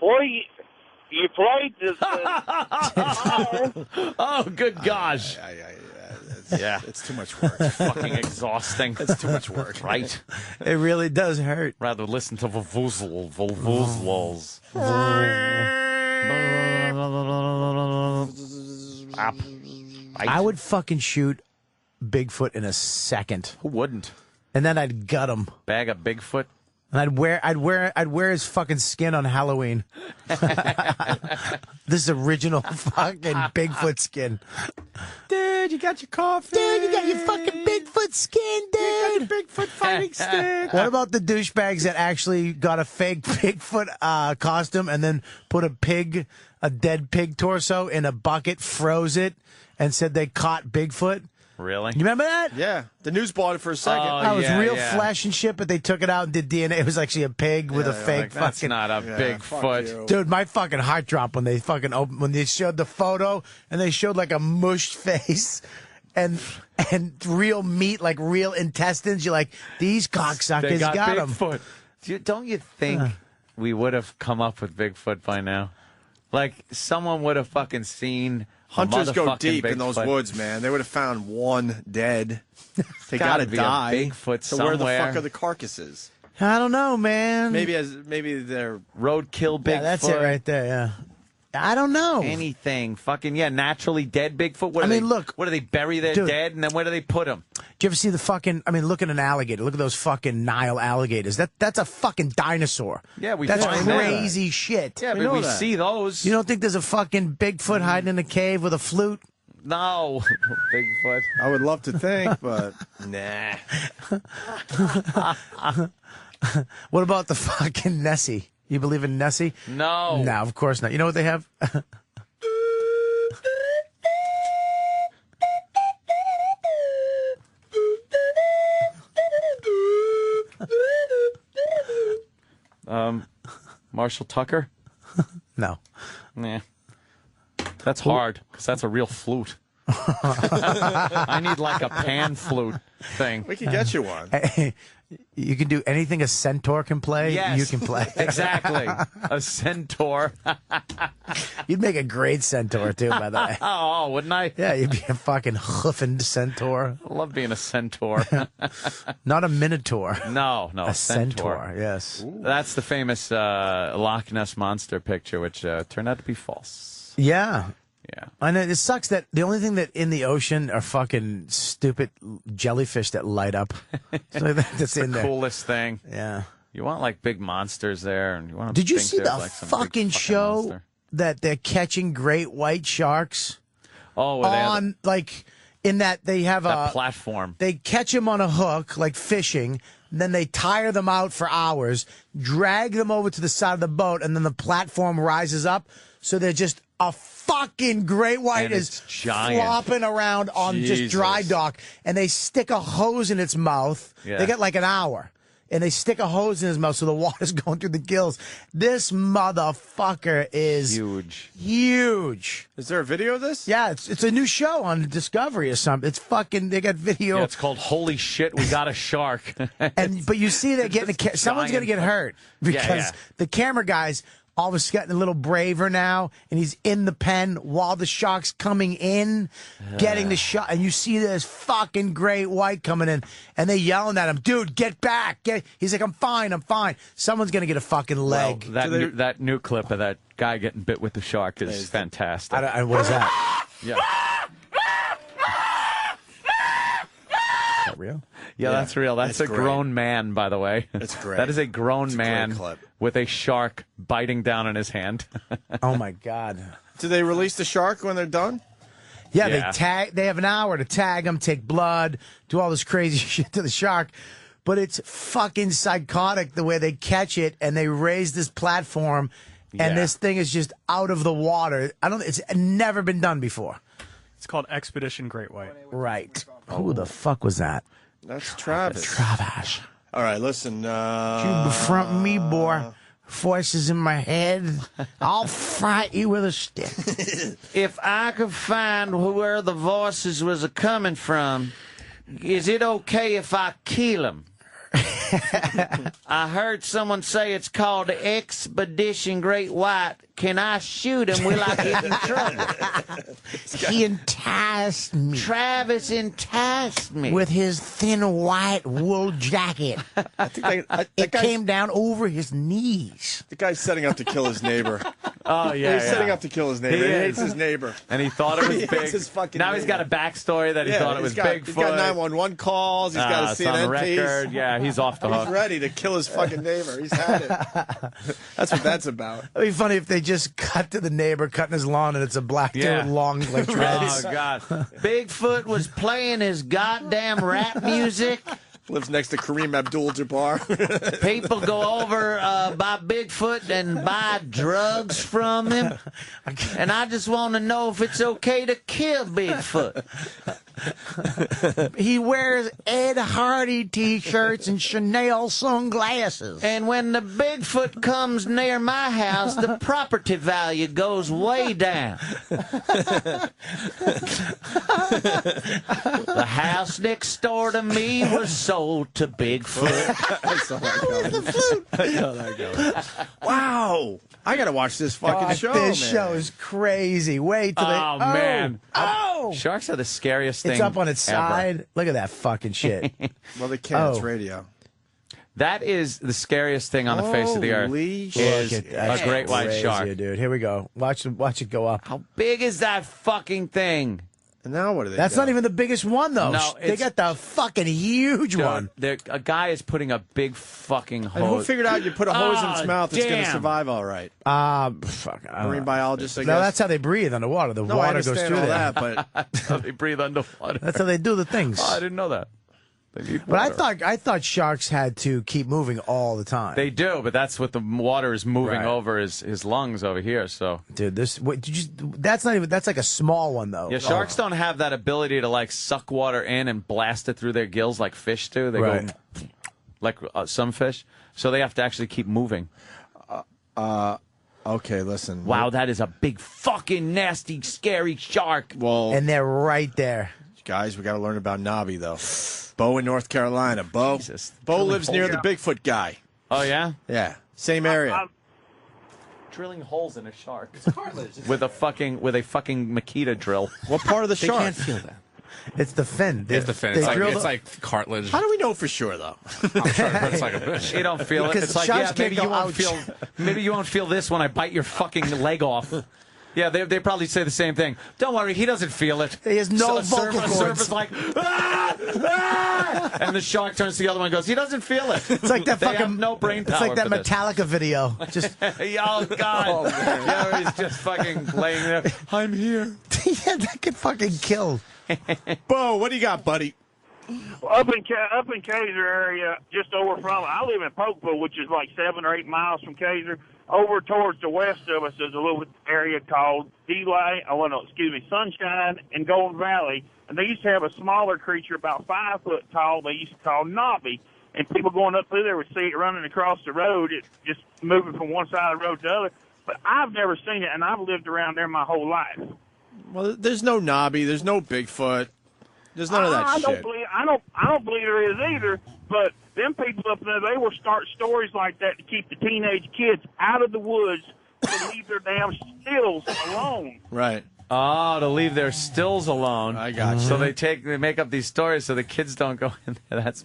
Boy, you played this. Oh, good gosh. Yeah, it's too much work. Fucking exhausting. It's too much work. Right? It really does hurt. Rather listen to Vuvuzels. I would fucking shoot Bigfoot in a second. Who wouldn't? And then I'd gut him. Bag of Bigfoot? And I'd wear his fucking skin on Halloween. This original fucking Bigfoot skin. Dude, you got your coffee. Dude, you got your fucking Bigfoot skin, dude. You got your Bigfoot fighting stick. What about the douchebags that actually got a fake Bigfoot costume and then put a dead pig torso in a bucket, froze it, and said they caught Bigfoot? Really? You remember that? Yeah. The news bought it for a second. That was real flesh and shit, but they took it out and did DNA. It was actually a pig with a fake Like, that's fucking. not a Bigfoot. Dude, my fucking heart dropped when they fucking when they showed the photo and they showed like a mushed face and real meat, like real intestines. You're like, these cocksuckers They got them. Bigfoot. Don't you think we would have come up with Bigfoot by now? Like, someone would have fucking seen. Hunters go motherfucking deep in those Bigfoot. woods, man. They would have found one dead. They gotta gotta be a die. Bigfoot so where the somewhere. fuck are the carcasses? I don't know, man. Maybe they're roadkill Bigfoot. Yeah, that's it right there. Yeah. I don't know. Anything. Fucking, naturally dead Bigfoot. What I do mean, they, look. What do they bury their Dude. dead, and then where do they put them? Do you ever see the fucking? I mean, look at an alligator. Look at those fucking Nile alligators. That's a fucking dinosaur. Yeah, That's find that. crazy shit. Yeah, but we see those. You don't think there's a fucking Bigfoot hiding in a cave with a flute? No, Bigfoot. I would love to think, but nah. What about the fucking Nessie? You believe in Nessie? No. No, of course not. You know what they have? Marshall Tucker? No. Nah. That's hard, because that's a real flute. I need like a pan flute thing. We can get you one. You can do anything a centaur can play. Yes. You can play. Exactly. A centaur. You'd make a great centaur, too, by the way. Oh, wouldn't I? Yeah, you'd be a fucking hoofing centaur. I love being a centaur. Not a minotaur. No, A centaur, yes. That's the famous Loch Ness Monster picture, which turned out to be false. Yeah. Yeah. And it sucks that the only thing that in the ocean are fucking stupid jellyfish that light up. So that's the in there. coolest thing. Yeah. You want like big monsters there, and you want. Did you think see there's, the like, some fucking big show monster. that they're catching great white sharks? Oh, where they have on like in that they have that a platform. They catch them on a hook like fishing. Then they tire them out for hours, drag them over to the side of the boat, and then the platform rises up. So they're just a fucking great white And is it's giant. flopping around on just dry Jesus. dock, and they stick a hose in its mouth. Yeah. They get like an hour. And they stick a hose in his mouth so the water's going through the gills. This motherfucker is huge. Huge. Is there a video of this? Yeah, it's a new show on Discovery or something. It's fucking. They got video. Yeah, it's called "Holy Shit, We Got a Shark." But you see they're getting someone's going to get hurt because the camera guy's all of a sudden a little braver now, and he's in the pen while the shark's coming in, getting the shot, and you see this fucking great white coming in, and they yelling at him, "Dude, get back!" He's like, "I'm fine, I'm fine." Someone's going to get a fucking leg. Well, that new clip of that guy getting bit with the shark is fantastic. What is that? Yeah. Is that real? Yeah, that's real. That's a great. grown man, by the way. It's great. That is a grown It's a great man clip. with a shark biting down on his hand. Oh my god! Do they release the shark when they're done? Yeah, they have an hour to tag them, take blood, do all this crazy shit to the shark. But it's fucking psychotic the way they catch it, and they raise this platform, and this thing is just out of the water. It's never been done before. It's called Expedition Great White. Right. Who the fuck was that? That's Travis. Travis. All right, listen. You befront me, boy. Voices in my head. I'll fight you with a stick. If I could find where the voices was coming from, is it okay if I kill them? I heard someone say it's called Expedition Great White. Can I shoot him? Will I get in trouble? He enticed me. Travis enticed me. With his thin white wool jacket. It came down over his knees. The guy's setting up to kill his neighbor. Oh, yeah. He's setting up to kill his neighbor. He hates his neighbor. And he thought it was He big. hates his fucking now he's got a backstory that he thought it was Bigfoot. He's got 911 calls. He's got a it's on CNN record. piece. Yeah, he's off the hook. He's ready to kill his fucking neighbor. He's had it. That's what that's about. It'd be funny if they just cut to the neighbor cutting his lawn and it's a black dude with long like dreads. Oh, God. Bigfoot was playing his goddamn rap music. Lives next to Kareem Abdul-Jabbar. People go over by Bigfoot and buy drugs from him. And I just want to know if it's okay to kill Bigfoot. He wears Ed Hardy T-shirts and Chanel sunglasses. And when the Bigfoot comes near my house, the property value goes way down. The house next door to me was sold to Bigfoot. I saw that going. Wow. I got to watch this fucking show, This man. show is crazy. Wait till Oh, man. Oh! Sharks are the scariest thing It's up on its ever. side. Look at that fucking shit. Well, they can't. It's Oh. radio. That is the scariest thing on the face of the earth. Holy Is shit. a great white Crazy, shark. dude. Here we go. Watch it go up. How big is that fucking thing? And now what do they That's got? not even the biggest one, though. No, They got the fucking huge one. A guy is putting a big fucking hose. And who figured out you put a hose in its mouth, it's going to damn. survive all right? Fuck. I don't Marine know. biologist, I guess. No, that's how they breathe underwater. The No, I water goes understand through all there. that, but They breathe underwater. That's how they do the things. Oh, I didn't know that. They need But water. I thought sharks had to keep moving all the time. They do, but that's what the water is moving Right. over his lungs over here. So Dude, that's not even. That's like a small one though. yeah, sharks don't have that ability to like suck water in and blast it through their gills like fish do. They Right. go like some fish, so they have to actually keep moving. Okay, listen. Wow, that is a big fucking nasty, scary shark. Well, And they're right there. guys, we got to learn about Nobby, though. Bo in North Carolina. Bo Drilling lives near holes. the Bigfoot guy. Oh yeah, Yeah, same area. drilling holes in a shark with a fucking Makita drill. What part of the They shark? can't feel that. It's the fin. It's the fin. They It's like, drilled it's like cartilage. How do we know for sure, though? I'm sure it hurts like a bitch. You don't feel it. Because It's like sharks yeah, can't maybe go, you won't ouch. feel. Maybe you won't feel this when I bite your fucking leg off. Yeah, they probably say the same thing. Don't worry, he doesn't feel it. He has no So vocal cords. surface like, ah, ah! And the shark turns to the other one and goes, he doesn't feel it. It's like that They fucking. have no brain power. It's like that for this. Metallica video. Just Oh God! Yeah, he's just fucking laying there. I'm here. yeah, that could fucking kill. Bo, what do you got, buddy? Up in Kaiser area, just over from. I live in Pokeville, which is like 7 or 8 miles from Kaiser. Over towards the west of us, there's a little area called Sunshine and Golden Valley, and they used to have a smaller creature about 5 foot tall. They used to call Nobby, and people going up through there would see it running across the road, it just moving from one side of the road to the other. But I've never seen it, and I've lived around there my whole life. Well, there's no Nobby. There's no Bigfoot. There's none of that I shit. I don't believe there is either. But them people up there, they will start stories like that to keep the teenage kids out of the woods to leave their damn stills alone. Right. Oh, to leave their stills alone. I got you. So they make up these stories so the kids don't go in there. That's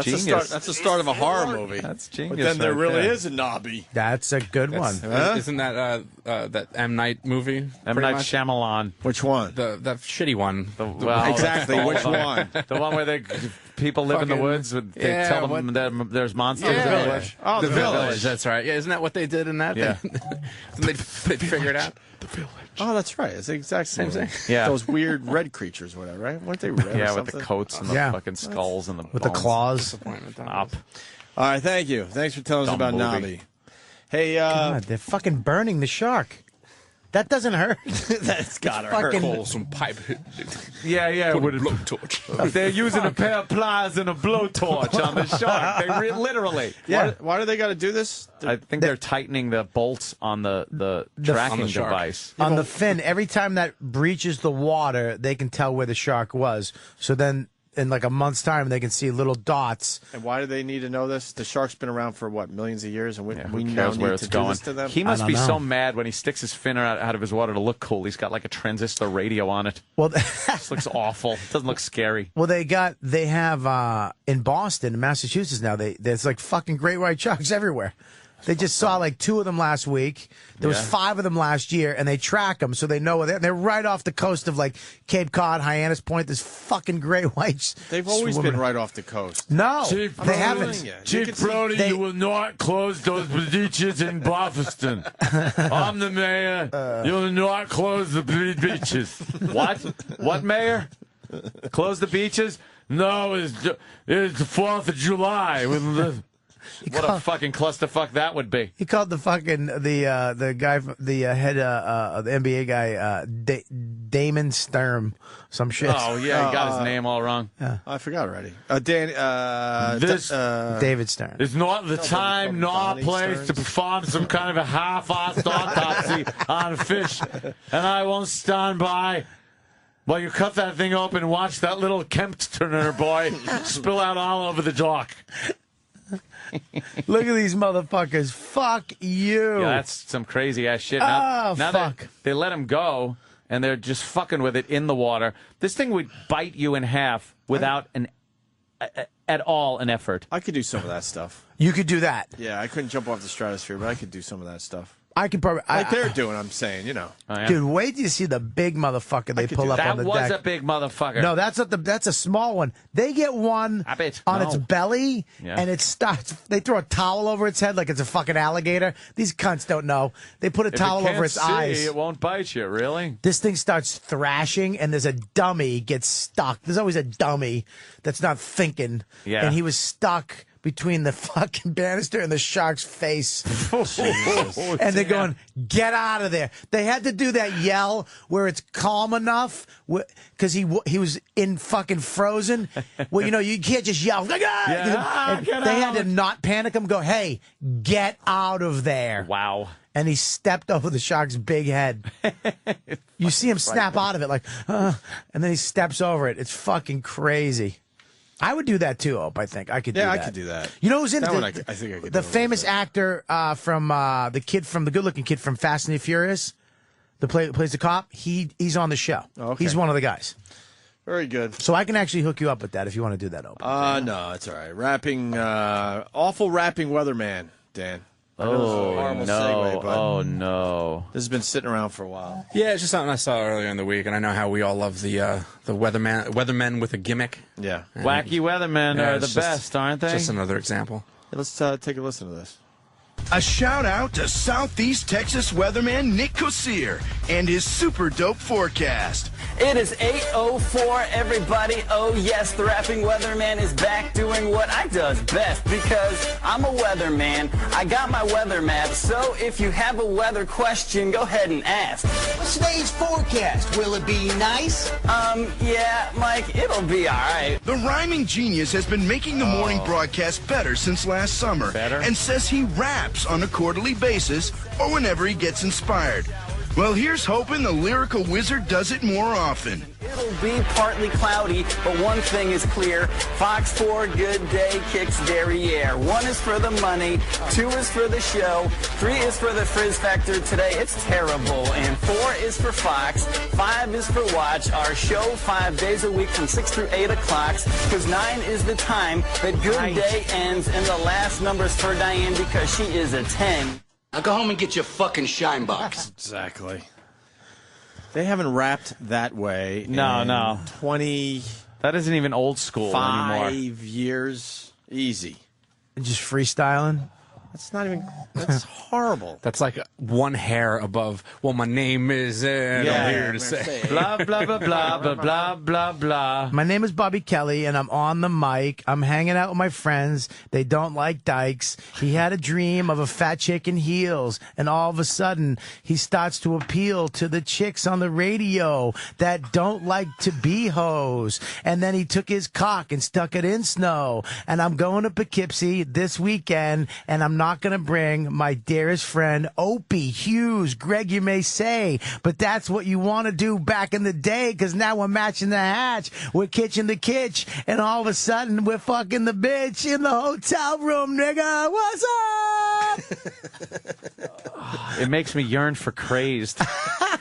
genius. That's the start of a horror movie. That's genius. But then there right really there. is a Nobby. That's a good one. Huh? Isn't that that M. Night movie? M. pretty Night much? Shyamalan. Which one? That shitty one. Well, Exactly. that's Which the one? The one where they people live in the Fucking- woods. They Yeah, tell them that there's monsters in the village. Oh, the village. That's right. Yeah, isn't that what they did in that? Yeah. they figured out the village. Oh, that's right. It's the exact same Same thing. Yeah. Those weird red creatures, whatever, right? Weren't they red? or Yeah, with something? the coats and the fucking skulls and the With the bones. claws. Up. All right, thank you. Thanks for telling us Dumb about movie. Nabi. Hey, God, they're fucking burning the shark. That doesn't hurt. That's gotta fucking- hurt. Pull some pipe. Yeah. Put a With blowtorch. they're using a pair of pliers and a blowtorch on the shark. They literally. Yeah. Why do they got to do this? I think they're tightening the bolts on the tracking shark. device. On the fin, every time that breaches the water, they can tell where the shark was. So then, in like a month's time, they can see little dots. And why do they need to know this? The shark's been around for what, millions of years, and we Who now cares need where to it's do going? this to them. He must I be don't so know. mad when he sticks his fin out of his water to look cool. He's got like a transistor radio on it. Well, This looks awful. It doesn't look scary. well, they have in Boston, Massachusetts now. There's like fucking great white sharks everywhere. They just saw like 2 of them last week. There was 5 of them last year, and they track them so they know where they're right off the coast of like Cape Cod, Hyannis Point. There's fucking great whites. They've always swimming. been right off the coast. No, Chief they Brody, haven't. Chief Brody, you will not close those beaches in Boston. I'm the mayor. You will not close the beaches. What? What, Mayor? Close the beaches? No, it's the 4th of July. What a fucking clusterfuck that would be. He called the fucking the guy the head the NBA guy Damon Sturm some shit. Oh yeah, he got his name all wrong. I forgot already. This David Stern. is not the time nor Donnie place to Stearns. perform some kind of a half-assed autopsy on a fish, and I won't stand by while you cut that thing open and watch that little Kemptoner boy spill out all over the dock. Look at these motherfuckers. Fuck you. Yeah, that's some crazy ass shit. Oh, now fuck. that they let him go and they're just fucking with it in the water, this thing would bite you in half without at all an effort. I could do some of that stuff. You could do that. Yeah, I couldn't jump off the stratosphere, but I could do some of that stuff. I could probably. Like they're doing, I'm saying, you know. Oh, yeah? Dude, wait till you see the big motherfucker they pull up that on the was deck. a big motherfucker. No, that's not that's a small one. They get one I bet. on No. its belly, Yeah. and it starts. They throw a towel over its head like it's a fucking alligator. These cunts don't know. They put a If towel you can't over its see, eyes. it won't bite you, really? This thing starts thrashing, and there's a dummy gets stuck. There's always a dummy that's not thinking. Yeah. And he was stuck between the fucking banister and the shark's face. And they're going, get out of there. They had to do that yell where it's calm enough because he was in fucking frozen. Well, you know, you can't just yell. Like, Yeah, get they had out. to not panic him, go, hey, get out of there. Wow. And he stepped over the shark's big head. You see him snap out of it like, and then he steps over it. It's fucking crazy. I would do that too, Hope. I think I could. Yeah, do I that. could do that. You know who's in That it? one I think I could The do a famous actor from the good-looking kid from Fast and the Furious, plays the cop. He's on the show. Okay. He's one of the guys. Very good. So I can actually hook you up with that if you want to do that, Hope. No, it's all right. Rapping, awful rapping weatherman, Dan. I know this is a horrible segue, but Oh no! This has been sitting around for a while. Yeah, it's just something I saw earlier in the week, and I know how we all love the weathermen with a gimmick. Yeah. And Wacky weathermen yeah, are the it's just- best, aren't they? Just another example. Let's take a listen to this. A shout out to Southeast Texas weatherman Nick Kosier and his super dope forecast. It is 8:04, everybody. Oh yes, the rapping weatherman is back doing what I does best because I'm a weatherman. I got my weather map, so if you have a weather question, go ahead and ask. What's today's forecast? Will it be nice? Yeah, Mike, it'll be alright. The rhyming genius has been making the morning broadcast better since last summer and says he raps on a quarterly basis or whenever he gets inspired. Well, here's hoping the lyrical wizard does it more often. It'll be partly cloudy, but one thing is clear. Fox 4, good day, kicks derriere. 1 is for the money, 2 is for the show, 3 is for the frizz factor today. It's terrible. And 4 is for Fox, 5 is for watch our show 5 days a week from 6 through 8 o'clock. Because 9 is the time that good day ends, and the last number's for Diane because she is a 10. Now go home and get your fucking shine box. Exactly. They haven't rapped that way No, in no. 20 That isn't even old school anymore. 5 years, easy. Just freestyling. That's not even. That's horrible. That's like one hair above. Well, my name is. I'm here to say. Blah blah blah blah blah blah blah blah. My name is Bobby Kelly, and I'm on the mic. I'm hanging out with my friends. They don't like dykes. He had a dream of a fat chick in heels, and all of a sudden, he starts to appeal to the chicks on the radio that don't like to be hoes. And then he took his cock and stuck it in snow. And I'm going to Poughkeepsie this weekend, and I'm not going to bring my dearest friend, Opie Hughes. Greg, you may say, but that's what you want to do back in the day, because now we're matching the hatch. We're kitching the kitch, and all of a sudden, we're fucking the bitch in the hotel room, nigga. What's up? It makes me yearn for Crazed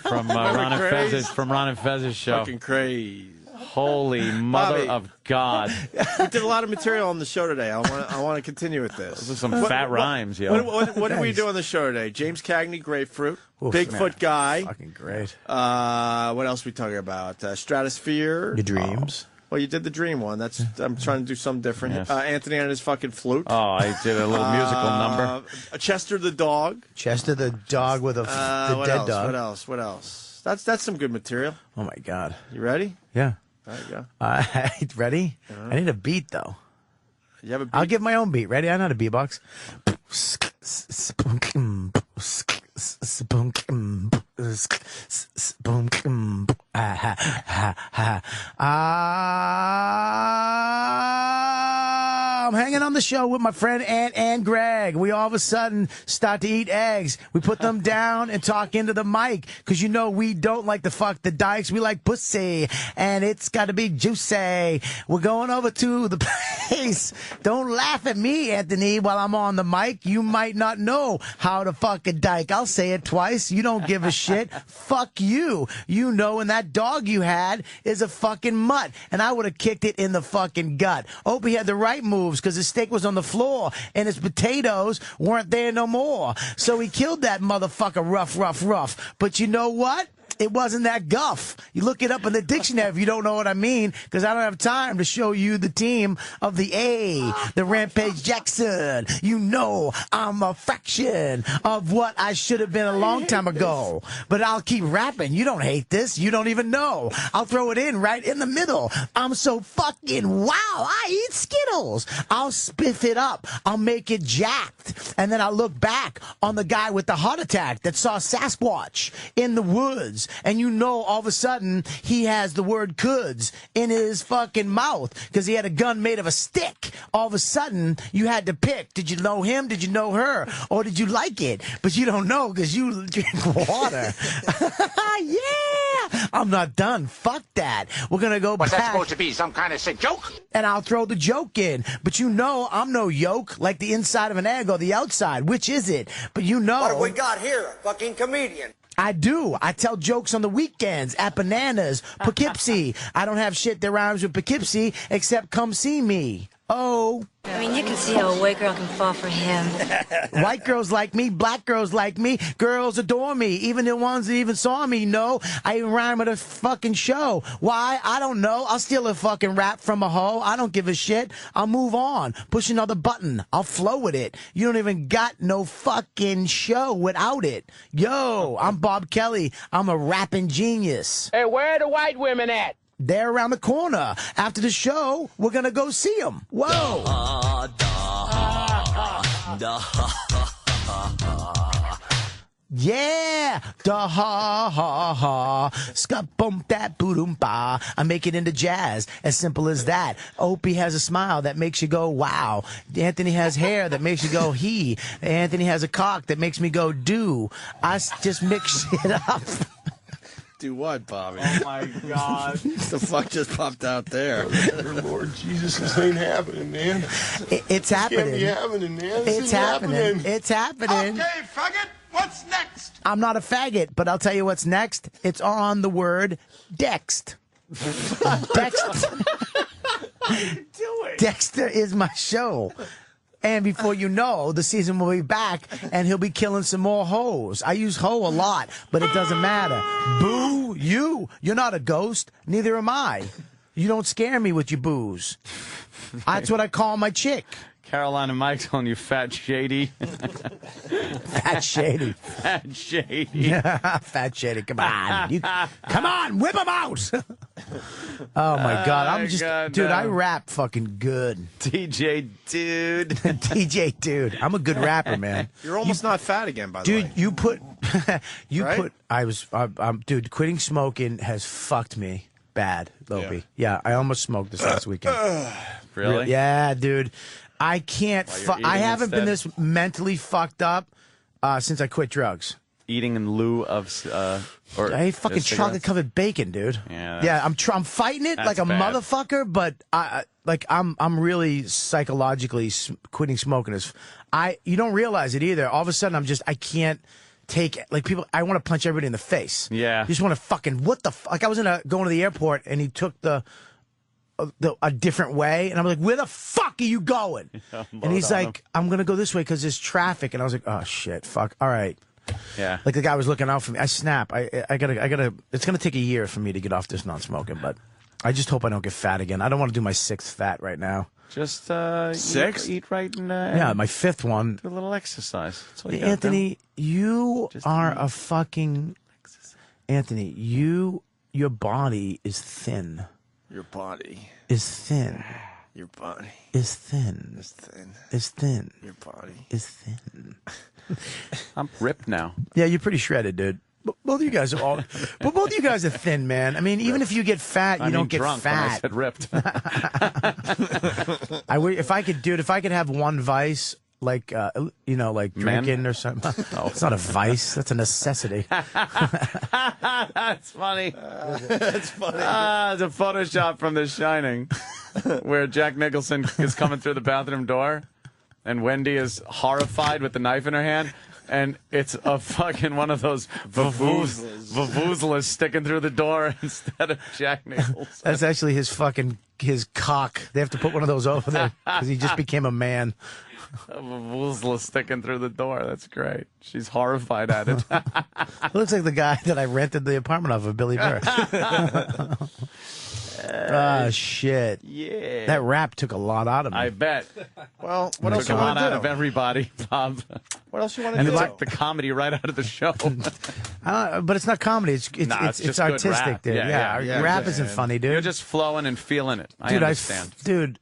from Ron and Fez's show. Fucking Crazed. Holy mother of God. We did a lot of material on the show today. I want to continue with this. Those are some fat rhymes, yo. What did we do on the show today? James Cagney, Grapefruit. Oof, Bigfoot man. guy. Fucking great. What else we talking about? Stratosphere. Your dreams. Well, you did the dream one. I'm trying to do something different. Yes. Anthony on his fucking flute. Oh, I did a little musical number. Chester the dog. Chester the dog with the dead dog. What else? That's some good material. Oh, my God. You ready? Yeah. There you go. Ready? I need a beat, though. You have a beat? I'll give my own beat. Ready? I know how to beatbox. I'm hanging on the show with my friend Ant and Greg. We all of a sudden start to eat eggs. We put them down and talk into the mic, because you know we don't like to fuck the dykes. We like pussy, and it's got to be juicy. We're going over to the place. Don't laugh at me, Anthony, while I'm on the mic. You might not know how to fuck a dyke. I'll say it twice. You don't give a shit. Fuck you. You know, and that dog you had is a fucking mutt, and I would have kicked it in the fucking gut. Opie had the right moves, because his steak was on the floor and his potatoes weren't there no more. So he killed that motherfucker rough. But you know what? It wasn't that guff. You look it up in the dictionary if you don't know what I mean, because I don't have time to show you the team of the A, the Rampage Jackson. You know I'm a fraction of what I should have been a long time ago. But I'll keep rapping. You don't hate this. You don't even know. I'll throw it in right in the middle. I'm so fucking wow. I eat Skittles. I'll spiff it up. I'll make it jacked. And then I'll look back on the guy with the heart attack that saw Sasquatch in the woods. And you know all of a sudden he has the word coulds in his fucking mouth because he had a gun made of a stick. All of a sudden you had to pick. Did you know him? Did you know her? Or did you like it? But you don't know because you drink water. Yeah! I'm not done. Fuck that. We're going to go back. What's that supposed to be? Some kind of sick joke? And I'll throw the joke in. But you know I'm no yolk, like the inside of an egg or the outside. Which is it? But you know. What have we got here? A fucking comedian. I do. I tell jokes on the weekends at Bananas, Poughkeepsie. I don't have shit that rhymes with Poughkeepsie except come see me. Oh. I mean, you can see how a white girl can fall for him. White girls like me, black girls like me, girls adore me, even the ones that even saw me know I even rhyme at a fucking show. Why? I don't know. I'll steal a fucking rap from a hoe. I don't give a shit. I'll move on. Push another button. I'll flow with it. You don't even got no fucking show without it. Yo, I'm Bob Kelly. I'm a rapping genius. Hey, where are the white women at? They're around the corner. After the show, we're going to go see them. Whoa. Yeah. Da ha ha ha. Ska bump that boom ba. I make it into jazz. As simple as that. Opie has a smile that makes you go wow. Anthony has hair that makes you go he. Anthony has a cock that makes me go do. I just mix it up. Do what, Bobby? Oh, my God. The fuck just popped out there? Lord Jesus, this ain't happening, man. It's happening. Can't be happening, man. This It's happening. It's happening. Okay, faggot, what's next? I'm not a faggot, but I'll tell you what's next. It's on the word Dext. Dext. What are you doing? Dexter is my show. And before you know, the season will be back, and he'll be killing some more hoes. I use hoe a lot, but it doesn't matter. Boo, you. You're not a ghost. Neither am I. You don't scare me with your booze. That's what I call my chick. Caroline and Mike calling you fat shady. Fat shady. Fat shady. Fat shady. Come on. Come on, whip them out. Oh my God. I'm just, dude, I rap fucking good. DJ Dude. DJ Dude. I'm a good rapper, man. You're almost not fat again, by the way. Dude, you put, Right? dude, quitting smoking has fucked me bad, Lopey. Yeah, I almost smoked this last weekend. Really? Yeah, dude. I can't. I haven't been instead? this mentally fucked up since I quit drugs. Eating in lieu of, or I ate fucking cigarettes? chocolate covered bacon, dude. Yeah, I'm fighting it that's like a bad. motherfucker, but I'm really psychologically quitting smoking. You don't realize it either. All of a sudden, I can't take, like, people. I want to punch everybody in the face. Yeah, you just want to fucking what the like. I was going to the airport and he took a different way, and I'm like, where the fuck are you going? And he's like, I'm gonna go this way because there's traffic. And I was like, oh shit, fuck, all right. Yeah, like the guy was looking out for me. I snap. I gotta. It's gonna take a year for me to get off this non-smoking, but I just hope I don't get fat again. I don't want to do my 6th fat right now. Just 6? Eat right and yeah, my 5th one. Do a little exercise. That's all you gotta Anthony, do. you Just are eat. a fucking Anthony. Your body is thin. Your body Is thin. Your body Is thin. is thin. Is thin. Your body is thin. I'm ripped now. Yeah, you're pretty shredded, dude. Both of you guys are but both of you guys are thin, man. I mean, even if you get fat, you don't get drunk when I fat. said ripped. If I could have one vice, like like Men? drinking or something. No, it's not a vice. That's a necessity. That's funny. That's funny. It's a Photoshop from The Shining, where Jack Nicholson is coming through the bathroom door, and Wendy is horrified with the knife in her hand. And it's a fucking one of those vuvuzelas sticking through the door instead of Jack Nicholson. That's actually his cock. They have to put one of those over there because he just became a man. A vuvuzela sticking through the door. That's great. She's horrified at it. It looks like the guy that I rented the apartment off of, Billy Burr. Shit. Yeah. That rap took a lot out of me. I bet. Well, what else Took you a want lot to out do? of everybody, Bob. What else you want to And do? it took the comedy right out of the show. But it's not comedy. It's Nah, it's just good artistic, rap. dude. Yeah, rap isn't funny, dude. You're just flowing and feeling it. I Dude, understand.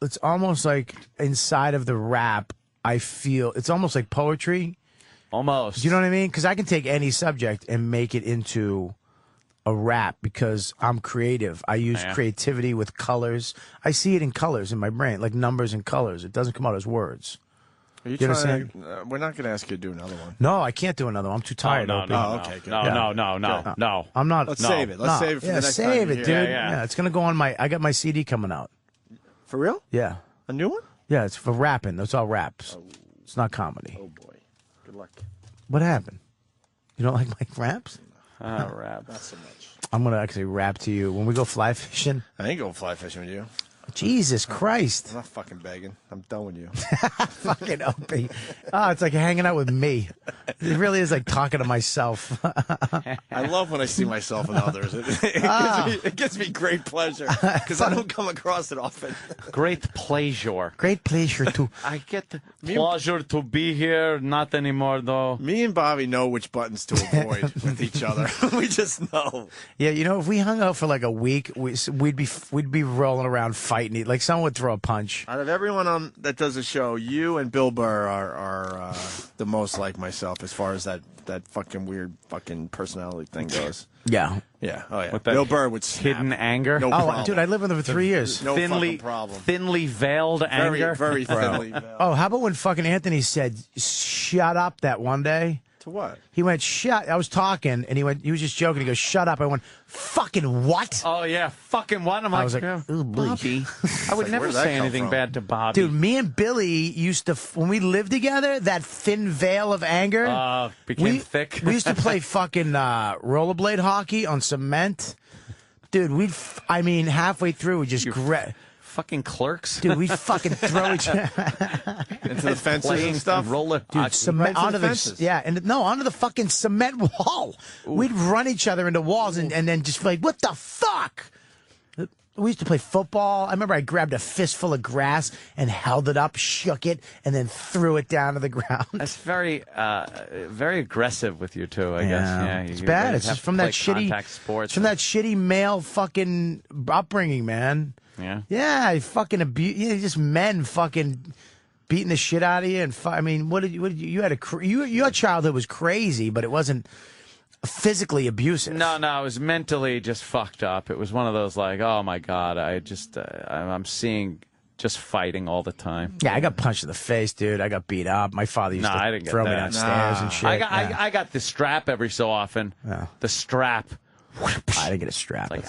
it's almost like inside of the rap, I feel it's almost like poetry. Almost. Do you know what I mean? Because I can take any subject and make it into a rap because I'm creative. I use creativity with colors. I see it in colors in my brain, like numbers and colors. It doesn't come out as words. Are you You trying to, we're not going to ask you to do another one. No, I can't do another one. I'm too tired. No, Opie. okay, good. No. I'm not. Let's save it. Let's save it for the next time save you're it, here. dude. Yeah, it's gonna go on I got my CD coming out. For real? Yeah. A new one? Yeah, it's for rapping. It's all raps. It's not comedy. Oh, boy. Good luck. What happened? You don't like my raps? Rap. Not so much. I'm gonna actually rap to you when we go fly fishing. I ain't going fly fishing with you. Jesus Christ. I'm not fucking begging. I'm done with you. Fucking Opie. Oh, it's like hanging out with me. It really is like talking to myself. I love when I see myself and others. It gives me great pleasure because I don't come across it often. Great pleasure. Great pleasure to. I get the pleasure to be here. Not anymore, though. Me and Bobby know which buttons to avoid with each other. We just know. Yeah, if we hung out for like a week, we'd be rolling around fighting. Like someone would throw a punch. Out of everyone that does a show, you and Bill Burr are the most like myself as far as that fucking weird fucking personality thing goes. Yeah. Yeah. Oh yeah. With that Bill Burr would snap. hidden anger. No problem. Dude, I lived with him for 3 years. No fucking problem. Thinly veiled anger. Very thinly veiled. Oh, how about when fucking Anthony said, "Shut up" that one day? To what? He went, "Shut." I was talking, and he was just joking. He goes, "Shut up." I went, "Fucking what?" Oh yeah, fucking what? I'm I like, was like, "Ooh, Bobby. I would never where'd that say come anything from? bad to Bobby. Dude, me and Billy used to, when we lived together, that thin veil of anger became thick. We used to play fucking rollerblade hockey on cement. Dude, halfway through, we just fucking clerks. Dude, we'd fucking throw each other into the fences Playing and stuff. Roller Dude, cement Right onto into the the fences. onto the fucking cement wall. We'd run each other into walls and then just be like, "What the fuck?" we used to play football. I remember I grabbed a fistful of grass and held it up, shook it, and then threw it down to the ground. That's very aggressive with you two, I guess. Yeah, It's bad. It's just from that shitty sports. from that shitty male fucking upbringing, man. Yeah. Yeah, fucking abuse. Yeah, just men fucking beating the shit out of you. And I mean, what did you had your childhood was crazy, but it wasn't physically abusive. No, it was mentally just fucked up. It was one of those like, oh my God, I'm seeing just fighting all the time. Yeah, I got punched in the face, dude. I got beat up. My father used I to didn't get throw me that. downstairs and shit. I got the strap every so often. Yeah. The strap. I didn't get a strap. Like,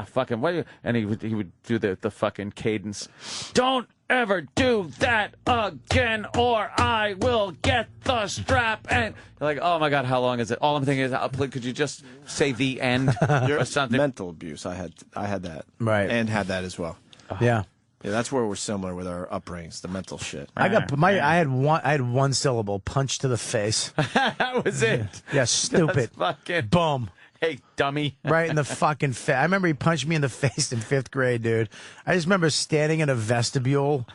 fucking, what? And he would do the fucking cadence. Don't ever do that again, or I will get the strap. And you're like, oh my God, how long is it? All I'm thinking is, could you just say the end or something? Mental abuse. I had that. Right. And had that as well. Yeah. Yeah, that's where we're similar with our upbringings, the mental shit. I had one syllable, punch to the face. That was it. Yeah, stupid. That's fucking boom. Hey, dummy. Right in the fucking face. I remember he punched me in the face in 5th grade, dude. I just remember standing in a vestibule,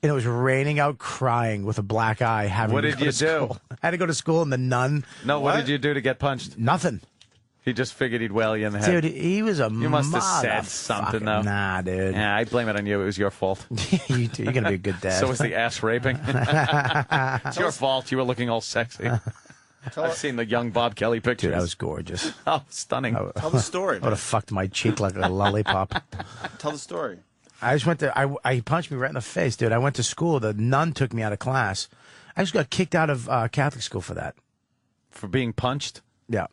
and it was raining out, crying with a black eye. What did you do? I had to go to school in the nun. No, what did you do to get punched? Nothing. He just figured he'd whale you in the head. Dude, he was a You must have said something, though. Nah, dude. Yeah, I blame it on you. It was your fault. You too. You're going to be a good dad. So was the ass raping. It's your fault. You were looking all sexy. I've seen the young Bob Kelly pictures. Dude, that was gorgeous. Oh, stunning. Tell the story. I would have fucked my cheek like a lollipop. Tell the story. I just went to, he punched me right in the face, dude. I went to school. The nun took me out of class. I just got kicked out of Catholic school for that. For being punched? Yeah.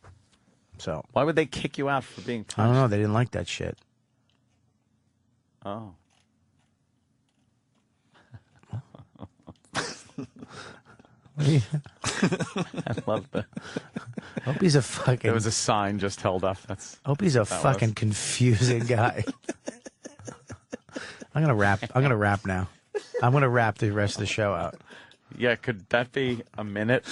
So. Why would they kick you out for being punched? I don't know. They didn't like that shit. Oh. I love that. Hope he's a fucking. There was a sign just held up. Hope he's a fucking confusing guy. I'm gonna rap now. I'm gonna rap the rest of the show out. Yeah, could that be a minute?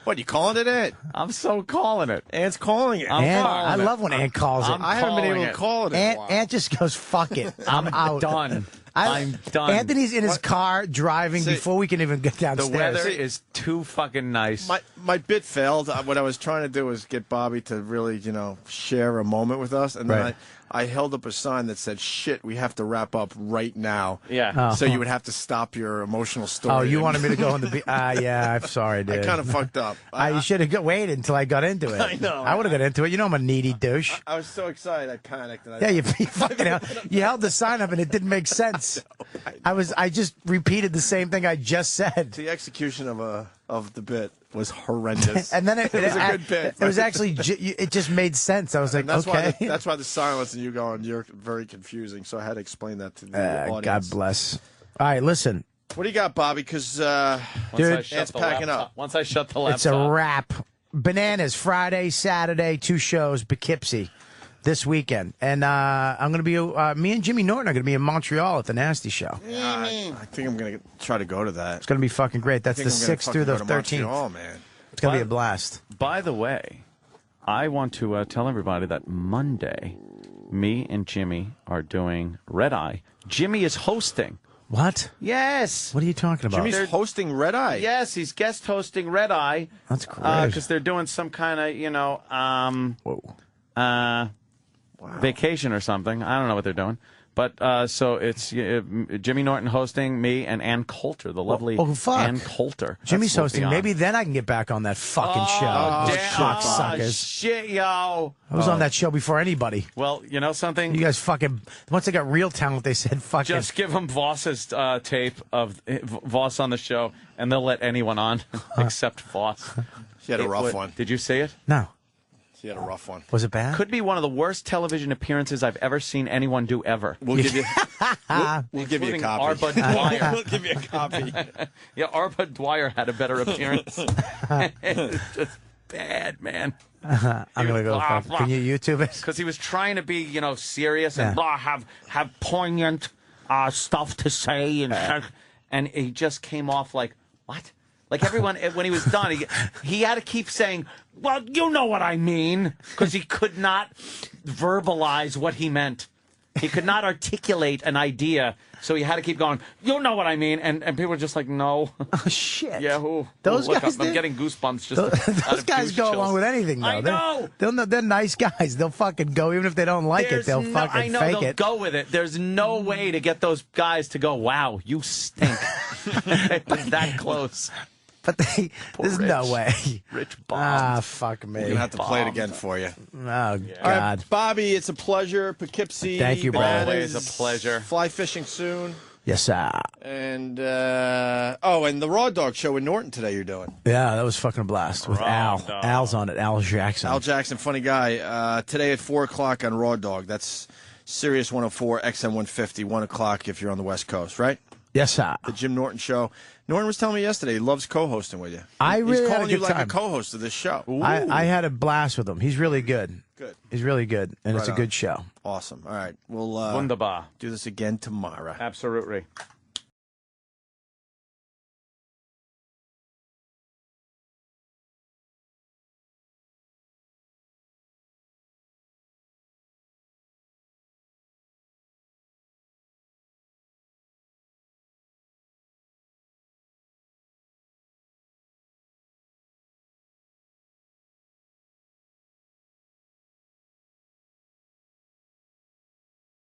What, you calling it? I'm so calling it. Ant's calling it. I love when Ant calls it. I haven't been able to call it. Ant just goes, fuck it. I'm out. Done. I'm done. Anthony's in his car driving before we can even get downstairs. The weather is too fucking nice. My bit failed. What I was trying to do was get Bobby to really, share a moment with us. And then I held up a sign that said, shit, we have to wrap up right now. Yeah. So you would have to stop your emotional story. Oh, you wanted me to go in the... yeah, I'm sorry, dude. I kind of fucked up. You should have waited until I got into it. I know. I would have got into it. You know I'm a needy douche. I was so excited, I panicked. And Yeah, you fucking you held the sign up and it didn't make sense. I just repeated the same thing I just said. The execution of the bit was horrendous. And then it was a good bit. It was actually it just made sense. I was like, that's okay. That's why the silence and you going, you're very confusing. So I had to explain that to the audience. God bless. All right, listen. What do you got, Bobby? Because dude, Ant's packing up. Once I shut the laptop, it's a wrap. Bananas Friday, Saturday, 2 shows, Poughkeepsie this weekend, and I'm going to be. Me and Jimmy Norton are going to be in Montreal at the Nasty Show. I think I'm going to try to go to that. It's going to be fucking great. That's the 6th through the 13th. Oh man, it's going to be a blast. By the way, I want to tell everybody that Monday, me and Jimmy are doing Red Eye. Jimmy is hosting. What? Yes. What are you talking about? Jimmy's hosting Red Eye. Yes, he's guest hosting Red Eye. That's great. Because they're doing some kind of, vacation or something. I don't know what they're doing. But so it's Jimmy Norton hosting, me, and Ann Coulter, the lovely Ann Coulter. Jimmy's hosting. Maybe then I can get back on that fucking show. Cocksuckers. Shit, yo. I was on that show before anybody. Well, you know something? You guys fucking... Once they got real talent, they said fucking... Just give them Voss's tape of Voss on the show, and they'll let anyone on except Voss. He had a rough one. Did you see it? No. He had a rough one. Was it bad? Could be one of the worst television appearances I've ever seen anyone do ever. We'll give you. We'll give you a copy. Arba Dwyer. We'll give you a copy. Yeah, Arba Dwyer had a better appearance. It's just bad, man. I'm gonna go. Can you YouTube it? Because he was trying to be, serious and have poignant stuff to say, and he just came off like what? Like everyone, when he was done, he had to keep saying, well, you know what I mean, because he could not verbalize what he meant. He could not articulate an idea, so he had to keep going, you know what I mean? And people were just like, no. Oh, shit. Yeah, who? Those guys, I'm getting goosebumps just those guys go along with anything, though. I know. They're nice guys. They'll fucking go, even if they don't like it, they'll fucking I know, fake they'll it. go with it. There's no way to get those guys to go, wow, you stink. It's that close. But there's no way. Rich Bob. Ah, fuck me. We're going to have to play it again for you. Oh, God. All right, Bobby, it's a pleasure. Poughkeepsie. Thank you, brother. Always a pleasure. Fly fishing soon. Yes, sir. And, and the Raw Dog show in Norton today you're doing. Yeah, that was fucking a blast with Al. Dog. Al's on it. Al Jackson. Al Jackson, funny guy. Today at 4 o'clock on Raw Dog. That's Sirius 104, XM 150, 1 o'clock if you're on the West Coast, right? Yes, sir. The Jim Norton Show. Norton was telling me yesterday he loves co-hosting with you. He's calling had a you good like time. a co-host of this show. I had a blast with him. He's really good. Good. He's really good, and it's a on. good show. Awesome. All right. We'll Wunderbar. do this again tomorrow. Absolutely.